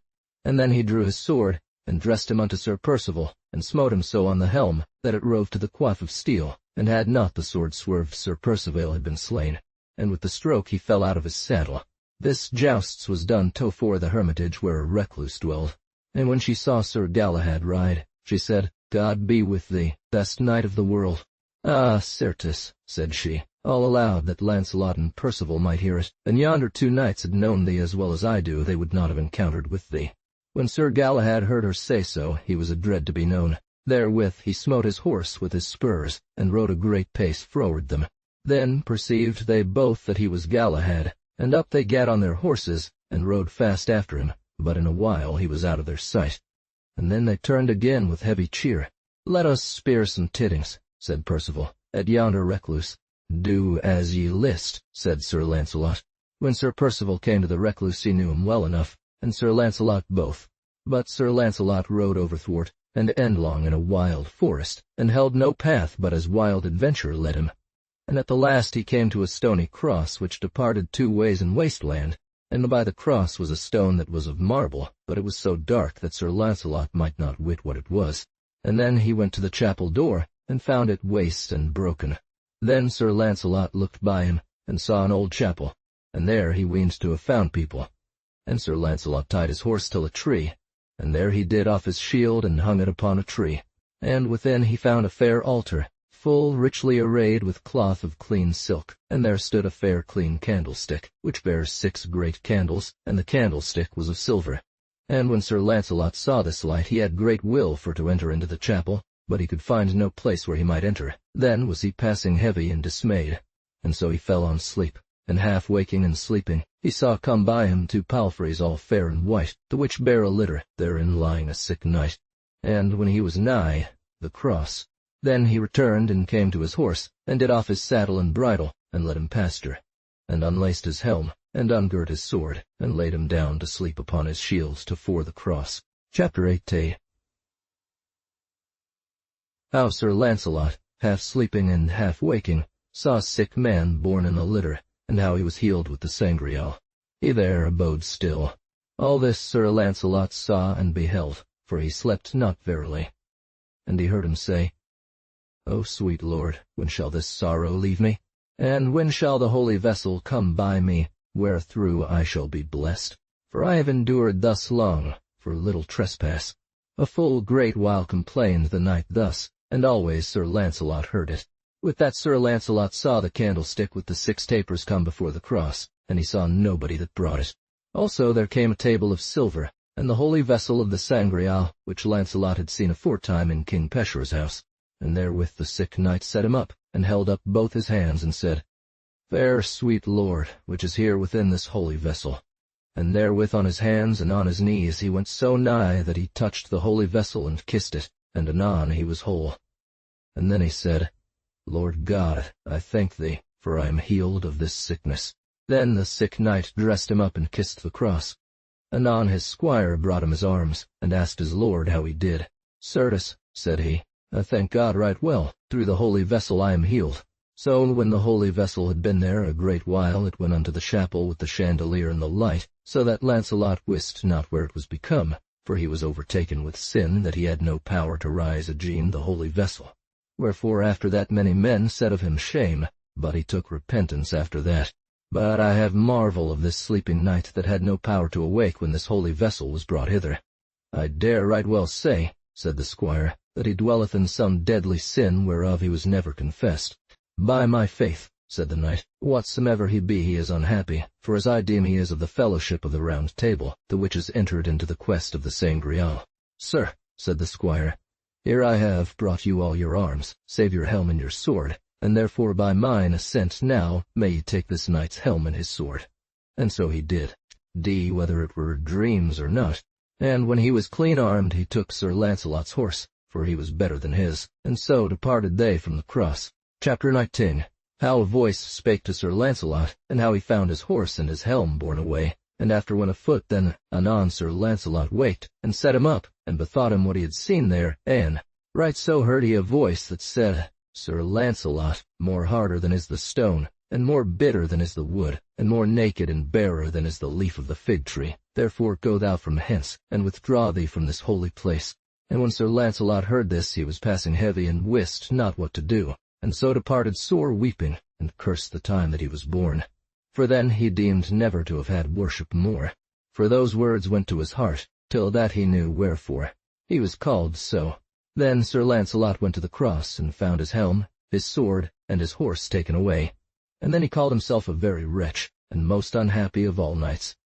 And then he drew his sword, and dressed him unto Sir Percival, and smote him so on the helm, that it rove to the coif of steel, and had not the sword swerved Sir Percival had been slain, and with the stroke he fell out of his saddle. This jousts was done tofore the hermitage where a recluse dwelled. And when she saw Sir Galahad ride, she said, God be with thee, best knight of the world. Ah, certes, said she, all allowed that Launcelot and Percival might hear it, and yonder 2 knights had known thee as well as I do, they would not have encountered with thee. When Sir Galahad heard her say so, he was adread to be known. Therewith he smote his horse with his spurs, and rode a great pace froward them. Then perceived they both that he was Galahad, and up they gat on their horses, and rode fast after him, but in a while he was out of their sight. And then they turned again with heavy cheer. Let us spear some tittings, said Percival, at yonder recluse. Do as ye list, said Sir Launcelot. When Sir Percival came to the recluse he knew him well enough, and Sir Launcelot both. But Sir Launcelot rode overthwart, and endlong in a wild forest, and held no path but as wild adventure led him. And at the last he came to a stony cross which departed 2 ways in wasteland, and by the cross was a stone that was of marble, but it was so dark that Sir Launcelot might not wit what it was. And then he went to the chapel door, and found it waste and broken. Then Sir Launcelot looked by him, and saw an old chapel, and there he weened to have found people. And Sir Launcelot tied his horse till a tree, and there he did off his shield and hung it upon a tree. And within he found a fair altar, full richly arrayed with cloth of clean silk, and there stood a fair clean candlestick, which bears 6 great candles, and the candlestick was of silver. And when Sir Launcelot saw this light, he had great will for to enter into the chapel, but he could find no place where he might enter. Then was he passing heavy and dismayed, and so he fell on sleep. And half waking and sleeping, he saw come by him 2 palfreys all fair and white, the which bare a litter, therein lying a sick knight. And when he was nigh the cross, then he returned and came to his horse, and did off his saddle and bridle, and let him pasture, and unlaced his helm, and ungirt his sword, and laid him down to sleep upon his shields tofore the cross. Chapter 8. How Sir Launcelot, half sleeping and half waking, saw a sick man borne in a litter, and how he was healed with the sangreal. He there abode still. All this Sir Launcelot saw and beheld, for he slept not verily. And he heard him say, O sweet Lord, when shall this sorrow leave me? And when shall the holy vessel come by me, wherethrough I shall be blessed? For I have endured thus long, for little trespass. A full great while complained the knight thus, and always Sir Launcelot heard it. With that Sir Launcelot saw the candlestick with the 6 tapers come before the cross, and he saw nobody that brought it. Also there came a table of silver, and the holy vessel of the sangreal, which Launcelot had seen aforetime in King Pechor's house. And therewith the sick knight set him up, and held up both his hands, and said, Fair sweet Lord, which is here within this holy vessel. And therewith on his hands and on his knees he went so nigh that he touched the holy vessel and kissed it, and anon he was whole. And then he said, Lord God, I thank thee, for I am healed of this sickness. Then the sick knight dressed him up and kissed the cross. Anon his squire brought him his arms, and asked his lord how he did. Certes, said he, I thank God right well, through the holy vessel I am healed. So when the holy vessel had been there a great while, it went unto the chapel with the chandelier and the light, so that Launcelot wist not where it was become, for he was overtaken with sin, that he had no power to rise again the holy vessel. Wherefore after that many men said of him shame, but he took repentance after that. But I have marvel of this sleeping knight that had no power to awake when this holy vessel was brought hither. I dare right well say, said the squire, that he dwelleth in some deadly sin whereof he was never confessed. By my faith, said the knight, whatsoever he be, he is unhappy, for as I deem he is of the fellowship of the Round Table, the which is entered into the quest of the Sangreal. Sir, said the squire, here I have brought you all your arms, save your helm and your sword, and therefore by mine assent now may ye take this knight's helm and his sword. And so he did, whether it were dreams or not. And when he was clean armed, he took Sir Launcelot's horse, for he was better than his, and so departed they from the cross. Chapter 19. How a voice spake to Sir Launcelot, and how he found his horse and his helm borne away. And after went afoot, then anon Sir Launcelot waked, and set him up, and bethought him what he had seen there, and right so heard he a voice that said, Sir Launcelot, more harder than is the stone, and more bitter than is the wood, and more naked and barer than is the leaf of the fig tree. Therefore go thou from hence, and withdraw thee from this holy place. And when Sir Launcelot heard this, he was passing heavy, and wist not what to do, and so departed sore weeping, and cursed the time that he was born. For then he deemed never to have had worship more. For those words went to his heart, till that he knew wherefore. He was called so. Then Sir Launcelot went to the cross, and found his helm, his sword, and his horse taken away. And then he called himself a very wretch, and most unhappy of all knights.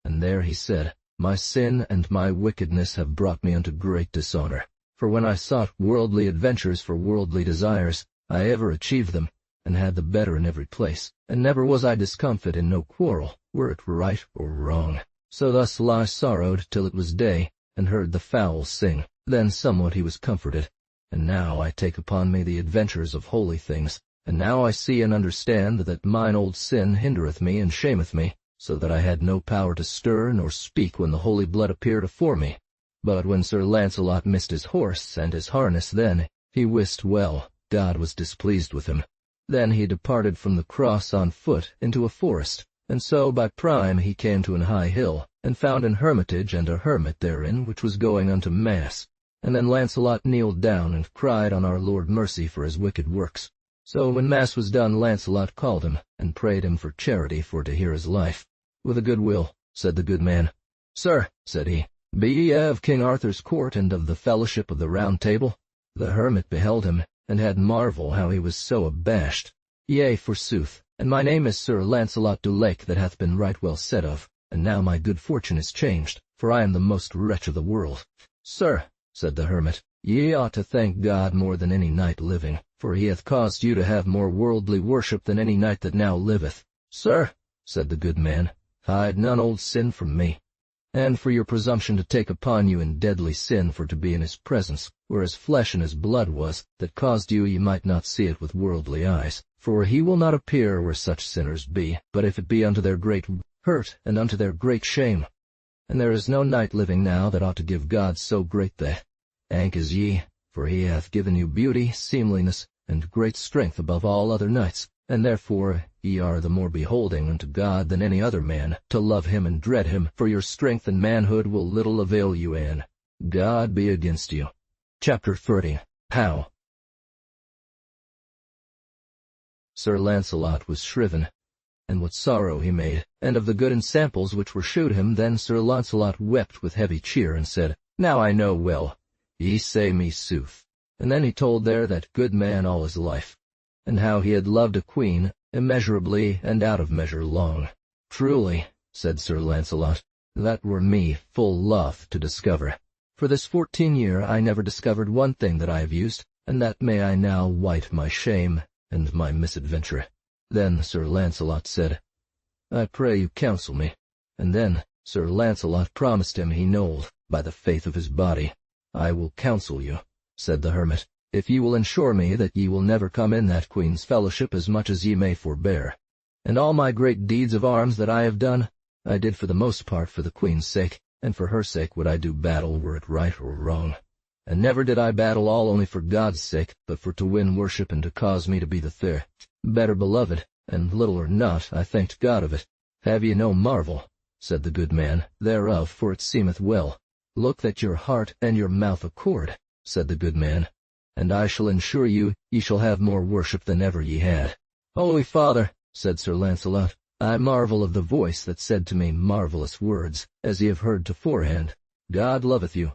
And there he said, My sin and my wickedness have brought me unto great dishonor. For when I sought worldly adventures for worldly desires, I ever achieved them, and had the better in every place, and never was I discomfit in no quarrel, were it right or wrong. So thus I sorrowed till it was day, and heard the fowls sing. Then somewhat he was comforted. And now I take upon me the adventures of holy things, and now I see and understand that mine old sin hindereth me and shameth me, so that I had no power to stir nor speak when the holy blood appeared afore me. But when Sir Launcelot missed his horse and his harness, then he wist well God was displeased with him. Then he departed from the cross on foot into a forest, and so by prime he came to an high hill, and found an hermitage and a hermit therein, which was going unto mass. And then Launcelot kneeled down and cried on our Lord mercy for his wicked works. So when mass was done, Launcelot called him, and prayed him for charity for to hear his life. With a good will, said the good man. Sir, said he, be ye of King Arthur's court and of the fellowship of the Round Table? The hermit beheld him, and had marvel how he was so abashed. Yea, forsooth, and my name is Sir Launcelot du Lake, that hath been right well said of, and now my good fortune is changed, for I am the most wretch of the world. Sir, said the hermit, ye ought to thank God more than any knight living, for he hath caused you to have more worldly worship than any knight that now liveth. Sir, said the good man, hide none old sin from me. And for your presumption to take upon you in deadly sin for to be in his presence, where his flesh and his blood was, that caused you ye might not see it with worldly eyes. For he will not appear where such sinners be, but if it be unto their great hurt and unto their great shame. And there is no knight living now that ought to give God so great thank as ye, for he hath given you beauty, seemliness, and great strength above all other knights, and therefore ye are the more beholding unto God than any other man, to love him and dread him, for your strength and manhood will little avail you, and God be against you. Chapter 30. How Sir Launcelot was shriven, and what sorrow he made, and of the good ensamples which were shewed him. Then Sir Launcelot wept with heavy cheer, and said, Now I know well, ye say me sooth. And then he told there that good man all his life, and how he had loved a queen immeasurably and out of measure long. Truly, said Sir Launcelot, that were me full loth to discover. For this 14 year I never discovered one thing that I have used, and that may I now wite my shame and my misadventure. Then Sir Launcelot said, I pray you counsel me. And then Sir Launcelot promised him he knolled, by the faith of his body. I will counsel you, said the hermit. if ye will ensure me that ye will never come in that queen's fellowship as much as ye may forbear. And all my great deeds of arms that I have done, I did for the most part for the queen's sake, and for her sake would I do battle were it right or wrong. And never did I battle all only for God's sake, but for to win worship and to cause me to be the better beloved, and little or not I thanked God of it. Have ye no marvel, said the good man, thereof, for it seemeth well. Look that your heart and your mouth accord, said the good man, and I shall ensure you ye shall have more worship than ever ye had. Holy Father, said Sir Launcelot, I marvel of the voice that said to me marvellous words, as ye have heard toforehand. God loveth you.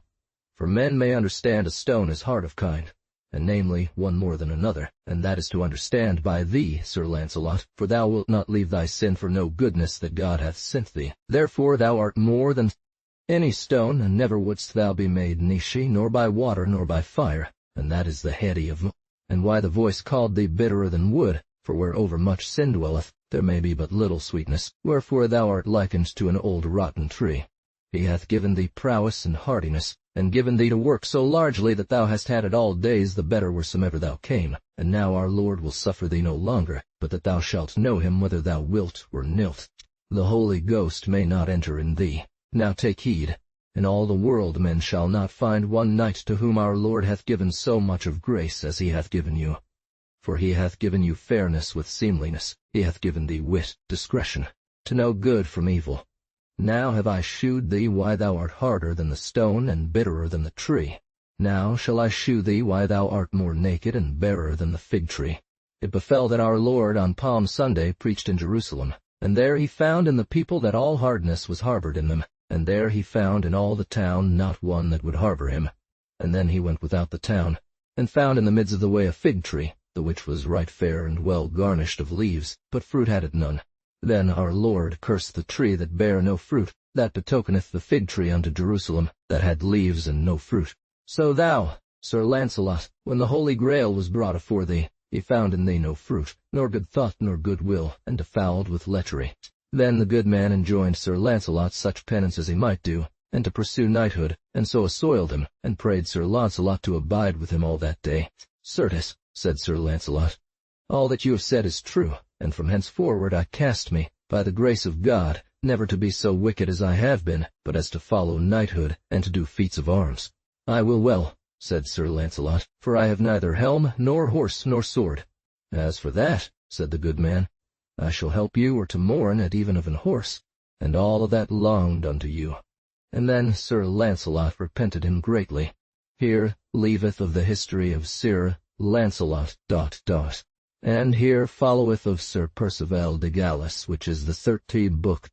For men may understand a stone as hard of kind, and namely one more than another, and that is to understand by thee, Sir Launcelot, for thou wilt not leave thy sin for no goodness that God hath sent thee. Therefore thou art more than any stone, and never wouldst thou be made nishi, nor by water nor by fire, and that is the heady of and why the voice called thee bitterer than wood, for where overmuch sin dwelleth, there may be but little sweetness, wherefore thou art likened to an old rotten tree. He hath given thee prowess and hardiness, and given thee to work so largely that thou hast had it all days the better wheresoever thou came, and now our Lord will suffer thee no longer, but that thou shalt know him whether thou wilt or nilt. The Holy Ghost may not enter in thee. Now take heed. In all the world men shall not find one knight to whom our Lord hath given so much of grace as he hath given you. For he hath given you fairness with seemliness, he hath given thee wit, discretion, to know good from evil. Now have I shewed thee why thou art harder than the stone and bitterer than the tree. Now shall I shew thee why thou art more naked and barer than the fig tree. It befell that our Lord on Palm Sunday preached in Jerusalem, and there he found in the people that all hardness was harbored in them, and there he found in all the town not one that would harbor him. And then he went without the town, and found in the midst of the way a fig tree, the which was right fair and well garnished of leaves, but fruit had it none. Then our Lord cursed the tree that bare no fruit, that betokeneth the fig tree unto Jerusalem, that had leaves and no fruit. So thou, Sir Launcelot, when the Holy Grail was brought afore thee, he found in thee no fruit, nor good thought nor good will, and defouled with lechery. Then the good man enjoined Sir Launcelot such penance as he might do, and to pursue knighthood, and so assoiled him, and prayed Sir Launcelot to abide with him all that day. Certes, said Sir Launcelot, all that you have said is true, and from henceforward I cast me, by the grace of God, never to be so wicked as I have been, but as to follow knighthood, and to do feats of arms. I will well, said Sir Launcelot, for I have neither helm, nor horse, nor sword. As for that, said the good man, I shall help you or to morn at even of an horse, and all of that longed unto you. And then Sir Launcelot repented him greatly. Here leaveth of the history of Sir Launcelot ... And here followeth of Sir Percival de Galis, which is the 13th book,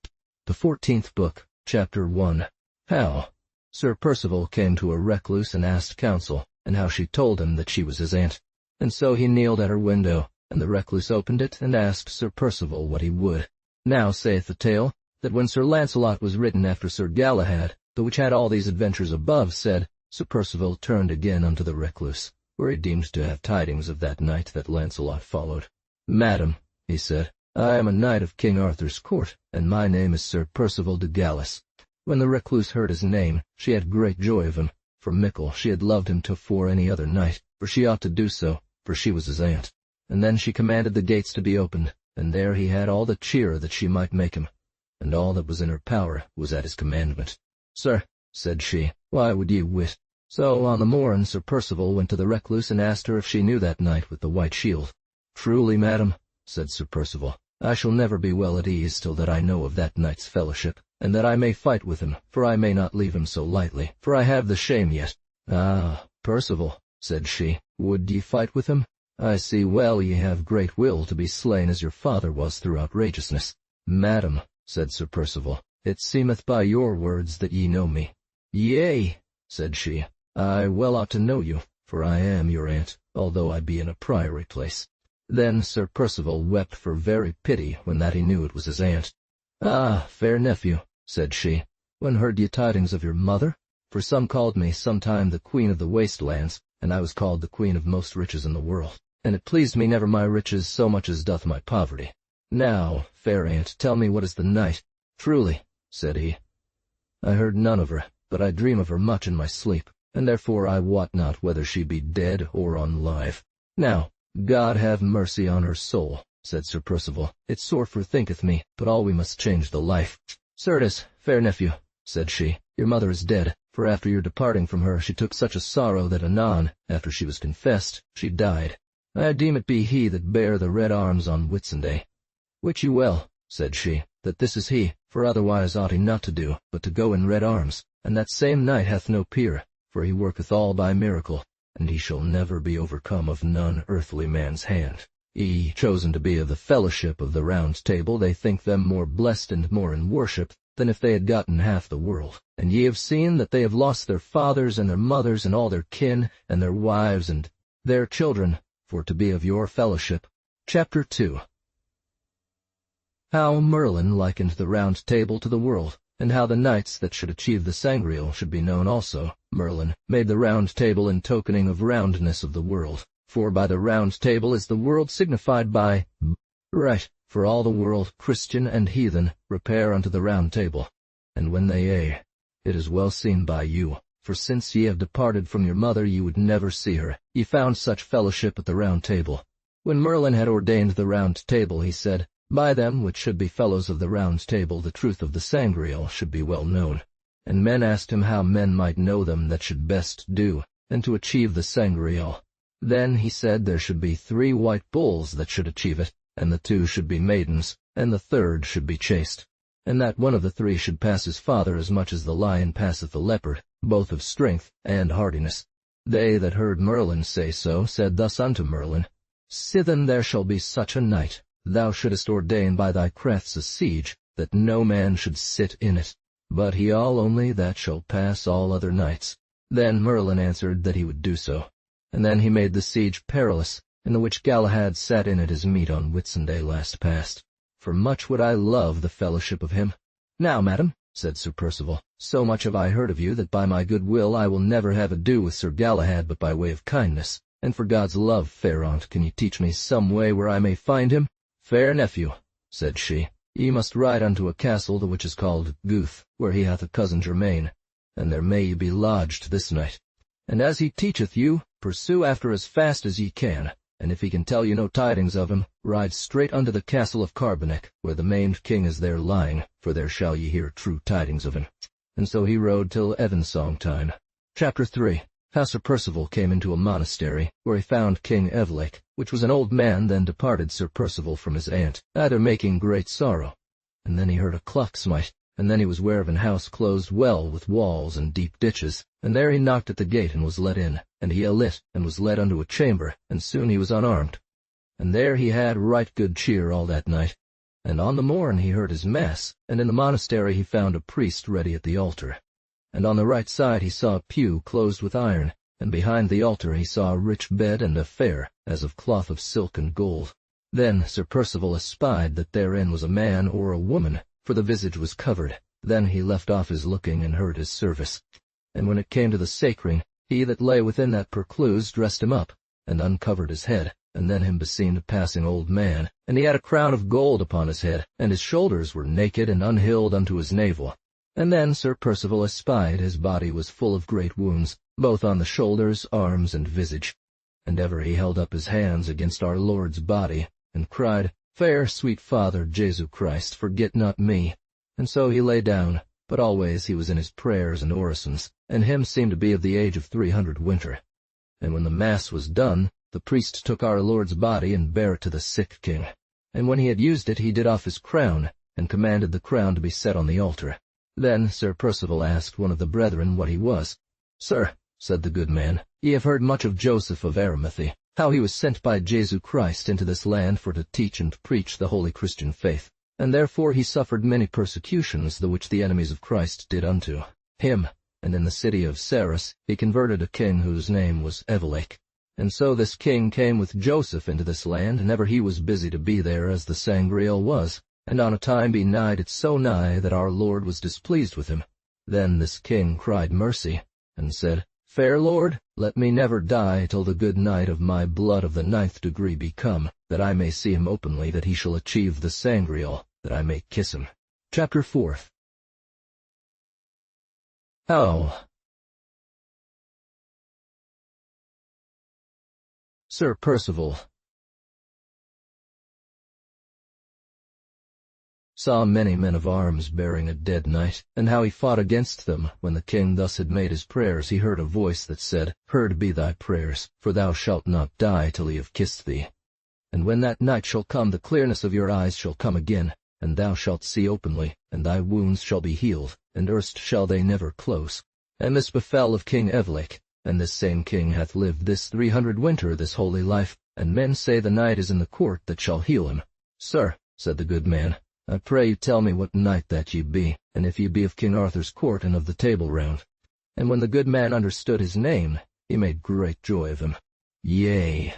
the 14th book, chapter 1. How Sir Percival came to a recluse and asked counsel, and how she told him that she was his aunt. And so he kneeled at her window, and the recluse opened it, and asked Sir Percival what he would. Now saith the tale, that when Sir Launcelot was written after Sir Galahad, the which had all these adventures above said, Sir Percival turned again unto the recluse, where he deemed to have tidings of that night that Launcelot followed. Madam, he said, I am a knight of King Arthur's court, and my name is Sir Percival de Galis. When the recluse heard his name, she had great joy of him, for mickle she had loved him tofore any other knight, for she ought to do so, for she was his aunt. And then she commanded the gates to be opened, and there he had all the cheer that she might make him, and all that was in her power was at his commandment. Sir, said she, why would ye wit? So on the morn Sir Percival went to the recluse and asked her if she knew that knight with the white shield. Truly, madam, said Sir Percival, I shall never be well at ease till that I know of that knight's fellowship, and that I may fight with him, for I may not leave him so lightly, for I have the shame yet. Ah, Percival, said she, would ye fight with him? I see well ye have great will to be slain as your father was through outrageousness. Madam, said Sir Percival, it seemeth by your words that ye know me. Yea, said she, I well ought to know you, for I am your aunt, although I be in a priory place. Then Sir Percival wept for very pity when that he knew it was his aunt. Ah, fair nephew, said she, when heard ye tidings of your mother? For some called me sometime the Queen of the Wastelands, and I was called the Queen of most riches in the world, and it pleased me never my riches so much as doth my poverty. Now, fair aunt, tell me what is the knight. Truly, said he, I heard none of her, but I dream of her much in my sleep, and therefore I wot not whether she be dead or alive. Now, God have mercy on her soul, said Sir Percival. It sore forthinketh me, but all we must change the life. Certes, fair nephew, said she, your mother is dead, for after your departing from her she took such a sorrow that anon, after she was confessed, she died. I deem it be he that bare the red arms on Whitsunday. Wit you well, said she, that this is he, for otherwise ought he not to do, but to go in red arms, and that same knight hath no peer, for he worketh all by miracle, and he shall never be overcome of none earthly man's hand. He, chosen to be of the fellowship of the Round Table, they think them more blessed and more in worship than if they had gotten half the world. And ye have seen that they have lost their fathers and their mothers and all their kin, and their wives and their children, for to be of your fellowship. Chapter 2. How Merlin likened the Round Table to the world, and how the knights that should achieve the Sangreal should be known also. Merlin made the Round Table in tokening of roundness of the world. For by the Round Table is the world signified by right, for all the world, Christian and heathen, repair unto the Round Table. And when they it is well seen by you, for since ye have departed from your mother ye would never see her. Ye found such fellowship at the Round Table. When Merlin had ordained the Round Table, he said, by them which should be fellows of the Round Table the truth of the Sangreal should be well known. And men asked him how men might know them that should best do, and to achieve the Sangreal. Then he said there should be 3 white bulls that should achieve it, and the 2 should be maidens, and the 3rd should be chaste, and that one of the 3 should pass his father as much as the lion passeth the leopard, both of strength and hardiness. They that heard Merlin say so said thus unto Merlin, Sithen there shall be such a knight, thou shouldest ordain by thy crafts a siege, that no man should sit in it, but he all only that shall pass all other knights. Then Merlin answered that he would do so. And then he made the siege perilous, in the which Galahad sat in at his meat on Whitsunday last past. For much would I love the fellowship of him. Now, madam, said Sir Percival, so much have I heard of you that by my good will I will never have ado with Sir Galahad but by way of kindness. And for God's love, fair aunt, can ye teach me some way where I may find him? Fair nephew, said she, ye must ride unto a castle the which is called Guth, where he hath a cousin germain, and there may ye be lodged this night. And as he teacheth you, pursue after as fast as ye can, and if he can tell you no tidings of him, ride straight unto the castle of Carbonek, where the maimed king is there lying, for there shall ye hear true tidings of him. And so he rode till evensong time. Chapter 3. How Sir Percival came into a monastery, where he found King Evelake, which was an old man. Then departed Sir Percival from his aunt, either making great sorrow. And then he heard a clock smite, and then he was ware of an house closed well with walls and deep ditches, and there he knocked at the gate and was let in, and he alit, and was led unto a chamber, and soon he was unarmed. And there he had right good cheer all that night. And on the morn he heard his mass, and in the monastery he found a priest ready at the altar. And on the right side he saw a pew closed with iron, and behind the altar he saw a rich bed and a fair, as of cloth of silk and gold. Then Sir Percival espied that therein was a man or a woman, for the visage was covered. Then he left off his looking and heard his service. And when it came to the sacring, he that lay within that percluse dressed him up, and uncovered his head, and then him beseemed a passing old man, and he had a crown of gold upon his head, and his shoulders were naked and unhilled unto his navel. And then Sir Percival espied his body was full of great wounds, both on the shoulders, arms, and visage. And ever he held up his hands against our Lord's body, and cried, Fair sweet Father Jesu Christ, forget not me. And so he lay down, but always he was in his prayers and orisons, and him seemed to be of the age of 300 winter. And when the mass was done, the priest took our Lord's body and bare it to the sick king. And when he had used it, he did off his crown, and commanded the crown to be set on the altar. Then Sir Percival asked one of the brethren what he was. Sir, said the good man, ye have heard much of Joseph of Arimathea, how he was sent by Jesu Christ into this land for to teach and preach the holy Christian faith. And therefore he suffered many persecutions, the which the enemies of Christ did unto him. And in the city of Sarras he converted a king whose name was Evelake. And so this king came with Joseph into this land, and ever he was busy to be there as the Sangreal was. And on a time be nighed it so nigh that our Lord was displeased with him. Then this king cried mercy, and said, Fair Lord, let me never die till the good knight of my blood of the 9th degree be come, that I may see him openly, that he shall achieve the Sangreal, that I may kiss him. Chapter 4. How Sir Percival saw many men of arms bearing a dead knight, and how he fought against them. When the king thus had made his prayers, he heard a voice that said, Heard be thy prayers, for thou shalt not die till he have kissed thee. And when that night shall come, the clearness of your eyes shall come again, and thou shalt see openly, and thy wounds shall be healed, and erst shall they never close. And this befell of King Evelake, and this same king hath lived this 300 winter this holy life, and men say the knight is in the court that shall heal him. Sir, said the good man, I pray you tell me what knight that ye be, and if ye be of King Arthur's court and of the Table Round. And when the good man understood his name, he made great joy of him. Yea,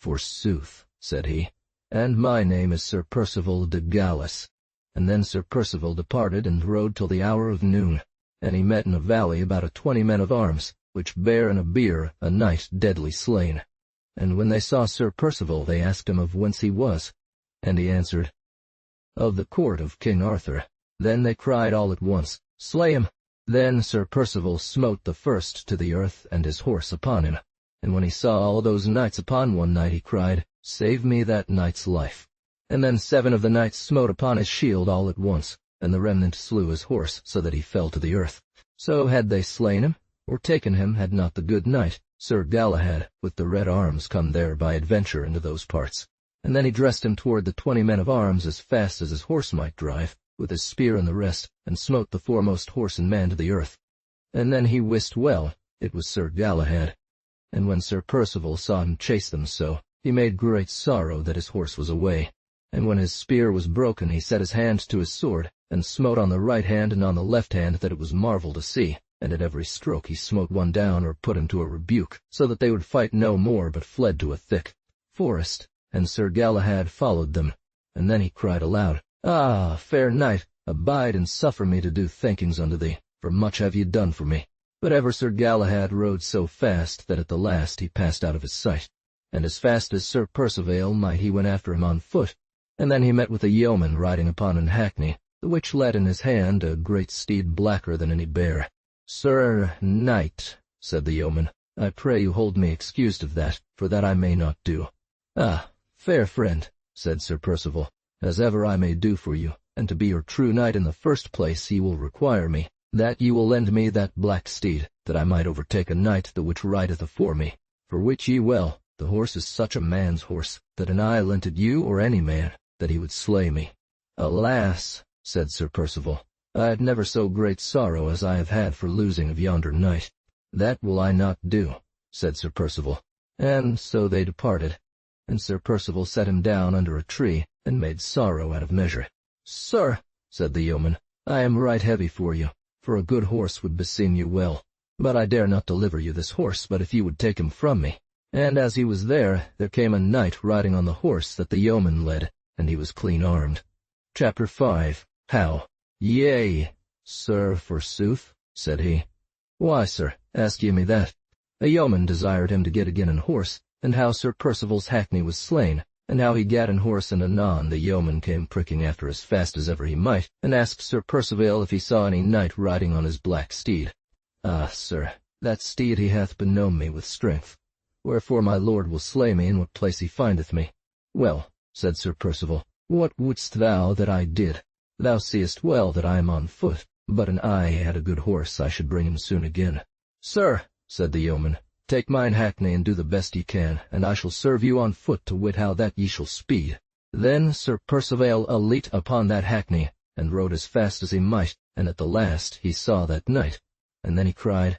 forsooth, said he, and my name is Sir Percival de Galis. And then Sir Percival departed and rode till the hour of noon, and he met in a valley about 20 men of arms, which bare in a bier a knight deadly slain. And when they saw Sir Percival, they asked him of whence he was, and he answered, Of the court of King Arthur. Then they cried all at once, Slay him! Then Sir Percival smote the first to the earth, and his horse upon him. And when he saw all those knights upon one knight, he cried, Save me that knight's life. And then 7 of the knights smote upon his shield all at once, and the remnant slew his horse, so that he fell to the earth. So had they slain him, or taken him, had not the good knight, Sir Galahad, with the red arms, come there by adventure into those parts. And then he dressed him toward the 20 men of arms as fast as his horse might drive, with his spear and the rest, and smote the foremost horse and man to the earth. And then he wist well it was Sir Galahad. And when Sir Percival saw him chase them so, he made great sorrow that his horse was away. And when his spear was broken, he set his hand to his sword, and smote on the right hand and on the left hand, that it was marvel to see. And at every stroke he smote one down or put him to a rebuke, so that they would fight no more, but fled to a thick forest. And Sir Galahad followed them. And then he cried aloud, Ah, fair knight, abide and suffer me to do thankings unto thee, for much have ye done for me. But ever Sir Galahad rode so fast that at the last he passed out of his sight. And as fast as Sir Percivale might, he went after him on foot. And then he met with a yeoman riding upon an hackney, the which led in his hand a great steed blacker than any bear. Sir knight, said the yeoman, I pray you hold me excused of that, for that I may not do. Ah, fair friend, said Sir Percival, as ever I may do for you, and to be your true knight in the first place ye will require me, that ye will lend me that black steed, that I might overtake a knight the which rideth afore me. For which ye well, the horse is such a man's horse, that an I lent it you or any man, that he would slay me. Alas, said Sir Percival, I had never so great sorrow as I have had for losing of yonder knight. That will I not do, said Sir Percival. And so they departed. And Sir Percival set him down under a tree, and made sorrow out of measure. Sir, said the yeoman, I am right heavy for you, for a good horse would beseem you well. But I dare not deliver you this horse, but if you would take him from me. And as he was there came a knight riding on the horse that the yeoman led, and he was clean armed. Chapter 5. How? Yea, sir, forsooth, said he. Why, sir, ask ye me that? A yeoman desired him to get again an horse, and how Sir Percival's hackney was slain, and how he gat an horse, and anon the yeoman came pricking after as fast as ever he might, and asked Sir Percivale if he saw any knight riding on his black steed. Ah, sir, that steed he hath benome me with strength. Wherefore my lord will slay me in what place he findeth me. Well, said Sir Percival, what wouldst thou that I did? Thou seest well that I am on foot, but an I had a good horse I should bring him soon again. Sir, said the yeoman, take mine hackney and do the best ye can, and I shall serve you on foot to wit how that ye shall speed. Then Sir Percivale alit upon that hackney, and rode as fast as he might, and at the last he saw that knight. And then he cried,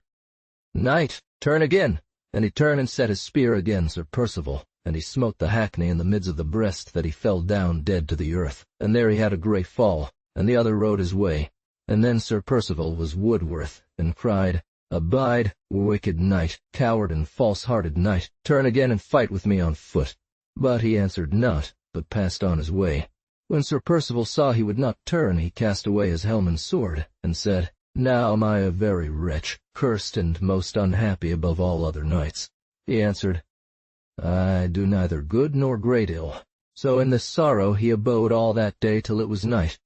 Knight, turn again! And he turned and set his spear again Sir Percival, and he smote the hackney in the midst of the breast, that he fell down dead to the earth, and there he had a great fall, and the other rode his way. And then Sir Percival was woodworth, and cried, Abide, wicked knight, coward and false-hearted knight, turn again and fight with me on foot. But he answered not, but passed on his way. When Sir Percival saw he would not turn, he cast away his helm and sword, and said, Now am I a very wretch, cursed and most unhappy above all other knights. He answered, I do neither good nor great ill. So in this sorrow he abode all that day till it was night.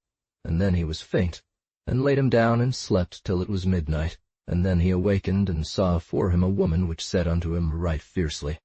And then he was faint, and laid him down and slept till it was midnight. And then he awakened, and saw afore him a woman which said unto him right fiercely,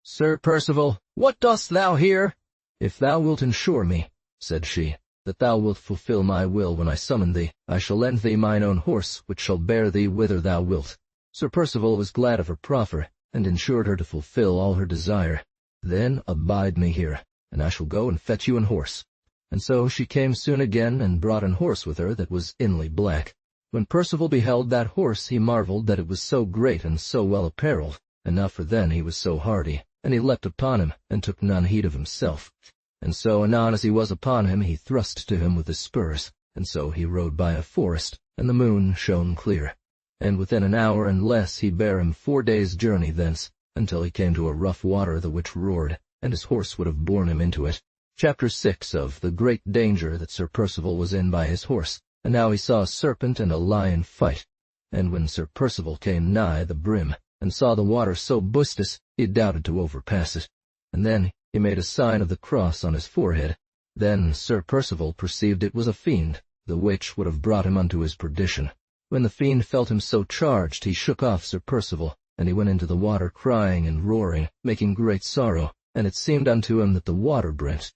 "Sir Percival, what dost thou here?" "If thou wilt ensure me," said she, "that thou wilt fulfill my will when I summon thee, I shall lend thee mine own horse, which shall bear thee whither thou wilt." Sir Percival was glad of her proffer, and ensured her to fulfill all her desire. "Then abide me here, and I shall go and fetch you an horse." And so she came soon again, and brought an horse with her that was inly black. When Percival beheld that horse, he marvelled that it was so great and so well apparelled, and now for then he was so hardy, and he leapt upon him, and took none heed of himself. And so anon as he was upon him, he thrust to him with his spurs, and so he rode by a forest, and the moon shone clear. And within an hour and less he bare him 4 days' journey thence, until he came to a rough water the which roared, and his horse would have borne him into it. Chapter 6 of the great danger that Sir Percival was in by his horse, and how he saw a serpent and a lion fight. And when Sir Percival came nigh the brim, and saw the water so boistous, he doubted to overpass it. And then he made a sign of the cross on his forehead. Then Sir Percival perceived it was a fiend, the which would have brought him unto his perdition. When the fiend felt him so charged, he shook off Sir Percival, and he went into the water crying and roaring, making great sorrow, and it seemed unto him that the water brent.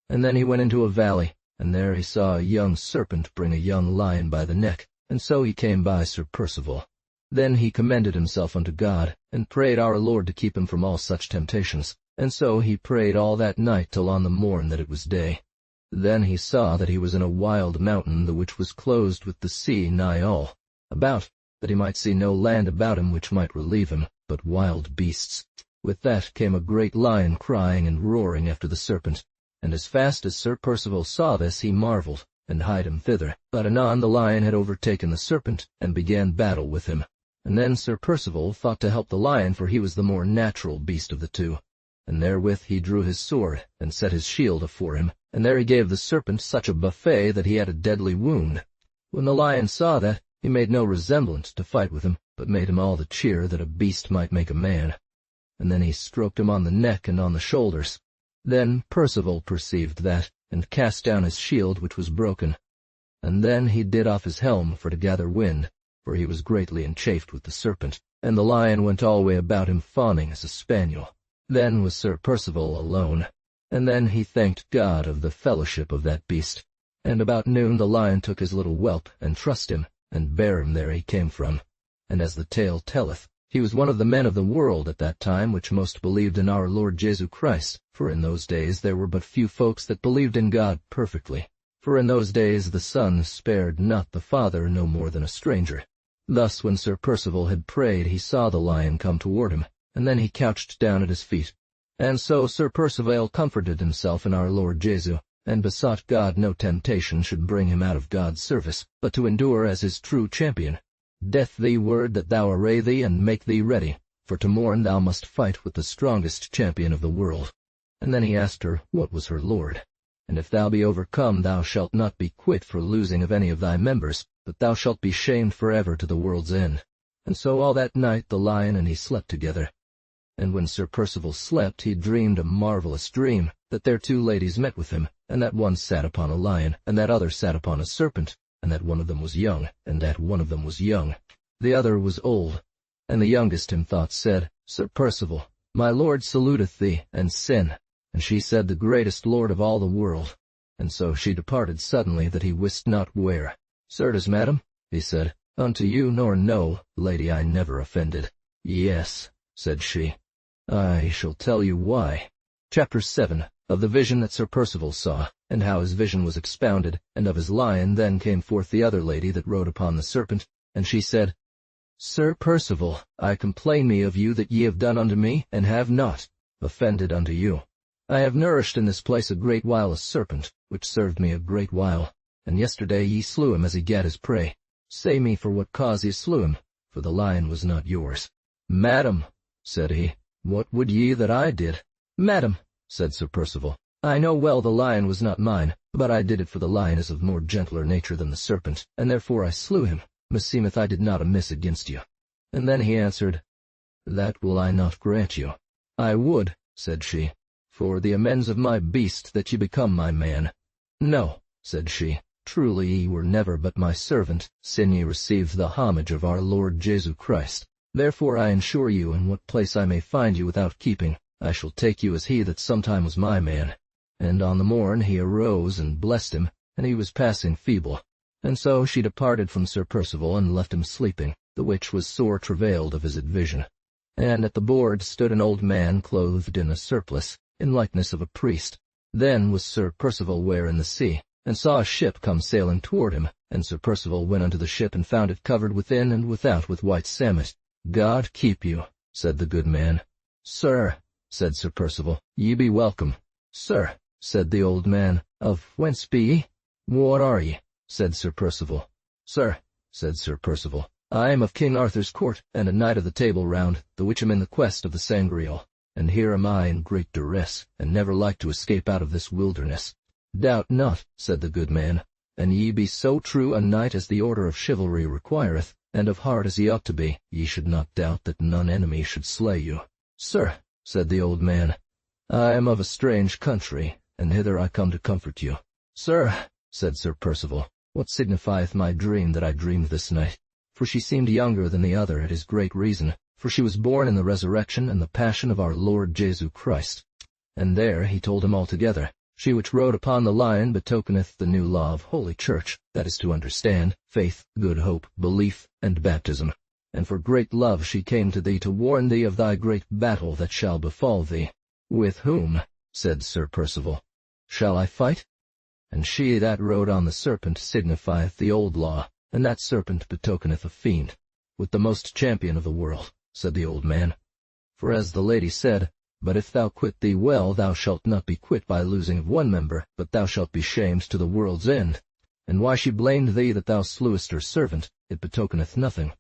And then he went into a valley, and there he saw a young serpent bring a young lion by the neck, and so he came by Sir Percival. Then he commended himself unto God, and prayed our Lord to keep him from all such temptations, and so he prayed all that night till on the morn that it was day. Then he saw that he was in a wild mountain, the which was closed with the sea nigh all about, that he might see no land about him which might relieve him, but wild beasts. With that came a great lion crying and roaring after the serpent. And as fast as Sir Percival saw this, he marvelled, and hied him thither. But anon the lion had overtaken the serpent, and began battle with him. And then Sir Percival thought to help the lion, for he was the more natural beast of the two. And therewith he drew his sword, and set his shield afore him, and there he gave the serpent such a buffet that he had a deadly wound. When the lion saw that, he made no resemblance to fight with him, but made him all the cheer that a beast might make a man. And then he stroked him on the neck and on the shoulders. Then Percival perceived that, and cast down his shield which was broken. And then he did off his helm for to gather wind, for he was greatly enchafed with the serpent, and the lion went alway about him fawning as a spaniel. Then was Sir Percival alone, and then he thanked God of the fellowship of that beast. And about noon the lion took his little whelp, and trussed him, and bare him there he came from. And as the tale telleth, he was one of the men of the world at that time which most believed in our Lord Jesu Christ, for in those days there were but few folks that believed in God perfectly. For in those days the Son spared not the Father no more than a stranger. Thus when Sir Percival had prayed, he saw the lion come toward him, and then he couched down at his feet. And so Sir Percival comforted himself in our Lord Jesu, and besought God no temptation should bring him out of God's service, but to endure as his true champion. Death thee word that thou array thee and make thee ready, for to morn thou must fight with the strongest champion of the world. And then he asked her what was her lord. And if thou be overcome, thou shalt not be quit for losing of any of thy members, but thou shalt be shamed forever to the world's end. And so all that night the lion and he slept together. And when Sir Percival slept, he dreamed a marvellous dream, that there 2 ladies met with him, and that one sat upon a lion, and that other sat upon a serpent, and that one of them was young, and that one of them was young. The other was old. And the youngest him thought said, Sir Percival, my lord saluteth thee, and sin. And she said, the greatest lord of all the world. And so she departed suddenly, that he wist not where. Certes, madam, he said, unto you nor no, lady, I never offended. Yes, said she, I shall tell you why. Chapter 7 of the vision that Sir Percival saw, and how his vision was expounded, and of his lion. Then came forth the other lady that rode upon the serpent, and she said, Sir Percival, I complain me of you that ye have done unto me, and have not offended unto you. I have nourished in this place a great while a serpent, which served me a great while, and yesterday ye slew him as he gat his prey. Say me for what cause ye slew him, for the lion was not yours. Madam, said he, what would ye that I did? Madam, said Sir Percival, I know well the lion was not mine, but I did it for the lion is of more gentler nature than the serpent, and therefore I slew him. Meseemeth I did not amiss against you. And then he answered, That will I not grant you. I would, said she, for the amends of my beast that ye become my man. No, said she, truly ye were never but my servant, sin ye received the homage of our Lord Jesu Christ. Therefore I ensure you in what place I may find you without keeping, I shall take you as he that sometime was my man. And on the morn he arose and blessed him, and he was passing feeble. And so she departed from Sir Percival, and left him sleeping, the which was sore travailed of his advision. And at the board stood an old man clothed in a surplice, in likeness of a priest. Then was Sir Percival ware in the sea, and saw a ship come sailing toward him, and Sir Percival went unto the ship, and found it covered within and without with white samite. God keep you, said the good man. Sir, said Sir Percival, ye be welcome. Sir, said the old man, of whence be ye? What are ye? Said Sir Percival. Sir, said Sir Percival, I am of King Arthur's court, and a knight of the Table Round, the which am in the quest of the Sangreal. And here am I in great duress, and never like to escape out of this wilderness. Doubt not, said the good man, an ye be so true a knight as the order of chivalry requireth, and of heart as ye ought to be, ye should not doubt that none enemy should slay you. Sir, said the old man, I am of a strange country, and hither I come to comfort you. Sir, said Sir Percival, what signifieth my dream that I dreamed this night? For she seemed younger than the other, it is great reason, for she was born in the resurrection and the passion of our Lord Jesu Christ. And there he told him altogether. She which rode upon the lion betokeneth the new law of Holy Church, that is to understand, faith, good hope, belief, and baptism. And for great love she came to thee to warn thee of thy great battle that shall befall thee. With whom, said Sir Percival, shall I fight? And she that rode on the serpent signifieth the old law, and that serpent betokeneth a fiend. With the most champion of the world, said the old man. For as the lady said, but if thou quit thee well, thou shalt not be quit by losing of one member, but thou shalt be shamed to the world's end. And why she blamed thee that thou slewest her servant, it betokeneth nothing.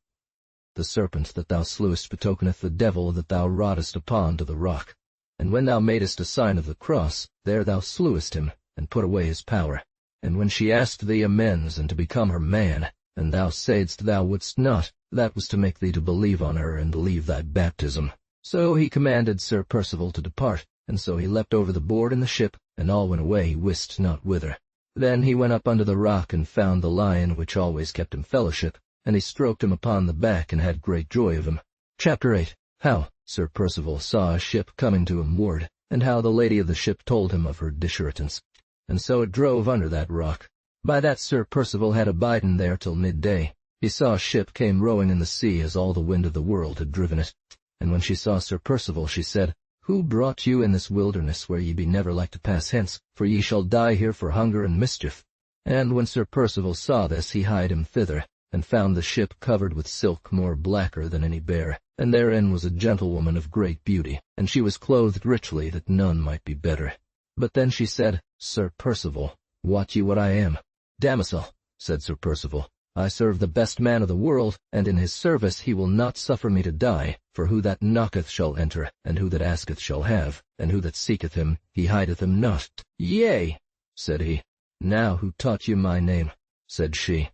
The serpent that thou slewest betokeneth the devil that thou roddest upon to the rock. And when thou madest a sign of the cross, there thou slewest him, and put away his power. And when she asked thee amends and to become her man, and thou saidst thou wouldst not, that was to make thee to believe on her and believe thy baptism. So he commanded Sir Percival to depart, and so he leapt over the board in the ship, and all went away he wist not whither. Then he went up unto the rock, and found the lion which always kept him fellowship, and he stroked him upon the back, and had great joy of him. Chapter 8. How Sir Percival saw a ship coming to him ward, and how the lady of the ship told him of her disheritance. And so it drove under that rock. By that Sir Percival had abiden there till midday. He saw a ship came rowing in the sea, as all the wind of the world had driven it. And when she saw Sir Percival, she said, Who brought you in this wilderness, where ye be never like to pass hence? For ye shall die here for hunger and mischief. And when Sir Percival saw this, he hied him thither, and found the ship covered with silk more blacker than any bear, and therein was a gentlewoman of great beauty, and she was clothed richly, that none might be better. But then she said, Sir Percival, wot ye what I am? Damosel, said Sir Percival, I serve the best man of the world, and in his service he will not suffer me to die, for who that knocketh shall enter, and who that asketh shall have, and who that seeketh him, he hideth him not. Yea, said he. Now who taught you my name? Said she.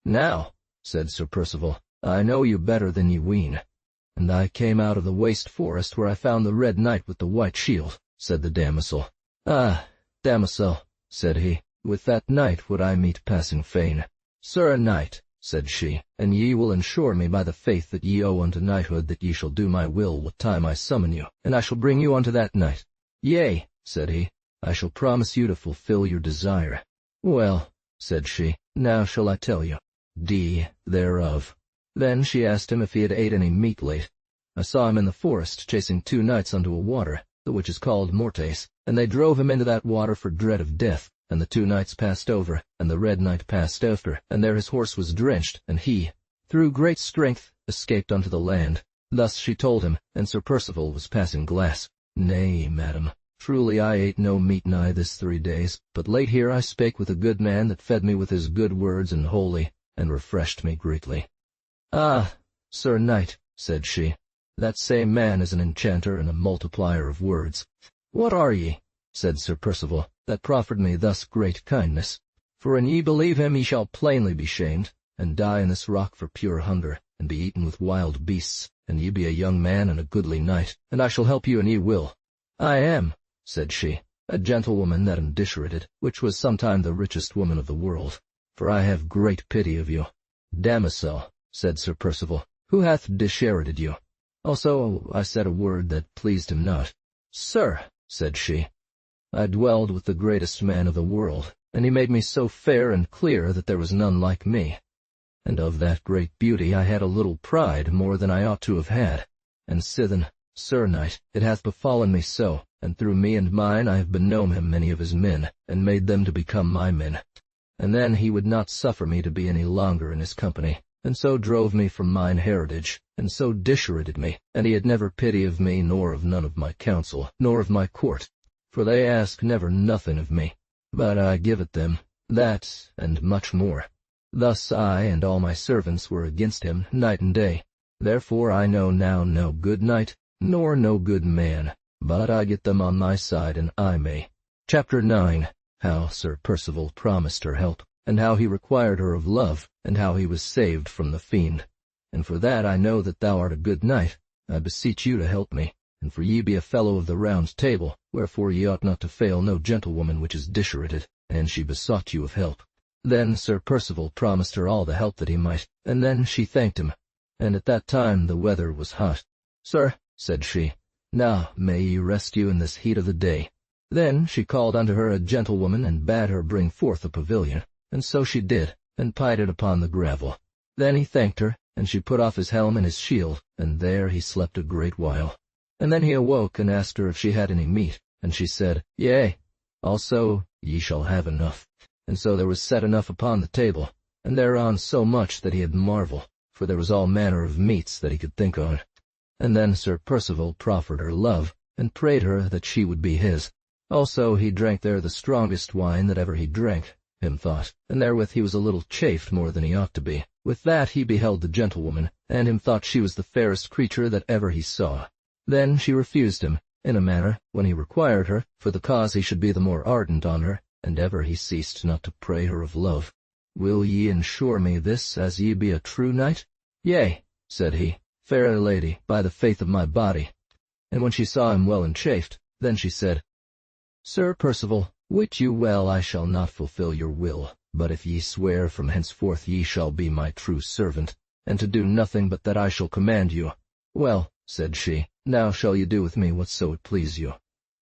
Now, said Sir Percival, I know you better than ye ween. And I came out of the waste forest where I found the Red Knight with the white shield, said the damosel. Ah, damosel, said he, with that knight would I meet passing fain. Sir knight, said she, and ye will ensure me by the faith that ye owe unto knighthood that ye shall do my will what time I summon you, and I shall bring you unto that knight. Yea, said he, I shall promise you to fulfill your desire. Well, said she, now shall I tell you. D. thereof. Then she asked him if he had ate any meat late. I saw him in the forest chasing 2 knights unto a water, the which is called Mortes, and they drove him into that water for dread of death. And the 2 knights passed over, and the Red Knight passed after, and there his horse was drenched, and he, through great strength, escaped unto the land. Thus she told him, and Sir Percival was passing glass. Nay, madam, truly I ate no meat nigh this 3 days, but late here I spake with a good man that fed me with his good words and holy, and refreshed me greatly. Ah, Sir Knight, said she, that same man is an enchanter and a multiplier of words. What are ye, said Sir Percival, that proffered me thus great kindness? For an ye believe him, ye shall plainly be shamed, and die in this rock for pure hunger, and be eaten with wild beasts, and ye be a young man and a goodly knight, and I shall help you an ye will. I am, said she, a gentlewoman that am disherited, which was sometime the richest woman of the world, for I have great pity of you. Damosel, said Sir Percival, who hath disherited you? Also I said a word that pleased him not. "Sir," said she, "I dwelled with the greatest man of the world, and he made me so fair and clear that there was none like me. And of that great beauty I had a little pride, more than I ought to have had. And sithen, Sir Knight, it hath befallen me so, and through me and mine I have benome him many of his men, and made them to become my men. And then he would not suffer me to be any longer in his company, and so drove me from mine heritage, and so disherited me, and he had never pity of me, nor of none of my council, nor of my court, for they ask never nothing of me, but I give it them, that and much more. Thus I and all my servants were against him night and day. Therefore I know now no good knight, nor no good man, but I get them on my side, and I may." Chapter 9. How Sir Percival promised her help, and how he required her of love, and how he was saved from the fiend. "And for that I know that thou art a good knight, I beseech you to help me, and for ye be a fellow of the Round Table, wherefore ye ought not to fail no gentlewoman which is disherited." And she besought you of help. Then Sir Percival promised her all the help that he might, and then she thanked him. And at that time the weather was hot. "Sir," said she, "now may ye rest you in this heat of the day." Then she called unto her a gentlewoman, and bade her bring forth a pavilion, and so she did, and pied it upon the gravel. Then he thanked her, and she put off his helm and his shield, and there he slept a great while. And then he awoke, and asked her if she had any meat, and she said, "Yea, also ye shall have enough." And so there was set enough upon the table, and thereon so much that he had marvel, for there was all manner of meats that he could think on. And then Sir Percival proffered her love, and prayed her that she would be his. Also he drank there the strongest wine that ever he drank, him thought, and therewith he was a little chafed more than he ought to be. With that he beheld the gentlewoman, and him thought she was the fairest creature that ever he saw. Then she refused him, in a manner, when he required her, for the cause he should be the more ardent on her, and ever he ceased not to pray her of love. "Will ye ensure me this, as ye be a true knight?" "Yea," said he, "fair lady, by the faith of my body." And when she saw him well enchafed, then she said, "Sir Percival, wit you well I shall not fulfill your will, but if ye swear from henceforth ye shall be my true servant, and to do nothing but that I shall command you." "Well," said she, "now shall ye do with me whatso it please you.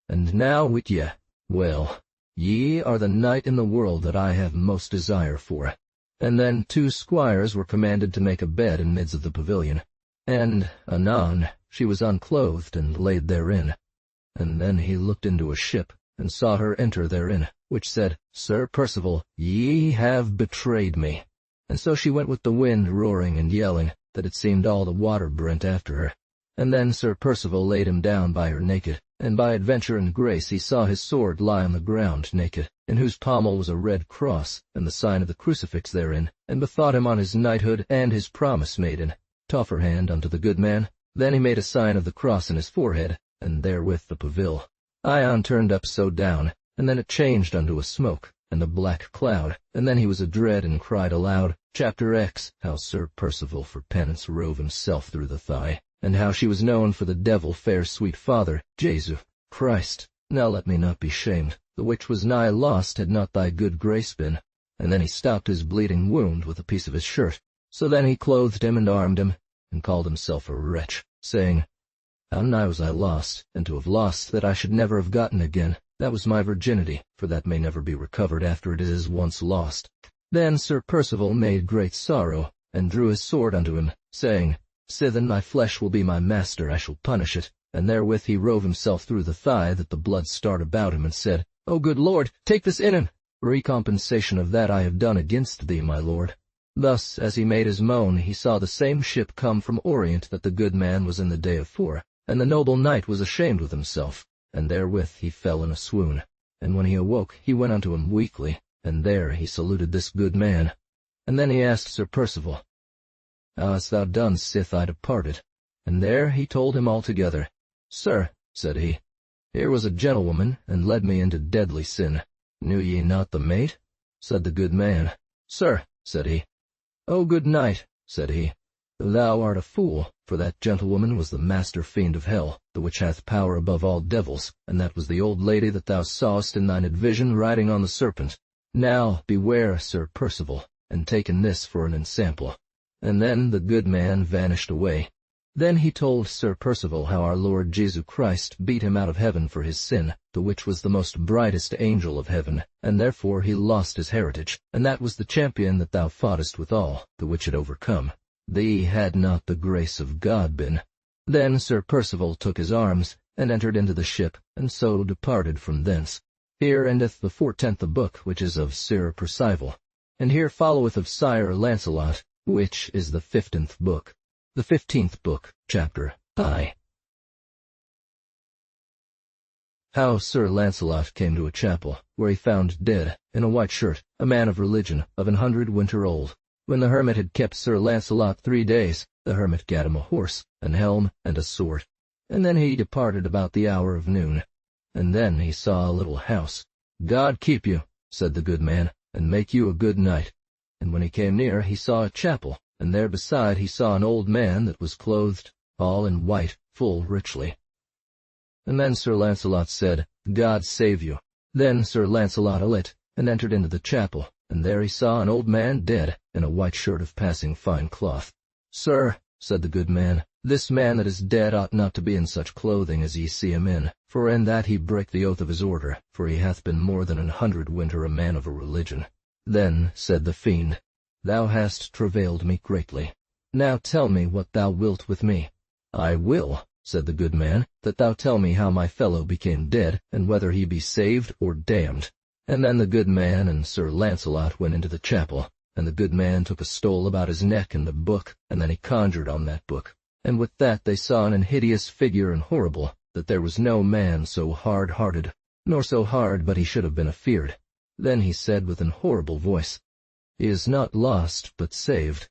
And now wit ye, well, ye are the knight in the world that I have most desire for." And then 2 squires were commanded to make a bed in midst of the pavilion, and anon she was unclothed and laid therein. And then he looked into a ship, and saw her enter therein, which said, "Sir Percival, ye have betrayed me." And so she went with the wind roaring and yelling, that it seemed all the water brent after her. And then Sir Percival laid him down by her naked, and by adventure and grace he saw his sword lie on the ground naked, in whose pommel was a red cross, and the sign of the crucifix therein, and bethought him on his knighthood and his promise maiden. Toffer hand unto the good man. Then he made a sign of the cross in his forehead, and therewith the pavil. Ion turned up so down, and then it changed unto a smoke, and a black cloud, and then he was adread and cried aloud. Chapter X. How Sir Percival for penance rove himself through the thigh, and how she was known for the devil fair sweet father, Jesu Christ. Now let me not be shamed, the which was nigh lost had not thy good grace been. And then he stopped his bleeding wound with a piece of his shirt. So then he clothed him and armed him, and called himself a wretch, saying, "How nigh was I lost, and to have lost that I should never have gotten again. That was my virginity, for that may never be recovered after it is once lost." Then Sir Percival made great sorrow, and drew his sword unto him, saying, "Sithen my flesh will be my master, I shall punish it." And therewith he rove himself through the thigh, that the blood start about him, and said, "O good Lord, take this in him! Recompensation of that I have done against thee, my lord." Thus, as he made his moan, he saw the same ship come from Orient that the good man was in the day afore, and the noble knight was ashamed with himself, and therewith he fell in a swoon. And when he awoke, he went unto him weakly, and there he saluted this good man. And then he asked Sir Percival, "How hast thou done sith I departed?" And there he told him altogether. "Sir," said he, "here was a gentlewoman, and led me into deadly sin. Knew ye not the mate?" Said the good man, "Sir," said he. "O good knight," said he, "thou art a fool, for that gentlewoman was the master fiend of hell, the which hath power above all devils, and that was the old lady that thou sawest in thine vision riding on the serpent. Now beware, Sir Percival, and take in this for an ensample." And then the good man vanished away. Then he told Sir Percival how our Lord Jesu Christ beat him out of heaven for his sin, the which was the most brightest angel of heaven, and therefore he lost his heritage, and that was the champion that thou foughtest withal, the which had overcome. Thee had not the grace of God been. Then Sir Percival took his arms, and entered into the ship, and so departed from thence. Here endeth the 14th book, which is of Sir Percival. And here followeth of Sire Launcelot, which is the 15th book. The 15th book, chapter I. How Sir Launcelot came to a chapel, where he found dead, in a white shirt, a man of religion, of 100 winter old. When the hermit had kept Sir Launcelot 3 days, the hermit gat him a horse, an helm, and a sword. And then he departed about the hour of noon. And then he saw a little house. God keep you, said the good man, and make you a good knight. And when he came near, he saw a chapel, and there beside he saw an old man that was clothed all in white, full richly. And then Sir Launcelot said, God save you. Then Sir Launcelot alit, and entered into the chapel, and there he saw an old man dead, in a white shirt of passing fine cloth. Sir, said the good man, this man that is dead ought not to be in such clothing as ye see him in, for in that he brake the oath of his order, for he hath been more than 100 winter a man of a religion. Then said the fiend, Thou hast travailed me greatly. Now tell me what thou wilt with me. I will, said the good man, that thou tell me how my fellow became dead, and whether he be saved or damned. And then the good man and Sir Launcelot went into the chapel, and the good man took a stole about his neck and a book, and then he conjured on that book. And with that they saw an hideous figure and horrible, that there was no man so hard-hearted, nor so hard but he should have been afeard. Then he said with an horrible voice, He is not lost, but saved.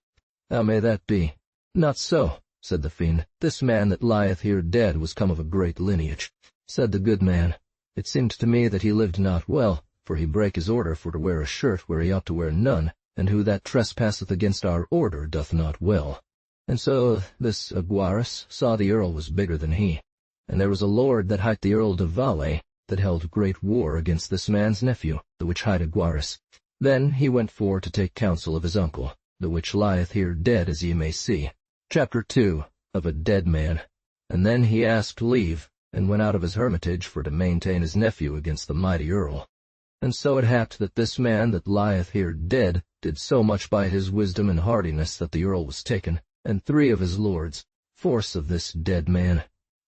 How may that be? Not so, said the fiend. This man that lieth here dead was come of a great lineage. Said the good man, It seemed to me that he lived not well, for he brake his order for to wear a shirt where he ought to wear none, and who that trespasseth against our order doth not well. And so this Aguaris saw the earl was bigger than he. And there was a lord that hight the Earl de Valle, that held great war against this man's nephew, the which hight Aguaris. Then he went for to take counsel of his uncle, the which lieth here dead as ye may see. Chapter 2, of a dead man. And then he asked leave, and went out of his hermitage for to maintain his nephew against the mighty earl. And so it happed that this man that lieth here dead did so much by his wisdom and hardiness that the earl was taken, and 3 of his lords, force of this dead man.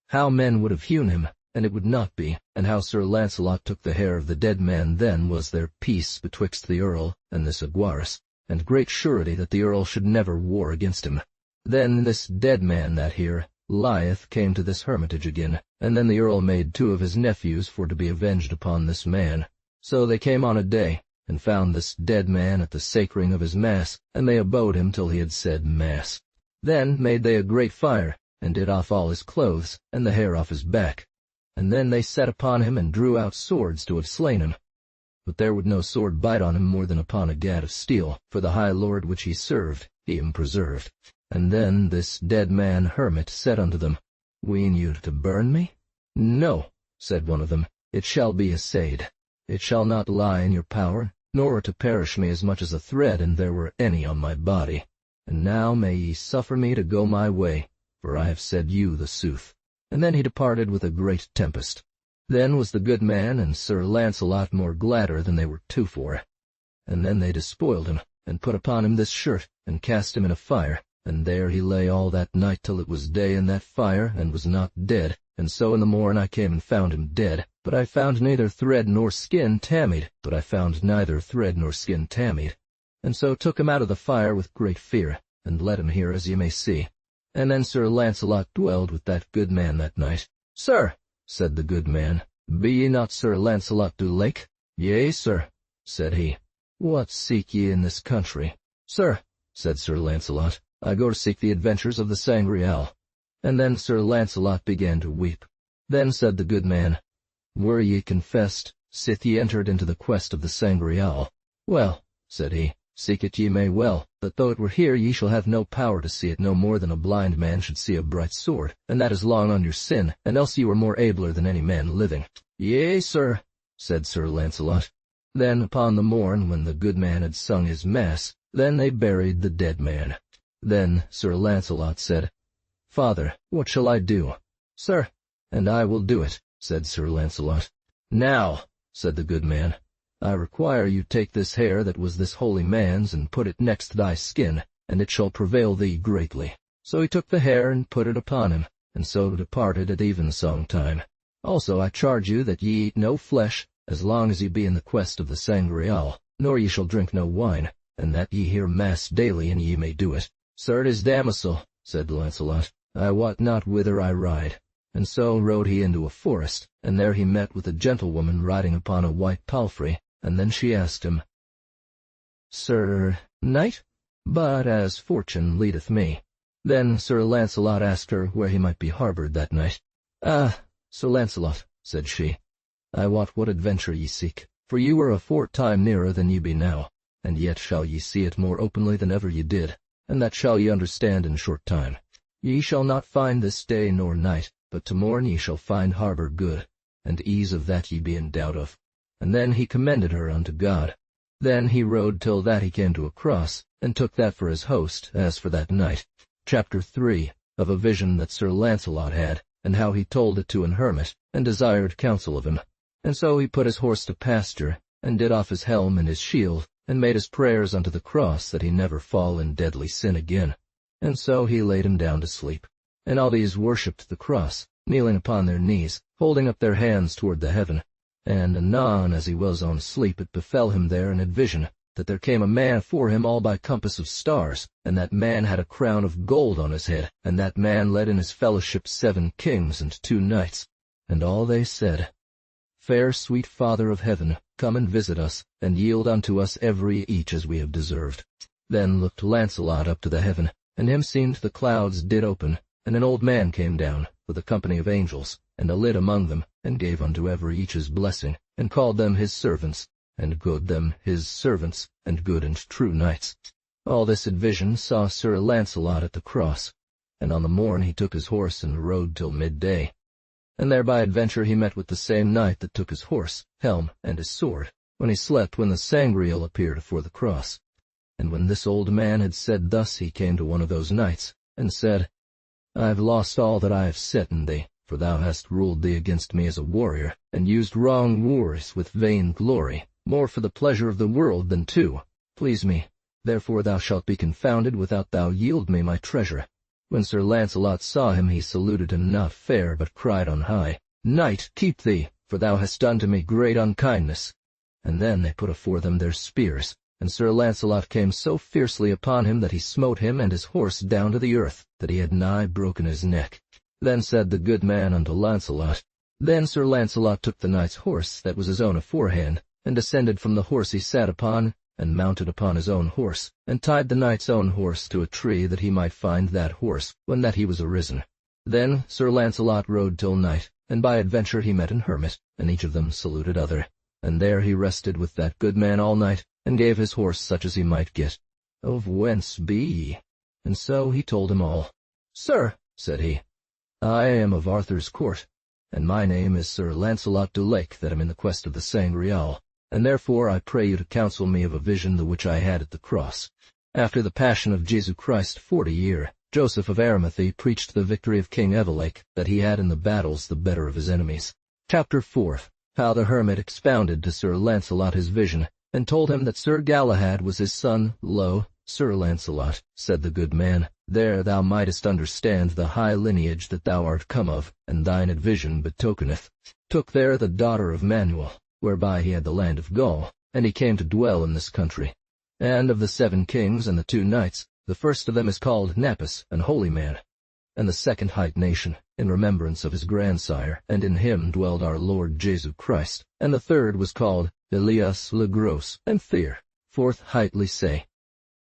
How men would have hewn him, and it would not be, and how Sir Launcelot took the hair of the dead man, then was there peace betwixt the earl and this Aguaris, and great surety that the earl should never war against him. Then this dead man that here lieth came to this hermitage again, and then the earl made 2 of his nephews for to be avenged upon this man. So they came on a day, and found this dead man at the sacring of his mass, and they abode him till he had said mass. Then made they a great fire, and did off all his clothes, and the hair off his back. And then they set upon him, and drew out swords to have slain him. But there would no sword bite on him more than upon a gad of steel, for the high lord which he served, he him preserved. And then this dead man hermit said unto them, Ween you to burn me? No, said one of them, it shall be assayed. It shall not lie in your power, nor to perish me as much as a thread, and there were any on my body. And now may ye suffer me to go my way, for I have said you the sooth. And then he departed with a great tempest. Then was the good man and Sir Launcelot more gladder than they were tofore. And then they despoiled him, and put upon him this shirt, and cast him in a fire, and there he lay all that night till it was day in that fire, and was not dead. And so in the morn I came and found him dead, but I found neither thread nor skin tammied, and so took him out of the fire with great fear, and led him here as ye may see. And then Sir Launcelot dwelled with that good man that night. Sir, said the good man, be ye not Sir Launcelot du Lake? Yea, sir, said he. What seek ye in this country? Sir, said Sir Launcelot, I go to seek the adventures of the Sangreal. And then Sir Launcelot began to weep. Then said the good man, Were ye confessed, sith ye entered into the quest of the Sangreal? Well, said he, seek it ye may well, but though it were here ye shall have no power to see it no more than a blind man should see a bright sword, and that is long on your sin, and else ye were more abler than any man living. Yea, sir, said Sir Launcelot. Then upon the morn, when the good man had sung his mass, then they buried the dead man. Then Sir Launcelot said, "Father, what shall I do?" "Sir, and I will do it," said Sir Launcelot. "Now," said the good man, "I require you take this hair that was this holy man's, and put it next thy skin, and it shall prevail thee greatly." So he took the hair and put it upon him, and so departed at evensong time. "Also I charge you that ye eat no flesh, as long as ye be in the quest of the Sangreal, nor ye shall drink no wine, and that ye hear mass daily, and ye may do it." "Certes, damosel," said Launcelot, "I wot not whither I ride." And so rode he into a forest, and there he met with a gentlewoman riding upon a white palfrey, and then she asked him, "Sir knight? But as fortune leadeth me." Then Sir Launcelot asked her where he might be harbored that night. "Ah, Sir Launcelot," said she, "I wot what adventure ye seek, for ye were aforetime nearer than ye be now, and yet shall ye see it more openly than ever ye did, and that shall ye understand in short time. Ye shall not find this day nor night, but to morn ye shall find harbour good, and ease of that ye be in doubt of." And then he commended her unto God. Then he rode till that he came to a cross, and took that for his host, as for that night. Chapter 3 of a vision that Sir Launcelot had, and how he told it to an hermit, and desired counsel of him. And so he put his horse to pasture, and did off his helm and his shield, and made his prayers unto the cross that he never fall in deadly sin again. And so he laid him down to sleep. And all these worshipped the cross, kneeling upon their knees, holding up their hands toward the heaven. And anon, as he was on sleep, it befell him there in a vision, that there came a man for him all by compass of stars, and that man had a crown of gold on his head, and that man led in his fellowship 7 kings and 2 knights. And all they said, "Fair sweet Father of heaven, come and visit us, and yield unto us every each as we have deserved." Then looked Launcelot up to the heaven, and him seemed the clouds did open, and an old man came down, with a company of angels, and a lid among them, and gave unto every each his blessing, and called them his servants, and good them his servants, and good and true knights. All this at vision saw Sir Launcelot at the cross, and on the morn he took his horse and rode till midday. And there by adventure he met with the same knight that took his horse, helm, and his sword, when he slept when the Sangreal appeared afore the cross. And when this old man had said thus, he came to one of those knights, and said, "I have lost all that I have set in thee, for thou hast ruled thee against me as a warrior, and used wrong wars with vain glory, more for the pleasure of the world than to please me. Therefore thou shalt be confounded without thou yield me my treasure." When Sir Launcelot saw him, he saluted him not fair, but cried on high, "Knight, keep thee, for thou hast done to me great unkindness." And then they put afore them their spears, and Sir Launcelot came so fiercely upon him that he smote him and his horse down to the earth, that he had nigh broken his neck. Then said the good man unto Launcelot, Then Sir Launcelot took the knight's horse that was his own aforehand, and descended from the horse he sat upon, and mounted upon his own horse, and tied the knight's own horse to a tree, that he might find that horse when that he was arisen. Then Sir Launcelot rode till night, and by adventure he met an hermit, and each of them saluted other. And there he rested with that good man all night, and gave his horse such as he might get. "Of whence be ye?" And so he told him all. "Sir," said he, "I am of Arthur's court, and my name is Sir Launcelot du Lake, that am in the quest of the Sangreal, and therefore I pray you to counsel me of a vision the which I had at the cross. After the passion of Jesu Christ 40 year, Joseph of Arimathea preached the victory of King Evelake, that he had in the battles the better of his enemies. Chapter 4. How the hermit expounded to Sir Launcelot his vision, and told him that Sir Galahad was his son. Lo, Sir Launcelot, said the good man, there thou mightest understand the high lineage that thou art come of, and thine vision betokeneth. Took there the daughter of Manuel, whereby he had the land of Gaul, and he came to dwell in this country. And of the 7 kings and the 2 knights, the first of them is called Napus, an holy man, and the second hight nation, in remembrance of his grandsire, and in him dwelled our Lord Jesu Christ. And the third was called Elias le Gros, and Thyr. Fourth hight Lysay.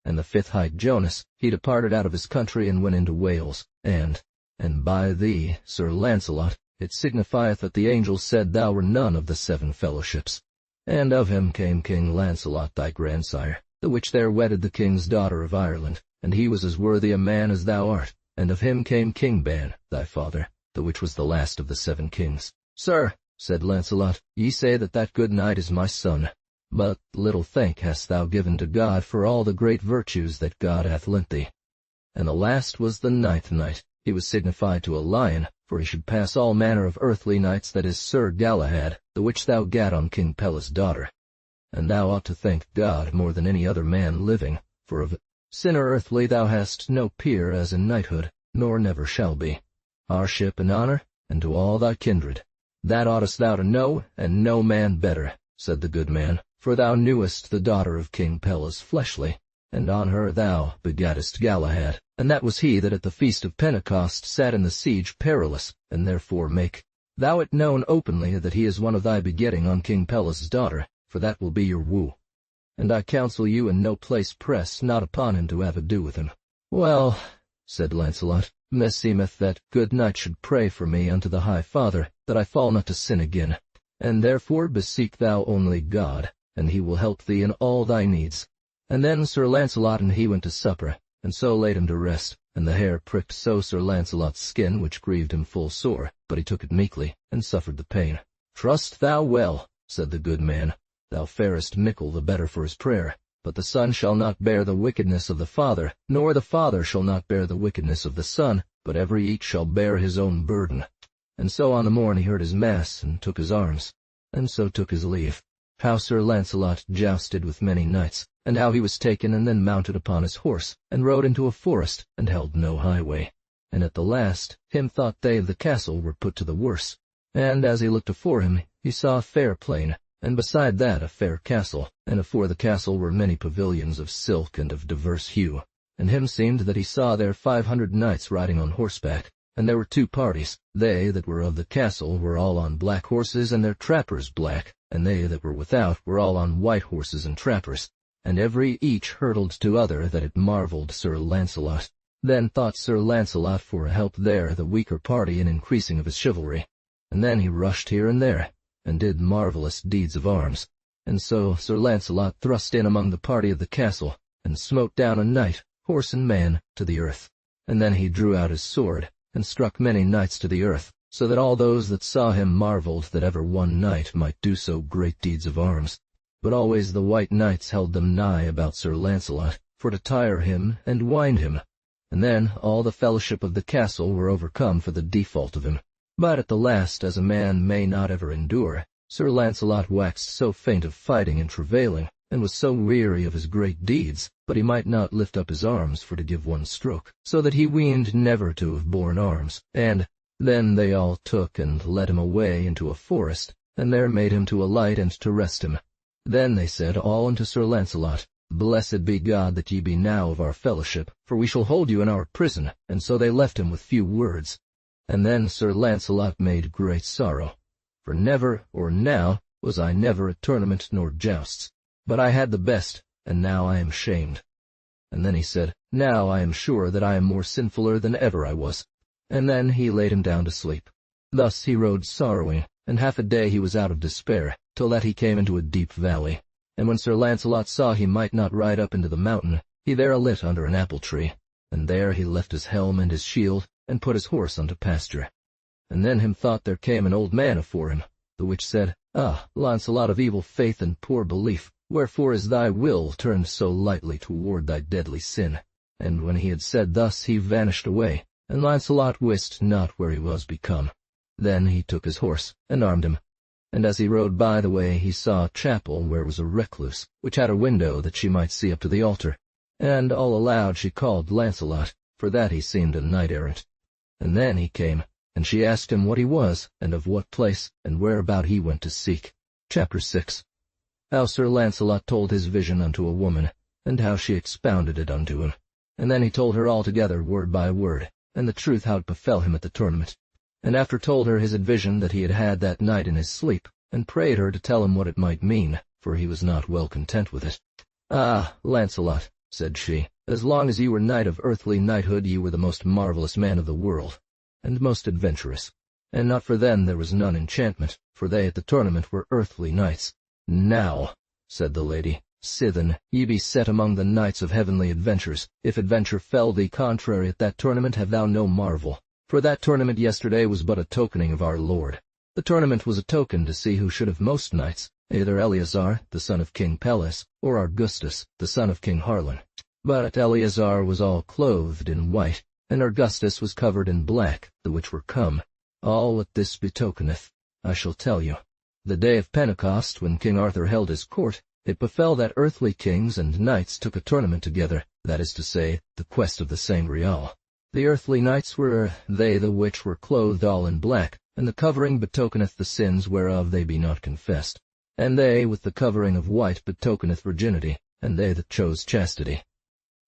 And the 5th hight Jonas. He departed out of his country and went into Wales. And by thee, Sir Launcelot, it signifieth that the angel said thou were none of the 7 fellowships. And of him came King Launcelot thy grandsire, the which there wedded the king's daughter of Ireland, and he was as worthy a man as thou art. And of him came King Ban, thy father, the which was the last of the 7 kings. Sir, said Launcelot, ye say that that good knight is my son. But little thank hast thou given to God for all the great virtues that God hath lent thee. And the last was the 9th knight, he was signified to a lion, for he should pass all manner of earthly knights, that is Sir Galahad, the which thou gat on King Pelles' daughter. And thou ought to thank God more than any other man living, for of sinner earthly thou hast no peer as in knighthood, nor never shall be. Harship and honor, and to all thy kindred. That oughtest thou to know, and no man better, said the good man, for thou knewest the daughter of King Pelles fleshly, and on her thou begattest Galahad, and that was he that at the feast of Pentecost sat in the siege perilous, and therefore make thou it known openly that he is one of thy begetting on King Pelles' daughter, for that will be your woo. And I counsel you in no place press not upon him to have ado with him. Well, said Launcelot, meseemeth that good knight should pray for me unto the High Father, that I fall not to sin again. And therefore beseek thou only God, and he will help thee in all thy needs. And then Sir Launcelot and he went to supper, and so laid him to rest, and the hair pricked so Sir Launcelot's skin, which grieved him full sore, but he took it meekly, and suffered the pain. Trust thou well, said the good man, thou farest mickle the better for his prayer, but the son shall not bear the wickedness of the father, nor the father shall not bear the wickedness of the son, but every each shall bear his own burden. And so on the morn he heard his mass, and took his arms, and so took his leave. How Sir Launcelot jousted with many knights, and how he was taken and then mounted upon his horse, and rode into a forest, and held no highway. And at the last, him thought they of the castle were put to the worse. And as he looked afore him, he saw a fair plain, and beside that a fair castle, and afore the castle were many pavilions of silk and of divers hue. And him seemed that he saw there 500 knights riding on horseback, and there were two parties. They that were of the castle were all on black horses, and their trappers black, and they that were without were all on white horses and trappers. And every each hurtled to other that it marvelled Sir Launcelot. Then thought Sir Launcelot for a help there the weaker party in increasing of his chivalry. And then he rushed here and there, and did marvellous deeds of arms. And so Sir Launcelot thrust in among the party of the castle, and smote down a knight, horse and man, to the earth. And then he drew out his sword, and struck many knights to the earth, so that all those that saw him marvelled that ever one knight might do so great deeds of arms. But always the white knights held them nigh about Sir Launcelot, for to tire him and wind him. And then all the fellowship of the castle were overcome for the default of him. But at the last, as a man may not ever endure, Sir Launcelot waxed so faint of fighting and travailing, and was so weary of his great deeds, but he might not lift up his arms for to give one stroke, so that he weened never to have borne arms. And then they all took and led him away into a forest, and there made him to alight and to rest him. Then they said all unto Sir Launcelot, Blessed be God that ye be now of our fellowship, for we shall hold you in our prison. And so they left him with few words. And then Sir Launcelot made great sorrow, for never or now was I never at tournament nor jousts, but I had the best, and now I am shamed. And then he said, Now I am sure that I am more sinfuller than ever I was. And then he laid him down to sleep. Thus he rode sorrowing, and half a day he was out of despair, till that he came into a deep valley. And when Sir Launcelot saw he might not ride up into the mountain, he there alit under an apple tree. And there he left his helm and his shield, and put his horse unto pasture. And then him thought there came an old man afore him, the which said, Ah, Launcelot of evil faith and poor belief, wherefore is thy will turned so lightly toward thy deadly sin? And when he had said thus, he vanished away, and Launcelot wist not where he was become. Then he took his horse, and armed him. And as he rode by the way, he saw a chapel where was a recluse, which had a window that she might see up to the altar. And all aloud she called Launcelot, for that he seemed a knight-errant. And then he came, and she asked him what he was, and of what place, and whereabout he went to seek. Chapter 6. How Sir Launcelot told his vision unto a woman, and how she expounded it unto him. And then he told her altogether word by word, and the truth how it befell him at the tournament. And after told her his vision that he had had that night in his sleep, and prayed her to tell him what it might mean, for he was not well content with it. Ah, Launcelot, said she, as long as ye were knight of earthly knighthood, ye were the most marvellous man of the world, and most adventurous. And not for then there was none enchantment, for they at the tournament were earthly knights. Now, said the lady, sithen ye be set among the knights of heavenly adventures, if adventure fell thee contrary at that tournament, have thou no marvel. For that tournament yesterday was but a tokening of our Lord. The tournament was a token to see who should have most knights, either Eleazar, the son of King Pelles, or Argustus, the son of King Harlan. But Eleazar was all clothed in white, and Augustus was covered in black, the which were come. All what this betokeneth, I shall tell you. The day of Pentecost, when King Arthur held his court, it befell that earthly kings and knights took a tournament together, that is to say, the quest of the Sangreal. The earthly knights were they the which were clothed all in black, and the covering betokeneth the sins whereof they be not confessed. And they with the covering of white betokeneth virginity, and they that chose chastity.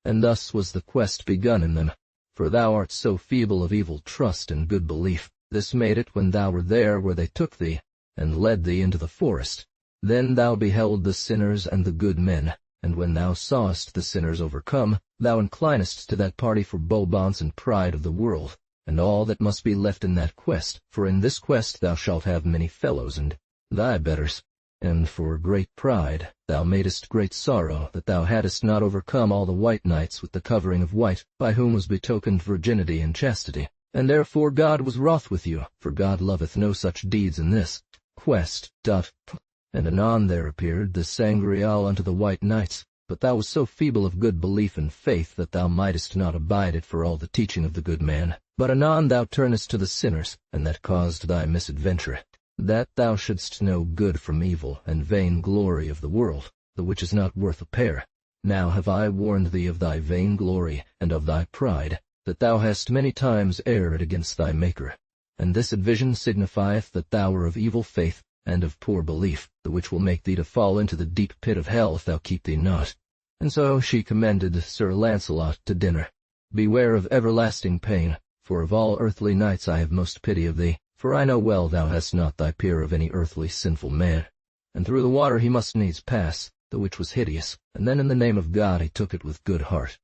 And thus was the quest begun in them. For thou art so feeble of evil trust and good belief, this made it when thou were there where they took thee, and led thee into the forest. Then thou beheld the sinners and the good men, and when thou sawest the sinners overcome, thou inclinest to that party for bolbons and pride of the world, and all that must be left in that quest, for in this quest thou shalt have many fellows and thy betters. And for great pride thou madest great sorrow that thou hadst not overcome all the white knights with the covering of white, by whom was betokened virginity and chastity. And therefore God was wroth with you, for God loveth no such deeds in this quest. And anon there appeared the Sangreal unto the white knights, but thou was so feeble of good belief and faith that thou mightest not abide it for all the teaching of the good man. But anon thou turnest to the sinners, and that caused thy misadventure, that thou shouldst know good from evil, and vain glory of the world, the which is not worth a pear. Now have I warned thee of thy vain glory, and of thy pride, that thou hast many times erred against thy Maker. And this advision signifieth that thou are of evil faith, and of poor belief, the which will make thee to fall into the deep pit of hell if thou keep thee not. And so she commended Sir Launcelot to dinner. Beware of everlasting pain, for of all earthly knights I have most pity of thee, for I know well thou hast not thy peer of any earthly sinful man. And through the water he must needs pass, the which was hideous, and then in the name of God he took it with good heart.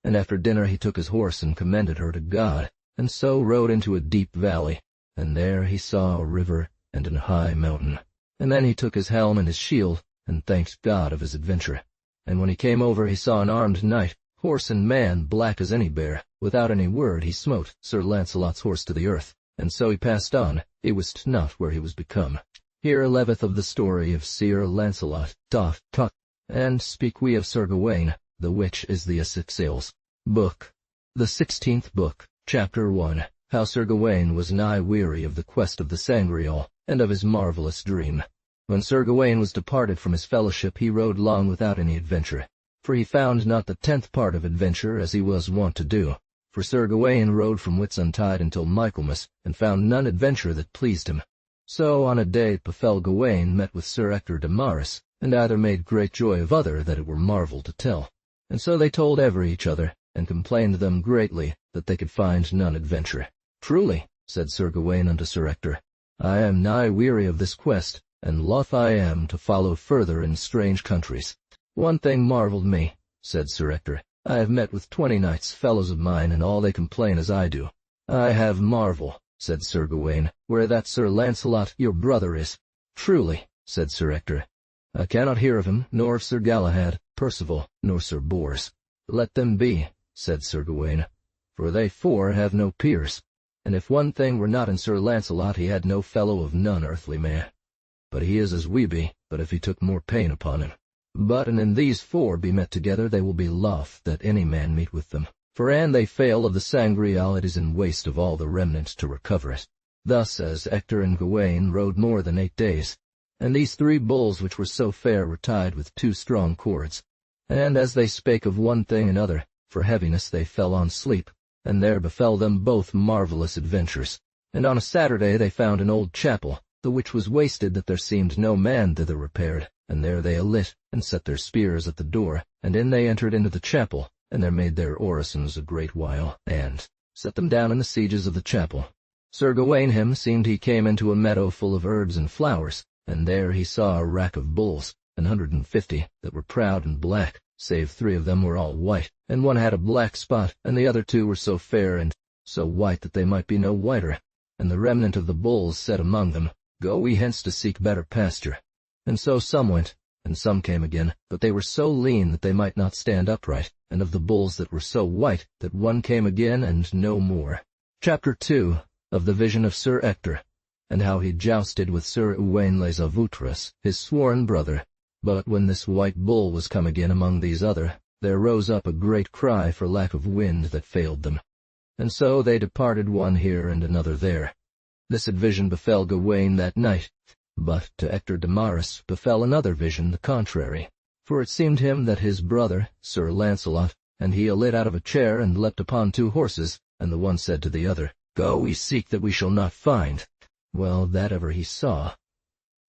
And after dinner he took his horse and commended her to God, and so rode into a deep valley, and there he saw a river and an high mountain. And then he took his helm and his shield, and thanked God of his adventure. And when he came over he saw an armed knight, horse and man, black as any bear. Without any word he smote Sir Launcelot's horse to the earth, and so he passed on, he wist not where he was become. Here leveth of the story of Sir Launcelot. And speak we of Sir Gawain, the which is the Sixth Book. The 16th Book, Chapter 1. How Sir Gawain was nigh weary of the quest of the Sangreal, and of his marvellous dream. When Sir Gawain was departed from his fellowship he rode long without any adventure, for he found not the 10th part of adventure as he was wont to do. For Sir Gawain rode from Whitsuntide until Michaelmas, and found none adventure that pleased him. So on a day it befell Gawain met with Sir Ector de Maris, and either made great joy of other that it were marvel to tell. And so they told every each other, and complained them greatly that they could find none adventure. Truly, said Sir Gawain unto Sir Ector, I am nigh weary of this quest, and loth I am to follow further in strange countries. One thing marvelled me, said Sir Ector. I have met with 20 knights, fellows of mine, and all they complain as I do. I have marvel, said Sir Gawain, where that Sir Launcelot your brother is. Truly, said Sir Ector, I cannot hear of him, nor of Sir Galahad, Percival, nor Sir Bors. Let them be, said Sir Gawain, for they 4 have no peers. And if one thing were not in Sir Launcelot, he had no fellow of none earthly man. But he is as we be, but if he took more pain upon him. But an in these 4 be met together, they will be loth that any man meet with them. For an they fail of the Sangreal, it is in waste of all the remnant to recover it. Thus as Ector and Gawain rode more than 8 days, and these 3 bulls which were so fair were tied with 2 strong cords. And as they spake of one thing and other, for heaviness they fell on sleep, and there befell them both marvellous adventures. And on a Saturday they found an old chapel, the which was wasted that there seemed no man thither repaired, and there they alit, and set their spears at the door, and in they entered into the chapel, and there made their orisons a great while, and set them down in the sieges of the chapel. Sir Gawain him seemed he came into a meadow full of herbs and flowers, and there he saw a rack of bulls, 150, that were proud and black, save 3 of them were all white, and one had a black spot, and the other 2 were so fair and so white that they might be no whiter. And the remnant of the bulls said among them, Go we hence to seek better pasture. And so some went, and some came again, but they were so lean that they might not stand upright, and of the bulls that were so white that one came again and no more. Chapter 2. Of the vision of Sir Ector, and how he jousted with Sir Uwaine les Avoutres, his sworn brother. But when this white bull was come again among these other, there rose up a great cry for lack of wind that failed them. And so they departed one here and another there. This vision befell Gawain that night, but to Ector de Maris befell another vision the contrary. For it seemed him that his brother, Sir Launcelot, and he alit out of a chair and leapt upon 2 horses, and the one said to the other, Go we seek that we shall not find. Well, that ever he saw.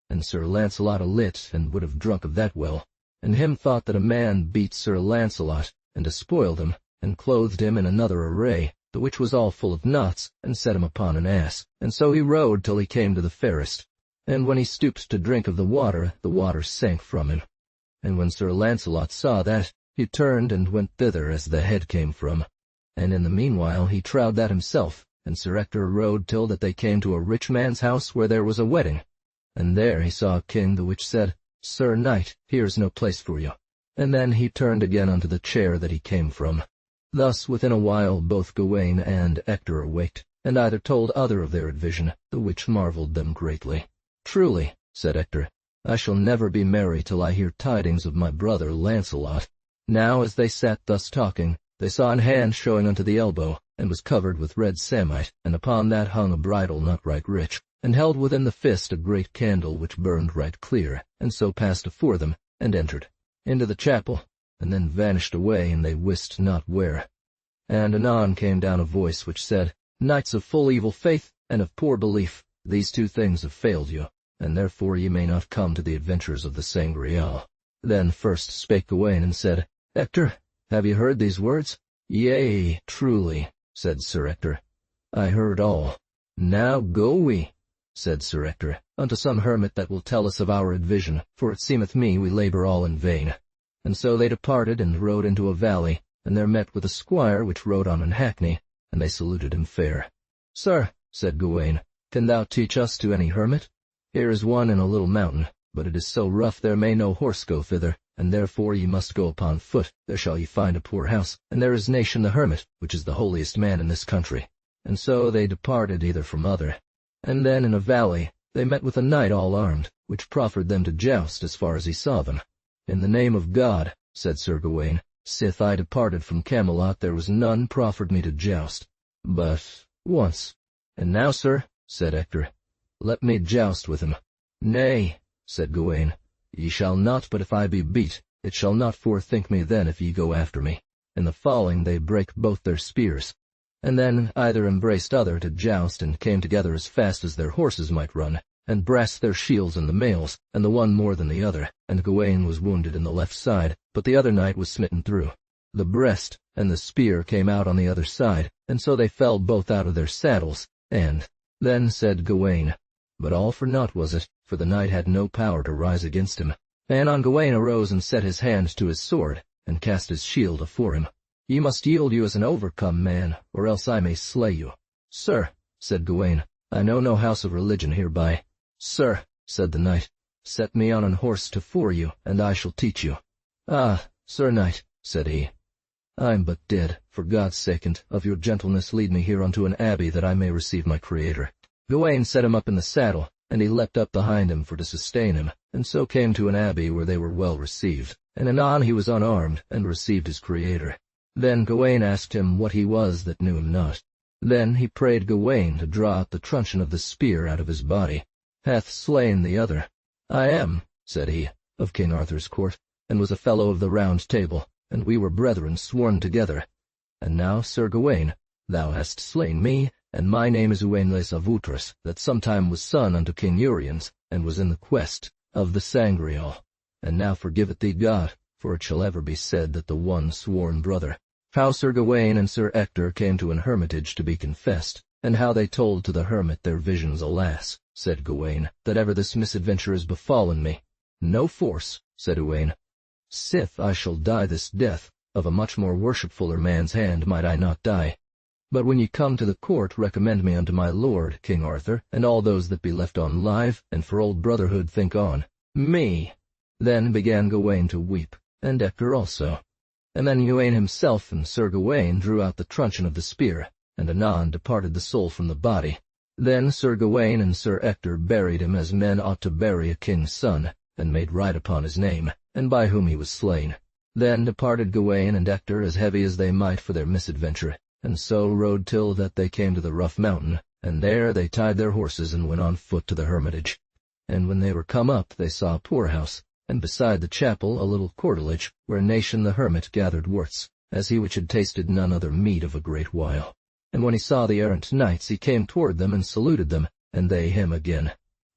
And Sir Launcelot alit, and would have drunk of that well. And him thought that a man beat Sir Launcelot, and despoiled him, and clothed him in another array, the which was all full of knots, and set him upon an ass. And so he rode till he came to the fairest. And when he stooped to drink of the water sank from him. And when Sir Launcelot saw that, he turned and went thither as the head came from. And in the meanwhile he trowed that himself, and Sir Ector rode till that they came to a rich man's house where there was a wedding. And there he saw a king the which said, Sir knight, here's no place for you. And then he turned again unto the chair that he came from. Thus within a while both Gawain and Ector awaked, and either told other of their vision, the which marvelled them greatly. Truly, said Ector, I shall never be merry till I hear tidings of my brother Launcelot. Now as they sat thus talking, they saw an hand showing unto the elbow, and was covered with red samite, and upon that hung a bridle not right rich, and held within the fist a great candle which burned right clear, and so passed afore them, and entered into the chapel, and then vanished away, and they wist not where. And anon came down a voice which said, Knights of full evil faith, and of poor belief, these 2 things have failed you, and therefore ye may not come to the adventures of the Sangreal. Then first spake Gawain, and said, Ector, have ye heard these words? Yea, truly, said Sir Ector, I heard all. Now go we, said Sir Ector, unto some hermit that will tell us of our advision, for it seemeth me we labour all in vain. And so they departed, and rode into a valley, and there met with a squire which rode on an hackney, and they saluted him fair. Sir, said Gawain, can thou teach us to any hermit? Here is one in a little mountain, but it is so rough there may no horse go thither, and therefore ye must go upon foot. There shall ye find a poor house, and there is Nation the hermit, which is the holiest man in this country. And so they departed either from other. And then in a valley they met with a knight all armed, which proffered them to joust as far as he saw them. In the name of God, said Sir Gawain, sith I departed from Camelot there was none proffered me to joust, but once. And now, sir, said Ector, let me joust with him. Nay, said Gawain, ye shall not, but if I be beat, it shall not forethink me then if ye go after me. In the falling they brake both their spears, and then either embraced other to joust, and came together as fast as their horses might run, and brast their shields in the mails, and the one more than the other, and Gawain was wounded in the left side, but the other knight was smitten through the breast, and the spear came out on the other side, and so they fell both out of their saddles. And then said Gawain, but all for naught was it, for the knight had no power to rise against him. And Gawain arose and set his hand to his sword, and cast his shield afore him. Ye must yield you as an overcome man, or else I may slay you. Sir, said Gawain, I know no house of religion hereby. Sir, said the knight, set me on an horse to fore you, and I shall teach you. Ah, sir knight, said he, I'm but dead. For God's sake and of your gentleness lead me here unto an abbey that I may receive my Creator. Gawain set him up in the saddle, and he leapt up behind him for to sustain him, and so came to an abbey where they were well received. And anon he was unarmed, and received his Creator. Then Gawain asked him what he was that knew him not. Then he prayed Gawain to draw out the truncheon of the spear out of his body. Hath slain the other. I am, said he, of King Arthur's court, and was a fellow of the Round Table, and we were brethren sworn together. And now, Sir Gawain, thou hast slain me, and my name is Owain les Avoutres, that sometime was son unto King Uriens, and was in the quest of the Sangreal. And now forgive it thee God, for it shall ever be said that the one sworn brother. How Sir Gawain and Sir Ector came to an hermitage to be confessed, and how they told to the hermit their visions. Alas, said Gawain, that ever this misadventure is befallen me. No force, said Owain. Sith I shall die this death, of a much more worshipfuller man's hand might I not die. But when ye come to the court, recommend me unto my lord, King Arthur, and all those that be left on live, and for old brotherhood think on me. Then began Gawain to weep, and Ector also. And then Owain himself and Sir Gawain drew out the truncheon of the spear, and anon departed the soul from the body. Then Sir Gawain and Sir Ector buried him as men ought to bury a king's son, and made right upon his name, and by whom he was slain. Then departed Gawain and Ector as heavy as they might for their misadventure, and so rode till that they came to the rough mountain, and there they tied their horses and went on foot to the hermitage. And when they were come up, they saw a poorhouse, and beside the chapel a little courtelage, where Nation the hermit gathered worts, as he which had tasted none other meat of a great while. And when he saw the errant knights, he came toward them and saluted them, and they him again.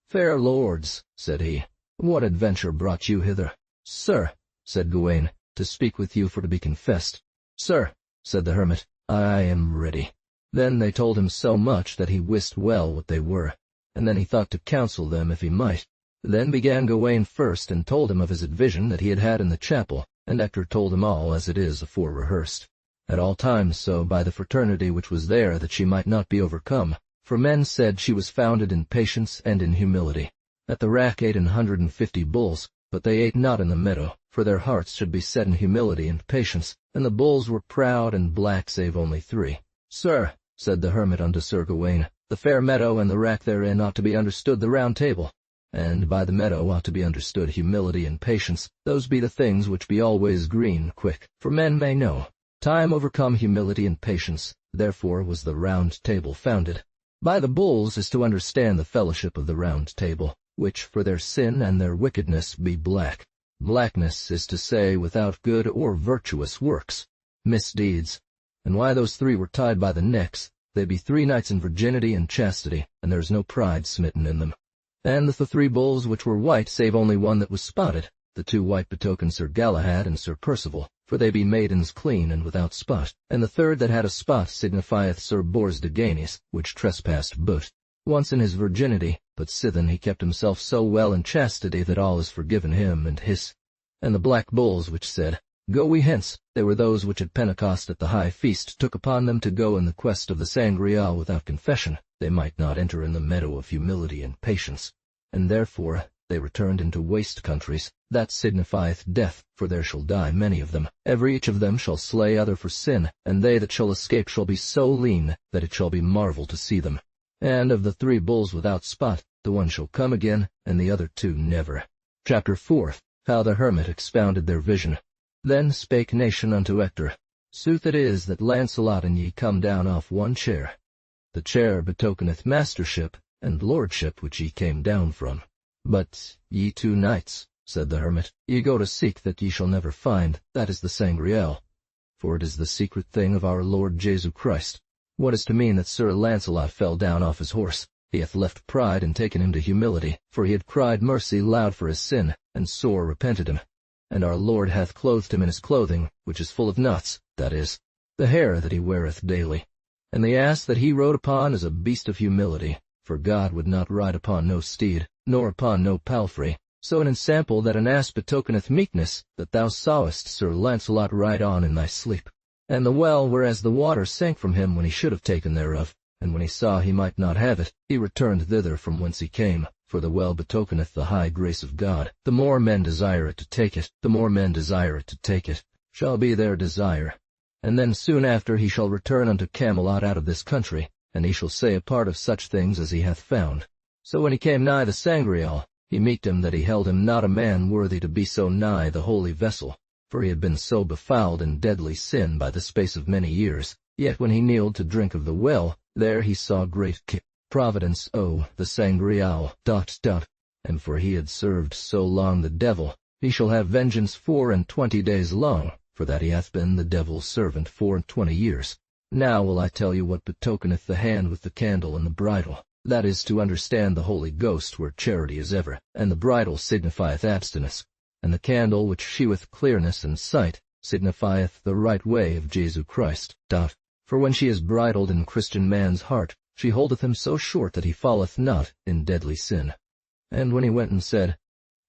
"Fair lords," said he, "what adventure brought you hither?" "Sir," said Gawaine, "to speak with you for to be confessed." "Sir," said the hermit, "I am ready." Then they told him so much that he wist well what they were, and then he thought to counsel them if he might. Then began Gawaine first, and told him of his vision that he had had in the chapel, and Ector told him all as it is afore rehearsed. At all times so by the fraternity which was there, that she might not be overcome, for men said she was founded in patience and in humility. That the rack ate 150 bulls, but they ate not in the meadow, for their hearts should be set in humility and patience, and the bulls were proud and black save only 3. "Sir," said the hermit unto Sir Gawaine, "the fair meadow and the rack therein ought to be understood the round table, and by the meadow ought to be understood humility and patience. Those be the things which be always green quick, for men may know. Time overcome humility and patience, therefore was the round table founded. By the bulls is to understand the fellowship of the round table, which for their sin and their wickedness be black. Blackness is to say without good or virtuous works, misdeeds. And why those 3 were tied by the necks, they be 3 knights in virginity and chastity, and there is no pride smitten in them. And the 3 bulls which were white, save only one that was spotted, the 2 white betoken Sir Galahad and Sir Percival, for they be maidens clean and without spot, and the 3rd that had a spot signifieth Sir Bors de Ganis, which trespassed but once in his virginity, but sithen he kept himself so well in chastity that all is forgiven him and his. And the black bulls which said, Go we hence, they were those which at Pentecost at the high feast took upon them to go in the quest of the Sangreal without confession, they might not enter in the meadow of humility and patience. And therefore they returned into waste countries, that signifieth death, for there shall die many of them. Every each of them shall slay other for sin, and they that shall escape shall be so lean that it shall be marvel to see them. And of the 3 bulls without spot, the one shall come again, and the other 2 never. Chapter 4. How the hermit expounded their vision. Then spake Nation unto Ector, Sooth it is that Launcelot and ye come down off one chair. The chair betokeneth mastership and lordship which ye came down from. But ye 2 knights, said the hermit, ye go to seek that ye shall never find, that is the Sangreal. For it is the secret thing of our Lord Jesu Christ. What is to mean that Sir Launcelot fell down off his horse? He hath left pride and taken him to humility, for he had cried mercy loud for his sin, and sore repented him. And our Lord hath clothed him in his clothing, which is full of knots, that is, the hair that he weareth daily. And the ass that he rode upon is a beast of humility, for God would not ride upon no steed, nor upon no palfrey. So an ensample that an ass betokeneth meekness, that thou sawest Sir Launcelot ride on in thy sleep. And the well whereas the water sank from him when he should have taken thereof, and when he saw he might not have it, he returned thither from whence he came, for the well betokeneth the high grace of God. The more men desire it to take it, the more men desire it to take it, shall be their desire. And then soon after he shall return unto Camelot out of this country, and he shall say a part of such things as he hath found. So when he came nigh the Sangreal, he meet him that he held him not a man worthy to be so nigh the holy vessel, for he had been so befouled in deadly sin by the space of many years. Yet when he kneeled to drink of the well, there he saw great providence, the Sangreal, ... And for he had served so long the devil, he shall have vengeance 24 days long, for that he hath been the devil's servant 24 years. Now will I tell you what betokeneth the hand with the candle and the bridle. That is to understand the Holy Ghost where charity is ever, and the bridle signifieth abstinence, and the candle which sheweth clearness and sight signifieth the right way of Jesu Christ. For when she is bridled in Christian man's heart, she holdeth him so short that he falleth not in deadly sin. And when he went and said,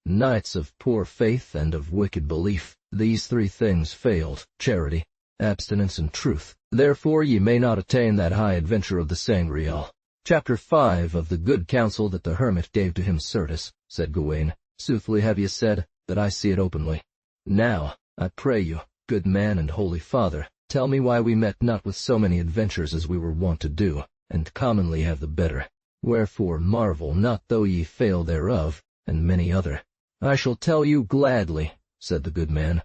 Knights of poor faith and of wicked belief, these 3 things failed, charity, abstinence, and truth. Therefore ye may not attain that high adventure of the Sangreal. Chapter 5. Of the good counsel that the hermit gave to him certes, said Gawaine, Soothly have ye said, that I see it openly. Now, I pray you, good man and holy father, tell me why we met not with so many adventures as we were wont to do, and commonly have the better. Wherefore marvel not though ye fail thereof, and many other. I shall tell you gladly, said the good man.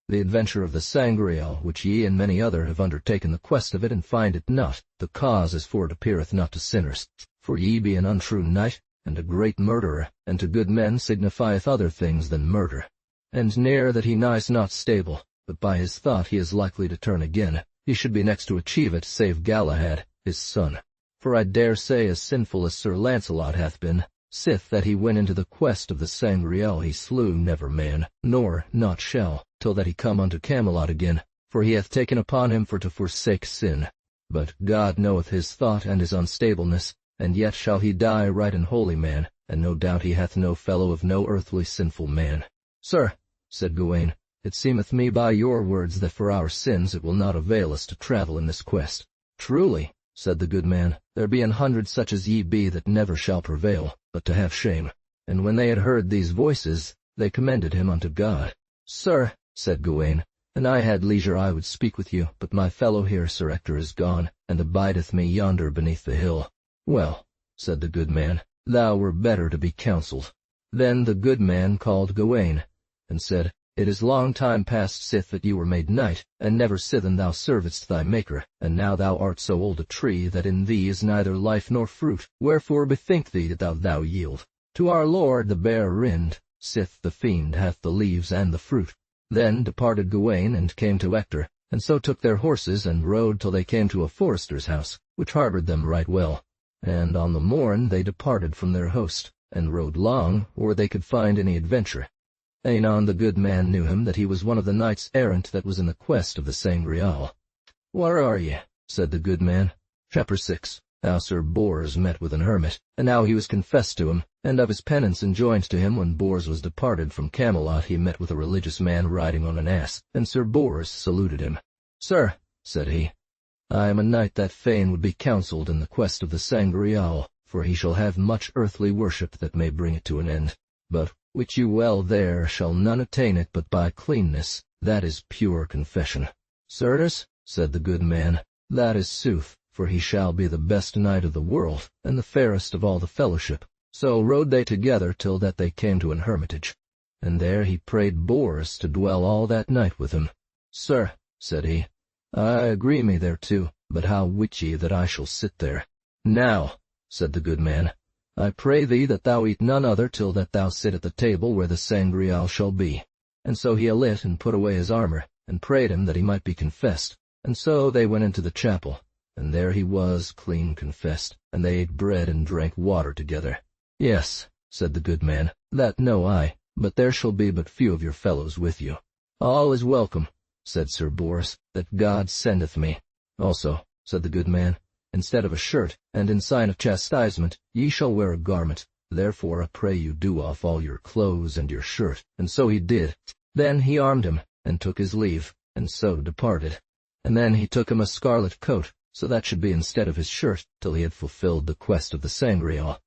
the adventure of the Sangreal, which ye and many other have undertaken the quest of it, and find it not. The cause is for it appeareth not to sinners. For ye be an untrue knight, and a great murderer, and to good men signifieth other things than murder. And ne'er that he nighs not stable, but by his thought he is likely to turn again, he should be next to achieve it, save Galahad, his son. For I dare say as sinful as Sir Launcelot hath been, sith that he went into the quest of the Sangreal he slew never man, nor not shall, till that he come unto Camelot again, for he hath taken upon him for to forsake sin. But God knoweth his thought and his unstableness, and yet shall he die right and holy man, and no doubt he hath no fellow of no earthly sinful man. Sir, said Gawaine, it seemeth me by your words that for our sins it will not avail us to travel in this quest. Truly, said the good man, there be 100 such as ye be that never shall prevail, but to have shame. And when they had heard these voices, they commended him unto God. Sir, said Gawaine, an I had leisure I would speak with you, but my fellow here, Sir Ector, is gone, and abideth me yonder beneath the hill. Well, said the good man, thou were better to be counselled. Then the good man called Gawaine, and said, It is long time past sith that you were made knight, and never sithen thou servedst thy Maker, and now thou art so old a tree that in thee is neither life nor fruit. Wherefore bethink thee that thou yield to our Lord the bare rind, sith the fiend hath the leaves and the fruit. Then departed Gawaine and came to Ector, and so took their horses and rode till they came to a forester's house, which harboured them right well. And on the morn they departed from their host, and rode long, or they could find any adventure. Anon the good man knew him that he was one of the knights errant that was in the quest of the Sangreal. Where are ye? Said the good man. Chapter 6. How Sir Bors met with an hermit, and how he was confessed to him, and of his penance enjoined to him. When Bors was departed from Camelot, he met with a religious man riding on an ass, and Sir Bors saluted him. Sir, said he, I am a knight that fain would be counselled in the quest of the Sangreal, for he shall have much earthly worship that may bring it to an end. But, wit you well there shall none attain it but by cleanness, that is pure confession. Certes, said the good man, that is sooth, for he shall be the best knight of the world, and the fairest of all the fellowship. So rode they together till that they came to an hermitage, and there he prayed Bors to dwell all that night with him. Sir, said he, I agree me thereto, but how wit ye that I shall sit there? Now, said the good man, I pray thee that thou eat none other till that thou sit at the table where the Sangreal shall be. And so he alit and put away his armor, and prayed him that he might be confessed. And so they went into the chapel, and there he was clean confessed, and they ate bread and drank water together. Yes, said the good man, that know I, but there shall be but few of your fellows with you. All is welcome, said Sir Bors, that God sendeth me. Also, said the good man, instead of a shirt, and in sign of chastisement, ye shall wear a garment. Therefore I pray you do off all your clothes and your shirt. And so he did. Then he armed him, and took his leave, and so departed. And then he took him a scarlet coat, so that should be instead of his shirt, till he had fulfilled the quest of the Sangreal.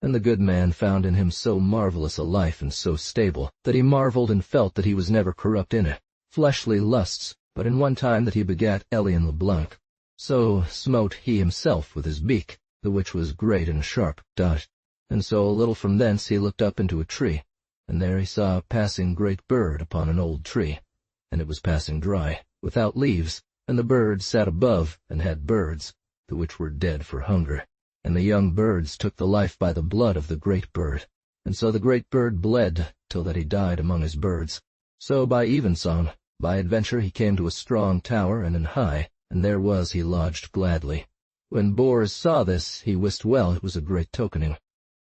And the good man found in him so marvellous a life and so stable, that he marvelled and felt that he was never corrupt in it. Fleshly lusts, but in one time that he begat Elian LeBlanc. So smote he himself with his beak, the which was great and sharp. And so a little from thence he looked up into a tree, and there he saw a passing great bird upon an old tree, and it was passing dry, without leaves, and the bird sat above, and had birds, the which were dead for hunger. And the young birds took the life by the blood of the great bird, and so the great bird bled, till that he died among his birds. So by evensong, by adventure he came to a strong tower and an high, and there was he lodged gladly. When Bors saw this, he wist well it was a great tokening.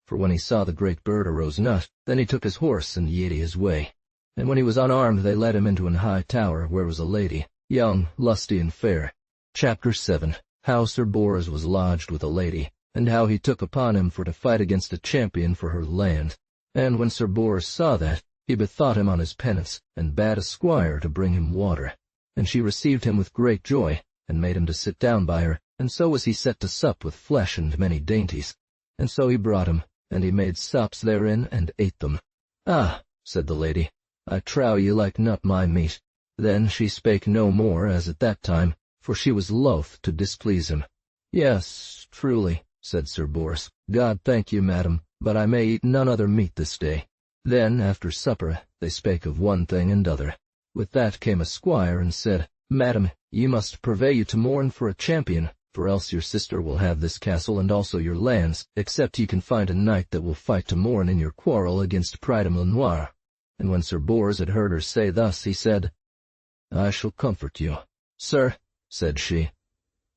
For when he saw the great bird arose not, then he took his horse and yede his way. And when he was unarmed, they led him into an high tower, where was a lady, young, lusty, and fair. Chapter 7. How Sir Bors was lodged with a lady, and how he took upon him for to fight against a champion for her land. And when Sir Bors saw that, he bethought him on his penance, and bade a squire to bring him water. And she received him with great joy, and made him to sit down by her, and so was he set to sup with flesh and many dainties. And so he brought him, and he made sops therein, and ate them. Ah, said the lady, I trow ye like not my meat. Then she spake no more as at that time, for she was loath to displease him. Yes, truly, said Sir Bors, God thank you, madam, but I may eat none other meat this day. Then, after supper, they spake of one thing and other. With that came a squire and said, Madam, ye must purvey you to mourn for a champion, for else your sister will have this castle and also your lands, except ye can find a knight that will fight to mourn in your quarrel against Pridam le Noir. And when Sir Bors had heard her say thus, he said, I shall comfort you. Sir, said she,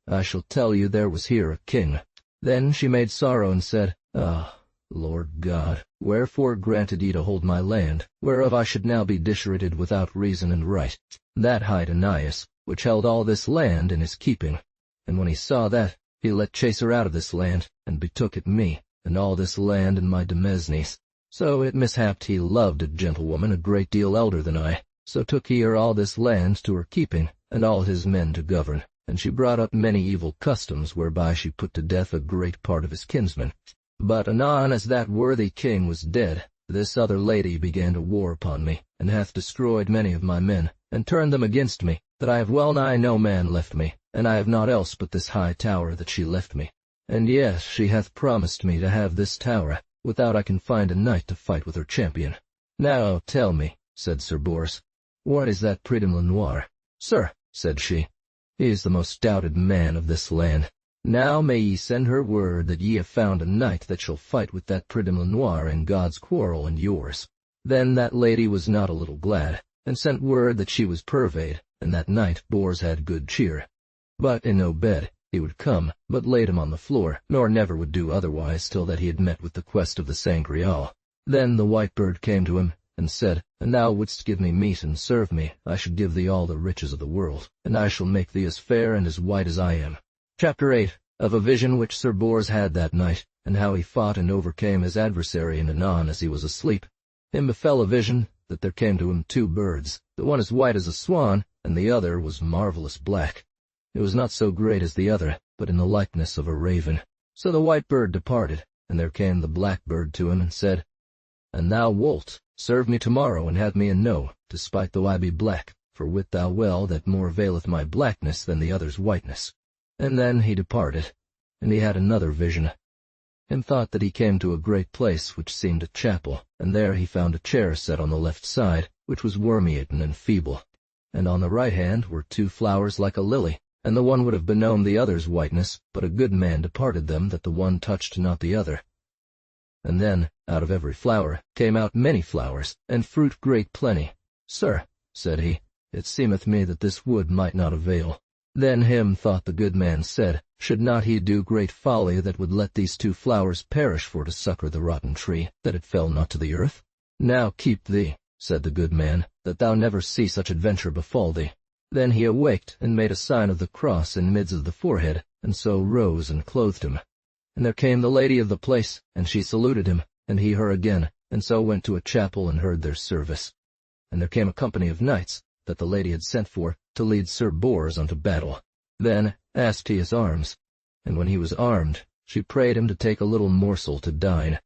I shall tell you there was here a king. Then she made sorrow and said, Ah, Lord God, wherefore granted ye to hold my land, whereof I should now be disherited without reason and right, that hight Aeneas, which held all this land in his keeping. And when he saw that, he let chase her out of this land, and betook it me, and all this land and my demesnes. So it mishapped he loved a gentlewoman a great deal elder than I, so took he her all this land to her keeping, and all his men to govern, and she brought up many evil customs, whereby she put to death a great part of his kinsmen. But anon as that worthy king was dead, this other lady began to war upon me, and hath destroyed many of my men, and turned them against me, that I have well nigh no man left me, and I have naught else but this high tower that she left me. And yet she hath promised me to have this tower, without I can find a knight to fight with her champion. Now tell me, said Sir Bors, what is that Pridam le Noir? Sir, said she, he is the most doubted man of this land. Now may ye send her word that ye have found a knight that shall fight with that Pridam le Noir in God's quarrel and yours. Then that lady was not a little glad, and sent word that she was purveyed, and that night Bors had good cheer. But in no bed he would come, but laid him on the floor, nor never would do otherwise till that he had met with the quest of the Sangreal. Then the white bird came to him, and said, An thou wouldst give me meat and serve me, I should give thee all the riches of the world, and I shall make thee as fair and as white as I am. Chapter 8. Of a vision which Sir Bors had that night, and how he fought and overcame his adversary, and anon as he was asleep. Him befell a vision, that there came to him two birds, the one as white as a swan, and the other was marvelous black. It was not so great as the other, but in the likeness of a raven. So the white bird departed, and there came the black bird to him, and said, And thou wilt serve me tomorrow, and have me in know, despite though I be black, for wit thou well that more availeth my blackness than the other's whiteness. And then he departed, and he had another vision, and thought that he came to a great place which seemed a chapel, and there he found a chair set on the left side, which was worm-eaten and feeble. And on the right hand were two flowers like a lily, and the one would have beknown the other's whiteness, but a good man departed them, that the one touched not the other. And then, out of every flower, came out many flowers, and fruit great plenty. Sir, said he, it seemeth me that this wood might not avail. Then him thought the good man said, Should not he do great folly that would let these two flowers perish for to succor the rotten tree, that it fell not to the earth? Now keep thee, said the good man, that thou never see such adventure befall thee. Then he awaked, and made a sign of the cross in midst of the forehead, and so rose and clothed him. And there came the lady of the place, and she saluted him, and he her again, and so went to a chapel and heard their service. And there came a company of knights, that the lady had sent for, to lead Sir Bors unto battle. Then asked he his arms, and when he was armed, she prayed him to take a little morsel to dine.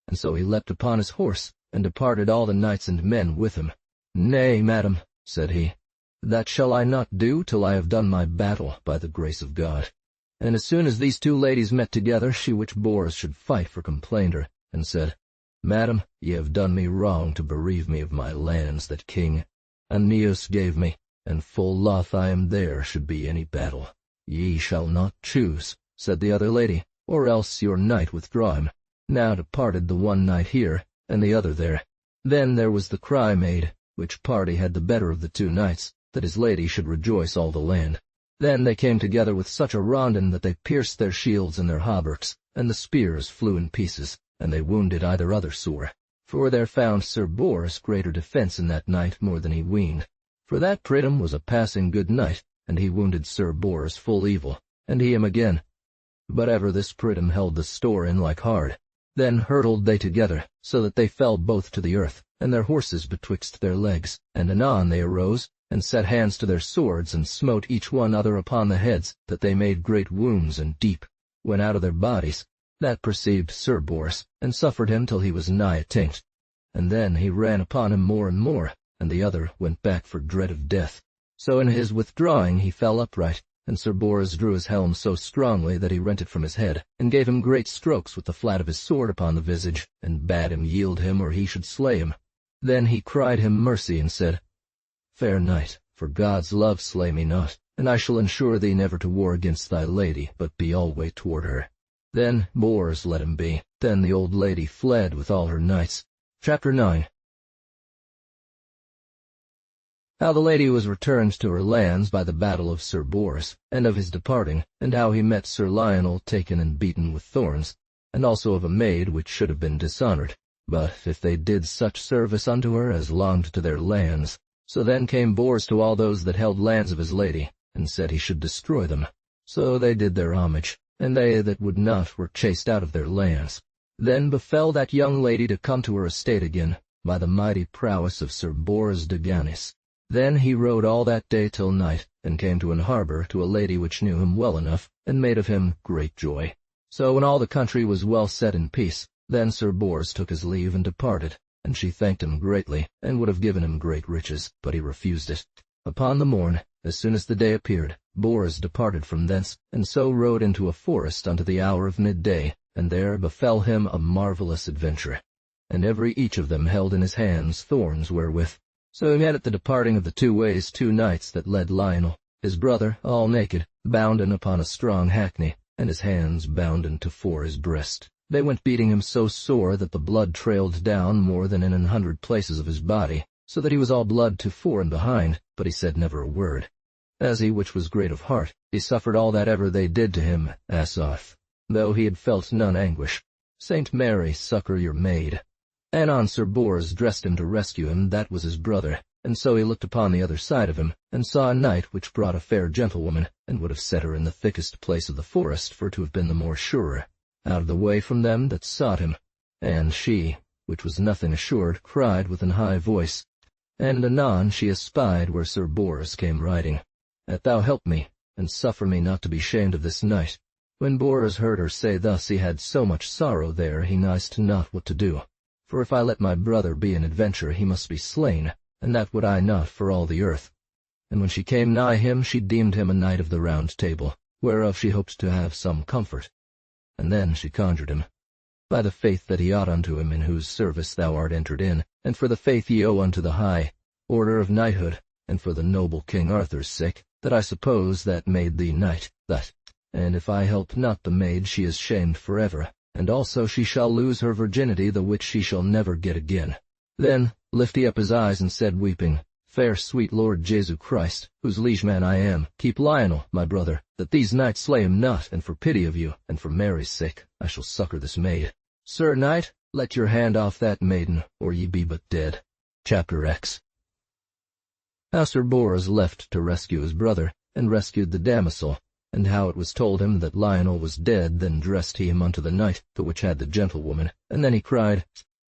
And so he leapt upon his horse, and departed all the knights and men with him. Nay, madam, said he, that shall I not do till I have done my battle, by the grace of God. And as soon as these two ladies met together, she which Bors should fight for complained her, and said, Madam, ye have done me wrong to bereave me of my lands that King Aeneas gave me, and full loth I am there should be any battle. Ye shall not choose, said the other lady, or else your knight withdraw him. Now departed the one knight here, and the other there. Then there was the cry made, which party had the better of the two knights, that his lady should rejoice all the land. Then they came together with such a rondin that they pierced their shields and their hauberks, and the spears flew in pieces, and they wounded either other sore. For there found Sir Bors greater defence in that night more than he weened. For that Pridam was a passing good knight, and he wounded Sir Bors full evil, and he him again. But ever this Pridam held the store in like hard. Then hurtled they together, so that they fell both to the earth, and their horses betwixt their legs. And anon they arose, and set hands to their swords, and smote each one other upon the heads, that they made great wounds and deep, when out of their bodies. That perceived Sir Bors, and suffered him till he was nigh attaint. And then he ran upon him more and more, and the other went back for dread of death. So in his withdrawing he fell upright, and Sir Bors drew his helm so strongly that he rent it from his head, and gave him great strokes with the flat of his sword upon the visage, and bade him yield him or he should slay him. Then he cried him mercy, and said, Fair knight, for God's love slay me not, and I shall ensure thee never to war against thy lady, but be alway toward her. Then Bors let him be. Then the old lady fled with all her knights. Chapter 9. How the lady was returned to her lands by the battle of Sir Bors, and of his departing, and how he met Sir Lionel taken and beaten with thorns, and also of a maid which should have been dishonored, but if they did such service unto her as longed to their lands. So then came Bors to all those that held lands of his lady, and said he should destroy them. So they did their homage, and they that would not were chased out of their lands. Then befell that young lady to come to her estate again, by the mighty prowess of Sir Bors de Ganis. Then he rode all that day till night, and came to an harbor to a lady which knew him well enough, and made of him great joy. So when all the country was well set in peace, then Sir Bors took his leave and departed, and she thanked him greatly, and would have given him great riches, but he refused it. Upon the morn, as soon as the day appeared, Bors departed from thence, and so rode into a forest unto the hour of midday, and there befell him a marvellous adventure. And every each of them held in his hands thorns wherewith. So he met at the departing of the two ways 2 knights that led Lionel, his brother, all naked, bounden upon a strong hackney, and his hands bounden to fore his breast. They went beating him so sore that the blood trailed down more than in 100 places of his body, so that he was all blood to fore and behind, but he said never a word. As he which was great of heart, he suffered all that ever they did to him, Asoth, though he had felt none anguish. Saint Mary, succor your maid. Anon Sir Bors dressed him to rescue him, that was his brother, and so he looked upon the other side of him, and saw a knight which brought a fair gentlewoman, and would have set her in the thickest place of the forest, for to have been the more surer, out of the way from them that sought him. And she, which was nothing assured, cried with an high voice. And anon she espied where Sir Bors came riding. That thou help me, and suffer me not to be shamed of this knight. When Bors heard her say thus, he had so much sorrow there he nist not what to do. For if I let my brother be in adventure, he must be slain, and that would I not for all the earth. And when she came nigh him, she deemed him a knight of the Round Table, whereof she hoped to have some comfort. And then she conjured him, by the faith that he ought unto him in whose service thou art entered in, and for the faith ye owe unto the high order of knighthood, and for the noble King Arthur's sake, that I suppose that made thee knight, that, and if I help not the maid, she is shamed forever, and also she shall lose her virginity, the which she shall never get again. Then lift he up his eyes and said weeping, Fair sweet Lord Jesu Christ, whose liegeman I am, keep Lionel, my brother, that these knights slay him not, and for pity of you, and for Mary's sake, I shall succor this maid. Sir knight, let your hand off that maiden, or ye be but dead. Chapter X. How Sir Bors left to rescue his brother, and rescued the damosel, and how it was told him that Lionel was dead. Then dressed he him unto the knight, the which had the gentlewoman, and then he cried,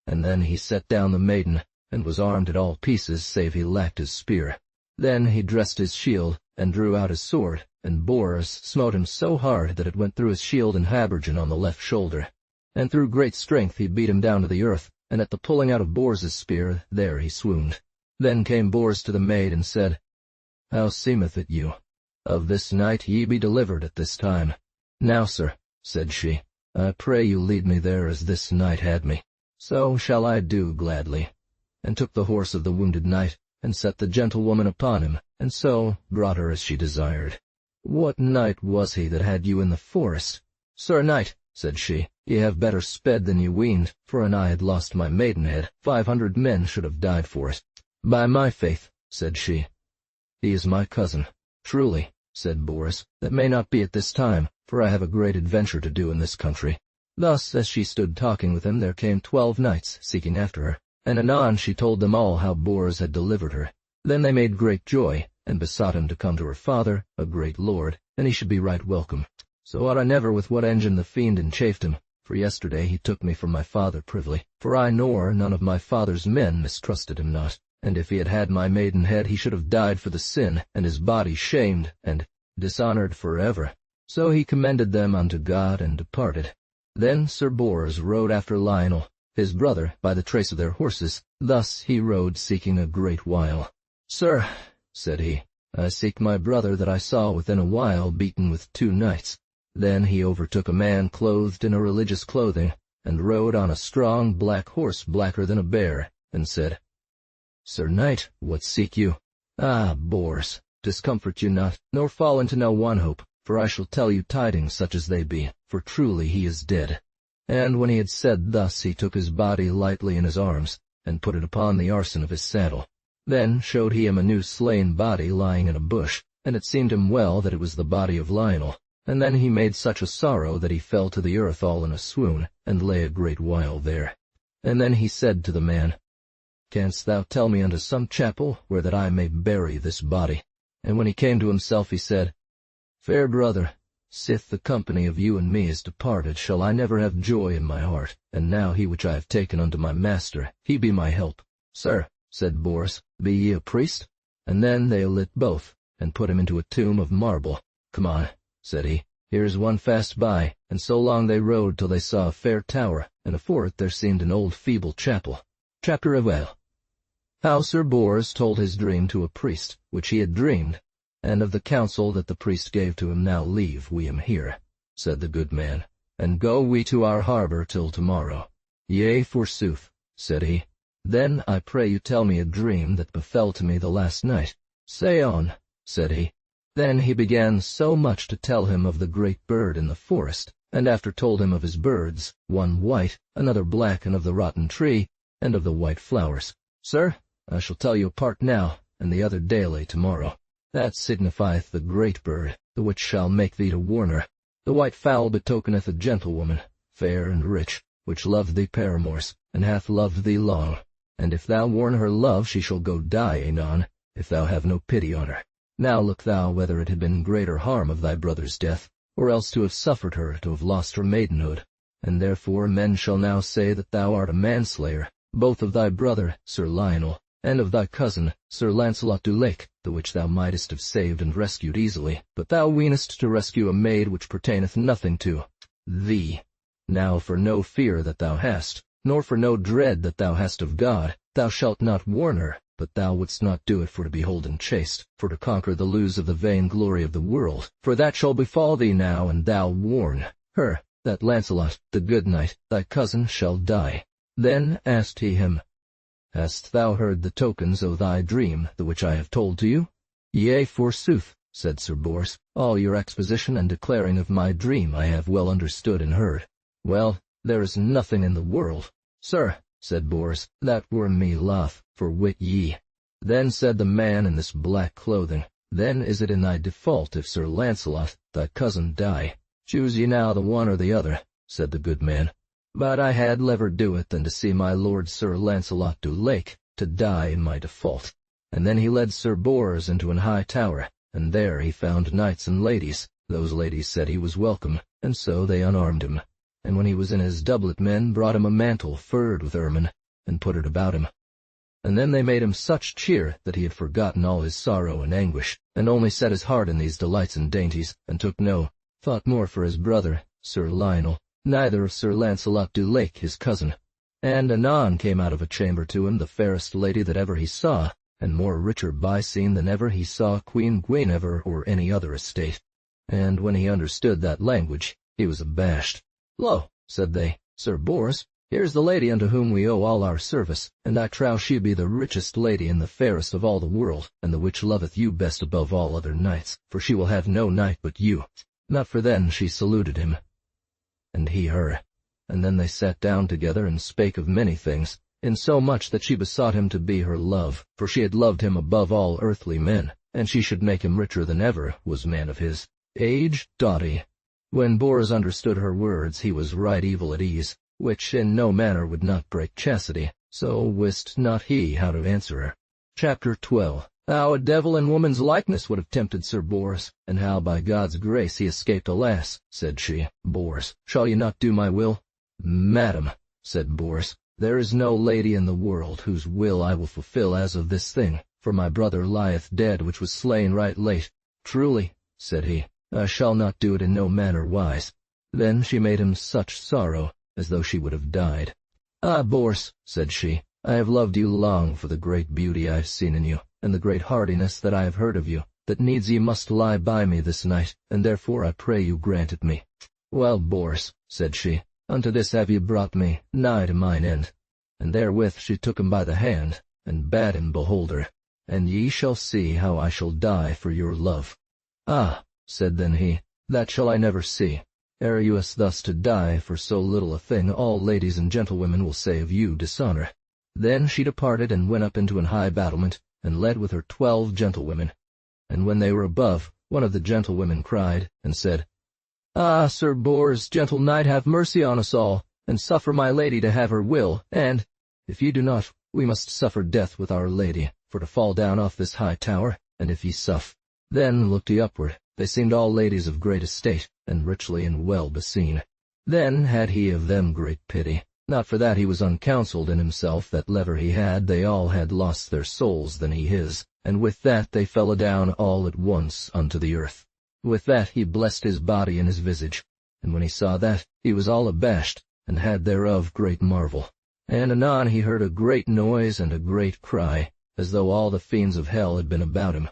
and then he set down the maiden, and was armed at all pieces, save he lacked his spear. Then he dressed his shield, and drew out his sword, and Bors smote him so hard that it went through his shield and habergeon on the left shoulder. And through great strength he beat him down to the earth, and at the pulling out of Bors's spear, there he swooned. Then came Bors to the maid, and said, How seemeth it you? Of this night ye be delivered at this time. Now, sir, said she, I pray you lead me there as this knight had me. So shall I do gladly. And took the horse of the wounded knight, and set the gentlewoman upon him, and so brought her as she desired. What knight was he that had you in the forest? Sir knight, said she, ye have better sped than ye weened, for an I had lost my maidenhead, 500 men should have died for it. By my faith, said she, he is my cousin. Truly, said Bors, that may not be at this time, for I have a great adventure to do in this country. Thus, as she stood talking with him, there came 12 knights seeking after her, and anon she told them all how Bors had delivered her. Then they made great joy, and besought him to come to her father, a great lord, and he should be right welcome. So ought I never with what engine the fiend enchafed him, for yesterday he took me from my father privily, for I nor none of my father's men mistrusted him not. And if he had had my maidenhead, he should have died for the sin, and his body shamed, and dishonored forever. So he commended them unto God, and departed. Then Sir Bors rode after Lionel, his brother, by the trace of their horses. Thus he rode seeking a great while. Sir, said he, I seek my brother that I saw within a while beaten with 2 knights. Then he overtook a man clothed in a religious clothing, and rode on a strong black horse blacker than a bear, and said, Sir knight, what seek you? Ah, Bors, discomfort you not, nor fall into no one hope, for I shall tell you tidings such as they be, for truly he is dead. And when he had said thus, he took his body lightly in his arms, and put it upon the arson of his saddle. Then showed he him a new slain body lying in a bush, and it seemed him well that it was the body of Lionel. And then he made such a sorrow that he fell to the earth all in a swoon, and lay a great while there. And then he said to the man, Canst thou tell me unto some chapel, where that I may bury this body? And when he came to himself, he said, Fair brother, sith the company of you and me is departed, shall I never have joy in my heart, and now he which I have taken unto my master, he be my help. Sir, said Bors, be ye a priest? And then they lit both, and put him into a tomb of marble. Come on, said he, here's one fast by, and so long they rode till they saw a fair tower, and afore it there seemed an old feeble chapel. Chapter of How Sir Bors told his dream to a priest, which he had dreamed, and of the counsel that the priest gave to him. Now leave we him here, said the good man, and go we to our harbor till tomorrow. Yea, forsooth, said he. Then I pray you tell me a dream that befell to me the last night. Say on, said he. Then he began so much to tell him of the great bird in the forest, and after told him of his birds, one white, another black, and of the rotten tree, and of the white flowers. Sir, I shall tell you a part now, and the other daily tomorrow. That signifieth the great bird, the which shall make thee to warn her. The white fowl betokeneth a gentlewoman, fair and rich, which loved thee paramours, and hath loved thee long. And if thou warn her love, she shall go die anon, if thou have no pity on her. Now look thou whether it had been greater harm of thy brother's death, or else to have suffered her to have lost her maidenhood. And therefore men shall now say that thou art a manslayer, both of thy brother, Sir Lionel, and of thy cousin, Sir Launcelot du Lake, the which thou mightest have saved and rescued easily, but thou weenest to rescue a maid which pertaineth nothing to thee. Now for no fear that thou hast, nor for no dread that thou hast of God, thou shalt not warn her, but thou wouldst not do it for to be holden chaste, for to conquer the lose of the vain glory of the world, for that shall befall thee now, and thou warn her, that Launcelot, the good knight, thy cousin, shall die. Then asked he him, Hast thou heard the tokens of thy dream, the which I have told to you? Yea, forsooth, said Sir Bors, all your exposition and declaring of my dream I have well understood and heard. Well, there is nothing in the world. Sir, said Bors, that were me loth, for wit ye. Then said the man in this black clothing, Then is it in thy default if Sir Launcelot, thy cousin, die. Choose ye now the one or the other, said the good man. But I had liever do it than to see my lord Sir Launcelot du Lake to die in my default. And then he led Sir Bors into an high tower, and there he found knights and ladies. Those ladies said he was welcome, and so they unarmed him. And when he was in his doublet, men brought him a mantle furred with ermine, and put it about him. And then they made him such cheer that he had forgotten all his sorrow and anguish, and only set his heart in these delights and dainties, and took no thought more for his brother, Sir Lionel, neither of Sir Launcelot du Lake his cousin. And anon came out of a chamber to him the fairest lady that ever he saw, and more richer by scene than ever he saw Queen Guinevere or any other estate. And when he understood that language, he was abashed. Lo, said they, Sir Bors, here's the lady unto whom we owe all our service, and I trow she be the richest lady and the fairest of all the world, and the which loveth you best above all other knights, for she will have no knight but you. Not for then she saluted him, and he her. And then they sat down together and spake of many things, insomuch that she besought him to be her love, for she had loved him above all earthly men, and she should make him richer than ever was man of his age, doughty. When Bors understood her words, he was right evil at ease, which in no manner would not break chastity, so wist not he how to answer her. Chapter 12. How a devil in woman's likeness would have tempted Sir Bors, and how by God's grace he escaped. Alas, said she, Bors, shall ye not do my will? Madam, said Bors, there is no lady in the world whose will I will fulfill as of this thing, for my brother lieth dead which was slain right late. Truly, said he, I shall not do it in no manner wise. Then she made him such sorrow, as though she would have died. Ah, Bors, said she, I have loved you long for the great beauty I have seen in you, and the great hardiness that I have heard of you, that needs ye must lie by me this night, and therefore I pray you grant it me. Well, Bors, said she, unto this have ye brought me, nigh to mine end. And therewith she took him by the hand, and bade him behold her. and ye shall see how I shall die for your love. Ah, said then he, that shall I never see. Ere you is thus to die for so little a thing, all ladies and gentlewomen will say of you dishonor. Then she departed and went up into an high battlement, and led with her 12 gentlewomen. And when they were above, one of the gentlewomen cried, and said, Ah, Sir Bors, gentle knight, have mercy on us all, and suffer my lady to have her will, and, if ye do not, we must suffer death with our lady, for to fall down off this high tower, and if ye suff. Then looked he upward, they seemed all ladies of great estate, and richly and well beseen. Then had he of them great pity, not for that he was uncounselled in himself, that lever he had, they all had lost their souls than he his, and with that they fell adown all at once unto the earth. With that he blessed his body and his visage, and when he saw that, he was all abashed, and had thereof great marvel. And anon he heard a great noise and a great cry, as though all the fiends of hell had been about him.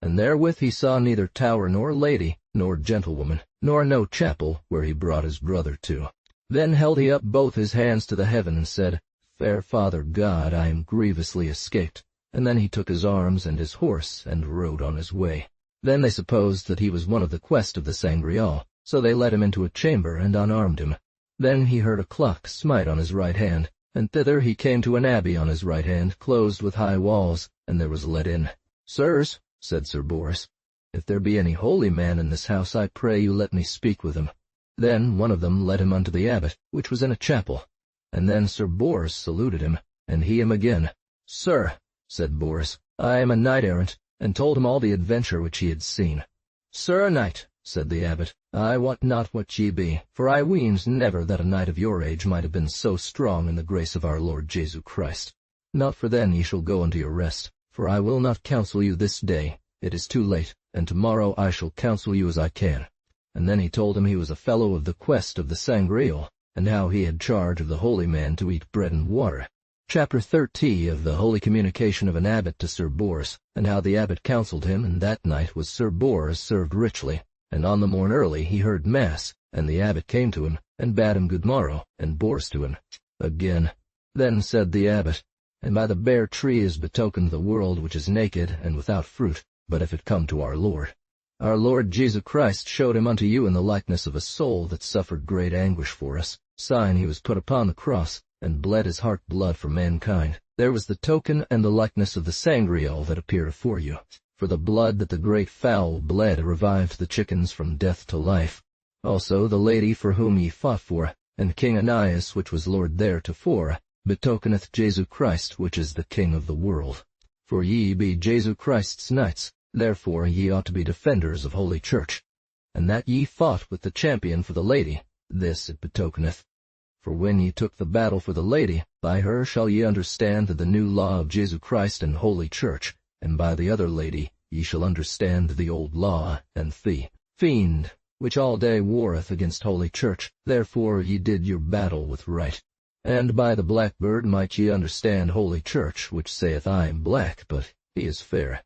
And therewith he saw neither tower nor lady, nor gentlewoman, nor no chapel, where he brought his brother to. Then held he up both his hands to the heaven, and said, Fair Father God, I am grievously escaped. And then he took his arms and his horse, and rode on his way. Then they supposed that he was one of the quest of the Sangreal, so they led him into a chamber, and unarmed him. Then he heard a clock smite on his right hand, and thither he came to an abbey on his right hand, closed with high walls, and there was let in. Sirs, said Sir Bors, if there be any holy man in this house, I pray you let me speak with him. Then one of them led him unto the abbot, which was in a chapel. And then Sir Bors saluted him, and he him again. Sir, said Bors, I am a knight-errant, and told him all the adventure which he had seen. Sir knight, said the abbot, I wot not what ye be, for I weened never that a knight of your age might have been so strong in the grace of our Lord Jesu Christ. Not for then ye shall go unto your rest, for I will not counsel you this day, it is too late, and tomorrow I shall counsel you as I can. And then he told him he was a fellow of the quest of the Sangreal, and how he had charge of the holy man to eat bread and water. Chapter 30 of the Holy Communication of an Abbot to Sir Bors, and how the abbot counselled him, and that night was Sir Bors served richly. And on the morn early he heard mass, and the abbot came to him, and bade him good morrow, and Bors to him. Again. Then said the abbot, And by the bare tree is betokened the world which is naked and without fruit, but if it come to our Lord Jesus Christ showed him unto you in the likeness of a soul that suffered great anguish for us, sign he was put upon the cross, and bled his heart blood for mankind. There was the token and the likeness of the Sangreal that appeared afore you. For the blood that the great fowl bled revived the chickens from death to life. Also the lady for whom ye fought for, and King Ananias, which was Lord theretofore, betokeneth Jesu Christ, which is the King of the world. For ye be Jesu Christ's knights, therefore ye ought to be defenders of Holy Church. And that ye fought with the champion for the lady, this it betokeneth. For when ye took the battle for the lady, by her shall ye understand the new law of Jesu Christ and Holy Church, and by the other lady ye shall understand the old law, and the fiend, which all day warreth against Holy Church, therefore ye did your battle with right. And by the blackbird might ye understand Holy Church, which saith I am black, but he is fair.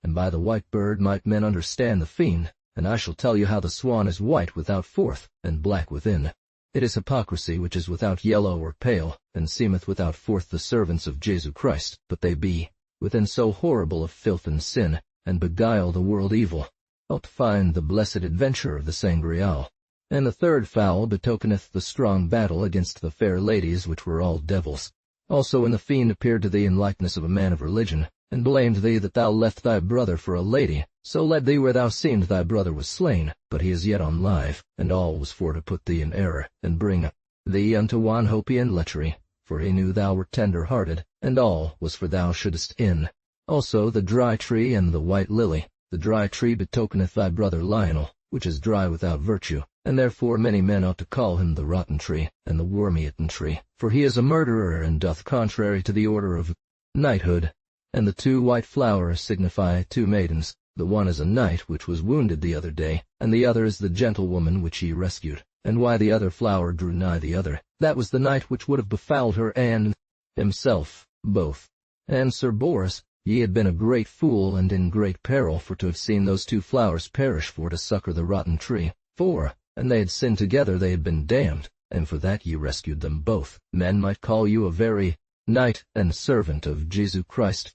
And by the white bird might men understand the fiend, and I shall tell you how the swan is white without forth, and black within. It is hypocrisy which is without yellow or pale, and seemeth without forth the servants of Jesu Christ, but they be within so horrible of filth and sin, and beguile the world evil. Ought to find the blessed adventure of the Sangreal. And the third fowl betokeneth the strong battle against the fair ladies which were all devils. Also when the fiend appeared to thee in likeness of a man of religion, and blamed thee that thou left thy brother for a lady, so led thee where thou seemed thy brother was slain, but he is yet on live, and all was for to put thee in error, and bring thee unto wanhope and lechery, for he knew thou wert tender-hearted, and all was for thou shouldest in. Also the dry tree and the white lily. The dry tree betokeneth thy brother Lionel, which is dry without virtue, and therefore many men ought to call him the rotten tree, and the worm-eaten tree, for he is a murderer, and doth contrary to the order of knighthood. And the two white flowers signify two maidens. The one is a knight which was wounded the other day, and the other is the gentlewoman which ye rescued. And why the other flower drew nigh the other, that was the knight which would have befouled her and himself both. And Sir Bors, ye had been a great fool and in great peril for to have seen those two flowers perish for to succor the rotten tree. For, and they had sinned together, they had been damned, and for that ye rescued them both. Men might call you a very knight and servant of Jesu Christ.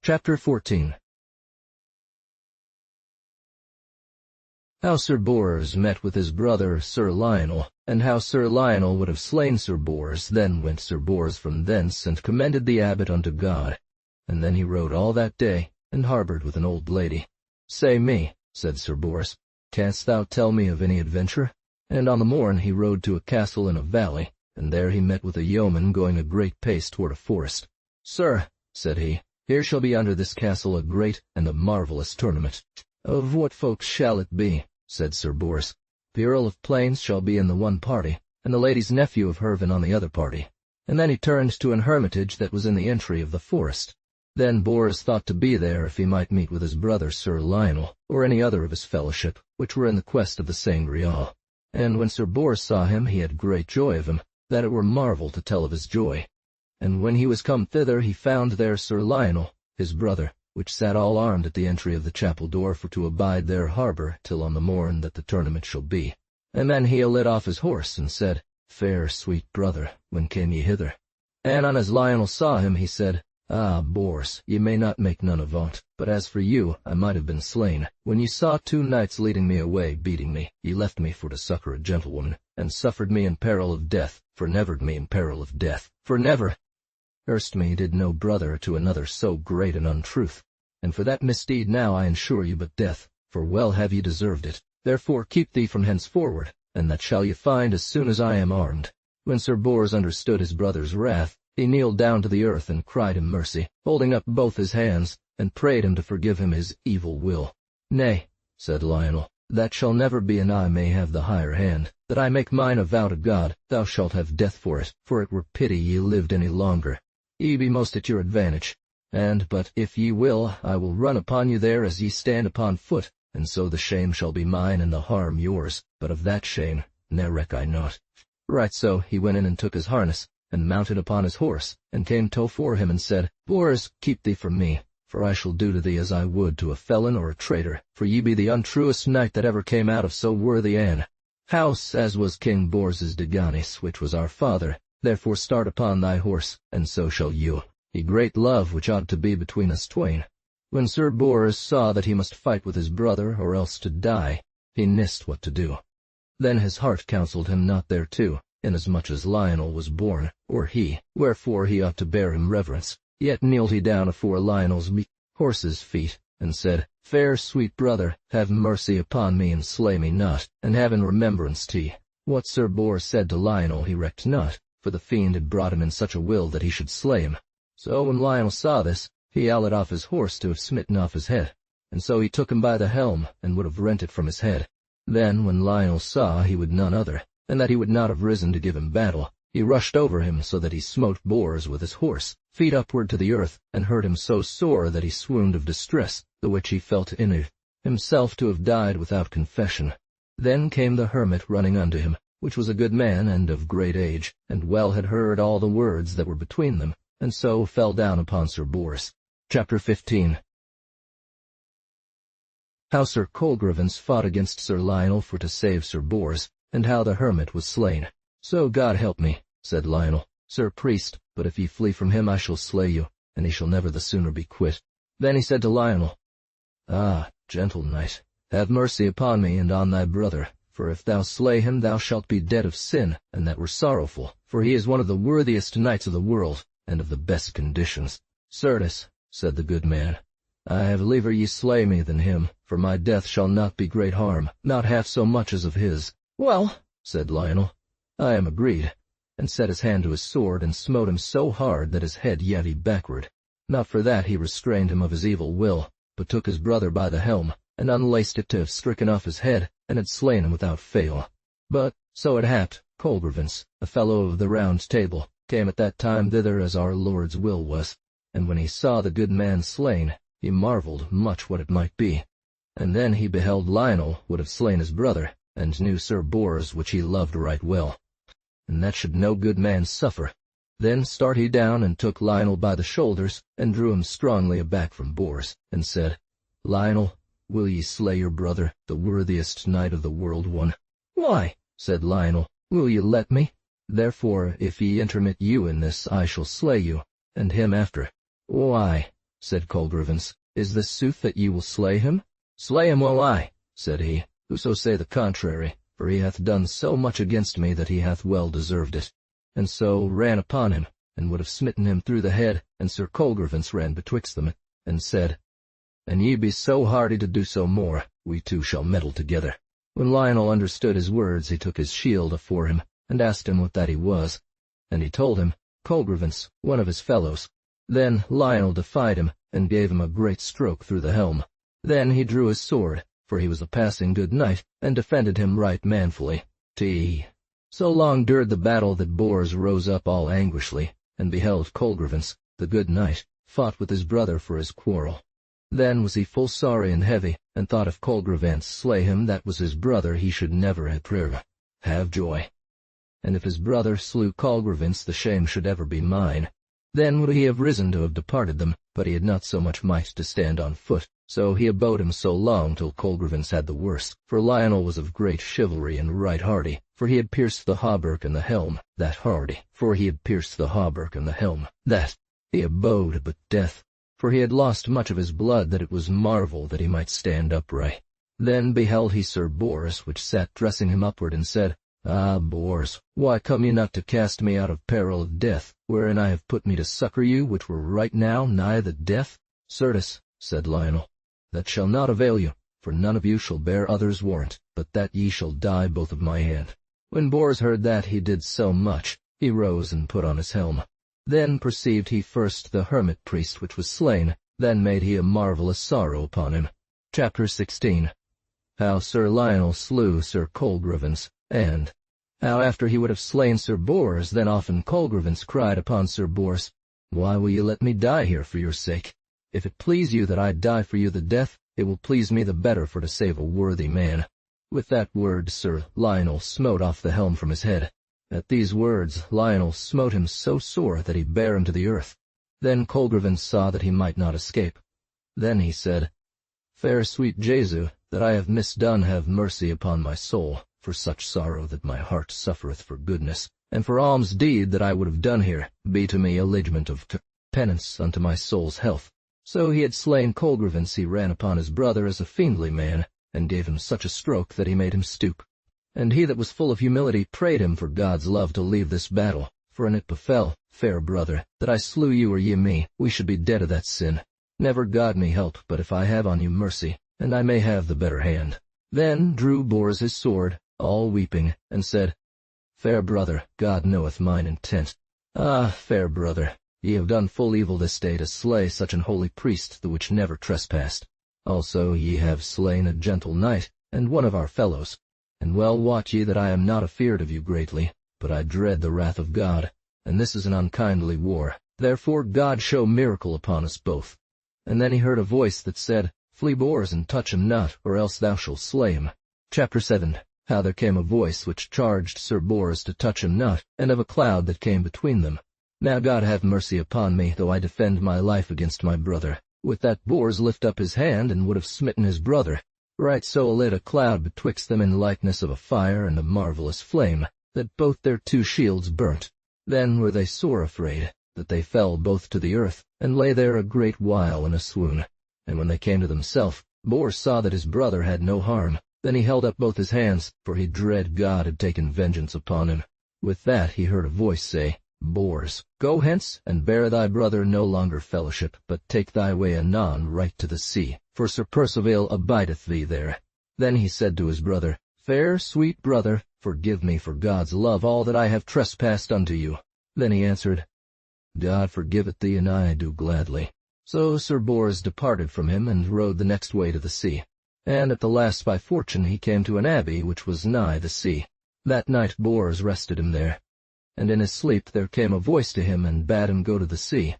Chapter 14. How Sir Bors met with his brother Sir Lionel, and how Sir Lionel would have slain Sir Bors. Then went Sir Bors from thence, and commended the abbot unto God. And then he rode all that day, and harboured with an old lady. Say me, said Sir Bors, canst thou tell me of any adventure? And on the morn he rode to a castle in a valley, and there he met with a yeoman going a great pace toward a forest. Sir, said he, here shall be under this castle a great and a marvellous tournament. Of what folks shall it be? Said Sir Bors. The Earl of Plains shall be in the one party, and the lady's nephew of Hervin on the other party. And then he turned to an hermitage that was in the entry of the forest. Then Bors thought to be there if he might meet with his brother Sir Lionel, or any other of his fellowship, which were in the quest of the Sangreal. And when Sir Bors saw him, he had great joy of him, that it were marvel to tell of his joy. And when he was come thither, he found there Sir Lionel, his brother, which sat all armed at the entry of the chapel door for to abide their harbour till on the morn that the tournament shall be. And then he lit off his horse, and said, Fair sweet brother, when came ye hither? And on as Lionel saw him, he said, Ah, Bors, ye may not make none avaunt, but as for you, I might have been slain. When ye saw 2 knights leading me away, beating me, ye left me for to succour a gentlewoman, and suffered me in peril of death, for nevered me in peril of death, for never. Erst me did no brother to another so great an untruth, and for that misdeed now I ensure you but death, for well have ye deserved it. Therefore keep thee from henceforward, and that shall ye find as soon as I am armed. When Sir Bors understood his brother's wrath, he kneeled down to the earth and cried him mercy, holding up both his hands, and prayed him to forgive him his evil will. Nay, said Lionel, that shall never be, and I may have the higher hand, that I make mine a vow to God. Thou shalt have death for it were pity ye lived any longer. Ye be most at your advantage. And but if ye will, I will run upon you there as ye stand upon foot, and so the shame shall be mine and the harm yours, but of that shame ne reck I not. Right so he went in and took his harness, and mounted upon his horse, and came tofore him and said, Bors, keep thee from me, for I shall do to thee as I would to a felon or a traitor, for ye be the untruest knight that ever came out of so worthy an house as was King Bors's de Ganis, which was our father. Therefore start upon thy horse, and so shall you. Ye great love which ought to be between us twain. When Sir Bors saw that he must fight with his brother, or else to die, he nist what to do. Then his heart counselled him not thereto, inasmuch as Lionel was born, or he, wherefore he ought to bear him reverence. Yet kneeled he down afore Lionel's meek horse's feet, and said, Fair sweet brother, have mercy upon me, and slay me not, and have in remembrance to ye. What Sir Bors said to Lionel he recked not, for the fiend had brought him in such a will that he should slay him. So when Lionel saw this, he lit off his horse to have smitten off his head, and so he took him by the helm, and would have rent it from his head. Then when Lionel saw he would none other, and that he would not have risen to give him battle, he rushed over him so that he smote Bors with his horse, feet upward to the earth, and hurt him so sore that he swooned of distress, the which he felt in himself to have died without confession. Then came the hermit running unto him, which was a good man and of great age, and well had heard all the words that were between them, and so fell down upon Sir Bors. Chapter 15. How Sir Colgrevance fought against Sir Lionel for to save Sir Bors, and how the hermit was slain. So God help me, said Lionel, Sir Priest, but if ye flee from him I shall slay you, and he shall never the sooner be quit. Then he said to Lionel, Ah, gentle knight, have mercy upon me and on thy brother, for if thou slay him thou shalt be dead of sin, and that were sorrowful, for he is one of the worthiest knights of the world, and of the best conditions. Certes, said the good man, I have liever ye slay me than him, for my death shall not be great harm, not half so much as of his. Well, said Lionel, I am agreed, and set his hand to his sword, and smote him so hard that his head yet he backward. Not for that he restrained him of his evil will, but took his brother by the helm, and unlaced it to have stricken off his head, and had slain him without fail. But, so it happed, Colgrevance, a fellow of the Round Table, came at that time thither as our Lord's will was, and when he saw the good man slain, he marvelled much what it might be. And then he beheld Lionel would have slain his brother, and knew Sir Bors which he loved right well, and that should no good man suffer. Then start he down and took Lionel by the shoulders, and drew him strongly aback from Bors, and said, Lionel, will ye slay your brother, the worthiest knight of the world one? Why, said Lionel, will ye let me? Therefore, if ye intermit you in this, I shall slay you, and him after. Why, said Colgrevance, "is this sooth that ye will slay him?" "Slay him will I," said he, "whoso say the contrary, for he hath done so much against me that he hath well deserved it." And so ran upon him, and would have smitten him through the head, and Sir Colgrevance ran betwixt them, and said, "An ye be so hardy to do so more, we two shall meddle together." When Lionel understood his words, he took his shield afore him, and asked him what that he was. And he told him, Colgrevance, one of his fellows. Then Lionel defied him, and gave him a great stroke through the helm. Then he drew his sword, for he was a passing good knight, and defended him right manfully. So long dured the battle that Bors rose up all anguishly, and beheld Colgrevance, the good knight, fought with his brother for his quarrel. Then was he full sorry and heavy, and thought if Colgrevance slay him that was his brother, he should never have joy. And if his brother slew Colgrevance, the shame should ever be mine. Then would he have risen to have departed them, but he had not so much might to stand on foot. So he abode him so long till Colgrevance had the worse, for Lionel was of great chivalry and right hardy, for he had pierced the hauberk and the helm, that he abode but death, for he had lost much of his blood, that it was marvel that he might stand upright. Then beheld he Sir Bors, which sat dressing him upward, and said, "Ah, Bors, why come ye not to cast me out of peril of death, wherein I have put me to succor you, which were right now nigh the death?" "Certes," said Lionel, "that shall not avail you, for none of you shall bear others' warrant, but that ye shall die both of my hand." When Bors heard that he did so much, he rose and put on his helm. Then perceived he first the hermit priest which was slain, then made he a marvellous sorrow upon him. Chapter 16. How Sir Lionel slew Sir Colgrevance, and how after he would have slain Sir Bors, then often Colgrevance cried upon Sir Bors, "Why will ye let me die here for your sake? If it please you that I die for you the death, it will please me the better for to save a worthy man." With that word Sir Lionel smote off the helm from his head. At these words Lionel smote him so sore that he bare him to the earth. Then Colgrevance saw that he might not escape. Then he said, "Fair sweet Jesu, that I have misdone, have mercy upon my soul, for such sorrow that my heart suffereth for goodness, and for alms deed that I would have done here, be to me a ligament of penance unto my soul's health." So he had slain Colgrevance, he ran upon his brother as a fiendly man, and gave him such a stroke that he made him stoop. And he that was full of humility prayed him for God's love to leave this battle, for an it befell, fair brother, that I slew you or ye me, we should be dead of that sin. Never God me help, but if I have on you mercy, and I may have the better hand. Then drew Bors his sword, all weeping, and said, "Fair brother, God knoweth mine intent. Ah, fair brother, ye have done full evil this day to slay such an holy priest, the which never trespassed. Also ye have slain a gentle knight, and one of our fellows. And well wot ye that I am not afeard of you greatly, but I dread the wrath of God, and this is an unkindly war. Therefore God show miracle upon us both." And then he heard a voice that said, "Flee Bors, and touch him not, or else thou shalt slay him." Chapter 7. How there came a voice which charged Sir Bors to touch him not, and of a cloud that came between them. Now God have mercy upon me, though I defend my life against my brother. With that Bors lift up his hand, and would have smitten his brother. Right so lit a cloud betwixt them in likeness of a fire and a marvellous flame, that both their two shields burnt. Then were they sore afraid, that they fell both to the earth, and lay there a great while in a swoon. And when they came to themselves, Bors saw that his brother had no harm. Then he held up both his hands, for he dread God had taken vengeance upon him. With that he heard a voice say, "Bors, go hence, and bear thy brother no longer fellowship, but take thy way anon right to the sea, for Sir Percivale abideth thee there." Then he said to his brother, "Fair, sweet brother, forgive me for God's love all that I have trespassed unto you." Then he answered, "God forgiveth thee, and I do gladly." So Sir Bors departed from him, and rode the next way to the sea. And at the last by fortune he came to an abbey which was nigh the sea. That night Bors rested him there. And in his sleep there came a voice to him, and bade him go to the sea.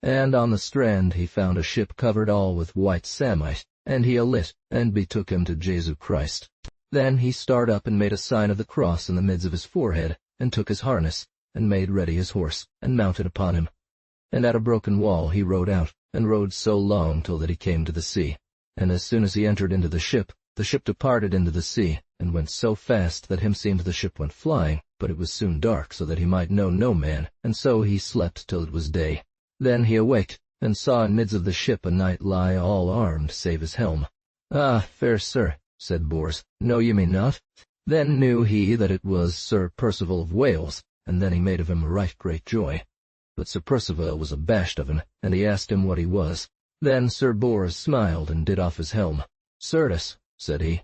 And on the strand he found a ship covered all with white samite, and he alit, and betook him to Jesu Christ. Then he start up and made a sign of the cross in the midst of his forehead, and took his harness, and made ready his horse, and mounted upon him. And at a broken wall he rode out, and rode so long till that he came to the sea. And as soon as he entered into the ship departed into the sea, and went so fast that him seemed the ship went flying, but it was soon dark, so that he might know no man, and so he slept till it was day. Then he awaked, and saw in midst of the ship a knight lie all armed save his helm. "Ah, fair sir," said Bors, "know ye me not?" Then knew he that it was Sir Percival of Wales, and then he made of him right great joy. But Sir Percival was abashed of him, and he asked him what he was. Then Sir Bors smiled and did off his helm. "Certes," said he,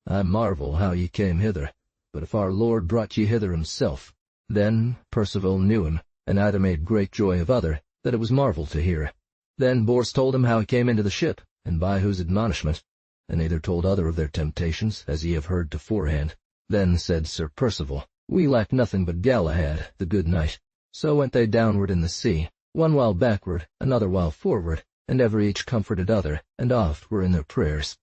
"I marvel how ye came hither, but if our Lord brought ye hither himself." Then Percival knew him, and either made great joy of other, that it was marvel to hear. Then Bors told him how he came into the ship, and by whose admonishment, and neither told other of their temptations, as ye have heard beforehand. Then said Sir Percival, "We lack nothing but Galahad, the good knight." So went they downward in the sea, one while backward, another while forward, and ever each comforted other, and oft were in their prayers.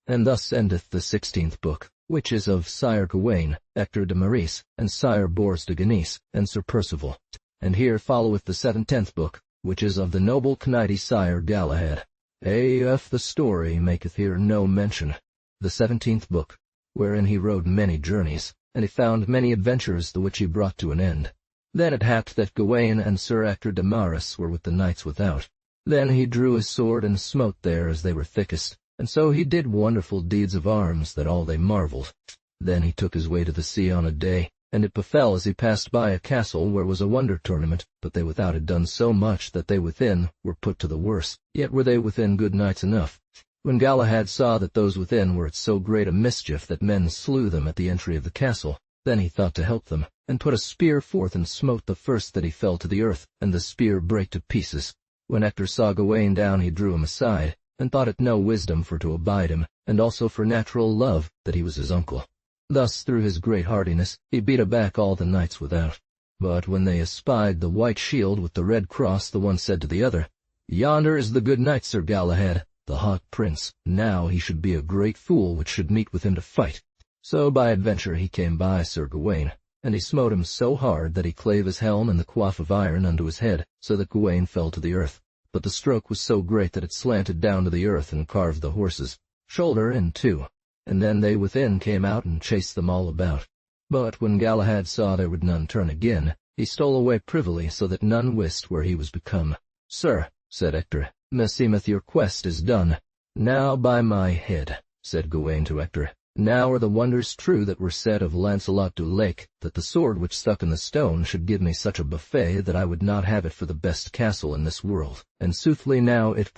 And thus endeth the 16th book, which is of Sire Gawaine, Ector de Maris, and Sire Bors de Ganis, and Sir Percival. And here followeth the 17th book, which is of the noble knighty Sire Galahad. A.F. the story maketh here no mention. The 17th book, wherein he rode many journeys, and he found many adventures the which he brought to an end. Then it happed that Gawaine and Sir Ector de Maris were with the knights without. Then he drew his sword and smote there as they were thickest, and so he did wonderful deeds of arms that all they marvelled. Then he took his way to the sea on a day, and it befell as he passed by a castle where was a wonder tournament, but they without had done so much that they within were put to the worse, yet were they within good knights enough. When Galahad saw that those within were at so great a mischief that men slew them at the entry of the castle, then he thought to help them, and put a spear forth and smote the first that he fell to the earth, and the spear brake to pieces. When Ector saw Gawaine down he drew him aside, and thought it no wisdom for to abide him, and also for natural love, that he was his uncle. Thus through his great hardiness he beat aback all the knights without. But when they espied the white shield with the red cross, the one said to the other, "Yonder is the good knight Sir Galahad, the hot prince. Now he should be a great fool which should meet with him to fight." So by adventure he came by Sir Gawaine, and he smote him so hard that he clave his helm and the coif of iron unto his head, so that Gawaine fell to the earth. But the stroke was so great that it slanted down to the earth and carved the horse's shoulder in two. And then they within came out and chased them all about. But when Galahad saw there would none turn again, he stole away privily, so that none wist where he was become. "Sir," said Ector, "meseemeth your quest is done." "Now by my head," said Gawaine to Ector, "now are the wonders true that were said of Launcelot du Lake, that the sword which stuck in the stone should give me such a buffet that I would not have it for the best castle in this world. And soothly now it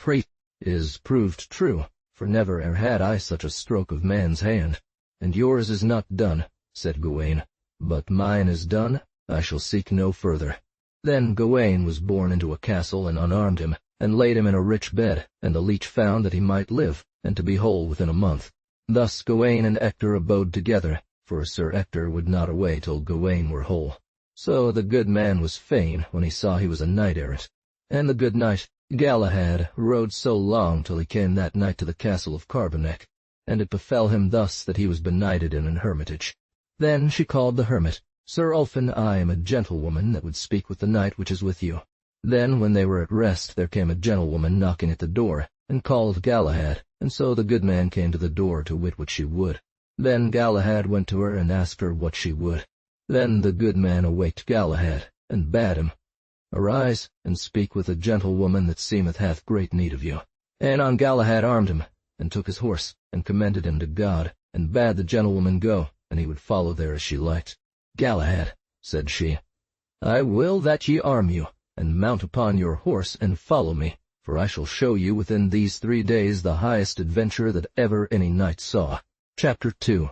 is proved true, for never ere had I such a stroke of man's hand. And yours is not done," said Gawaine, "but mine is done. I shall seek no further." Then Gawaine was borne into a castle and unarmed him, and laid him in a rich bed, and the leech found that he might live, and to be whole within a month. Thus Gawaine and Ector abode together, for Sir Ector would not away till Gawaine were whole. So the good man was fain when he saw he was a knight-errant. And the good knight, Galahad, rode so long till he came that night to the castle of Carbonek. And it befell him thus that he was benighted in an hermitage. Then she called the hermit, "Sir Ulfin, I am a gentlewoman that would speak with the knight which is with you." Then when they were at rest there came a gentlewoman knocking at the door, and called Galahad, and so the good man came to the door to wit what she would. Then Galahad went to her and asked her what she would. Then the good man awaked Galahad, and bade him, "Arise, and speak with a gentlewoman that seemeth hath great need of you." And on Galahad armed him, and took his horse, and commended him to God, and bade the gentlewoman go, and he would follow there as she liked. "Galahad," said she, "I will that ye arm you, and mount upon your horse, and follow me, for I shall show you within these 3 days the highest adventure that ever any knight saw." Chapter 2.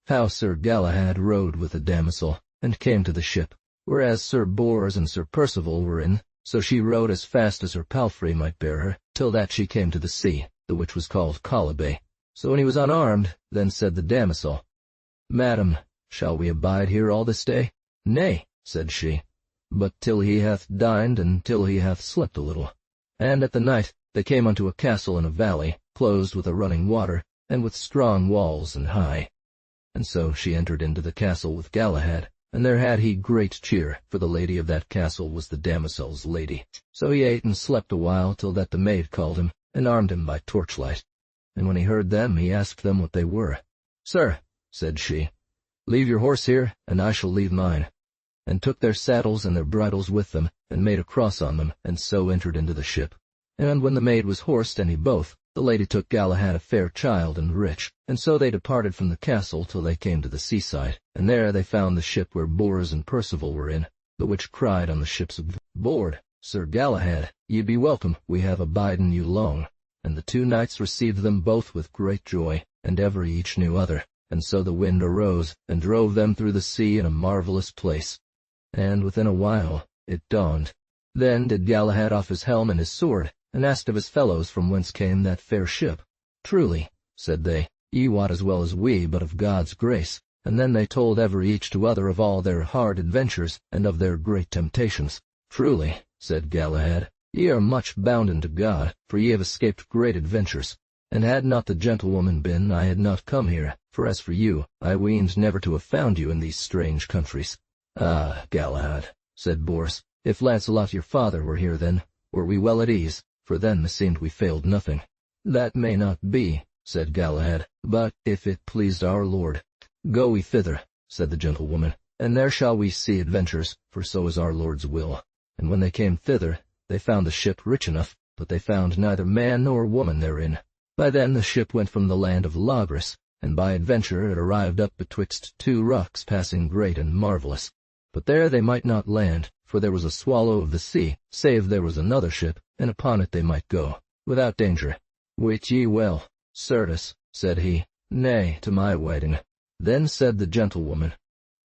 How Sir Galahad rode with the damosel, and came to the ship, whereas Sir Bors and Sir Percival were in, so she rode as fast as her palfrey might bear her, till that she came to the sea, the which was called Colibe. So when he was unarmed, then said the damosel, "Madam, shall we abide here all this day?" "Nay," said she, "but till he hath dined, and till he hath slept a little." And at the night they came unto a castle in a valley, closed with a running water, and with strong walls and high. And so she entered into the castle with Galahad, and there had he great cheer, for the lady of that castle was the damosel's lady. So he ate and slept a while, till that the maid called him, and armed him by torchlight. And when he heard them, he asked them what they were. "Sir," said she, "leave your horse here, and I shall leave mine," and took their saddles and their bridles with them, and made a cross on them, and so entered into the ship. And when the maid was horsed any both, the lady took Galahad a fair child and rich, and so they departed from the castle till they came to the seaside, and there they found the ship where Bors and Percival were in, the which cried on the ships aboard, Sir Galahad, ye be welcome, we have abiden you long. And the two knights received them both with great joy, and every each knew other, and so the wind arose, and drove them through the sea in a marvellous place. And within a while it dawned. Then did Galahad off his helm and his sword, and asked of his fellows from whence came that fair ship. Truly, said they, ye wot as well as we, but of God's grace. And then they told every each to other of all their hard adventures, and of their great temptations. Truly, said Galahad, ye are much bounden to God, for ye have escaped great adventures. And had not the gentlewoman been, I had not come here, for as for you, I weened never to have found you in these strange countries. Ah, Galahad, said Bors, if Launcelot your father were here then, were we well at ease, for then meseemed we failed nothing. That may not be, said Galahad, but if it pleased our Lord. Go we thither, said the gentlewoman, and there shall we see adventures, for so is our Lord's will. And when they came thither, they found the ship rich enough, but they found neither man nor woman therein. By then the ship went from the land of Logris, and by adventure it arrived up betwixt two rocks passing great and marvellous. But there they might not land, for there was a swallow of the sea, save there was another ship, and upon it they might go, without danger. Wit ye well, certes, said he, nay, to my wedding. Then said the gentlewoman,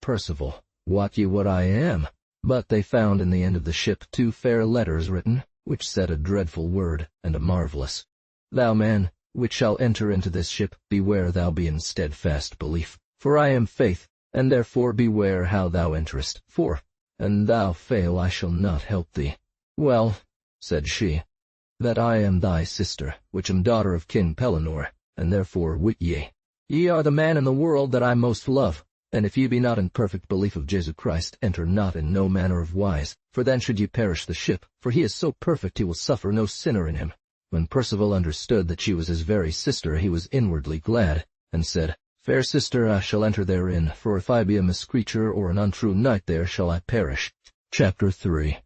Percival, wot ye what I am? But they found in the end of the ship two fair letters written, which said a dreadful word, and a marvellous. Thou man, which shall enter into this ship, beware thou be in steadfast belief, for I am faith, and therefore beware how thou enterest, for, an thou fail I shall not help thee. Well, said she, that I am thy sister, which am daughter of King Pellinore, and therefore wit ye, ye are the man in the world that I most love, and if ye be not in perfect belief of Jesu Christ, enter not in no manner of wise, for then should ye perish the ship, for he is so perfect he will suffer no sinner in him. When Percival understood that she was his very sister, he was inwardly glad, and said, Fair sister, I shall enter therein, for if I be a miscreature or an untrue knight there shall I perish. Chapter 3.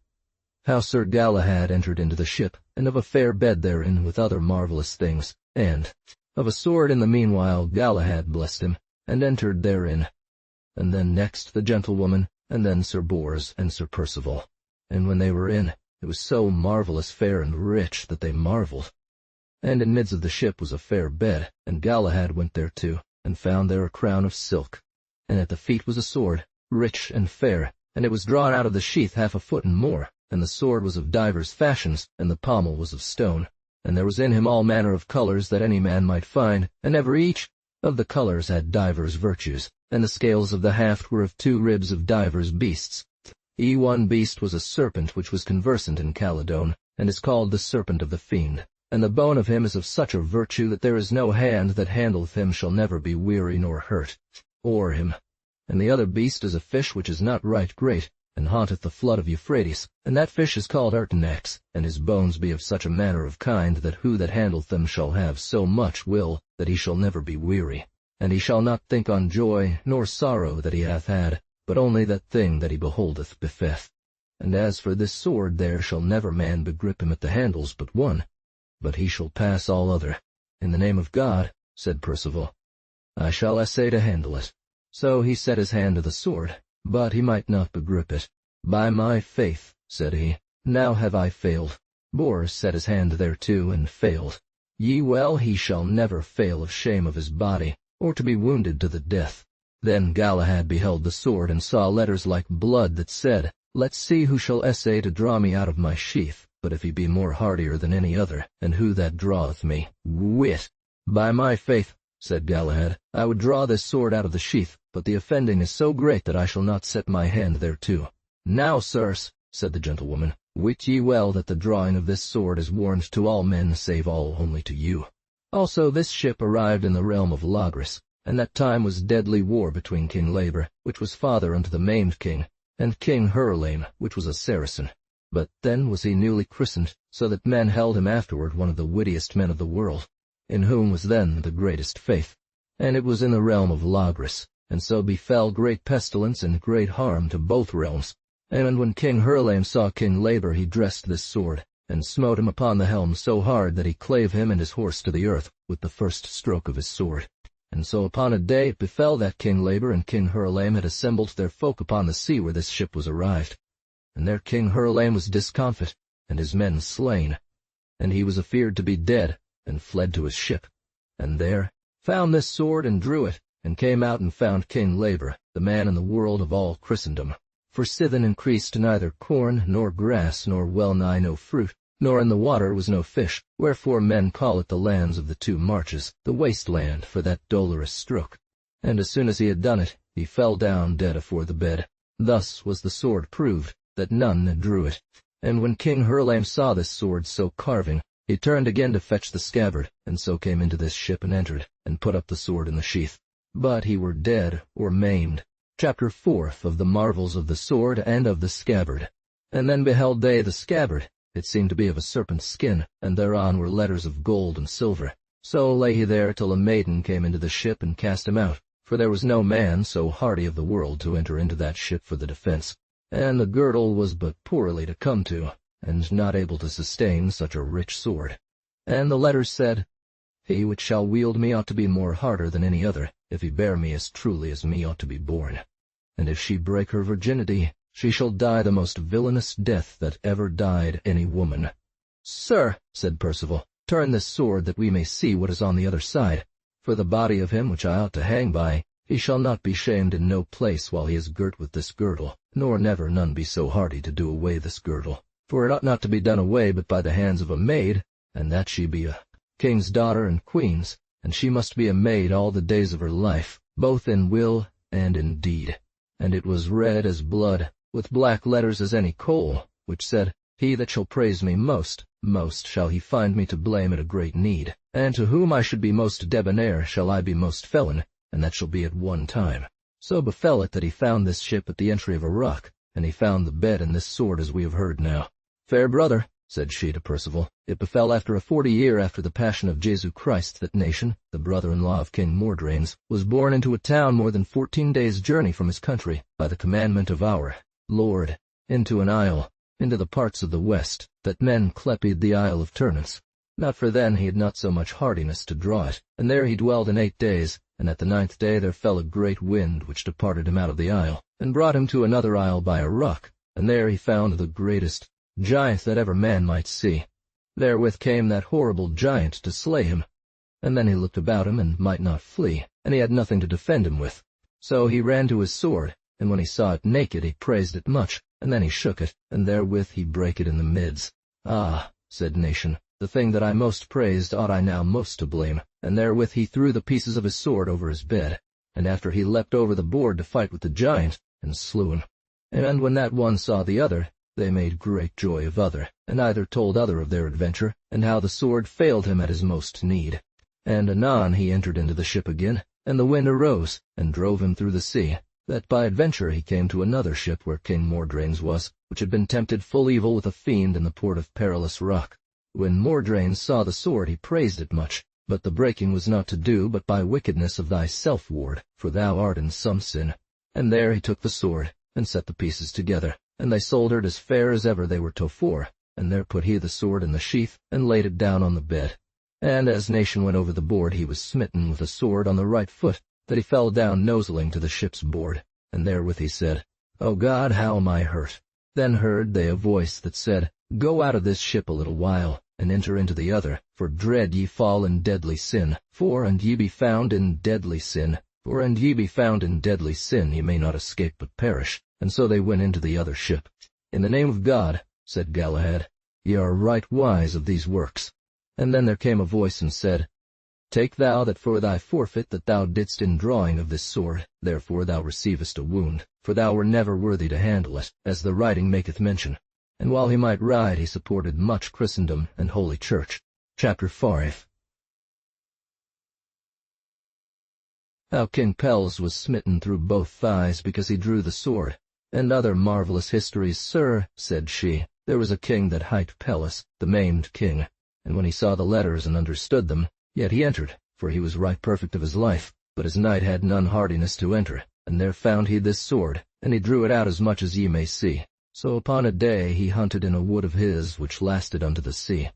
How Sir Galahad entered into the ship, and of a fair bed therein with other marvellous things, and of a sword in the meanwhile Galahad blessed him, and entered therein. And then next the gentlewoman, and then Sir Bors and Sir Percival. And when they were in, it was so marvellous fair and rich that they marvelled. And in midst of the ship was a fair bed, and Galahad went thereto, and found there a crown of silk. And at the feet was a sword, rich and fair, and it was drawn out of the sheath 1/2 foot and more, and the sword was of divers fashions, and the pommel was of stone. And there was in him all manner of colours that any man might find, and every each of the colours had divers virtues, and the scales of the haft were of 2 ribs of divers beasts. One beast was a serpent which was conversant in Caledon, and is called the serpent of the fiend. And the bone of him is of such a virtue that there is no hand that handleth him shall never be weary nor hurt, or him. And the other beast is a fish which is not right great, and haunteth the flood of Euphrates, and that fish is called Artanax, and his bones be of such a manner of kind that who that handleth them shall have so much will that he shall never be weary, and he shall not think on joy nor sorrow that he hath had, but only that thing that he beholdeth befeth. And as for this sword, there shall never man begrip him at the handles but one, but he shall pass all other. In the name of God, said Percival, I shall essay to handle it. So he set his hand to the sword, but he might not begrip it. By my faith, said he, now have I failed. Bors set his hand thereto and failed. Ye well, he shall never fail of shame of his body, or to be wounded to the death. Then Galahad beheld the sword, and saw letters like blood that said, Let's see who shall essay to draw me out of my sheath, but if he be more hardier than any other, and who that draweth me, wit. By my faith, said Galahad, I would draw this sword out of the sheath, but the offending is so great that I shall not set my hand thereto. Now, sirs, said the gentlewoman, wit ye well that the drawing of this sword is warned to all men save all only to you. Also this ship arrived in the realm of Logris, and that time was deadly war between King Labor, which was father unto the maimed king, and King Hurlame, which was a Saracen. But then was he newly christened, so that men held him afterward one of the wittiest men of the world, in whom was then the greatest faith. And it was in the realm of Logris, and so befell great pestilence and great harm to both realms. And when King Hurlame saw King Labor, he dressed this sword, and smote him upon the helm so hard that he clave him and his horse to the earth with the first stroke of his sword. And so upon a day it befell that King Labor and King Hurlame had assembled their folk upon the sea where this ship was arrived. And there King Hurlame was discomfit, and his men slain. And he was afeared to be dead, and fled to his ship. And there found this sword and drew it, and came out and found King Labor, the man in the world of all Christendom. For sithen increased neither corn, nor grass, nor well nigh no fruit, nor in the water was no fish, wherefore men call it the lands of the two marches, the waste land, for that dolorous stroke. And as soon as he had done it, he fell down dead afore the bed. Thus was the sword proved, that none drew it. And when King Hurlame saw this sword so carving, he turned again to fetch the scabbard, and so came into this ship and entered, and put up the sword in the sheath. But he were dead or maimed. Chapter 4 of the marvels of the sword and of the scabbard. And then beheld they the scabbard. It seemed to be of a serpent's skin, and thereon were letters of gold and silver. So lay he there till a maiden came into the ship and cast him out, for there was no man so hardy of the world to enter into that ship for the defense. And the girdle was but poorly to come to, and not able to sustain such a rich sword. And the letters said, He which shall wield me ought to be more harder than any other, if he bear me as truly as me ought to be born. And if she break her virginity, she shall die the most villainous death that ever died any woman. Sir, said Percival, turn this sword that we may see what is on the other side. For the body of him which I ought to hang by, he shall not be shamed in no place while he is girt with this girdle, nor never none be so hardy to do away this girdle. For it ought not to be done away but by the hands of a maid, and that she be a king's daughter and queen's, and she must be a maid all the days of her life, both in will and in deed. And it was red as blood, with black letters as any coal, which said, He that shall praise me most, most shall he find me to blame at a great need, and to whom I should be most debonair shall I be most felon, and that shall be at one time. So befell it that he found this ship at the entry of a rock, and he found the bed and this sword as we have heard now. Fair brother, said she to Percival, it befell after a 40 year after the passion of Jesu Christ that Nation, the brother-in-law of King Mordrains, was born into a town more than 14 days' journey from his country, by the commandment of our Lord, into an isle, into the parts of the west, that men clepied the Isle of Turnus. Not for then he had not so much hardiness to draw it, and there he dwelled in 8 days, and at the 9th day there fell a great wind which departed him out of the isle, and brought him to another isle by a rock, and there he found the greatest giant that ever man might see. Therewith came that horrible giant to slay him. And then he looked about him and might not flee, and he had nothing to defend him with. So he ran to his sword, and when he saw it naked he praised it much, and then he shook it, and therewith he brake it in the midst. Ah, said Nation, the thing that I most praised ought I now most to blame, and therewith he threw the pieces of his sword over his bed, and after he leapt over the board to fight with the giant, and slew him. And when that one saw the other, they made great joy of other, and either told other of their adventure, and how the sword failed him at his most need. And anon he entered into the ship again, and the wind arose, and drove him through the sea, that by adventure he came to another ship where King Mordrains was, which had been tempted full evil with a fiend in the port of Perilous Rock. When Mordrains saw the sword he praised it much, but the breaking was not to do but by wickedness of thyself, ward, for thou art in some sin. And there he took the sword, and set the pieces together, and they soldered as fair as ever they were tofore, and there put he the sword in the sheath, and laid it down on the bed. And as Nation went over the board he was smitten with a sword on the right foot, that he fell down noseling to the ship's board, and therewith he said, O God, how am I hurt? Then heard they a voice that said, Go out of this ship a little while, and enter into the other, for dread ye fall in deadly sin, and ye be found in deadly sin, ye may not escape but perish. And so they went into the other ship. In the name of God, said Galahad, ye are right wise of these works. And then there came a voice and said, Take thou that for thy forfeit that thou didst in drawing of this sword, therefore thou receivest a wound, for thou were never worthy to handle it, as the writing maketh mention. And while he might ride he supported much Christendom and Holy Church. Chapter 5. How King Pelles was smitten through both thighs because he drew the sword. And other marvelous histories. Sir, said she, there was a king that hight Pelles, the maimed king. And when he saw the letters and understood them, yet he entered, for he was right perfect of his life. But his knight had none hardiness to enter, and there found he this sword, and he drew it out as much as ye may see. So upon a day he hunted in a wood of his which lasted unto the sea.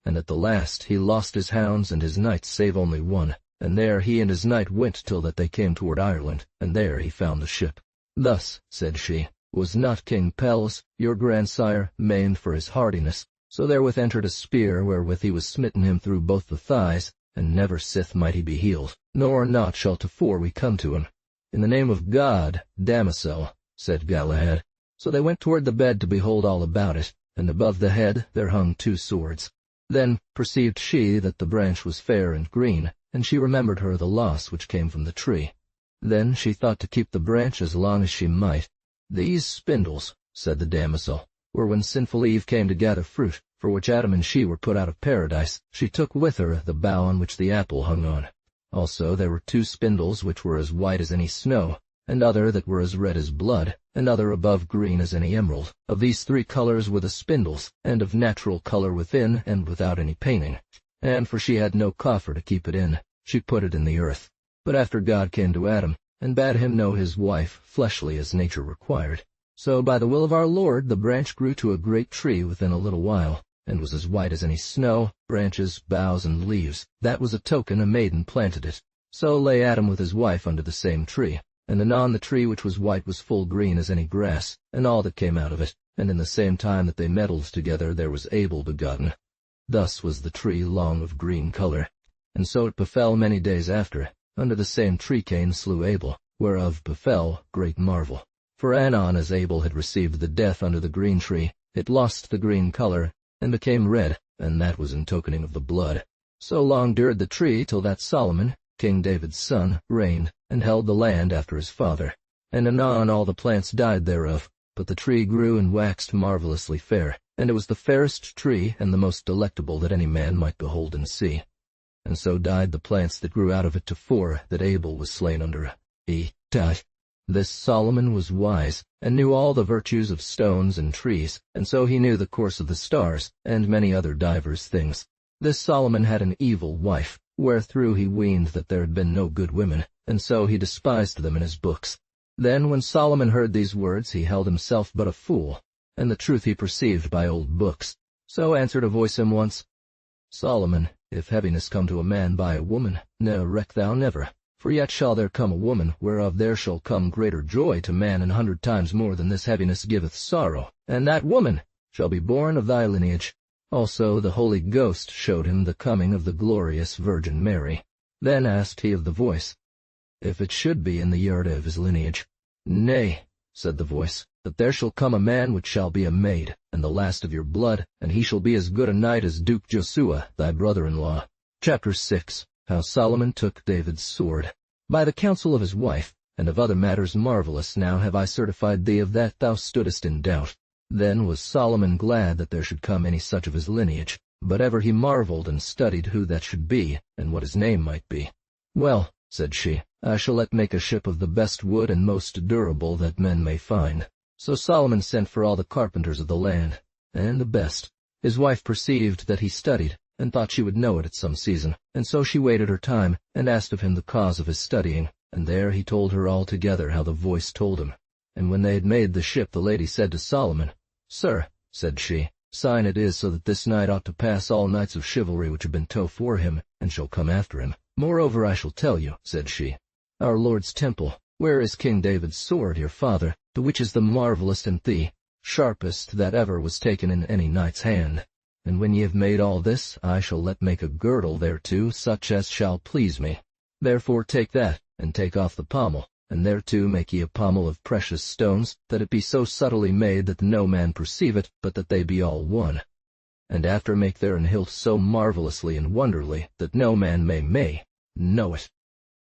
And at the last he lost his hounds and his knights save only one, and there he and his knight went till that they came toward Ireland, and there he found the ship. Thus, said she, was not King Pelles, your grandsire, maimed for his hardiness, so therewith entered a spear wherewith he was smitten him through both the thighs, and never sith might he be healed, nor not shall tofore we come to him. In the name of God, damosel, said Galahad. So they went toward the bed to behold all about it, and above the head there hung 2 swords. Then perceived she that the branch was fair and green, and she remembered her the loss which came from the tree. Then she thought to keep the branch as long as she might. These spindles, said the damosel, were when sinful Eve came to gather fruit, for which Adam and she were put out of paradise. She took with her the bough on which the apple hung on. Also there were 2 spindles which were as white as any snow, and other that were as red as blood, and other above green as any emerald. Of these 3 colors were the spindles, and of natural color within and without any painting. And for she had no coffer to keep it in, she put it in the earth. But after God came to Adam, and bade him know his wife, fleshly as nature required. So by the will of our Lord the branch grew to a great tree within a little while, and was as white as any snow, branches, boughs, and leaves. That was a token a maiden planted it. So lay Adam with his wife under the same tree. And anon the tree which was white was full green as any grass, and all that came out of it. And in the same time that they meddled together there was Abel begotten. Thus was the tree long of green color. And so it befell many days after, under the same tree Cain slew Abel, whereof befell great marvel. For anon as Abel had received the death under the green tree, it lost the green color, and became red, and that was in tokening of the blood. So long dured the tree till that Solomon, King David's son, reigned, and held the land after his father. And anon all the plants died thereof, but the tree grew and waxed marvelously fair, and it was the fairest tree and the most delectable that any man might behold and see. And so died the plants that grew out of it tofore that Abel was slain under. This Solomon was wise, and knew all the virtues of stones and trees, and so he knew the course of the stars, and many other divers things. This Solomon had an evil wife, wherethrough he weened that there had been no good women, and so he despised them in his books. Then when Solomon heard these words he held himself but a fool, and the truth he perceived by old books. So answered a voice him once, Solomon, if heaviness come to a man by a woman, ne reck thou never. For yet shall there come a woman, whereof there shall come greater joy to man 100 times more than this heaviness giveth sorrow, and that woman shall be born of thy lineage. Also the Holy Ghost showed him the coming of the glorious Virgin Mary. Then asked he of the voice, if it should be in the yard of his lineage. Nay, said the voice, that there shall come a man which shall be a maid, and the last of your blood, and he shall be as good a knight as Duke Josua, thy brother-in-law. Chapter 6. How Solomon took David's sword. By the counsel of his wife, and of other matters marvelous now have I certified thee of that thou stoodest in doubt. Then was Solomon glad that there should come any such of his lineage, but ever he marveled and studied who that should be, and what his name might be. Well, said she, I shall let make a ship of the best wood and most durable that men may find. So Solomon sent for all the carpenters of the land, and the best. His wife perceived that he studied, and thought she would know it at some season, and so she waited her time, and asked of him the cause of his studying, and there he told her altogether how the voice told him. And when they had made the ship the lady said to Solomon, Sir, said she, sign it is so that this night ought to pass all knights of chivalry which have been tofore him, and shall come after him. Moreover I shall tell you, said she, our Lord's temple, where is King David's sword, your father, the which is the marvellous and the sharpest that ever was taken in any knight's hand. And when ye have made all this, I shall let make a girdle thereto, such as shall please me. Therefore take that, and take off the pommel, and thereto make ye a pommel of precious stones, that it be so subtly made that no man perceive it, but that they be all one. And after make there an hilt so marvellously and wonderly, that no man may know it.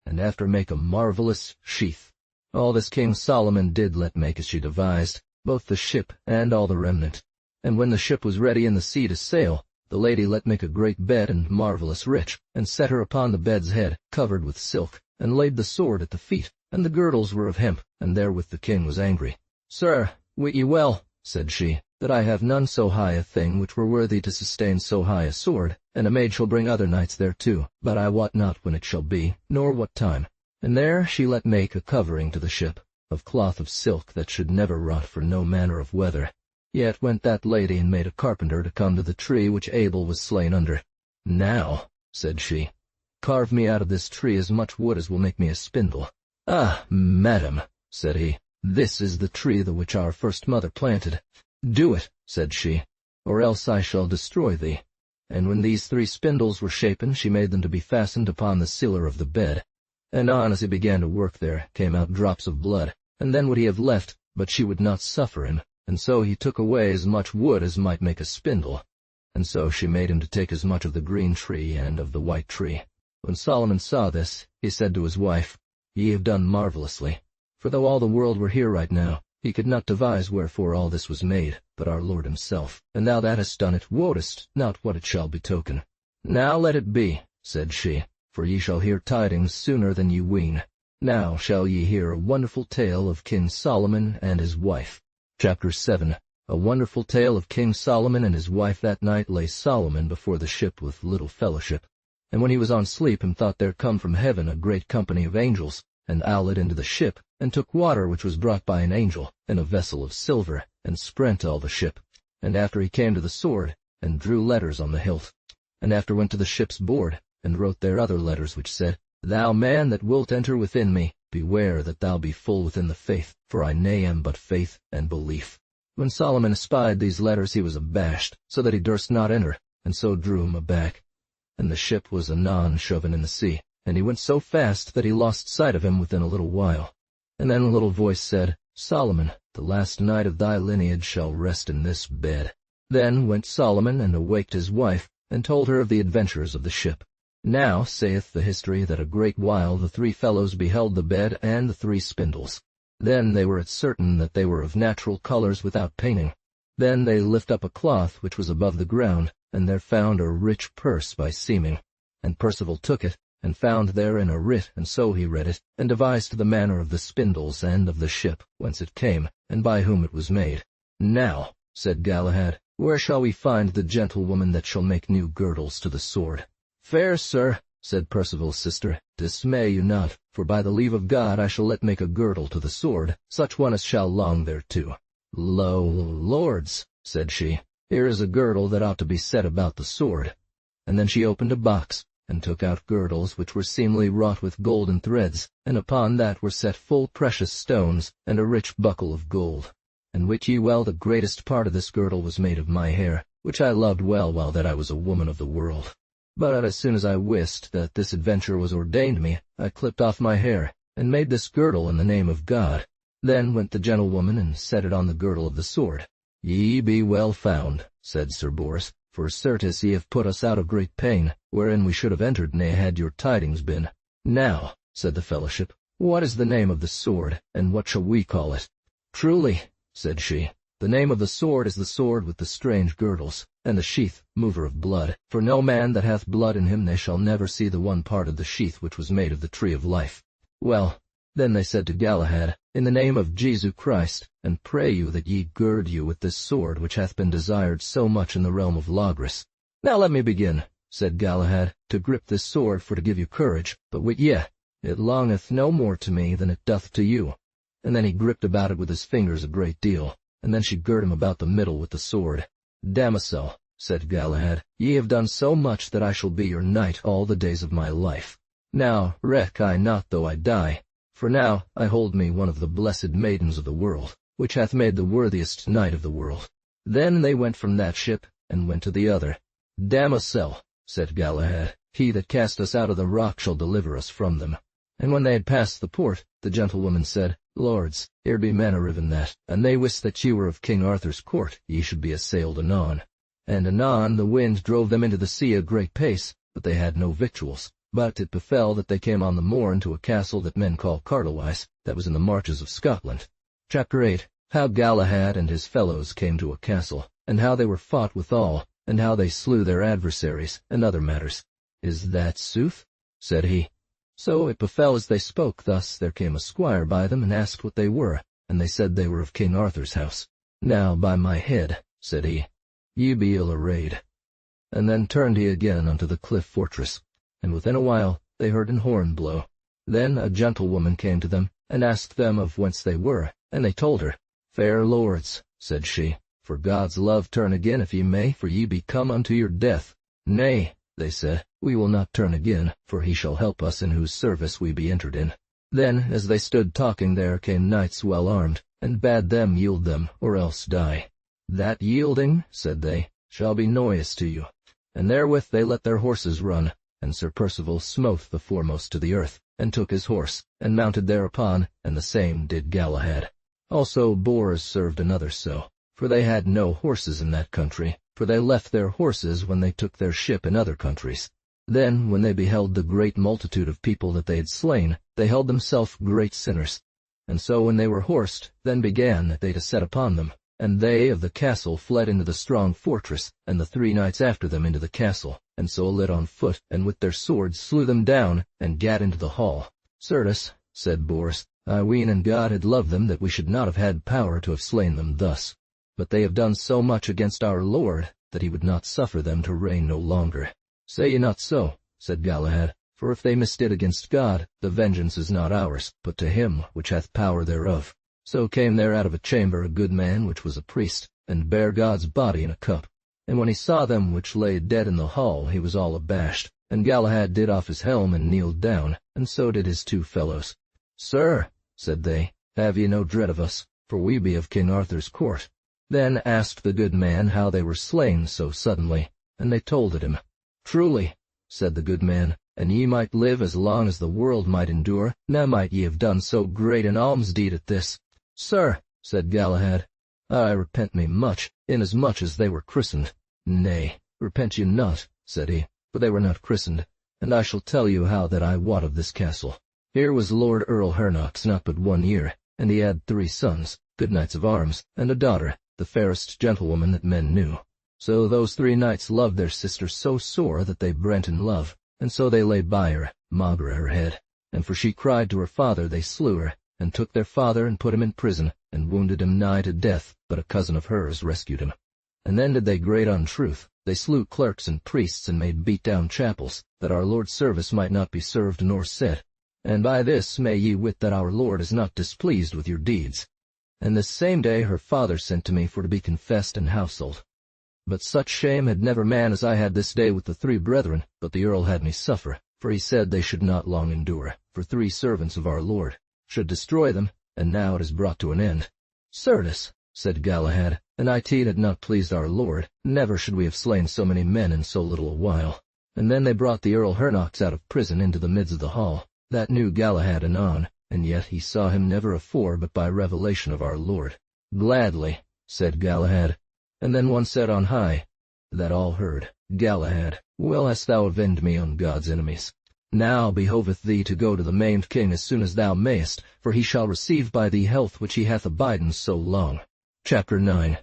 And after make a marvellous sheath. All this King Solomon did let make as she devised, both the ship and all the remnant. And when the ship was ready in the sea to sail, the lady let make a great bed and marvellous rich, and set her upon the bed's head, covered with silk, and laid the sword at the feet, and the girdles were of hemp, and therewith the king was angry. Sir, wit ye well, said she, that I have none so high a thing which were worthy to sustain so high a sword, and a maid shall bring other knights thereto, but I wot not when it shall be, nor what time. And there she let make a covering to the ship, of cloth of silk that should never rot for no manner of weather. Yet went that lady and made a carpenter to come to the tree which Abel was slain under. Now, said she, carve me out of this tree as much wood as will make me a spindle. Ah, madam, said he, this is the tree the which our first mother planted. Do it, said she, or else I shall destroy thee. And when these 3 spindles were shapen, she made them to be fastened upon the ciller of the bed. And on as he began to work there came out drops of blood, and then would he have left, but she would not suffer him, and so he took away as much wood as might make a spindle. And so she made him to take as much of the green tree and of the white tree. When Solomon saw this, he said to his wife, Ye have done marvelously. For though all the world were here right now, he could not devise wherefore all this was made, but our Lord himself. And thou that hast done it wottest not what it shall betoken. Now let it be, said she, for ye shall hear tidings sooner than ye ween. Now shall ye hear a wonderful tale of King Solomon and his wife. Chapter 7. A wonderful tale of King Solomon and his wife. That night lay Solomon before the ship with little fellowship. And when he was on sleep, and thought there come from heaven a great company of angels, and owled into the ship, and took water which was brought by an angel, in a vessel of silver, and sprent all the ship. And after he came to the sword, and drew letters on the hilt. And after went to the ship's board, and wrote there other letters which said, Thou man that wilt enter within me, beware that thou be full within the faith, for I nay am but faith and belief. When Solomon espied these letters he was abashed, so that he durst not enter, and so drew him aback. And the ship was anon shoven in the sea, and he went so fast that he lost sight of him within a little while. And then a little voice said, Solomon, the last night of thy lineage shall rest in this bed. Then went Solomon and awaked his wife, and told her of the adventures of the ship. Now saith the history that a great while the 3 fellows beheld the bed and the 3 spindles. Then they were at certain that they were of natural colors without painting. Then they lift up a cloth which was above the ground, and there found a rich purse by seeming. And Percival took it, and found therein a writ, and so he read it, and devised the manner of the spindles and of the ship, whence it came, and by whom it was made. Now, said Galahad, where shall we find the gentlewoman that shall make new girdles to the sword? Fair sir, said Percival's sister, dismay you not, for by the leave of God I shall let make a girdle to the sword, such one as shall long thereto. Lo, lords, said she, here is a girdle that ought to be set about the sword. And then she opened a box, and took out girdles which were seemly wrought with golden threads, and upon that were set full precious stones, and a rich buckle of gold. And wit ye well the greatest part of this girdle was made of my hair, which I loved well while that I was a woman of the world. But as soon as I wist that this adventure was ordained me, I clipped off my hair, and made this girdle in the name of God. Then went the gentlewoman and set it on the girdle of the sword. Ye be well found, said Sir Bors, for certes ye have put us out of great pain, wherein we should have entered ne had your tidings been. Now, said the fellowship, what is the name of the sword, and what shall we call it? Truly, said she, the name of the sword is the sword with the strange girdles, and the sheath, mover of blood. For no man that hath blood in him they shall never see the one part of the sheath which was made of the tree of life. Well, then they said to Galahad, In the name of Jesu Christ, and pray you that ye gird you with this sword which hath been desired so much in the realm of Logris. Now let me begin, said Galahad, to grip this sword for to give you courage, but wit ye, it longeth no more to me than it doth to you. And then he gripped about it with his fingers a great deal, and then she girt him about the middle with the sword. Damosel, said Galahad, ye have done so much that I shall be your knight all the days of my life. Now reck I not though I die, for now I hold me one of the blessed maidens of the world, which hath made the worthiest knight of the world. Then they went from that ship, and went to the other. Damosel, said Galahad, he that cast us out of the rock shall deliver us from them. And when they had passed the port, the gentlewoman said, Lords, here be men arriven that, and they wist that ye were of King Arthur's court, ye should be assailed anon. And anon the wind drove them into the sea a great pace, but they had no victuals. But it befell that they came on the morn to a castle that men call Carlisle, that was in the marches of Scotland. Chapter 8. How Galahad and his fellows came to a castle, and how they were fought withal, and how they slew their adversaries, and other matters. Is that sooth? Said he. So it befell as they spoke thus, there came a squire by them, and asked what they were, and they said they were of King Arthur's house. Now by my head, said he, ye be ill arrayed. And then turned he again unto the cliff fortress. And within a while they heard an horn blow. Then a gentlewoman came to them, and asked them of whence they were, and they told her. Fair lords, said she, for God's love turn again if ye may, for ye be come unto your death. Nay, they said, we will not turn again, for he shall help us in whose service we be entered in. Then, as they stood talking, there came knights well armed, and bade them yield them, or else die. That yielding, said they, shall be noise to you. And therewith they let their horses run, and Sir Percival smote the foremost to the earth, and took his horse, and mounted thereupon, and the same did Galahad. Also Bors served another so, for they had no horses in that country, for they left their horses when they took their ship in other countries. Then, when they beheld the great multitude of people that they had slain, they held themselves great sinners. And so when they were horsed, then began they to set upon them. And they of the castle fled into the strong fortress, and the 3 knights after them into the castle, and so lit on foot, and with their swords slew them down, and gat into the hall. Certes, said Bors, I ween and God had loved them that we should not have had power to have slain them thus. But they have done so much against our Lord, that he would not suffer them to reign no longer. Say ye not so, said Galahad, for if they misdid against God, the vengeance is not ours, but to him which hath power thereof. So came there out of a chamber a good man which was a priest, and bare God's body in a cup. And when he saw them which lay dead in the hall, he was all abashed. And Galahad did off his helm and kneeled down, and so did his 2 fellows. Sir, said they, have ye no dread of us, for we be of King Arthur's court. Then asked the good man how they were slain so suddenly, and they told it him. Truly, said the good man, and ye might live as long as the world might endure, now might ye have done so great an alms-deed at this. Sir, said Galahad, I repent me much, inasmuch as they were christened. Nay, repent you not, said he, for they were not christened, and I shall tell you how that I wot of this castle. Here was Lord Earl Hernox not but 1 year, and he had 3 sons, good knights of arms, and a daughter, the fairest gentlewoman that men knew. So those 3 knights loved their sister so sore that they brent in love, and so they lay by her, maugre her head. And for she cried to her father, they slew her, and took their father and put him in prison, and wounded him nigh to death, but a cousin of hers rescued him. And then did they great untruth. They slew clerks and priests, and made beat down chapels, that our Lord's service might not be served nor said. And by this may ye wit that our Lord is not displeased with your deeds. And this same day her father sent to me for to be confessed and household. But such shame had never man as I had this day with the 3 brethren, but the Earl had me suffer, for he said they should not long endure, for 3 servants of our Lord should destroy them, and now it is brought to an end. Certes, said Galahad, and it had not pleased our Lord, never should we have slain so many men in so little a while. And then they brought the Earl Hernox out of prison into the midst of the hall. That knew Galahad anon, and yet he saw him never afore but by revelation of our Lord. Gladly, said Galahad. And then one said on high, that all heard, Galahad, well hast thou avenged me on God's enemies. Now behoveth thee to go to the maimed king as soon as thou mayest, for he shall receive by thee health which he hath abiden so long. Chapter 9.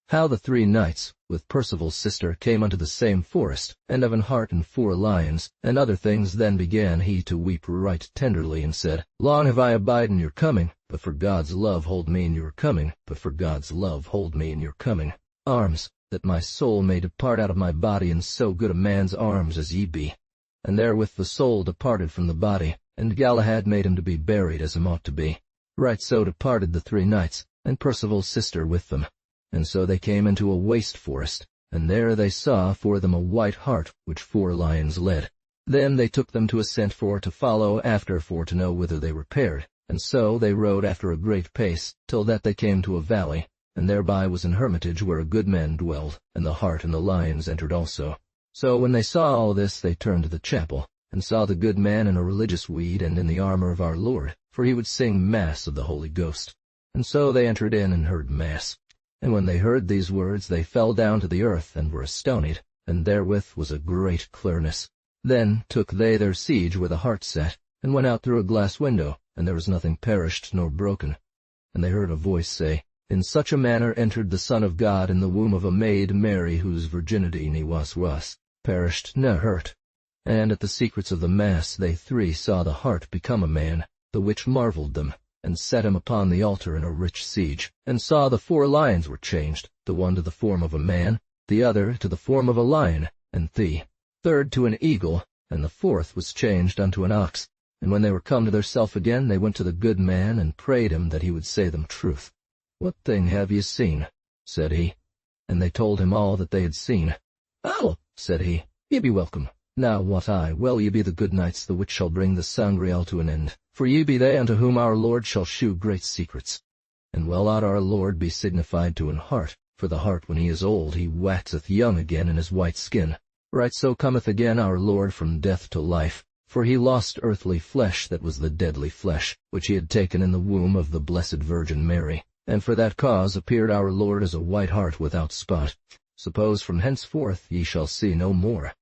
How the 3 knights, with Percival's sister, came unto the same forest, and of an hart and 4 lions, and other things. Then began he to weep right tenderly, and said, Long have I abiden your coming, but for God's love hold me in your coming, but for God's love hold me in your coming. Arms, that my soul may depart out of my body in so good a man's arms as ye be. And therewith the soul departed from the body, and Galahad made him to be buried as him ought to be. Right so departed the 3 knights, and Percival's sister with them. And so they came into a waste forest, and there they saw for them a white hart which 4 lions led. Then they took them to assent for to follow after for to know whither they repaired. And so they rode after a great pace, till that they came to a valley, and thereby was an hermitage where a good man dwelled, and the hart and the lions entered also. So when they saw all this, they turned to the chapel, and saw the good man in a religious weed and in the armor of our Lord, for he would sing mass of the Holy Ghost. And so they entered in and heard mass. And when they heard these words, they fell down to the earth, and were astonied, and therewith was a great clearness. Then took they their siege where the hart sat, and went out through a glass window, and there was nothing perished nor broken. And they heard a voice say, In such a manner entered the Son of God in the womb of a maid Mary, whose virginity ne was, perished ne hurt. And at the secrets of the mass they 3 saw the hart become a man, the which marveled them, and set him upon the altar in a rich siege, and saw the 4 lions were changed, the one to the form of a man, the other to the form of a lion, and the 3rd to an eagle, and the fourth was changed unto an ox. And when they were come to theirself again, they went to the good man, and prayed him that he would say them truth. What thing have ye seen? said he. And they told him all that they had seen. Oh, said he, ye be welcome. Now wot I well ye be the good knights the which shall bring the Sangreal to an end, for ye be they unto whom our Lord shall shew great secrets. And well ought our Lord be signified to an hart, for the hart when he is old he waxeth young again in his white skin. Right so cometh again our Lord from death to life, for he lost earthly flesh that was the deadly flesh, which he had taken in the womb of the Blessed Virgin Mary. And for that cause appeared our Lord as a white hart without spot. Suppose from henceforth ye shall see no more.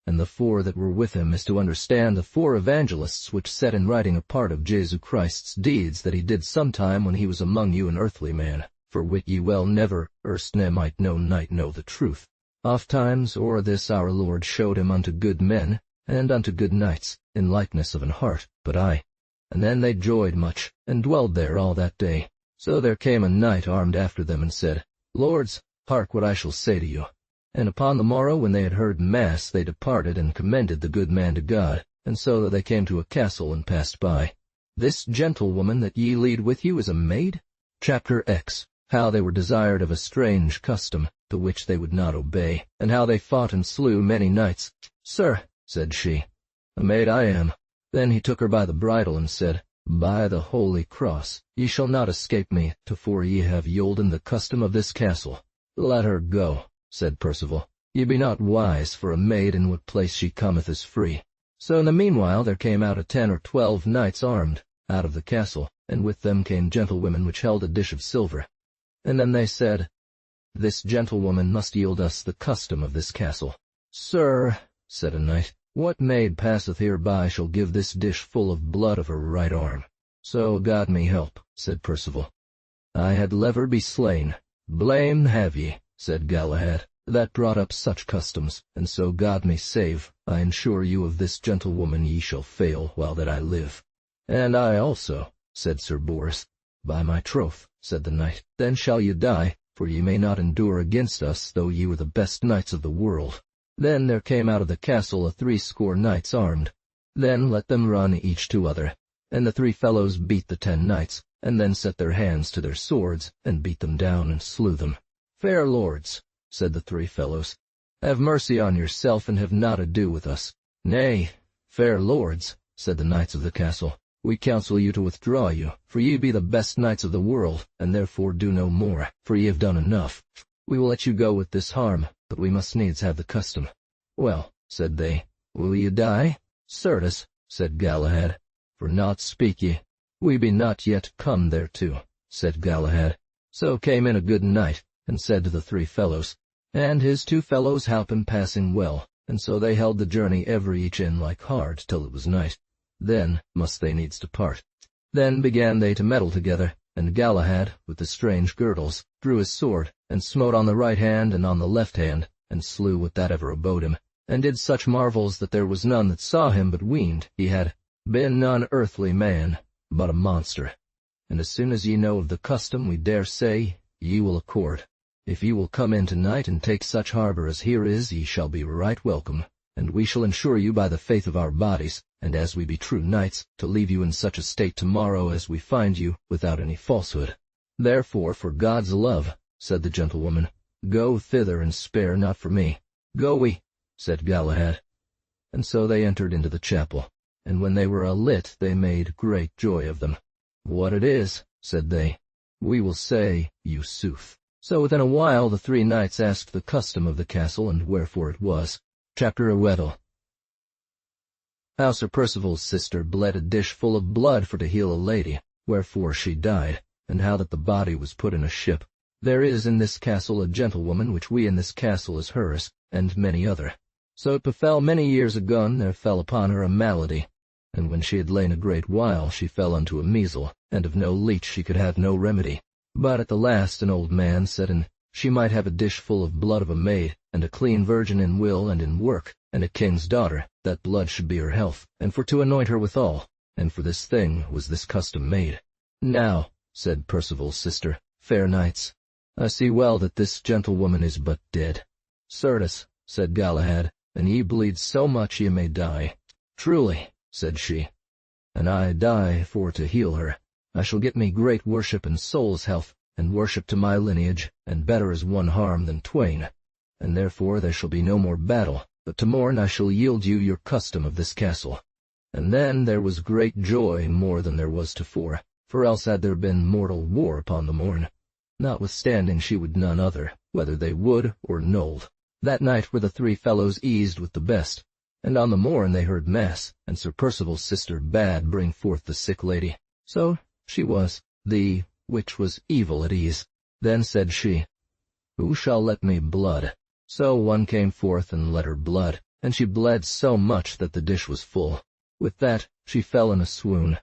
And the four that were with him is to understand the four evangelists which set in writing a part of Jesu Christ's deeds that he did sometime when he was among you an earthly man, for wit ye well never erst ne might no knight know the truth. Oft times o'er this our Lord showed him unto good men, and unto good knights, in likeness of an hart, but I. And then they joyed much, and dwelled there all that day. So there came a knight armed after them, and said, Lords, hark what I shall say to you. And upon the morrow, when they had heard mass, they departed, and commended the good man to God, and so they came to a castle, and passed by. This gentlewoman that ye lead with you is a maid? Chapter X. How they were desired of a strange custom, to which they would not obey, and how they fought and slew many knights. Sir, said she, a maid I am. Then he took her by the bridle, and said, By the holy cross, ye shall not escape me, tofore ye have yolden the custom of this castle. Let her go, said Percival. Ye be not wise, for a maid in what place she cometh is free. So in the meanwhile there came out 10 or 12 knights armed, out of the castle, and with them came gentlewomen which held a dish of silver. And then they said, This gentlewoman must yield us the custom of this castle. Sir, said a knight, what maid passeth hereby shall give this dish full of blood of her right arm? So God me help, said Percival. I had lever be slain. Blame have ye, said Galahad, that brought up such customs, and so God me save, I ensure you of this gentlewoman ye shall fail while that I live. And I also, said Sir Bors. By my troth, said the knight, then shall ye die, for ye may not endure against us, though ye were the best knights of the world. Then there came out of the castle 60 knights armed. Then let them run each to other. And the 3 fellows beat the 10 knights, and then set their hands to their swords, and beat them down and slew them. Fair lords, said the 3 fellows, have mercy on yourself, and have not ado with us. Nay, fair lords, said the knights of the castle, we counsel you to withdraw you, for ye be the best knights of the world, and therefore do no more, for ye have done enough. We will let you go with this harm, but we must needs have the custom. Well, said they, will ye die? Certes, said Galahad, for naught speak ye. We be not yet come thereto, said Galahad. So came in a good knight, and said to the 3 fellows, and his 2 fellows halp him passing well, and so they held the journey every each in like hard till it was night. Then must they needs depart. Then began they to meddle together, and Galahad, with the strange girdles, drew his sword, and smote on the right hand and on the left hand, and slew what that ever abode him, and did such marvels that there was none that saw him but weened he had been none earthly man, but a monster. And as soon as ye know of the custom, we dare say, ye will accord. If ye will come in tonight and take such harbor as here is, ye shall be right welcome, and we shall ensure you by the faith of our bodies, and as we be true knights, to leave you in such a state tomorrow as we find you, without any falsehood. Therefore, for God's love, said the gentlewoman, go thither and spare not for me. Go we, said Galahad. And so they entered into the chapel, and when they were alit they made great joy of them. What it is, said they, we will say you sooth. So within a while the 3 knights asked the custom of the castle, and wherefore it was. Chapter Weddle. How Sir Percival's sister bled a dish full of blood for to heal a lady, wherefore she died, and how that the body was put in a ship. There is in this castle a gentlewoman which we in this castle is hers, and many other. So it befell many years agone there fell upon her a malady, and when she had lain a great while she fell unto a measle, and of no leech she could have no remedy. But at the last an old man said she might have a dish full of blood of a maid, and a clean virgin in will and in work, and a king's daughter, that blood should be her health, and for to anoint her withal, and for this thing was this custom made. Now, said Percival's sister, fair knights, I see well that this gentlewoman is but dead. Certes, said Galahad, and ye bleed so much ye may die. "Truly," said she, "and I die for to heal her. I shall get me great worship and soul's health, and worship to my lineage, and better is one harm than twain. And therefore there shall be no more battle, but to morn I shall yield you your custom of this castle." And then there was great joy more than there was tofore, for else had there been mortal war upon the morn. Notwithstanding she would none other, whether they would or nold. That night were the three fellows eased with the best, and on the morn they heard mass, and Sir Percival's sister bade bring forth the sick lady. So she was, the which was evil at ease. Then said she, "Who shall let me blood?" So one came forth and let her blood, and she bled so much that the dish was full. With that she fell in a swoon.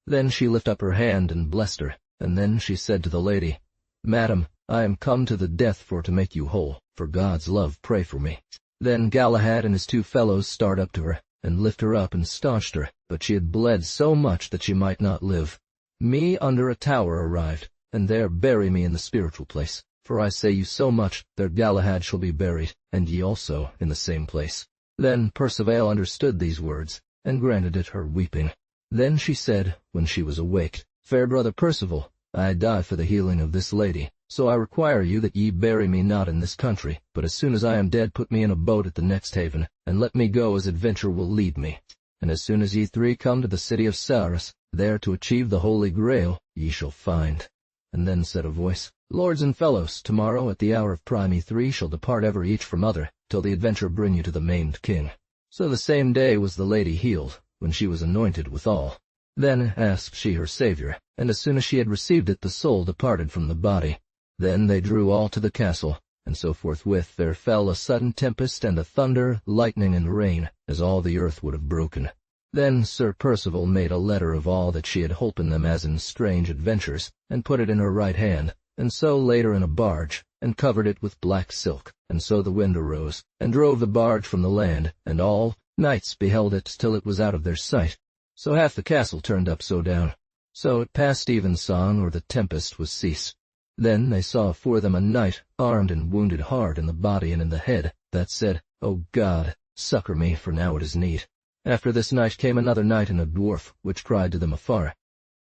Then she lifted up her hand and blessed her, and then she said to the lady, "Madam, I am come to the death for to make you whole. For God's love pray for me." Then Galahad and his two fellows start up to her, and lift her up and staunched her, but she had bled so much that she might not live. Me under a tower arrived, and there bury me in the spiritual place. For I say you so much, there Galahad shall be buried, and ye also in the same place. Then Percivale understood these words, and granted it her weeping. Then she said, when she was awaked, "Fair brother Percival, I die for the healing of this lady. So I require you that ye bury me not in this country, but as soon as I am dead put me in a boat at the next haven, and let me go as adventure will lead me. And as soon as ye three come to the city of Sarras, there to achieve the Holy Grail, ye shall find." And then said a voice, "Lords and fellows, tomorrow at the hour of prime ye three shall depart ever each from other, till the adventure bring you to the maimed king." So the same day was the lady healed, when she was anointed withal. Then asked she her Saviour, and as soon as she had received it the soul departed from the body. Then they drew all to the castle, and so forthwith there fell a sudden tempest and a thunder, lightning, and rain, as all the earth would have broken. Then Sir Percival made a letter of all that she had holpen them as in strange adventures, and put it in her right hand, and so laid her in a barge, and covered it with black silk. And so the wind arose, and drove the barge from the land, and all knights beheld it till it was out of their sight. So half the castle turned up so down. So it passed evensong, or the tempest was ceased. Then they saw afore them a knight, armed and wounded hard in the body and in the head, that said, "O God, succor me, for now it is need." After this knight came another knight and a dwarf, which cried to them afar,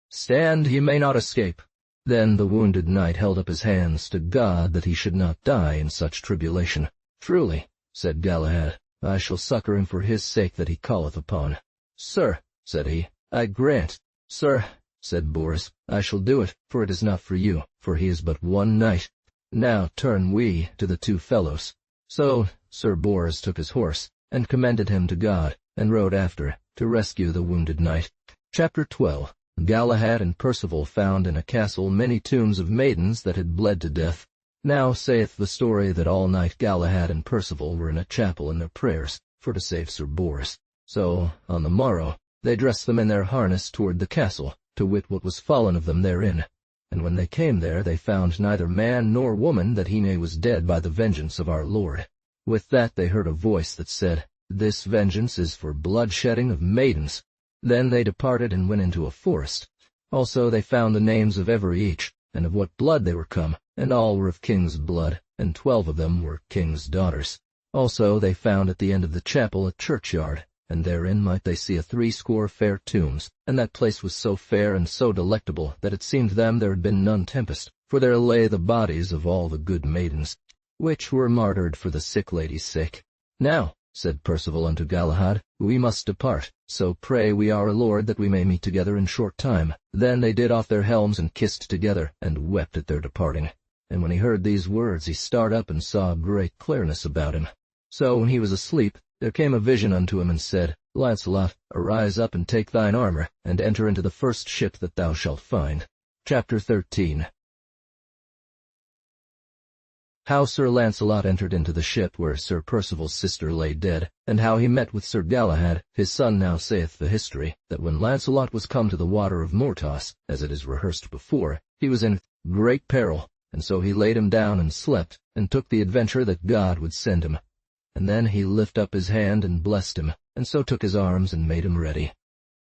"Stand, ye may not escape." Then the wounded knight held up his hands to God that he should not die in such tribulation. "Truly," said Galahad, "I shall succor him for his sake that he calleth upon." "Sir," said he, "I grant." "Sir," said Bors, "I shall do it, for it is not for you, for he is but one knight. Now turn we to the two fellows." So Sir Bors took his horse, and commended him to God, and rode after, to rescue the wounded knight. Chapter 12. Galahad and Percival found in a castle many tombs of maidens that had bled to death. Now saith the story that all night Galahad and Percival were in a chapel in their prayers, for to save Sir Bors. So on the morrow they dressed them in their harness toward the castle, to wit what was fallen of them therein. And when they came there they found neither man nor woman, that he was dead by the vengeance of our Lord. With that they heard a voice that said, "This vengeance is for bloodshedding of maidens." Then they departed and went into a forest. Also they found the names of every each, and of what blood they were come, and all were of king's blood, and 12 of them were king's daughters. Also they found at the end of the chapel a churchyard, and therein might they see 80 fair tombs, and that place was so fair and so delectable that it seemed them there had been none tempest, for there lay the bodies of all the good maidens, which were martyred for the sick lady's sake. "Now," said Percival unto Galahad, "we must depart, so pray we our Lord that we may meet together in short time." Then they did off their helms and kissed together, and wept at their departing. And when he heard these words he started up and saw great clearness about him. So when he was asleep, there came a vision unto him and said, "Launcelot, arise up and take thine armor, and enter into the first ship that thou shalt find." Chapter 13. How Sir Launcelot entered into the ship where Sir Percival's sister lay dead, and how he met with Sir Galahad, his son. Now saith the history, that when Launcelot was come to the water of Morte, as it is rehearsed before, he was in great peril, and so he laid him down and slept, and took the adventure that God would send him. And then he lifted up his hand and blessed him, and so took his arms and made him ready.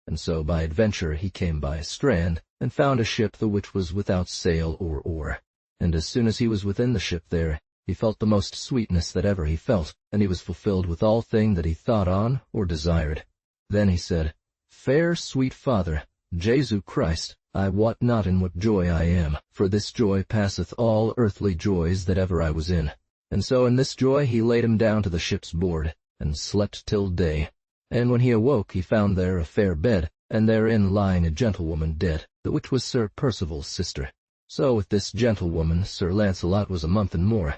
And so by adventure he came by a strand, and found a ship the which was without sail or oar. And as soon as he was within the ship there, he felt the most sweetness that ever he felt, and he was fulfilled with all thing that he thought on or desired. Then he said, Fair sweet Father, Jesu Christ, I wot not in what joy I am, for this joy passeth all earthly joys that ever I was in. And so in this joy he laid him down to the ship's board, and slept till day. And when he awoke he found there a fair bed, and therein lying a gentlewoman dead, the which was Sir Percival's sister. So with this gentlewoman Sir Launcelot was a month and more.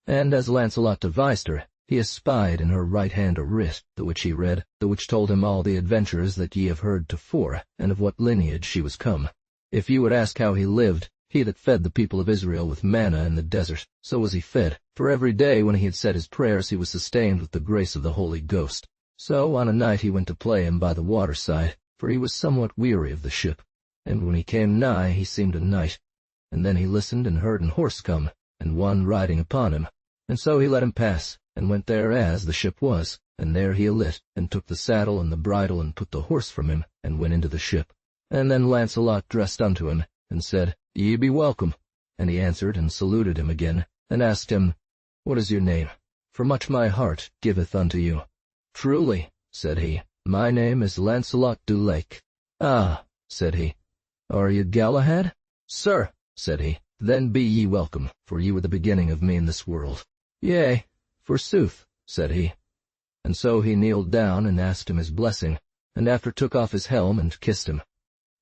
And as Launcelot devised her, he espied in her right hand a writ, the which he read, the which told him all the adventures that ye have heard tofore, and of what lineage she was come. If you would ask how he lived, he that fed the people of Israel with manna in the desert, so was he fed, for every day when he had said his prayers he was sustained with the grace of the Holy Ghost. So on a night he went to play him by the waterside, for he was somewhat weary of the ship. And when he came nigh he seemed a knight. And then he listened and heard an horse come, and one riding upon him. And so he let him pass, and went there as the ship was, and there he alit, and took the saddle and the bridle, and put the horse from him, and went into the ship. And then Launcelot dressed unto him, and said, Ye be welcome. And he answered and saluted him again, and asked him, What is your name? For much my heart giveth unto you. Truly, said he, my name is Launcelot du Lake. Ah, said he, are ye Galahad? Sir, said he, then be ye welcome, for ye were the beginning of me in this world. Yea, forsooth, said he. And so he kneeled down and asked him his blessing, and after took off his helm and kissed him.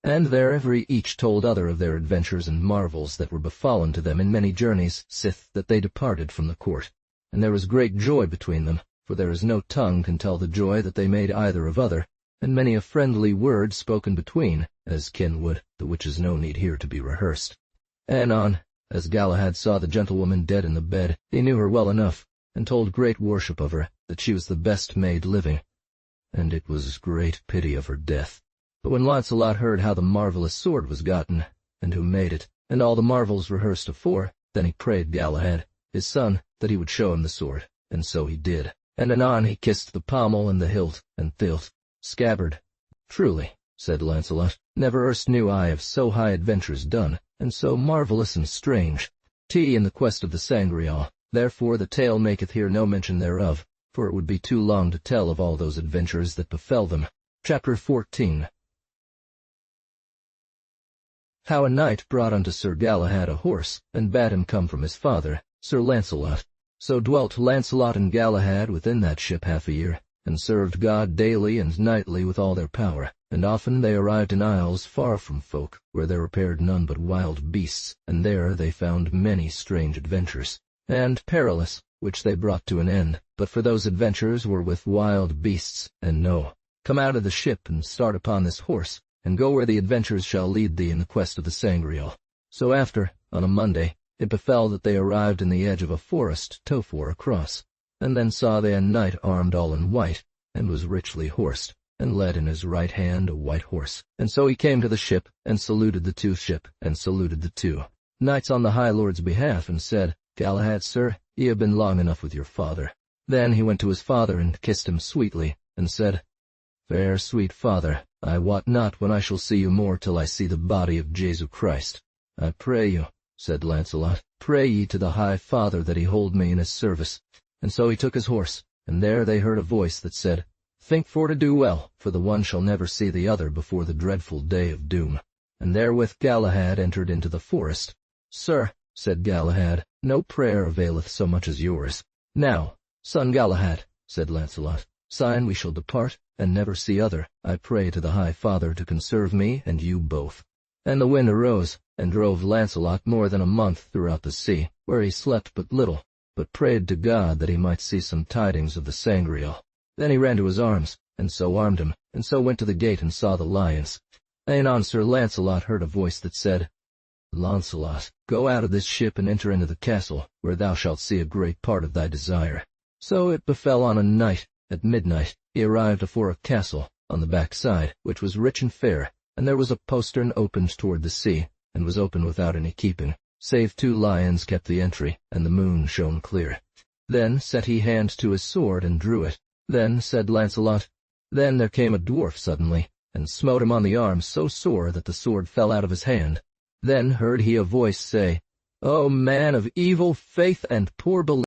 And there every each told other of their adventures and marvels that were befallen to them in many journeys, sith that they departed from the court. And there was great joy between them, for there is no tongue can tell the joy that they made either of other, and many a friendly word spoken between, as kin would, the which is no need here to be rehearsed. Anon, as Galahad saw the gentlewoman dead in the bed, he knew her well enough, and told great worship of her, that she was the best maid living. And it was great pity of her death. But when Launcelot heard how the marvellous sword was gotten, and who made it, and all the marvels rehearsed afore, then he prayed Galahad, his son, that he would show him the sword, and so he did. And anon he kissed the pommel and the hilt, and thilth, scabbard. Truly, said Launcelot, never erst knew I of so high adventures done, and so marvellous and strange. In the quest of the Sangreal, therefore the tale maketh here no mention thereof, for it would be too long to tell of all those adventures that befell them. Chapter 14. How a knight brought unto Sir Galahad a horse, and bade him come from his father, Sir Launcelot. So dwelt Launcelot and Galahad within that ship half a year, and served God daily and nightly with all their power. And often they arrived in isles far from folk, where there appeared none but wild beasts, and there they found many strange adventures, and perilous, which they brought to an end. But for those adventures were with wild beasts, and no, come out of the ship and start upon this horse, and go where the adventures shall lead thee in the quest of the Sangreal. So after, on a Monday, it befell that they arrived in the edge of a forest tofore across, and then saw they a knight armed all in white, and was richly horsed, and led in his right hand a white horse. And so he came to the ship, and saluted the two ship, and saluted the two knights on the high lord's behalf, and said, Galahad, sir, ye have been long enough with your father. Then he went to his father, and kissed him sweetly, and said, Fair sweet father, I wot not when I shall see you more till I see the body of Jesu Christ. I pray you, said Launcelot, pray ye to the high Father that he hold me in his service. And so he took his horse, and there they heard a voice that said, Think for to do well, for the one shall never see the other before the dreadful day of doom. And therewith Galahad entered into the forest. Sir, said Galahad, no prayer availeth so much as yours. Now, son Galahad, said Launcelot, sign we shall depart, and never see other. I pray to the high Father to conserve me and you both. And the wind arose, and drove Launcelot more than a month throughout the sea, where he slept but little, but prayed to God that he might see some tidings of the Sangreal. Then he ran to his arms, and so armed him, and so went to the gate and saw the lions. Anon Sir Launcelot heard a voice that said, Launcelot, go out of this ship and enter into the castle, where thou shalt see a great part of thy desire. So it befell on a night, at midnight, he arrived afore a castle, on the back side, which was rich and fair, and there was a postern opened toward the sea, and was open without any keeping, save 2 lions kept the entry, and the moon shone clear. Then set he hand to his sword, and drew it. Then said Launcelot, Then there came a dwarf suddenly, and smote him on the arm so sore that the sword fell out of his hand. Then heard he a voice say, O man of evil faith and poor belief,